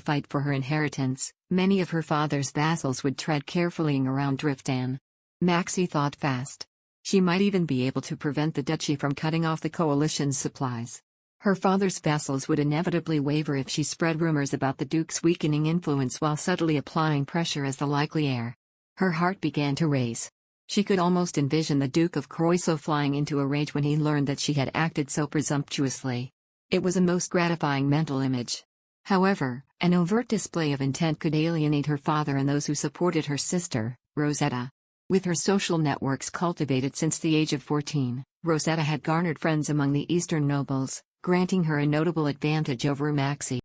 fight for her inheritance, many of her father's vassals would tread carefully around Riftan. Maxie thought fast. She might even be able to prevent the duchy from cutting off the coalition's supplies. Her father's vassals would inevitably waver if she spread rumors about the Duke's weakening influence while subtly applying pressure as the likely heir. Her heart began to race. She could almost envision the Duke of Croissant flying into a rage when he learned that she had acted so presumptuously. It was a most gratifying mental image. However, an overt display of intent could alienate her father and those who supported her sister, Rosetta. With her social networks cultivated since the age of 14, Rosetta had garnered friends among the eastern nobles, granting her a notable advantage over Maxie.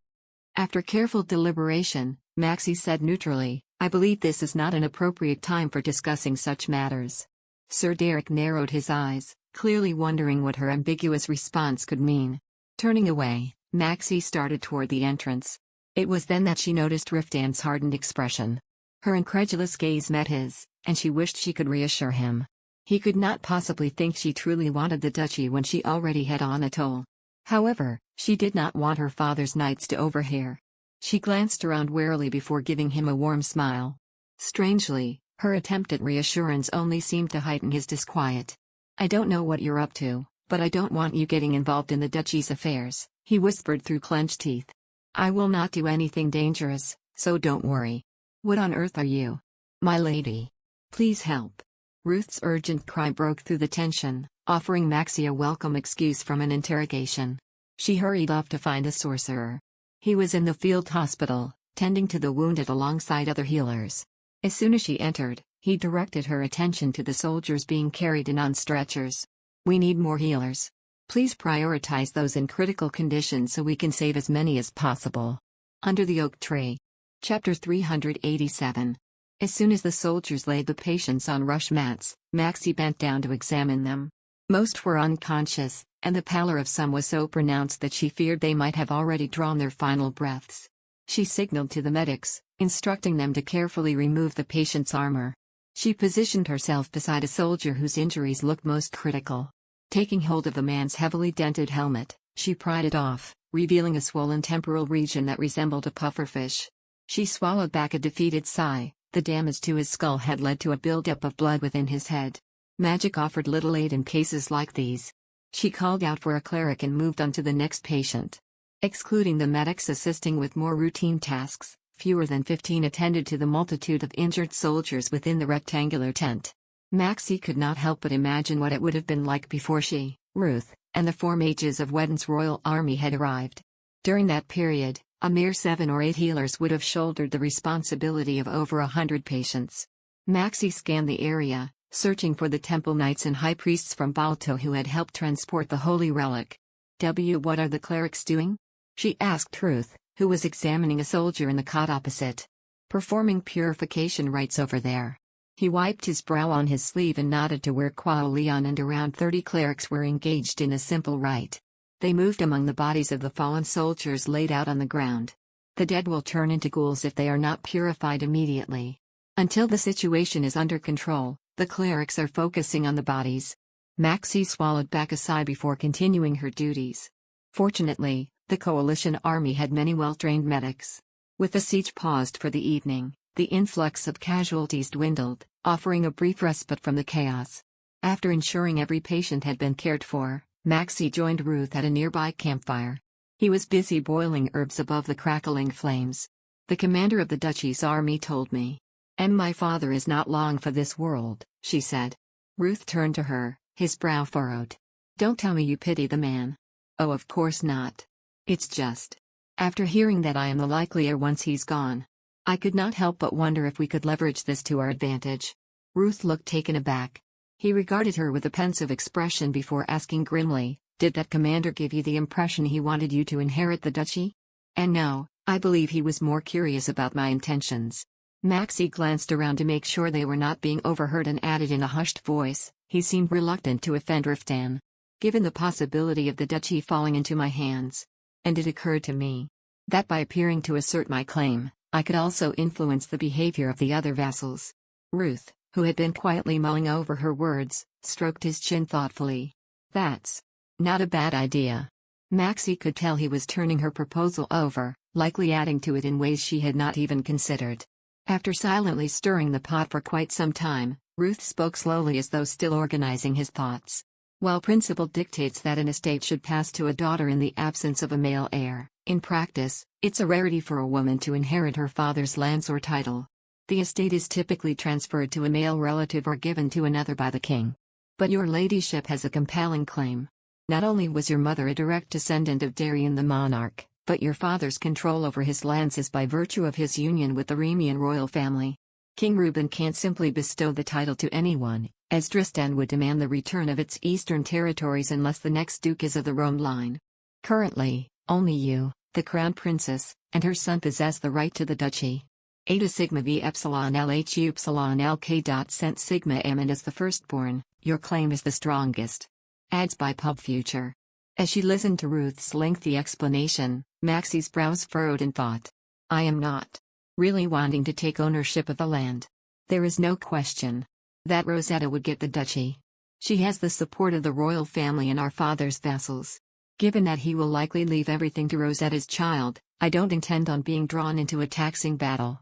After careful deliberation, Maxie said neutrally, "I believe this is not an appropriate time for discussing such matters." Sir Derek narrowed his eyes, clearly wondering what her ambiguous response could mean. Turning away, Maxie started toward the entrance. It was then that she noticed Riftan's hardened expression. Her incredulous gaze met his, and she wished she could reassure him. He could not possibly think she truly wanted the duchy when she already had on a toll. However, she did not want her father's knights to overhear. She glanced around warily before giving him a warm smile. Strangely, her attempt at reassurance only seemed to heighten his disquiet. "I don't know what you're up to, but I don't want you getting involved in the duchy's affairs," he whispered through clenched teeth. "I will not do anything dangerous, so don't worry." "What on earth are you?" "My lady. Please help." Ruth's urgent cry broke through the tension, offering Maxie a welcome excuse from an interrogation. She hurried off to find the sorcerer. He was in the field hospital, tending to the wounded alongside other healers. As soon as she entered, he directed her attention to the soldiers being carried in on stretchers. "We need more healers. Please prioritize those in critical condition so we can save as many as possible." Under the oak tree. Chapter 387. As soon as the soldiers laid the patients on rush mats, Maxie bent down to examine them. Most were unconscious, and the pallor of some was so pronounced that she feared they might have already drawn their final breaths. She signaled to the medics, instructing them to carefully remove the patient's armor. She positioned herself beside a soldier whose injuries looked most critical. Taking hold of the man's heavily dented helmet, she pried it off, revealing a swollen temporal region that resembled a pufferfish. She swallowed back a defeated sigh. The damage to his skull had led to a buildup of blood within his head. Magic offered little aid in cases like these. She called out for a cleric and moved on to the next patient. Excluding the medics assisting with more routine tasks, fewer than 15 attended to the multitude of injured soldiers within the rectangular tent. Maxie could not help but imagine what it would have been like before she, Ruth, and the 4 mages of Weden's royal army had arrived. During that period, A mere 7 or 8 healers would have shouldered the responsibility of over 100 patients. Maxie scanned the area, searching for the temple knights and high priests from Balto who had helped transport the holy relic. What are the clerics doing? She asked Ruth, who was examining a soldier in the cot opposite. Performing purification rites over there. He wiped his brow on his sleeve and nodded to where Kuao Leon and around 30 clerics were engaged in a simple rite. They moved among the bodies of the fallen soldiers laid out on the ground. The dead will turn into ghouls if they are not purified immediately. Until the situation is under control, the clerics are focusing on the bodies. Maxie swallowed back a sigh before continuing her duties. Fortunately, the coalition army had many well-trained medics. With the siege paused for the evening, the influx of casualties dwindled, offering a brief respite from the chaos. After ensuring every patient had been cared for, Maxie joined Ruth at a nearby campfire. He was busy boiling herbs above the crackling flames. The commander of the duchy's army told me. "And my father is not long for this world," she said. Ruth turned to her, his brow furrowed. "Don't tell me you pity the man." "Oh, of course not. It's just. After hearing that I am the likelier once he's gone. I could not help but wonder if we could leverage this to our advantage." Ruth looked taken aback. He regarded her with a pensive expression before asking grimly, "Did that commander give you the impression he wanted you to inherit the duchy?" "And no, I believe he was more curious about my intentions." Maxie glanced around to make sure they were not being overheard and added in a hushed voice, "He seemed reluctant to offend Riftan. Given the possibility of the duchy falling into my hands. And it occurred to me that by appearing to assert my claim, I could also influence the behavior of the other vassals." Ruth, who had been quietly mulling over her words, stroked his chin thoughtfully. "That's not a bad idea." Maxie could tell he was turning her proposal over, likely adding to it in ways she had not even considered. After silently stirring the pot for quite some time, Ruth spoke slowly as though still organizing his thoughts. "While principle dictates that an estate should pass to a daughter in the absence of a male heir, in practice, it's a rarity for a woman to inherit her father's lands or title. The estate is typically transferred to a male relative or given to another by the king. But your ladyship has a compelling claim. Not only was your mother a direct descendant of Darien the monarch, but your father's control over his lands is by virtue of his union with the Remian royal family. King Reuben can't simply bestow the title to anyone, as Tristan would demand the return of its eastern territories unless the next duke is of the Rome line. Currently, only you, the crown princess, and her son possess the right to the duchy. Eta sigma v epsilon lh upsilon lk dot cent sigma m, and as the firstborn, your claim is the strongest. Adds by pub future. As she listened to Ruth's lengthy explanation, Maxie's brows furrowed in thought. "I am not really wanting to take ownership of the land. There is no question that Rosetta would get the duchy. She has the support of the royal family and our father's vassals. Given that he will likely leave everything to Rosetta's child, I don't intend on being drawn into a taxing battle."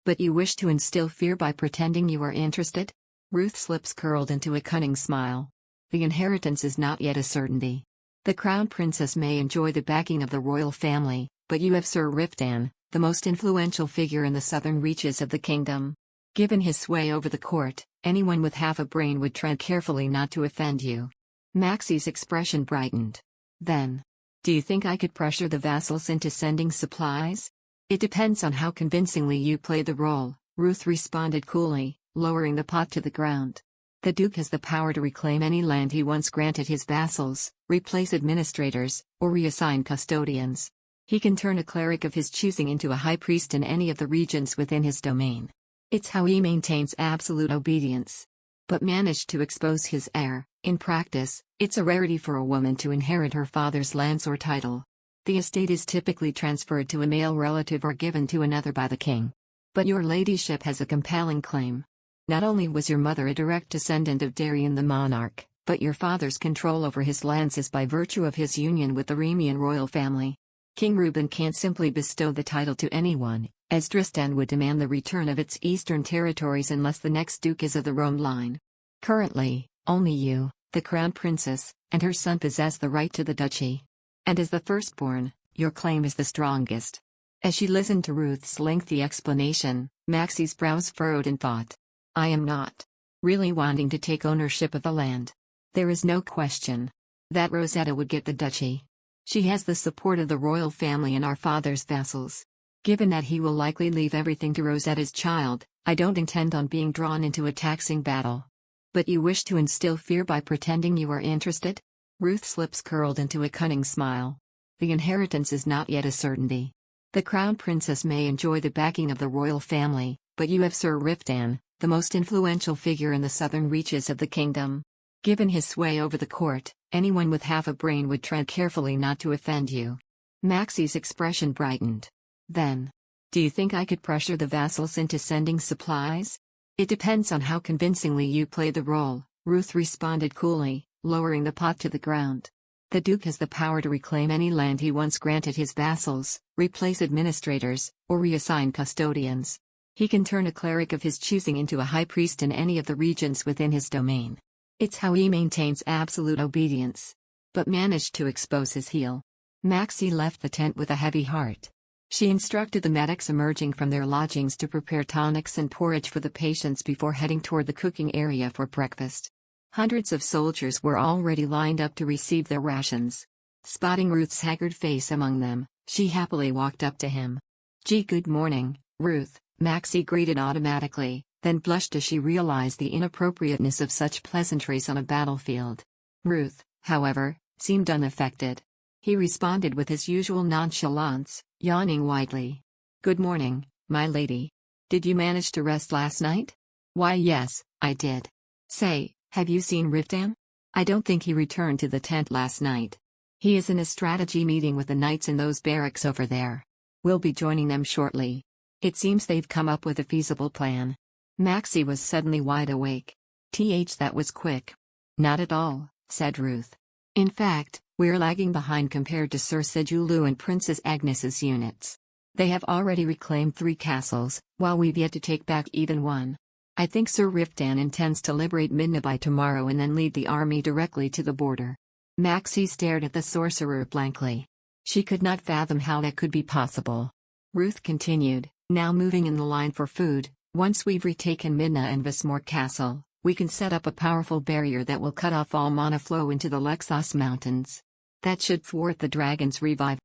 "But you wish to instill fear by pretending you are interested?" Ruth's lips curled into a cunning smile. "The inheritance is not yet a certainty. The crown princess may enjoy the backing of the royal family, but you have Sir Riftan, the most influential figure in the southern reaches of the kingdom. Given his sway over the court, anyone with half a brain would tread carefully not to offend you." Maxie's expression brightened. "Then, do you think I could pressure the vassals into sending supplies?" "It depends on how convincingly you play the role," Ruth responded coolly, lowering the pot to the ground. "The Duke has the power to reclaim any land he once granted his vassals, replace administrators, or reassign custodians. He can turn a cleric of his choosing into a high priest in any of the regions within his domain. It's how he maintains absolute obedience. But managed to expose his heir. In practice, it's a rarity for a woman to inherit her father's lands or title. The estate is typically transferred to a male relative or given to another by the king. But your ladyship has a compelling claim. Not only was your mother a direct descendant of Darien the monarch, but your father's control over his lands is by virtue of his union with the Remian royal family. King Reuben can't simply bestow the title to anyone, as Tristan would demand the return of its eastern territories unless the next duke is of the Rome line. Currently, only you, the crown princess, and her son possess the right to the duchy. And as the firstborn, your claim is the strongest." As she listened to Ruth's lengthy explanation, Maxie's brows furrowed in thought. "I am not really wanting to take ownership of the land. There is no question that Rosetta would get the duchy. She has the support of the royal family and our father's vassals. Given that he will likely leave everything to Rosetta's child, I don't intend on being drawn into a taxing battle. But you wish to instill fear by pretending you are interested? Ruth's lips curled into a cunning smile. The inheritance is not yet a certainty. The crown princess may enjoy the backing of the royal family, but you have Sir Riftan, the most influential figure in the southern reaches of the kingdom. Given his sway over the court, anyone with half a brain would tread carefully not to offend you. Maxie's expression brightened. Then, do you think I could pressure the vassals into sending supplies? It depends on how convincingly you play the role, Ruth responded coolly, lowering the pot to the ground. The Duke has the power to reclaim any land he once granted his vassals, replace administrators, or reassign custodians. He can turn a cleric of his choosing into a high priest in any of the regions within his domain. It's how he maintains absolute obedience. But managed to expose his heel. Maxie left the tent with a heavy heart. She instructed the medics emerging from their lodgings to prepare tonics and porridge for the patients before heading toward the cooking area for breakfast. Hundreds of soldiers were already lined up to receive their rations. Spotting Ruth's haggard face among them, she happily walked up to him. "Gee, good morning, Ruth," Maxie greeted automatically, then blushed as she realized the inappropriateness of such pleasantries on a battlefield. Ruth, however, seemed unaffected. He responded with his usual nonchalance, yawning widely. "Good morning, my lady. Did you manage to rest last night?" "Why, yes, I did. Say, have you seen Riftan?" "I don't think he returned to the tent last night. He is in a strategy meeting with the knights in those barracks over there. We'll be joining them shortly. It seems they've come up with a feasible plan." Maxie was suddenly wide awake. That was quick." "Not at all," said Ruth. "In fact, we're lagging behind compared to Sir Sigulu and Princess Agnes's units. They have already reclaimed 3 castles, while we've yet to take back even one. I think Sir Riftan intends to liberate Midna by tomorrow and then lead the army directly to the border." Maxie stared at the sorcerer blankly. She could not fathom how that could be possible. Ruth continued, "Now moving in the line for food, once we've retaken Midna and Vismore Castle, we can set up a powerful barrier that will cut off all mana flow into the Lexos Mountains. That should thwart the dragon's revive."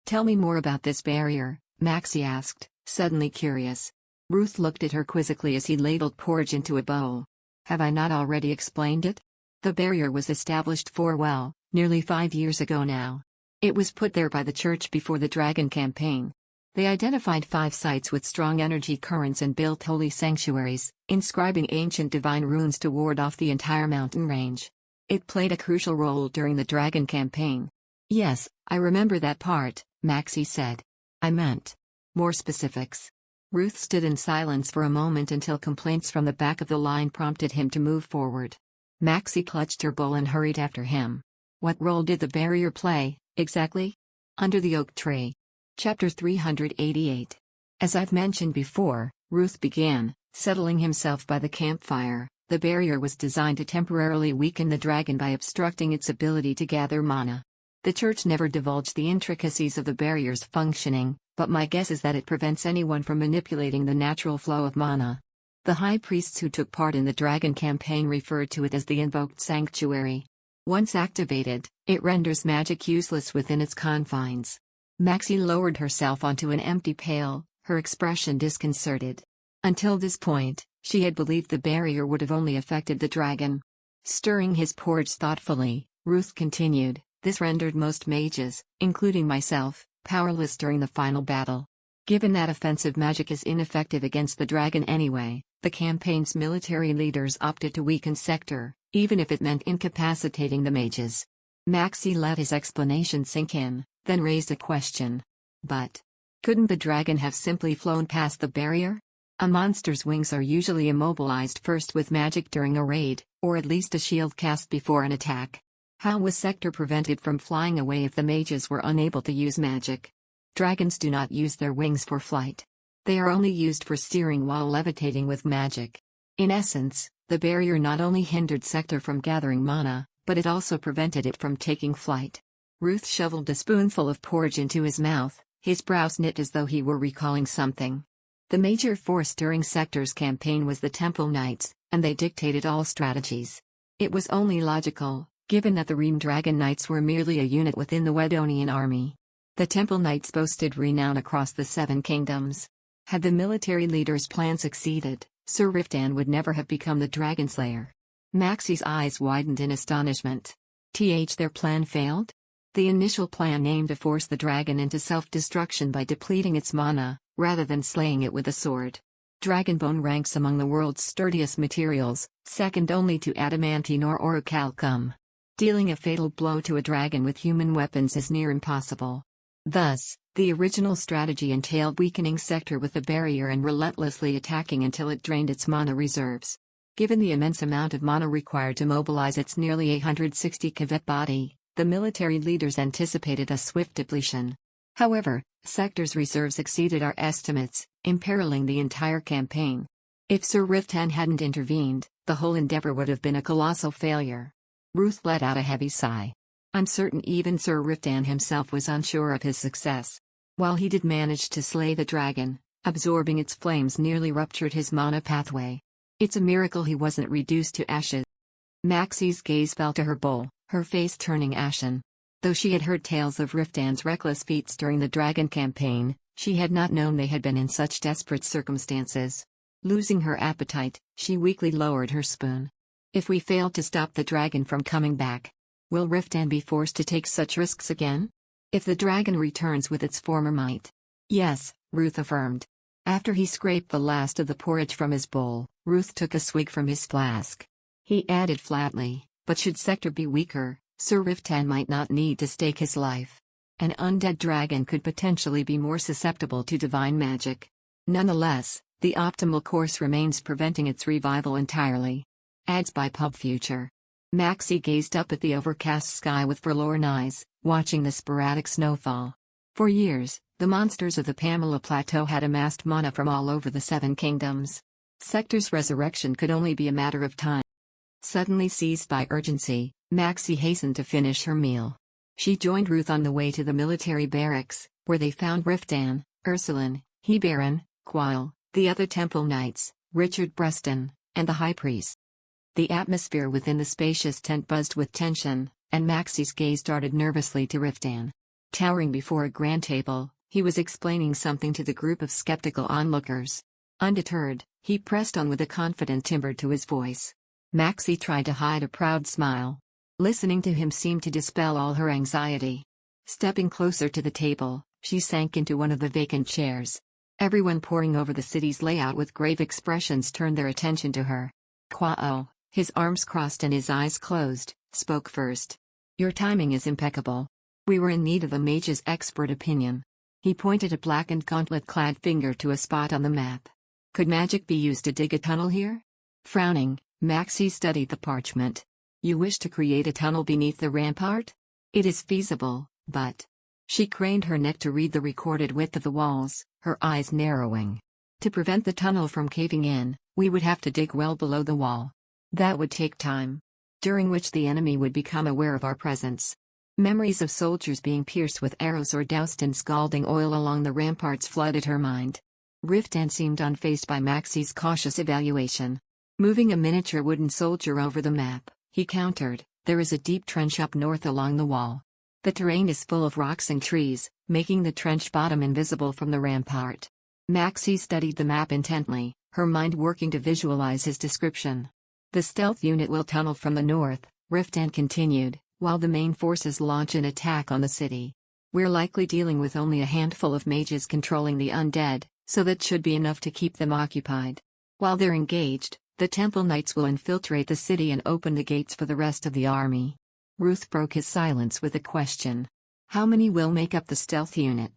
"Tell me more about this barrier," Maxie asked, suddenly curious. Ruth looked at her quizzically as he ladled porridge into a bowl. "Have I not already explained it? The barrier was established nearly 5 years ago now. It was put there by the church before the dragon campaign. They identified 5 sites with strong energy currents and built holy sanctuaries, inscribing ancient divine runes to ward off the entire mountain range. It played a crucial role during the dragon campaign." "Yes, I remember that part," Maxie said. "I meant more specifics." Ruth stood in silence for a moment until complaints from the back of the line prompted him to move forward. Maxie clutched her bowl and hurried after him. "What role did the barrier play, exactly?" "Under the oak tree." Chapter 388. As I've mentioned before, Ruth began, settling himself by the campfire. The barrier was designed to temporarily weaken the dragon by obstructing its ability to gather mana. The church never divulged the intricacies of the barrier's functioning, but my guess is that it prevents anyone from manipulating the natural flow of mana. The high priests who took part in the dragon campaign referred to it as the invoked sanctuary. Once activated, it renders magic useless within its confines. Maxie lowered herself onto an empty pail, her expression disconcerted. Until this point, she had believed the barrier would have only affected the dragon. Stirring his porridge thoughtfully, Ruth continued, "This rendered most mages, including myself, powerless during the final battle. Given that offensive magic is ineffective against the dragon anyway, the campaign's military leaders opted to weaken Sector, even if it meant incapacitating the mages." Maxie let his explanation sink in, then raised a question. "But couldn't the dragon have simply flown past the barrier? A monster's wings are usually immobilized first with magic during a raid, or at least a shield cast before an attack. How was Sector prevented from flying away if the mages were unable to use magic? Dragons do not use their wings for flight. They are only used for steering while levitating with magic. In essence, the barrier not only hindered Sector from gathering mana, but it also prevented it from taking flight." Ruth shoveled a spoonful of porridge into his mouth, his brows knit as though he were recalling something. "The major force during Sector's campaign was the Temple Knights, and they dictated all strategies. It was only logical, given that the Ream Dragon Knights were merely a unit within the Wedonian army. The Temple Knights boasted renown across the Seven Kingdoms. Had the military leader's plan succeeded, Sir Riftan would never have become the Dragon Slayer. Maxie's eyes widened in astonishment. Their plan failed? The initial plan aimed to force the dragon into self-destruction by depleting its mana, rather than slaying it with a sword. Dragonbone ranks among the world's sturdiest materials, second only to adamantine or orichalcum. Dealing a fatal blow to a dragon with human weapons is near impossible. Thus, the original strategy entailed weakening Sector with a barrier and relentlessly attacking until it drained its mana reserves. Given the immense amount of mana required to mobilize its nearly 860 cavet body, the military leaders anticipated a swift depletion. However, Sector's reserves exceeded our estimates, imperiling the entire campaign. If Sir Riftan hadn't intervened, the whole endeavor would have been a colossal failure. Ruth let out a heavy sigh. I'm certain even Sir Riftan himself was unsure of his success. While he did manage to slay the dragon, absorbing its flames nearly ruptured his mana pathway. It's a miracle he wasn't reduced to ashes. Maxie's gaze fell to her bowl, her face turning ashen. Though she had heard tales of Riftan's reckless feats during the dragon campaign, she had not known they had been in such desperate circumstances. Losing her appetite, she weakly lowered her spoon. If we fail to stop the dragon from coming back, will Riftan be forced to take such risks again? If the dragon returns with its former might? Yes, Ruth affirmed. After he scraped the last of the porridge from his bowl, Ruth took a swig from his flask. He added flatly, but should Sector be weaker, Sir Riftan might not need to stake his life. An undead dragon could potentially be more susceptible to divine magic. Nonetheless, the optimal course remains preventing its revival entirely. Ads by Pub Future. Maxie gazed up at the overcast sky with forlorn eyes, watching the sporadic snowfall. For years, the monsters of the Pamela Plateau had amassed mana from all over the Seven Kingdoms. Sector's resurrection could only be a matter of time. Suddenly seized by urgency, Maxie hastened to finish her meal. She joined Ruth on the way to the military barracks, where they found Riftan, Ursuline, Hebaron, Quail, the other Temple Knights, Richard Breston, and the High Priest. The atmosphere within the spacious tent buzzed with tension, and Maxie's gaze darted nervously to Riftan. Towering before a grand table, he was explaining something to the group of skeptical onlookers. Undeterred, he pressed on with a confident timbre to his voice. Maxie tried to hide a proud smile. Listening to him seemed to dispel all her anxiety. Stepping closer to the table, she sank into one of the vacant chairs. Everyone poring over the city's layout with grave expressions turned their attention to her. Quao, his arms crossed and his eyes closed, spoke first. Your timing is impeccable. We were in need of a mage's expert opinion. He pointed a blackened gauntlet-clad finger to a spot on the map. Could magic be used to dig a tunnel here? Frowning, Maxie studied the parchment. You wish to create a tunnel beneath the rampart? It is feasible, but... She craned her neck to read the recorded width of the walls, her eyes narrowing. To prevent the tunnel from caving in, we would have to dig well below the wall. That would take time, during which the enemy would become aware of our presence. Memories of soldiers being pierced with arrows or doused in scalding oil along the ramparts flooded her mind. Riftan seemed unfazed by Maxie's cautious evaluation. Moving a miniature wooden soldier over the map, he countered, there is a deep trench up north along the wall. The terrain is full of rocks and trees, making the trench bottom invisible from the rampart. Maxie studied the map intently, her mind working to visualize his description. The stealth unit will tunnel from the north, Riftan continued, while the main forces launch an attack on the city. We're likely dealing with only a handful of mages controlling the undead, so that should be enough to keep them occupied. While they're engaged, the Temple Knights will infiltrate the city and open the gates for the rest of the army. Ruth broke his silence with a question. How many will make up the stealth unit?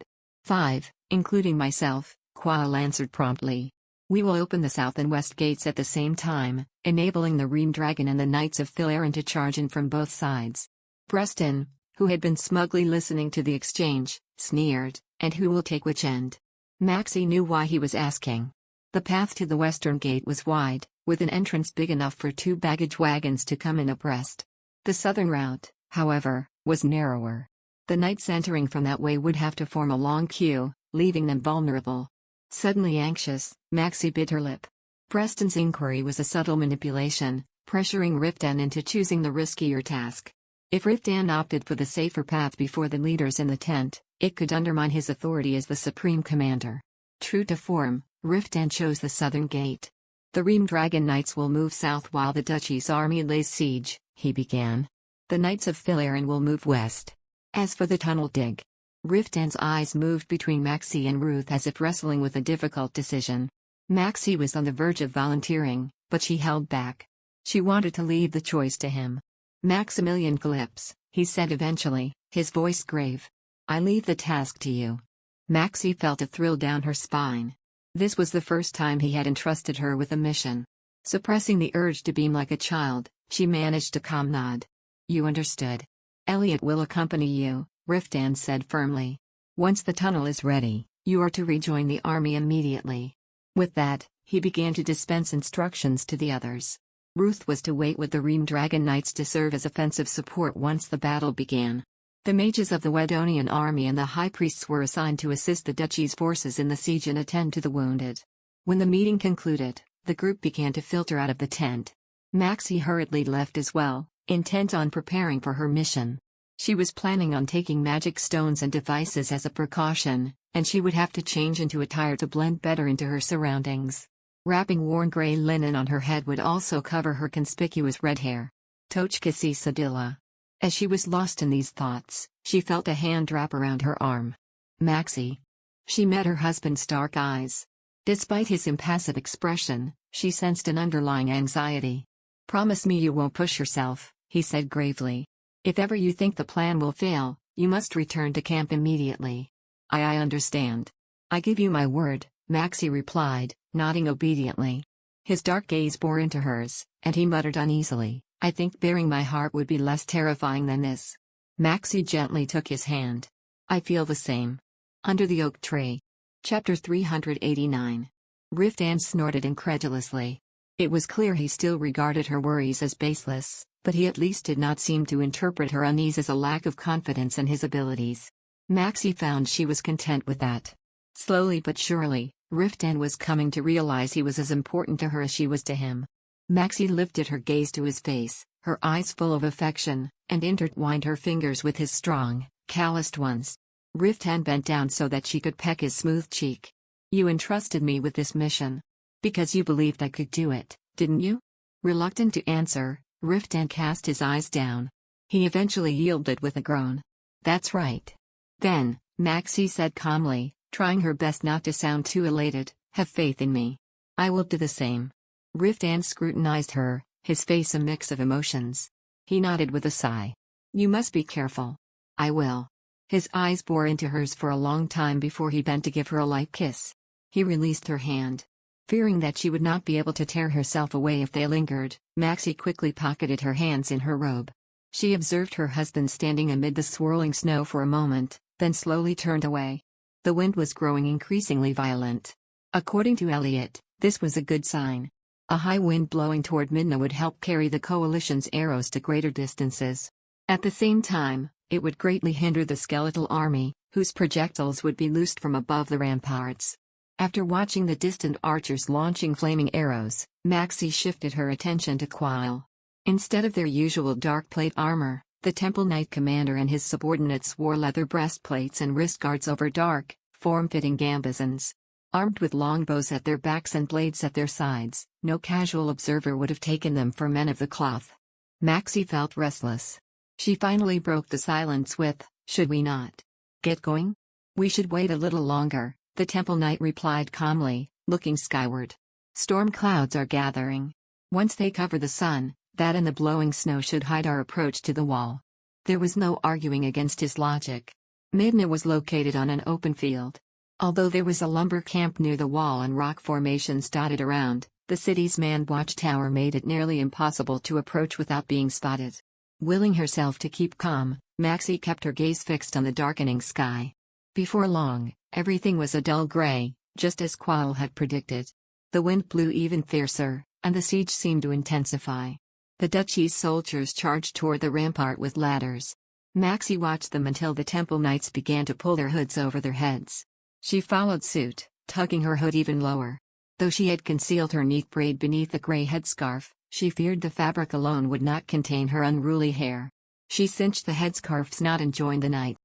5, including myself, Quail answered promptly. We will open the south and west gates at the same time, enabling the Ream Dragon and the Knights of Philaron to charge in from both sides. Breston, who had been smugly listening to the exchange, sneered, and who will take which end? Maxie knew why he was asking. The path to the western gate was wide, with an entrance big enough for 2 baggage wagons to come in abreast. The southern route, however, was narrower. The knights entering from that way would have to form a long queue, leaving them vulnerable. Suddenly anxious, Maxie bit her lip. Preston's inquiry was a subtle manipulation, pressuring Riftan into choosing the riskier task. If Riftan opted for the safer path before the leaders in the tent, it could undermine his authority as the supreme commander. True to form, Riftan chose the southern gate. The Ream Dragon Knights will move south while the Duchy's army lays siege, he began. The Knights of Philarin will move west. As for the tunnel dig, Riftan's eyes moved between Maxie and Ruth as if wrestling with a difficult decision. Maxie was on the verge of volunteering, but she held back. She wanted to leave the choice to him. Maximilian Calypso, he said eventually, his voice grave. I leave the task to you. Maxie felt a thrill down her spine. This was the first time he had entrusted her with a mission. Suppressing the urge to beam like a child, she managed a calm nod. You understood. Elliot will accompany you, Riftan said firmly. Once the tunnel is ready, you are to rejoin the army immediately. With that, he began to dispense instructions to the others. Ruth was to wait with the Ream Dragon Knights to serve as offensive support once the battle began. The mages of the Wedonian army and the high priests were assigned to assist the Duchy's forces in the siege and attend to the wounded. When the meeting concluded, the group began to filter out of the tent. Maxie hurriedly left as well, intent on preparing for her mission. She was planning on taking magic stones and devices as a precaution, and she would have to change into attire to blend better into her surroundings. Wrapping worn gray linen on her head would also cover her conspicuous red hair. Tochkasi Sadilla. As she was lost in these thoughts, she felt a hand wrap around her arm. Maxie. She met her husband's dark eyes. Despite his impassive expression, she sensed an underlying anxiety. Promise me you won't push yourself, he said gravely. If ever you think the plan will fail, you must return to camp immediately. I understand. I give you my word, Maxie replied, nodding obediently. His dark gaze bore into hers, and he muttered uneasily, I think bearing my heart would be less terrifying than this. Maxie gently took his hand. I feel the same. Under the oak tree. Chapter 389. Riftan snorted incredulously. It was clear he still regarded her worries as baseless, but he at least did not seem to interpret her unease as a lack of confidence in his abilities. Maxie found she was content with that. Slowly but surely, Riftan was coming to realize he was as important to her as she was to him. Maxie lifted her gaze to his face, her eyes full of affection, and intertwined her fingers with his strong, calloused ones. Riftan bent down so that she could peck his smooth cheek. You entrusted me with this mission. Because you believed I could do it, didn't you? Reluctant to answer, Riftan cast his eyes down. He eventually yielded with a groan. That's right. Then, Maxie said calmly, trying her best not to sound too elated, have faith in me. I will do the same. Riftan scrutinized her, his face a mix of emotions. He nodded with a sigh. You must be careful. I will. His eyes bore into hers for a long time before he bent to give her a light kiss. He released her hand. Fearing that she would not be able to tear herself away if they lingered, Maxie quickly pocketed her hands in her robe. She observed her husband standing amid the swirling snow for a moment, then slowly turned away. The wind was growing increasingly violent. According to Elliot, this was a good sign. A high wind blowing toward Midna would help carry the coalition's arrows to greater distances. At the same time, it would greatly hinder the skeletal army, whose projectiles would be loosed from above the ramparts. After watching the distant archers launching flaming arrows, Maxie shifted her attention to Quail. Instead of their usual dark plate armor, the Temple Knight commander and his subordinates wore leather breastplates and wrist guards over dark, form-fitting gambesons. Armed with longbows at their backs and blades at their sides, no casual observer would have taken them for men of the cloth. Maxie felt restless. She finally broke the silence with, should we not get going? We should wait a little longer, the Temple Knight replied calmly, looking skyward. Storm clouds are gathering. Once they cover the sun, that and the blowing snow should hide our approach to the wall. There was no arguing against his logic. Midna was located on an open field. Although there was a lumber camp near the wall and rock formations dotted around, the city's manned watchtower made it nearly impossible to approach without being spotted. Willing herself to keep calm, Maxie kept her gaze fixed on the darkening sky. Before long, everything was a dull gray, just as Quail had predicted. The wind blew even fiercer, and the siege seemed to intensify. The Duchy's soldiers charged toward the rampart with ladders. Maxie watched them until the Temple Knights began to pull their hoods over their heads. She followed suit, tugging her hood even lower. Though she had concealed her neat braid beneath the gray headscarf, she feared the fabric alone would not contain her unruly hair. She cinched the headscarf's knot and joined the night.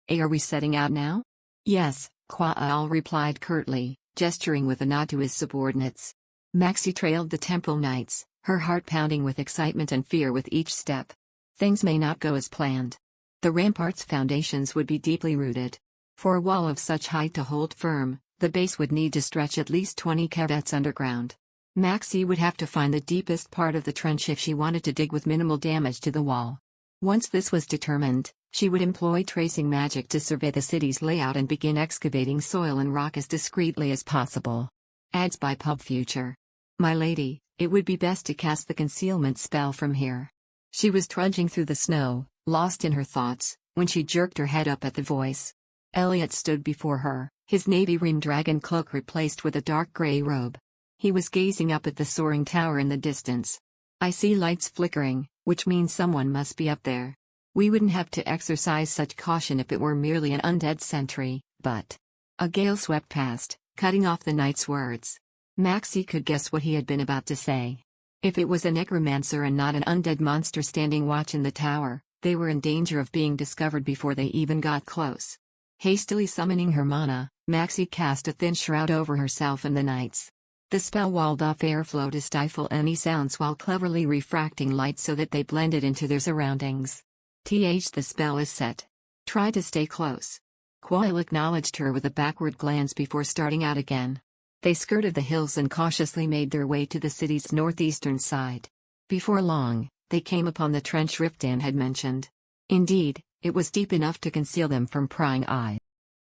Are we setting out now? Yes, Qua'al replied curtly, gesturing with a nod to his subordinates. Maxie trailed the temple knights, her heart pounding with excitement and fear with each step. Things may not go as planned. The rampart's foundations would be deeply rooted. For a wall of such height to hold firm, the base would need to stretch at least 20 cavets underground. Maxie would have to find the deepest part of the trench if she wanted to dig with minimal damage to the wall. Once this was determined, she would employ tracing magic to survey the city's layout and begin excavating soil and rock as discreetly as possible. Adds by Pub Future. My lady, it would be best to cast the concealment spell from here. She was trudging through the snow, lost in her thoughts, when she jerked her head up at the voice. Elliot stood before her, his navy-rimmed dragon cloak replaced with a dark gray robe. He was gazing up at the soaring tower in the distance. I see lights flickering, which means someone must be up there. We wouldn't have to exercise such caution if it were merely an undead sentry, but... A gale swept past, cutting off the knight's words. Maxie could guess what he had been about to say. If it was a necromancer and not an undead monster standing watch in the tower, they were in danger of being discovered before they even got close. Hastily summoning her mana, Maxie cast a thin shroud over herself and the knights. The spell walled off airflow to stifle any sounds while cleverly refracting light so that they blended into their surroundings. The spell is set. Try to stay close. Quail acknowledged her with a backward glance before starting out again. They skirted the hills and cautiously made their way to the city's northeastern side. Before long, they came upon the trench Riftan had mentioned. Indeed, it was deep enough to conceal them from prying eyes.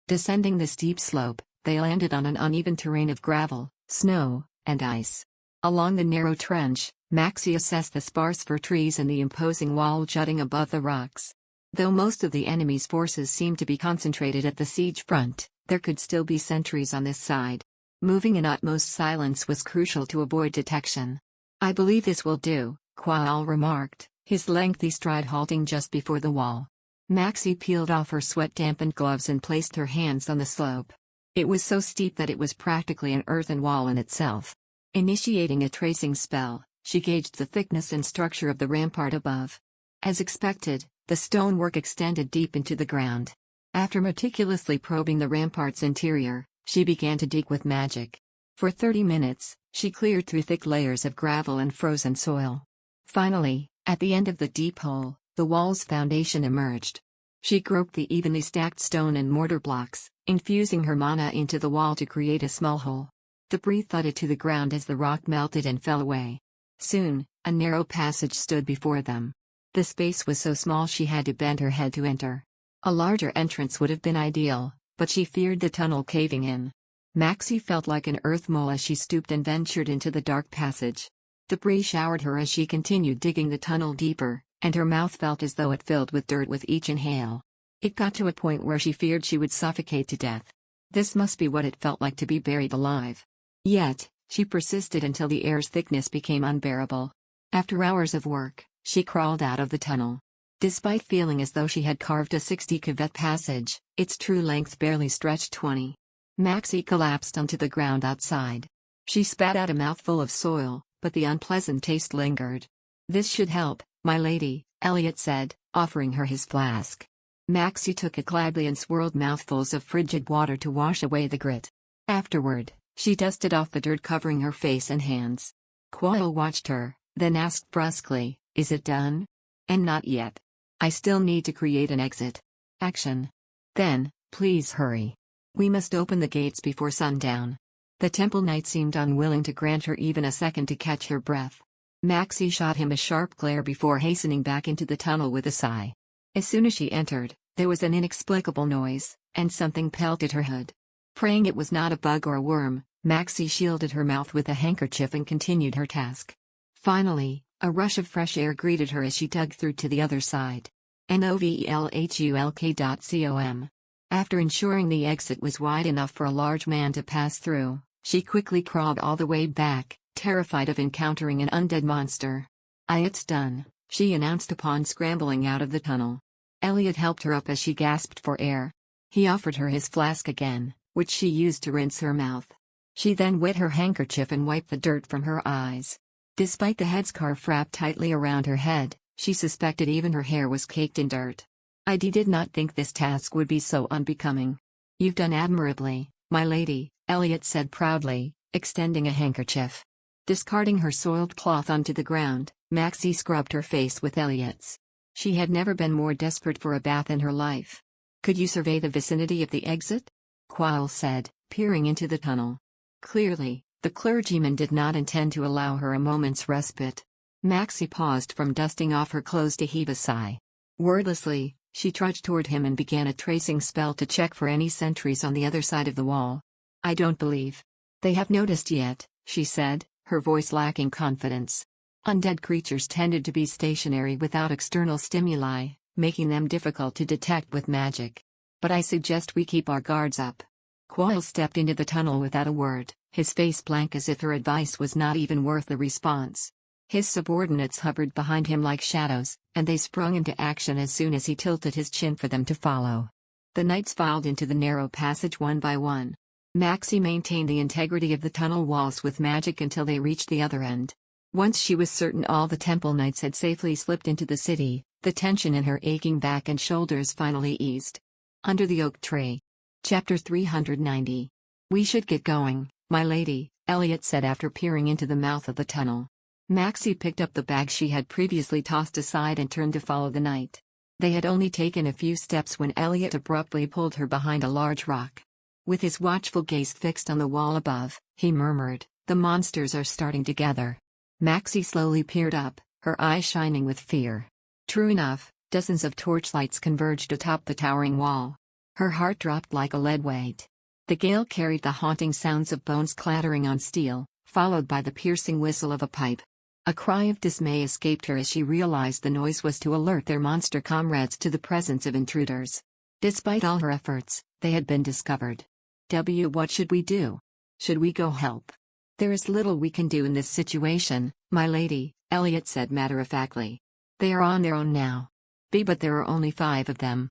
Descending the steep slope, they landed on an uneven terrain of gravel, snow, and ice. Along the narrow trench, Maxie assessed the sparse fir trees and the imposing wall jutting above the rocks. Though most of the enemy's forces seemed to be concentrated at the siege front, there could still be sentries on this side. Moving in utmost silence was crucial to avoid detection. I believe this will do, Quail remarked, his lengthy stride halting just before the wall. Maxie peeled off her sweat-dampened gloves and placed her hands on the slope. It was so steep that it was practically an earthen wall in itself. Initiating a tracing spell, she gauged the thickness and structure of the rampart above. As expected, the stonework extended deep into the ground. After meticulously probing the rampart's interior, she began to dig with magic. For 30 minutes, she cleared through thick layers of gravel and frozen soil. Finally, at the end of the deep hole, the wall's foundation emerged. She groped the evenly stacked stone and mortar blocks, infusing her mana into the wall to create a small hole. Debris thudded to the ground as the rock melted and fell away. Soon, a narrow passage stood before them. The space was so small she had to bend her head to enter. A larger entrance would have been ideal, but she feared the tunnel caving in. Maxie felt like an earth mole as she stooped and ventured into the dark passage. Debris showered her as she continued digging the tunnel deeper, and her mouth felt as though it filled with dirt with each inhale. It got to a point where she feared she would suffocate to death. This must be what it felt like to be buried alive. Yet, she persisted until the air's thickness became unbearable. After hours of work, she crawled out of the tunnel. Despite feeling as though she had carved a 60-cavet passage, its true length barely stretched 20. Maxie collapsed onto the ground outside. She spat out a mouthful of soil, but the unpleasant taste lingered. "This should help, my lady," Elliot said, offering her his flask. Maxie took it gladly and swirled mouthfuls of frigid water to wash away the grit. Afterward, she dusted off the dirt covering her face and hands. Quail watched her, then asked brusquely, "Is it done?" "And not yet. I still need to create an exit." "Action. Then, please hurry. We must open the gates before sundown." The temple knight seemed unwilling to grant her even a second to catch her breath. Maxie shot him a sharp glare before hastening back into the tunnel with a sigh. As soon as she entered, there was an inexplicable noise, and something pelted her hood. Praying it was not a bug or a worm, Maxie shielded her mouth with a handkerchief and continued her task. Finally, a rush of fresh air greeted her as she dug through to the other side. novelhulk.com. After ensuring the exit was wide enough for a large man to pass through, she quickly crawled all the way back, terrified of encountering an undead monster. "It's done," she announced upon scrambling out of the tunnel. Elliot helped her up as she gasped for air. He offered her his flask again, which she used to rinse her mouth. She then wet her handkerchief and wiped the dirt from her eyes. Despite the headscarf wrapped tightly around her head, She suspected even her hair was caked in dirt. I did not think this task would be so unbecoming. You've done admirably, my lady, Elliot said proudly, extending a handkerchief. Discarding her soiled cloth onto the ground, Maxie scrubbed her face with Elliot's. She had never been more desperate for a bath in her life. Could you survey the vicinity of the exit? Quayle said, peering into the tunnel. Clearly, the clergyman did not intend to allow her a moment's respite. Maxie paused from dusting off her clothes to heave a sigh. Wordlessly, she trudged toward him and began a tracing spell to check for any sentries on the other side of the wall. I don't believe they have noticed yet, she said, her voice lacking confidence. Undead creatures tended to be stationary without external stimuli, making them difficult to detect with magic. But I suggest we keep our guards up. Quayle stepped into the tunnel without a word, his face blank as if her advice was not even worth a response. His subordinates hovered behind him like shadows, and they sprung into action as soon as he tilted his chin for them to follow. The knights filed into the narrow passage one by one. Maxie maintained the integrity of the tunnel walls with magic until they reached the other end. Once she was certain all the temple knights had safely slipped into the city, the tension in her aching back and shoulders finally eased. Under the oak tree. Chapter 390. We should get going, my lady, Elliot said after peering into the mouth of the tunnel. Maxie picked up the bag she had previously tossed aside and turned to follow the knight. They had only taken a few steps when Elliot abruptly pulled her behind a large rock. With his watchful gaze fixed on the wall above, he murmured, "The monsters are starting to gather." Maxie slowly peered up, her eyes shining with fear. True enough, dozens of torchlights converged atop the towering wall. Her heart dropped like a lead weight. The gale carried the haunting sounds of bones clattering on steel, followed by the piercing whistle of a pipe. A cry of dismay escaped her as she realized the noise was to alert their monster comrades to the presence of intruders. Despite all her efforts, they had been discovered. What should we do? Should we go help? There is little we can do in this situation, my lady, Elliot said matter-of-factly. They are on their own now. But there are only 5 of them.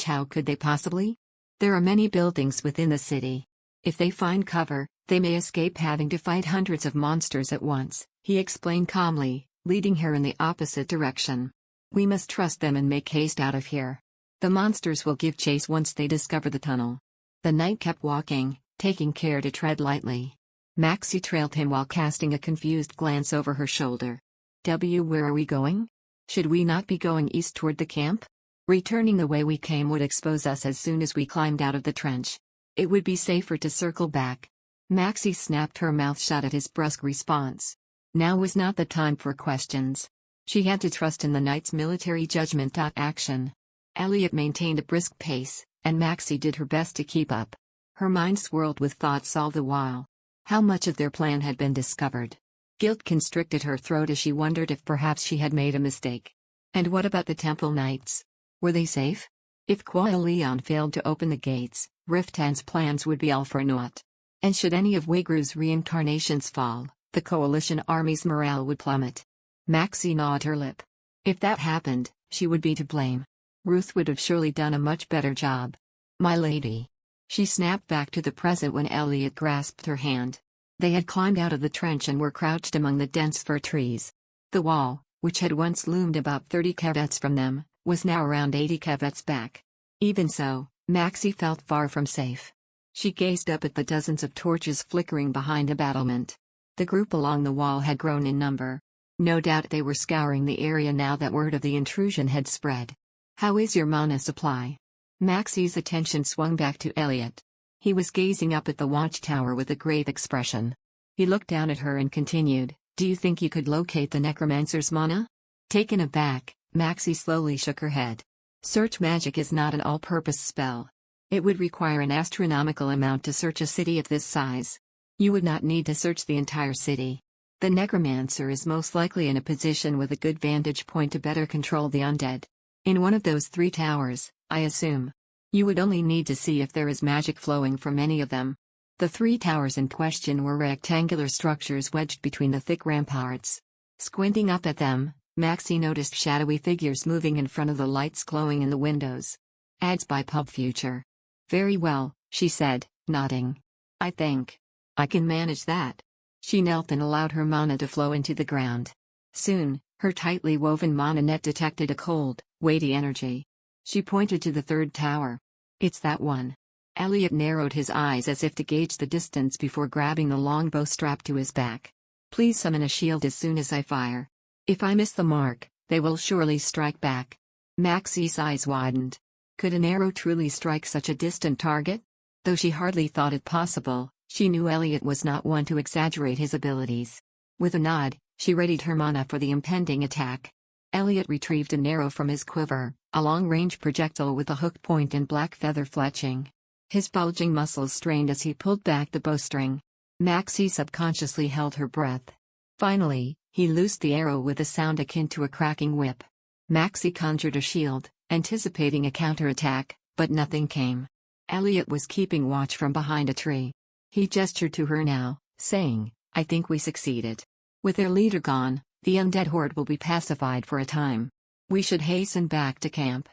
How could they possibly? There are many buildings within the city. If they find cover, they may escape having to fight hundreds of monsters at once, he explained calmly, leading her in the opposite direction. We must trust them and make haste out of here. The monsters will give chase once they discover the tunnel. The knight kept walking, taking care to tread lightly. Maxie trailed him while casting a confused glance over her shoulder. Where are we going? Should we not be going east toward the camp? Returning the way we came would expose us as soon as we climbed out of the trench. It would be safer to circle back. Maxie snapped her mouth shut at his brusque response. Now was not the time for questions. She had to trust in the knight's military judgment. Action. Elliot maintained a brisk pace, and Maxie did her best to keep up. Her mind swirled with thoughts all the while. How much of their plan had been discovered? Guilt constricted her throat as she wondered if perhaps she had made a mistake. And what about the temple knights? Were they safe? If Leon failed to open the gates, Riftan's plans would be all for naught. And should any of Wigru's reincarnations fall, the coalition army's morale would plummet. Maxie gnawed her lip. If that happened, she would be to blame. Ruth would have surely done a much better job. My lady. She snapped back to the present when Elliot grasped her hand. They had climbed out of the trench and were crouched among the dense fir trees. The wall, which had once loomed about 30 kevets from them, was now around 80 kevets back. Even so, Maxie felt far from safe. She gazed up at the dozens of torches flickering behind the battlement. The group along the wall had grown in number. No doubt they were scouring the area now that word of the intrusion had spread. How is your mana supply? Maxie's attention swung back to Elliot. He was gazing up at the watchtower with a grave expression. He looked down at her and continued, "Do you think you could locate the necromancer's mana?" Taken aback, Maxie slowly shook her head. Search magic is not an all-purpose spell. It would require an astronomical amount to search a city of this size. You would not need to search the entire city. The necromancer is most likely in a position with a good vantage point to better control the undead. In one of those 3 towers, I assume. You would only need to see if there is magic flowing from any of them. The 3 towers in question were rectangular structures wedged between the thick ramparts. Squinting up at them, Maxie noticed shadowy figures moving in front of the lights glowing in the windows. Ads by Pub Future. Very well, she said, nodding. I think I can manage that. She knelt and allowed her mana to flow into the ground. Soon, Her tightly woven mononet detected a cold, weighty energy. She pointed to the third tower. "It's that one." Elliot narrowed his eyes as if to gauge the distance before grabbing the longbow strapped to his back. "Please summon a shield as soon as I fire. If I miss the mark, they will surely strike back." Maxie's eyes widened. Could an arrow truly strike such a distant target? Though she hardly thought it possible, she knew Elliot was not one to exaggerate his abilities. With a nod, she readied her mana for the impending attack. Elliot retrieved an arrow from his quiver, a long-range projectile with a hook point and black feather fletching. His bulging muscles strained as he pulled back the bowstring. Maxie subconsciously held her breath. Finally, he loosed the arrow with a sound akin to a cracking whip. Maxie conjured a shield, anticipating a counterattack, but nothing came. Elliot was keeping watch from behind a tree. He gestured to her now, saying, "I think we succeeded. With their leader gone, the undead horde will be pacified for a time. We should hasten back to camp."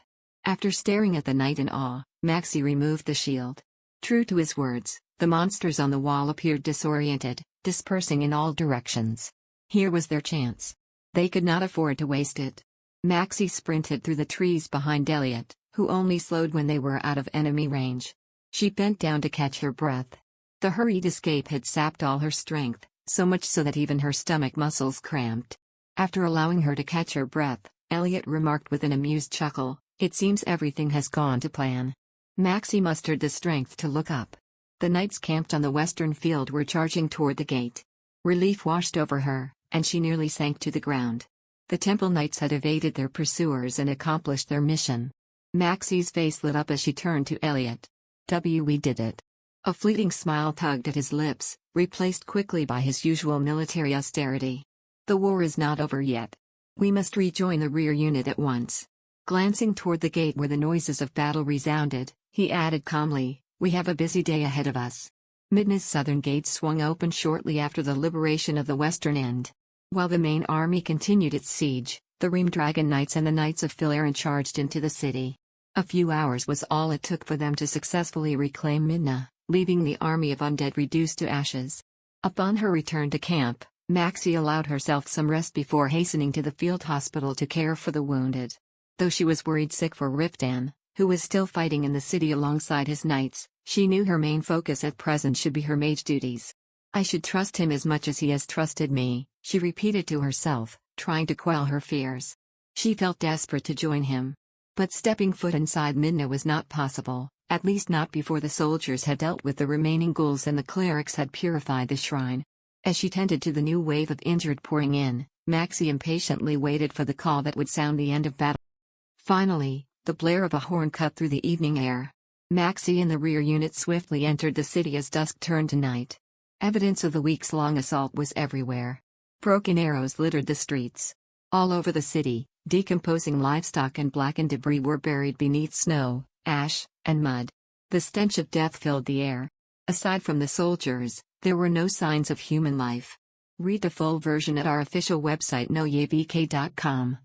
After staring at the knight in awe, Maxie removed the shield. True to his words, the monsters on the wall appeared disoriented, dispersing in all directions. Here was their chance. They could not afford to waste it. Maxie sprinted through the trees behind Elliot, who only slowed when they were out of enemy range. She bent down to catch her breath. The hurried escape had sapped all her strength, so much so that even her stomach muscles cramped. After allowing her to catch her breath, Elliot remarked with an amused chuckle, "It seems everything has gone to plan." Maxie mustered the strength to look up. The knights camped on the western field were charging toward the gate. Relief washed over her, and she nearly sank to the ground. The temple knights had evaded their pursuers and accomplished their mission. Maxie's face lit up as she turned to Elliot. "We did it." A fleeting smile tugged at his lips, replaced quickly by his usual military austerity. "The war is not over yet. We must rejoin the rear unit at once." Glancing toward the gate where the noises of battle resounded, he added calmly, "We have a busy day ahead of us." Midna's southern gate swung open shortly after the liberation of the western end. While the main army continued its siege, the Ream Dragon Knights and the Knights of Philaran charged into the city. A few hours was all it took for them to successfully reclaim Midna, leaving the army of undead reduced to ashes. Upon her return to camp, Maxie allowed herself some rest before hastening to the field hospital to care for the wounded. Though she was worried sick for Riftan, who was still fighting in the city alongside his knights, she knew her main focus at present should be her mage duties. "I should trust him as much as he has trusted me," she repeated to herself, trying to quell her fears. She felt desperate to join him. But stepping foot inside Midna was not possible, at least not before the soldiers had dealt with the remaining ghouls and the clerics had purified the shrine. As she tended to the new wave of injured pouring in, Maxie impatiently waited for the call that would sound the end of battle. Finally, the blare of a horn cut through the evening air. Maxie and the rear unit swiftly entered the city as dusk turned to night. Evidence of the weeks-long assault was everywhere. Broken arrows littered the streets. All over the city, decomposing livestock and blackened debris were buried beneath snow, ash, and mud. The stench of death filled the air. Aside from the soldiers, there were no signs of human life. Read the full version at our official website noyevk.com.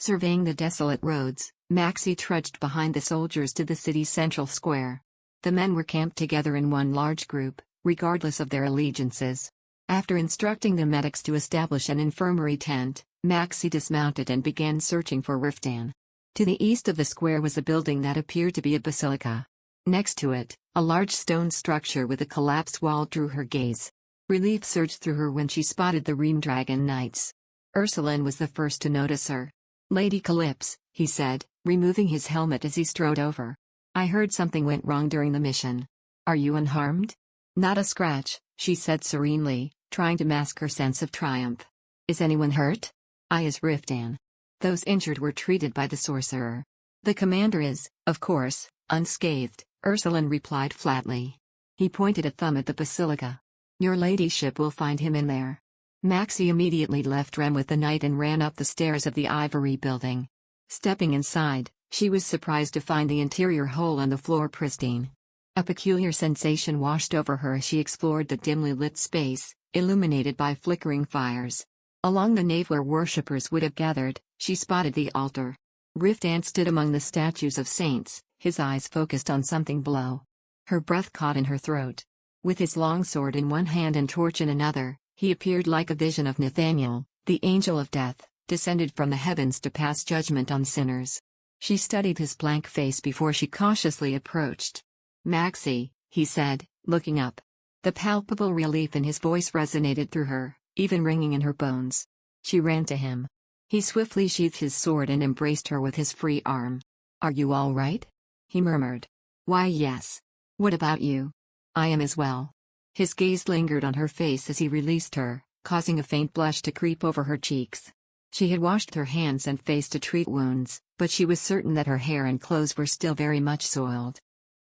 Surveying the desolate roads, Maxie trudged behind the soldiers to the city's central square. The men were camped together in one large group, regardless of their allegiances. After instructing the medics to establish an infirmary tent, Maxie dismounted and began searching for Riftan. To the east of the square was a building that appeared to be a basilica. Next to it, a large stone structure with a collapsed wall drew her gaze. Relief surged through her when she spotted the Ream Dragon Knights. Ursuline was the first to notice her. "Lady Calypse," he said, removing his helmet as he strode over. "I heard something went wrong during the mission. Are you unharmed?" "Not a scratch," she said serenely, trying to mask her sense of triumph. "Is anyone hurt?" "I is Riftan. Those injured were treated by the sorcerer. The commander is, of course, unscathed," Ursuline replied flatly. He pointed a thumb at the basilica. "Your ladyship will find him in there." Maxie immediately left Rem with the knight and ran up the stairs of the ivory building. Stepping inside, she was surprised to find the interior hole on the floor pristine. A peculiar sensation washed over her as she explored the dimly lit space, illuminated by flickering fires. Along the nave where worshippers would have gathered, she spotted the altar. Riftan stood among the statues of saints, his eyes focused on something below. Her breath caught in her throat. With his long sword in one hand and torch in another, he appeared like a vision of Nathaniel, the angel of death, descended from the heavens to pass judgment on sinners. She studied his blank face before she cautiously approached. "Maxie," he said, looking up. The palpable relief in his voice resonated through her, even ringing in her bones. She ran to him. He swiftly sheathed his sword and embraced her with his free arm. "Are you all right?" he murmured. "Why, yes. What about you?" "I am as well." His gaze lingered on her face as he released her, causing a faint blush to creep over her cheeks. She had washed her hands and face to treat wounds, but she was certain that her hair and clothes were still very much soiled.